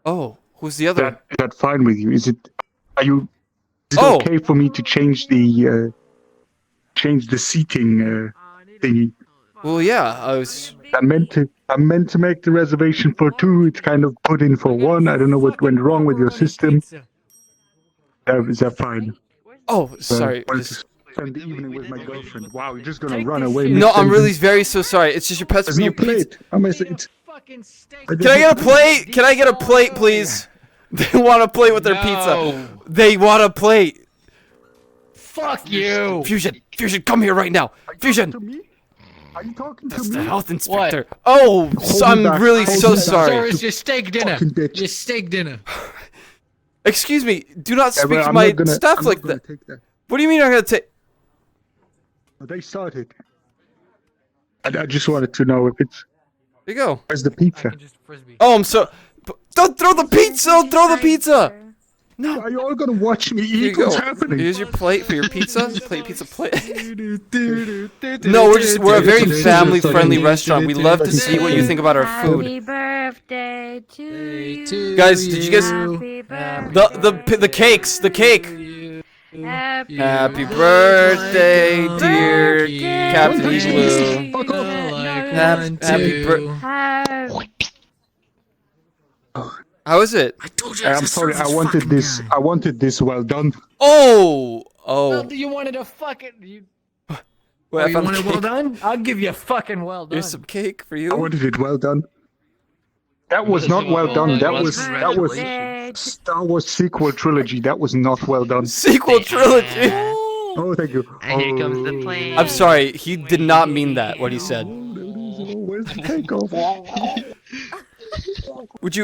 Oh, who's the other? Is that fine with you? Is it Oh. okay for me to change the seating thingy? Well, yeah. I meant to make the reservation for 2. It's kind of put in for 1. I don't know what went wrong with your system. Is that fine? Oh, sorry. I wanted to spend the evening with my girlfriend. Wow, you're just gonna run away. No, I'm really very so sorry. It's just your pets. There's no plate. Can I get a plate? Can I get a plate, please? They want a plate with their pizza. They want a plate. Fuck you. Fusion, come here right now. Fusion. Are you talking to That's me? the health inspector. Oh, I'm really so sorry. Sir, it's your steak dinner. Your steak dinner. Excuse me. Do not Yeah, speak but to I'm my not gonna- staff I'm like not gonna that. take that. What do you mean I'm gonna take? They started. I just wanted to know if it's. There you go. Where's the pizza? Oh, I'm so. Don't throw the pizza! Don't throw the pizza! No. Are you all gonna watch me Here you eat? What's go. happening? Here's your plate for your pizza. Pizza plate. No, we're a very family-friendly restaurant. We love to see what you think about our food. Happy birthday to you. Guys, did you guys the cakes, the cake? Happy birthday, dear Captain Blue. Happy birthday. How is it? I'm sorry. I wanted this well done. Oh. You wanted a fucking. Wait, you I found want the it well cake. done? I'll give you a fucking well done. Here's some cake for I you. wanted it well done. That was not well done. That was Star Wars sequel trilogy. That was not well done. Sequel trilogy. Oh, thank you. And here comes the plane. I'm sorry. He did not mean that. What he said. Where's the cake over? Would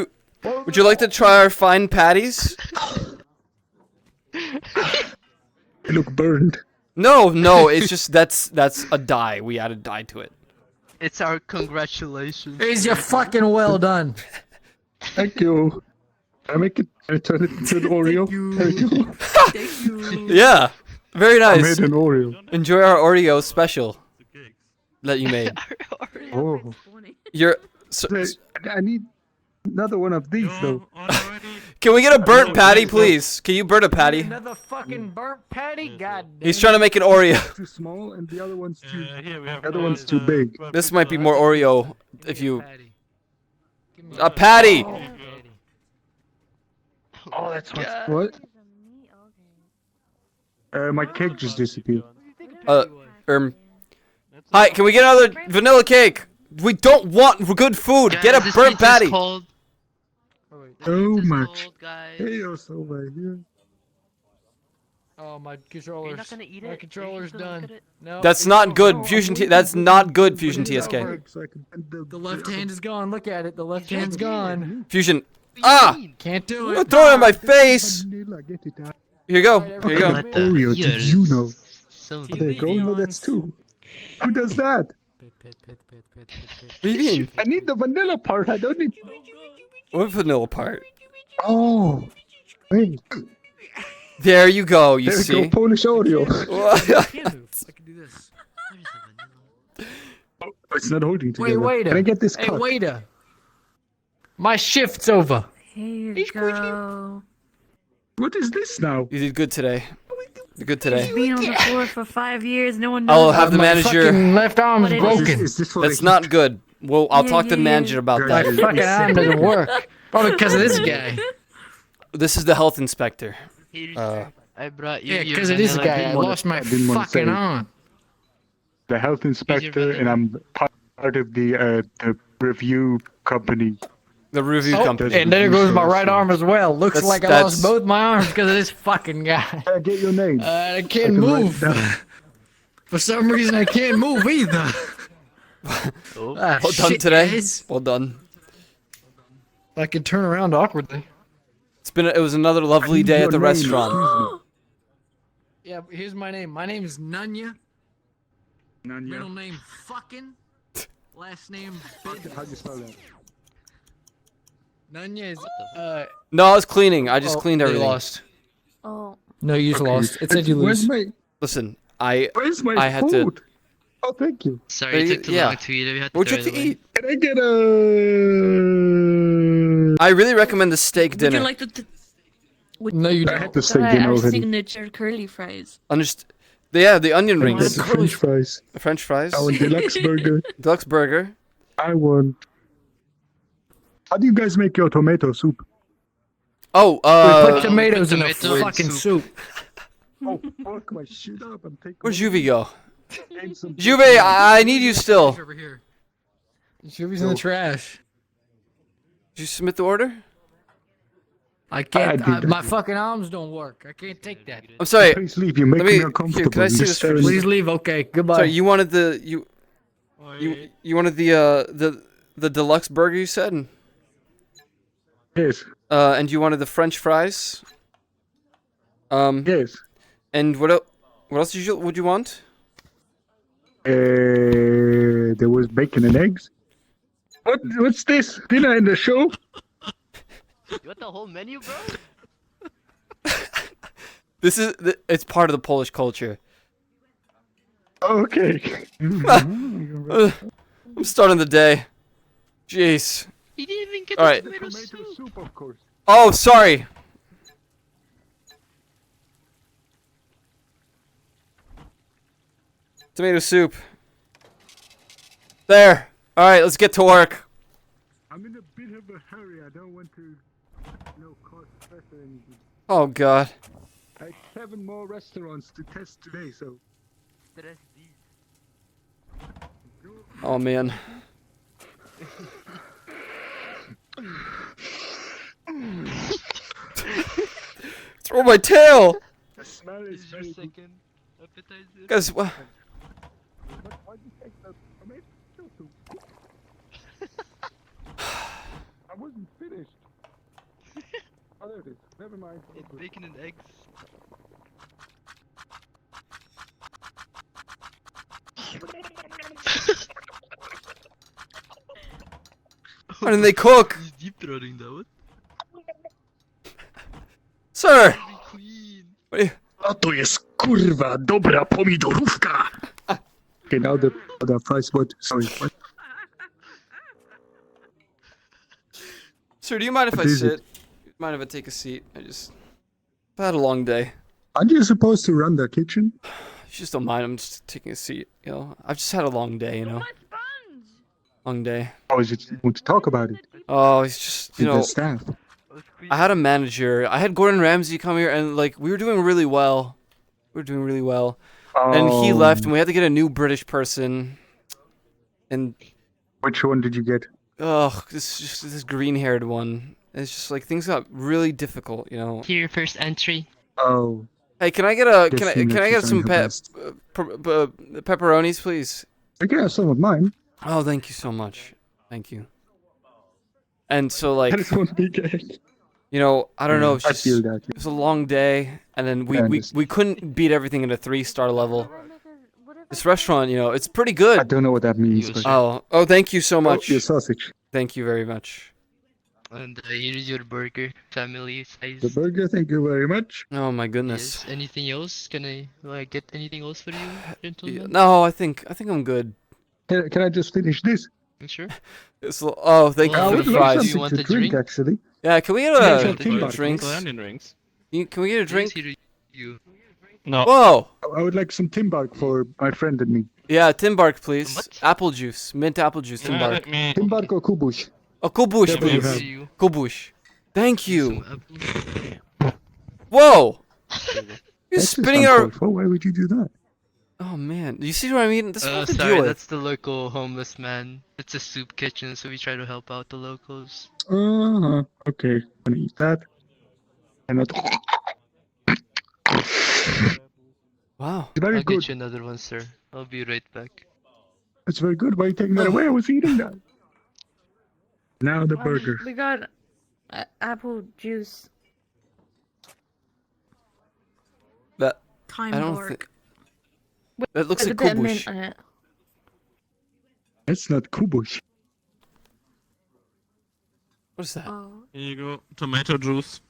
you like to try our fine patties? They look burned. No. It's just that's a dye. We added dye to it. It's our congratulations. Here's your fucking well done. Thank you. Can I turn it into an Oreo? Thank you. Yeah. Very I nice. made an Oreo. Enjoy our Oreo special that you made. Oh. You're. I need another one of these though. Can we get a burnt patty, please? Can you burn a patty? Another fucking burnt patty? God damn. He's trying to make an Oreo. Too small, and the other one's too big. This might be more Oreo if you. A patty. Oh, that's what. My cake just disappeared. Hi, can we get another vanilla cake? We don't want good food. Guys, Get a this burnt pizza's patty. cold. So much. Cold, guys. Chaos over here. Oh, my controller's. You're not gonna eat it? My controller's You're gonna done. look at it? No. That's not good, Fusion T. That's not good, Fusion TSK. The left hand is gone. Look at it. The left hand's gone. Fusion. Ah! Can't do Don't it. throw it in my face. Here you go. Here you go. Oreo, did you know? So Oh, there you go. No, that's 2. Who does that? What do you mean? I need the vanilla part. I don't need. What vanilla part? Oh, wait. There you go. You There see? you go, Polish Oreo. I can do this. Oh, it's not holding together. Wait, waiter. Can I get this Hey, cut? waiter. My shift's over. Here you go. What is this now? You did good today. You did good today. Been on the floor for 5 years. No one knows. I'll have the My manager. fucking left arm's What it broken. Is this what That's I not good. Well, I'll talk to the manager about My that. fucking arm doesn't work. Probably because of this guy. This is the health inspector. I brought you. Yeah, your because it is a vanilla guy. I bean. lost my didn't wanna say fucking it. arm. The health inspector, and I'm part of the review company. The review company. And there goes my right arm as well. Looks like I lost both my arms because of this fucking guy. Can I get your name? I can't move. For some reason, I can't move either. Well done today. Guys. Well done. I can turn around awkwardly. It was another lovely day at the restaurant. Yeah, here's my name. My name is Nunya. Nunya. Middle name fucking. Last name Big. How do you spell that? Nunya is No, I was cleaning. I just cleaned you everything. lost. Oh. No, you just lost. It said you lose. Listen, Where's my I had food? to. Oh, thank you. Sorry, it took too long to eat. We had to What'd you throw have it to away. eat? Can I get a? I really recommend the steak Would dinner. you like the? No, you I don't. had the steak Try dinner our already. signature curly fries. Yeah, the onion I rings. want the French fries. The French fries. I want deluxe burger. Deluxe burger. I want. How do you guys make your tomato soup? Oh, We put tomatoes in a tomato fucking soup. Oh, fuck my shit up. I'm taking. Where'd Juvie go? Some- Juvie, I need you still. Over here. Juvie's in the trash. Did you submit the order? I can't. I did. My fucking arms don't work. I can't take that. I'm sorry. Please leave. You're making me uncomfortable. Here, can I see You're this staring- first? Please leave. Okay. Goodbye. Sorry, you wanted the you wanted the deluxe burger you said, Yes. and you wanted the French fries. Yes. And what else would you want? There was bacon and eggs. What's this? Dinner in the show? You want the whole menu, bro? It's part of the Polish culture. Okay. I'm starting the day. Jeez. He didn't even get All the right. tomato soup. Of course. Oh, sorry. Tomato soup. There. All right, let's get to work. I'm in a bit of a hurry. I don't want to, cause stress or anything. Oh God. I have 7 more restaurants to test today, so. Oh man. Throw my tail. The smell is Here's your very good. second appetizer. Guys, what? Why'd you take the tomato soup? I wasn't finished. Oh, there it is. Never mind. It's bacon and eggs. Why didn't they cook? He's deep throating that one. Sir! Queen. What are you... A to jest kurwa dobra pomidorówka! Okay, now the fries, what? Sorry, what? Sir, do you mind if What I is sit? it? Mind if I take a seat? I've had a long day. Aren't you supposed to run the kitchen? You just don't mind. I'm just taking a seat. You know, I've just had a long day. You know, long day. Or is it you want to talk about it? Oh, it's just With the staff. I had a manager. I had Gordon Ramsay come here, and like we were doing really well. We were doing really well, and he left, and we had to get a new British person. And which one did you get? oh, this green-haired one. It's just like things got really difficult. You know. Here, your first entry. Oh. Hey, can I get a Guess can you I get some her best. pepperonis, please? I can have some of mine. Oh, thank you so much. Thank you. And so like, I just want to be good. you know, I don't know. It's I just, feel that. it was a long day, and then I we couldn't beat everything at a 3-star level. This restaurant, you know, it's pretty good. I don't know what that means. But... Oh, thank you so much. your sausage. Thank you very much. And here's your burger, family size. The burger, thank you very much. Oh my goodness. Yes. Anything else? Can I get anything else for you, gentlemen? No, I think I'm good. Can I just finish this? Sure. Oh, thank Well, you I for the would like fries. something to drink, actually. Yeah, can we get Yeah, a Tim Buck. drinks? Onion rings. Can we get a drink? You. No. Whoa! I would like some Timbark for my friend and me. Yeah, Timbark, please. Apple juice, mint apple juice, Timbark. Timbark or Kubush? Oh, Kubush, Whatever you please. have. Kubush. Thank you. Whoa! You're That's spinning just our. uncalled for. Why would you do that? Oh man, you see what I mean? This is what to Sorry, deal with. that's the local homeless man. It's a soup kitchen, so we try to help out the locals. Okay. Gonna eat that. And not. Wow. Very I'll good. get you another one, sir. I'll be right back. That's very good. Why are you taking that away? I was eating that. Now the burger. We got apple juice. That Time I don't bark. think that looks With like a bit of mint kubush. on it. That's not kubush. What is that? Oh. Here you go. Tomato juice.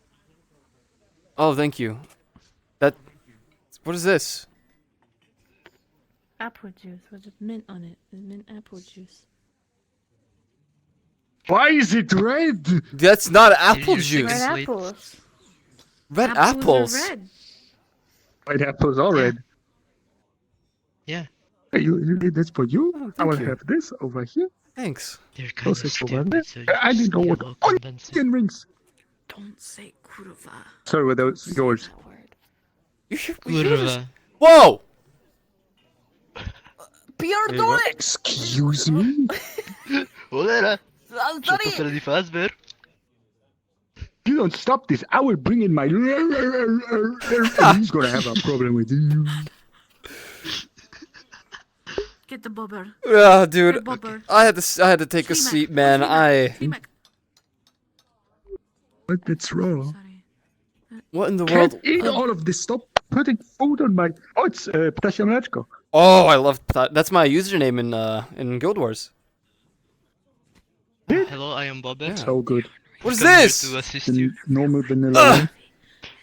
Oh, thank you. That. What is this? Apple juice with mint on it. Mint apple juice. Why is it red? That's not apple Red juice. Red apples. Red Apples apples. are red. White apples all red. Yeah. Hey, you need this for you. Oh, I thank will you. have this over here. Thanks. They're kind of Those over there. stupid, so you I just didn't know be a what little onion convincing. rings. Don't say kurva. Sorry, were those yours? That word. You should. Kurva. Whoa! Perdone! Excuse me? Olera! I'm Čo to sorry! Freddy Fazbear? You don't stop this, I will bring in my. And he's gonna have a problem with you. Get the bobber. Yeah, dude. Red bobber. I had to take a Slimak. seat, man. Slimak. What? That's wrong. Sorry. What in the Can't world? eat all of this. Stop putting food on my. Oh, it's ptasia mleczko. Oh, I love that. That's my username in Guild Wars. Hello, I am Bobber. Yeah. So good. What is Come here this? to assist The you. normal vanilla.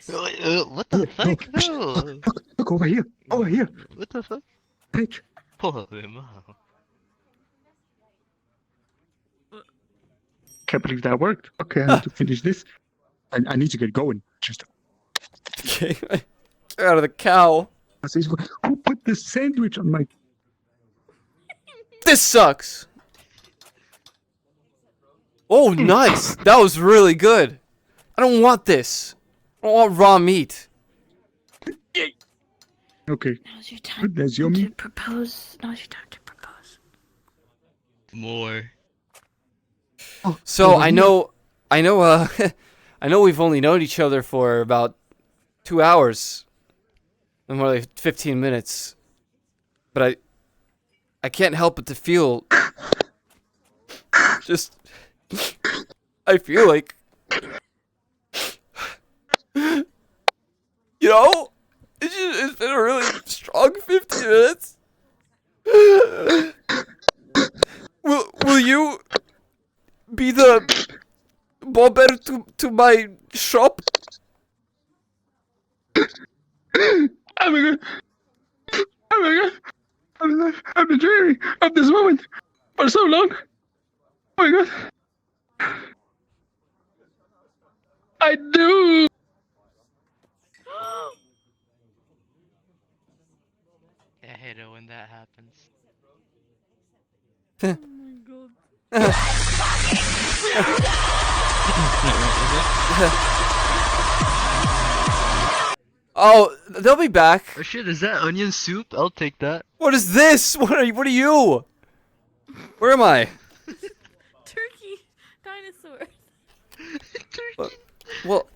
What the fuck? No! Look over here. Over here. What the fuck? Take. Porra, Can't believe that worked. Okay, I need to finish this. I need to get going. Just. Okay. Get out of the cow. Who put the sandwich on my. This sucks. Oh, nice. That was really good. I don't want this. I don't want raw meat. Okay. Now's your time Good, that's yummy. to propose. Now's your time to propose. More. So I know, I know we've only known each other for about 2 hours, and more like 15 minutes, but I can't help but to feel, just, I feel like, you know, it's been a really strong 15 minutes. Will you be the bobber to my shop? Oh my god. Oh my god. I've been dreaming of this moment for so long. Oh my god. I do. I hate it when that happens. Oh my god. Oh, they'll be back. Oh shit, is that onion soup? I'll take that. What is this? What are you? Where am I? Turkey. Dinosaur. Turkey. Well,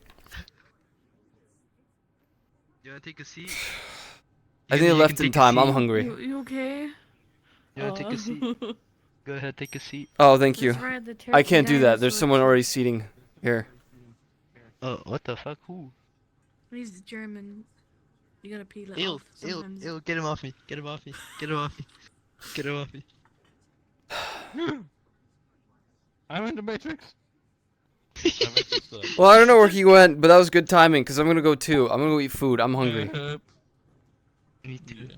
You wanna take a seat? I think I You left can in take a time. I'm seat. hungry. You okay? You wanna take a seat? Go ahead, take a seat. Oh, thank you. Let's ride the I turkey can't do that. There's dinosaur. someone already seating here. Oh, what the fuck? Who? He's German. You gotta peel it Ew, off ew, sometimes. ew, get him off me. Get him off me. Get him off me. Get him off me. I'm in the Matrix. Well, I don't know where he went, but that was good timing because I'm gonna go too. I'm gonna go eat food. I'm hungry. Me too.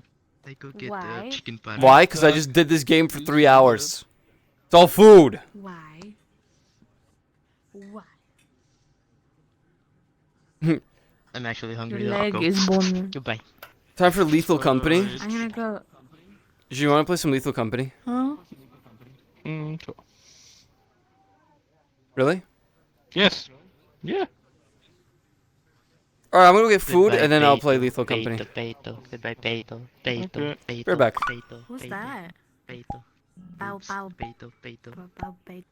I go get Why? chicken pie. Why? Because I just did this game for 3 hours. It's all food. Why? Why? I'm actually hungry. Your I'll leg go. is boning. Goodbye. Time for Lethal Company. I'm gonna go. Do you want to play some Lethal Company? Huh? Sure. Really? Yes. Yeah. Alright, I'm gonna go get food Goodbye, and then I'll play Beto. Lethal Company. Beto. Goodbye, Beto. Beto. Okay. Beto. We're back. Beto. What's Beto. that? Beto. Bow, Oops. bow, Beto. Beto. bow, bow, bow.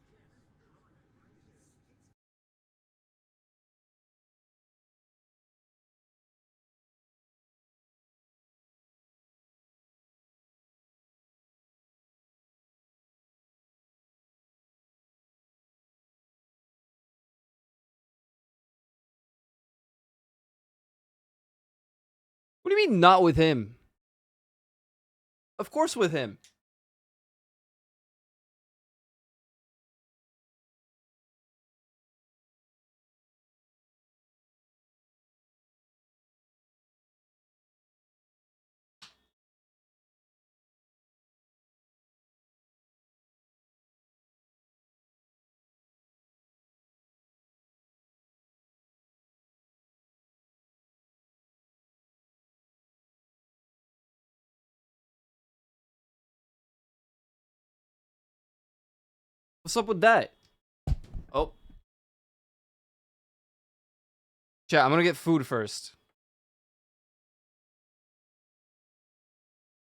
What do you mean not with him? Of course with him. What's up with that? Oh. Chat, I'm gonna get food first.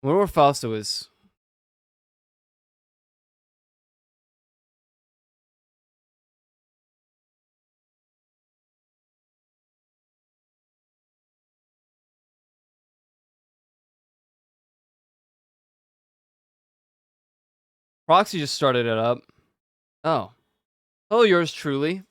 I wonder where Fausto is. Proxy just started it up. Oh. Hello, yours truly.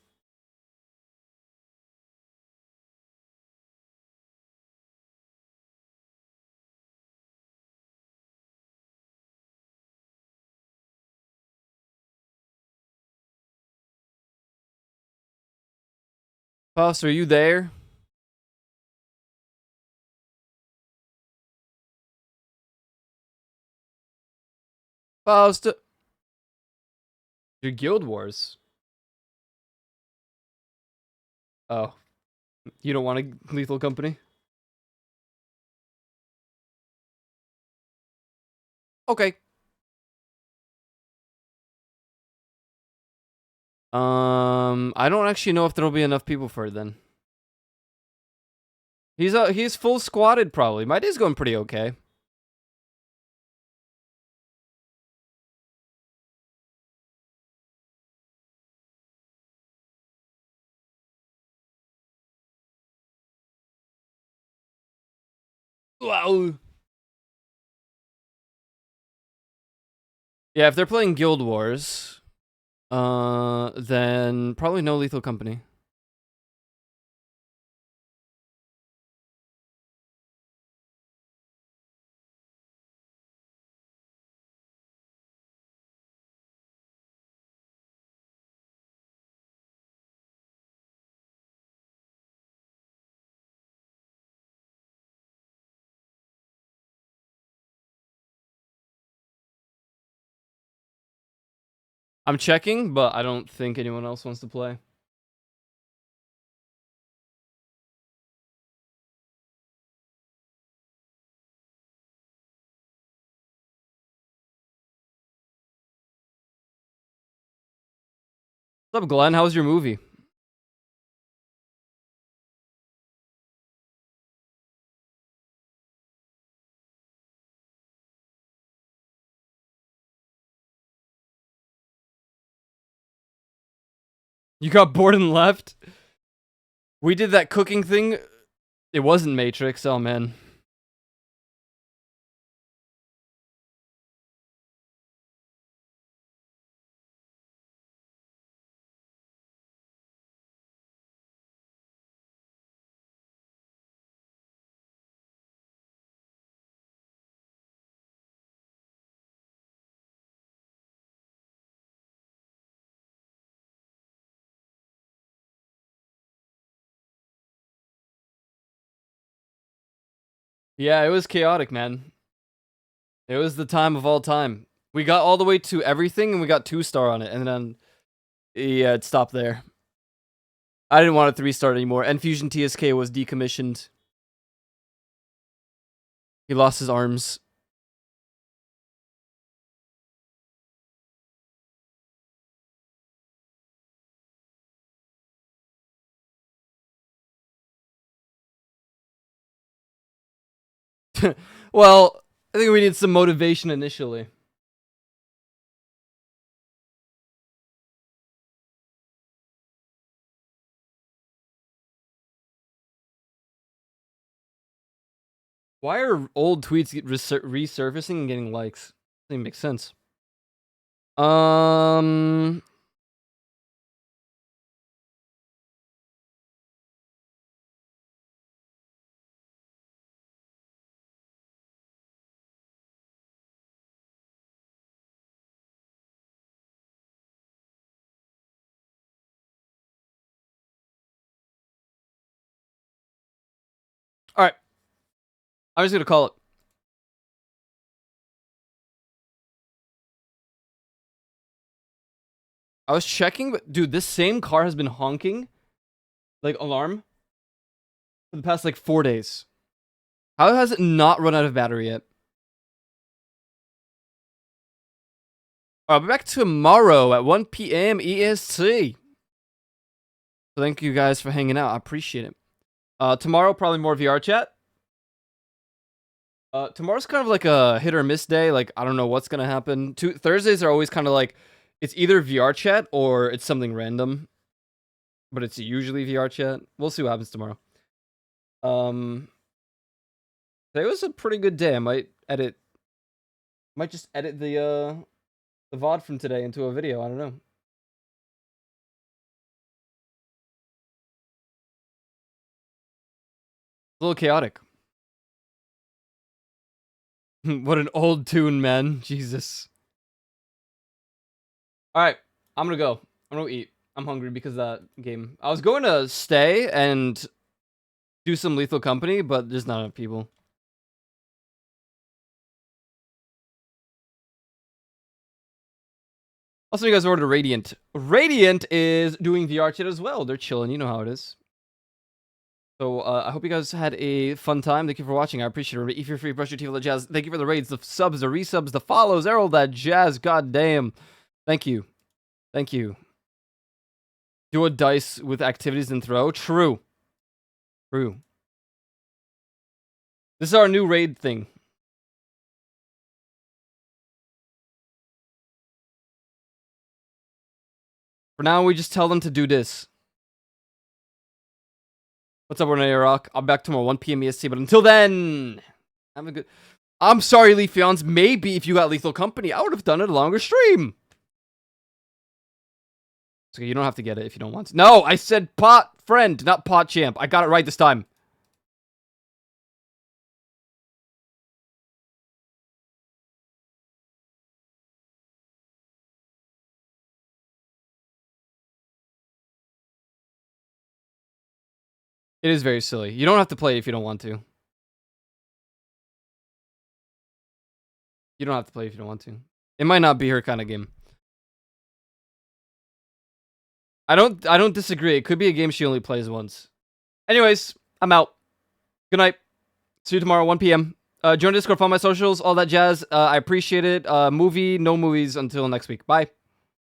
Fausto, are you there? Fausto. Your Guild Wars. Oh. You don't want a Lethal Company? Okay. I don't actually know if there'll be enough people for it then. He's full squatted probably. My day's going pretty okay. Wow. Yeah, if they're playing Guild Wars, then probably no Lethal Company. I'm checking, but I don't think anyone else wants to play. What's up, Glenn? How was your movie? You got bored and left? We did that cooking thing. It wasn't Matrix. Oh, man. Yeah, it was chaotic, man. It was the time of all time. We got all the way to everything, and we got 2-star on it, and then yeah, it stopped there. I didn't want a 3-star anymore. And Fusion TSK was decommissioned. He lost his arms. Well, I think we need some motivation initially. Why are old tweets resurfacing and getting likes? Doesn't make sense. All right. I'm just gonna call it. I was checking, but dude, this same car has been honking, like alarm, for the past like 4 days. How has it not run out of battery yet? I'll be back tomorrow at 1 p.m. EST. So thank you guys for hanging out. I appreciate it. Tomorrow, probably more VR chat. Tomorrow's kind of like a hit or miss day. Like, I don't know what's going to happen. Thursdays are always kind of like, it's either VR chat or it's something random. But it's usually VR chat. We'll see what happens tomorrow. Today was a pretty good day. I might just edit the VOD from today into a video. I don't know. A little chaotic. What an old tune, man. Jesus. Alright, I'm gonna go. I'm gonna eat. I'm hungry because of that game. I was going to stay and do some Lethal Company, but there's not enough people. Also, you guys ordered Radiant. Radiant is doing VR chat as well. They're chilling. You know how it is. So, I hope you guys had a fun time. Thank you for watching. I appreciate it. If you're free, brush your teeth with the jazz. Thank you for the raids, the subs, the resubs, the follows, all that jazz. God damn. Thank you. Thank you. Do a dice with activities and throw. True. True. This is our new raid thing. For now, we just tell them to do this. What's up, Renee Rock? I'll be back tomorrow, 1 p.m. EST. But until then, have a good... I'm sorry, Leafeons. Maybe if you got Lethal Company, I would have done it a longer stream. It's okay, you don't have to get it if you don't want to. No, I said pot friend, not pot champ. I got it right this time. It is very silly. You don't have to play if you don't want to. You don't have to play if you don't want to. It might not be her kind of game. I don't disagree. It could be a game she only plays once. Anyways, I'm out. Good night. See you tomorrow, 1 p.m. Join Discord, follow my socials, all that jazz. I appreciate it. No movies until next week. Bye.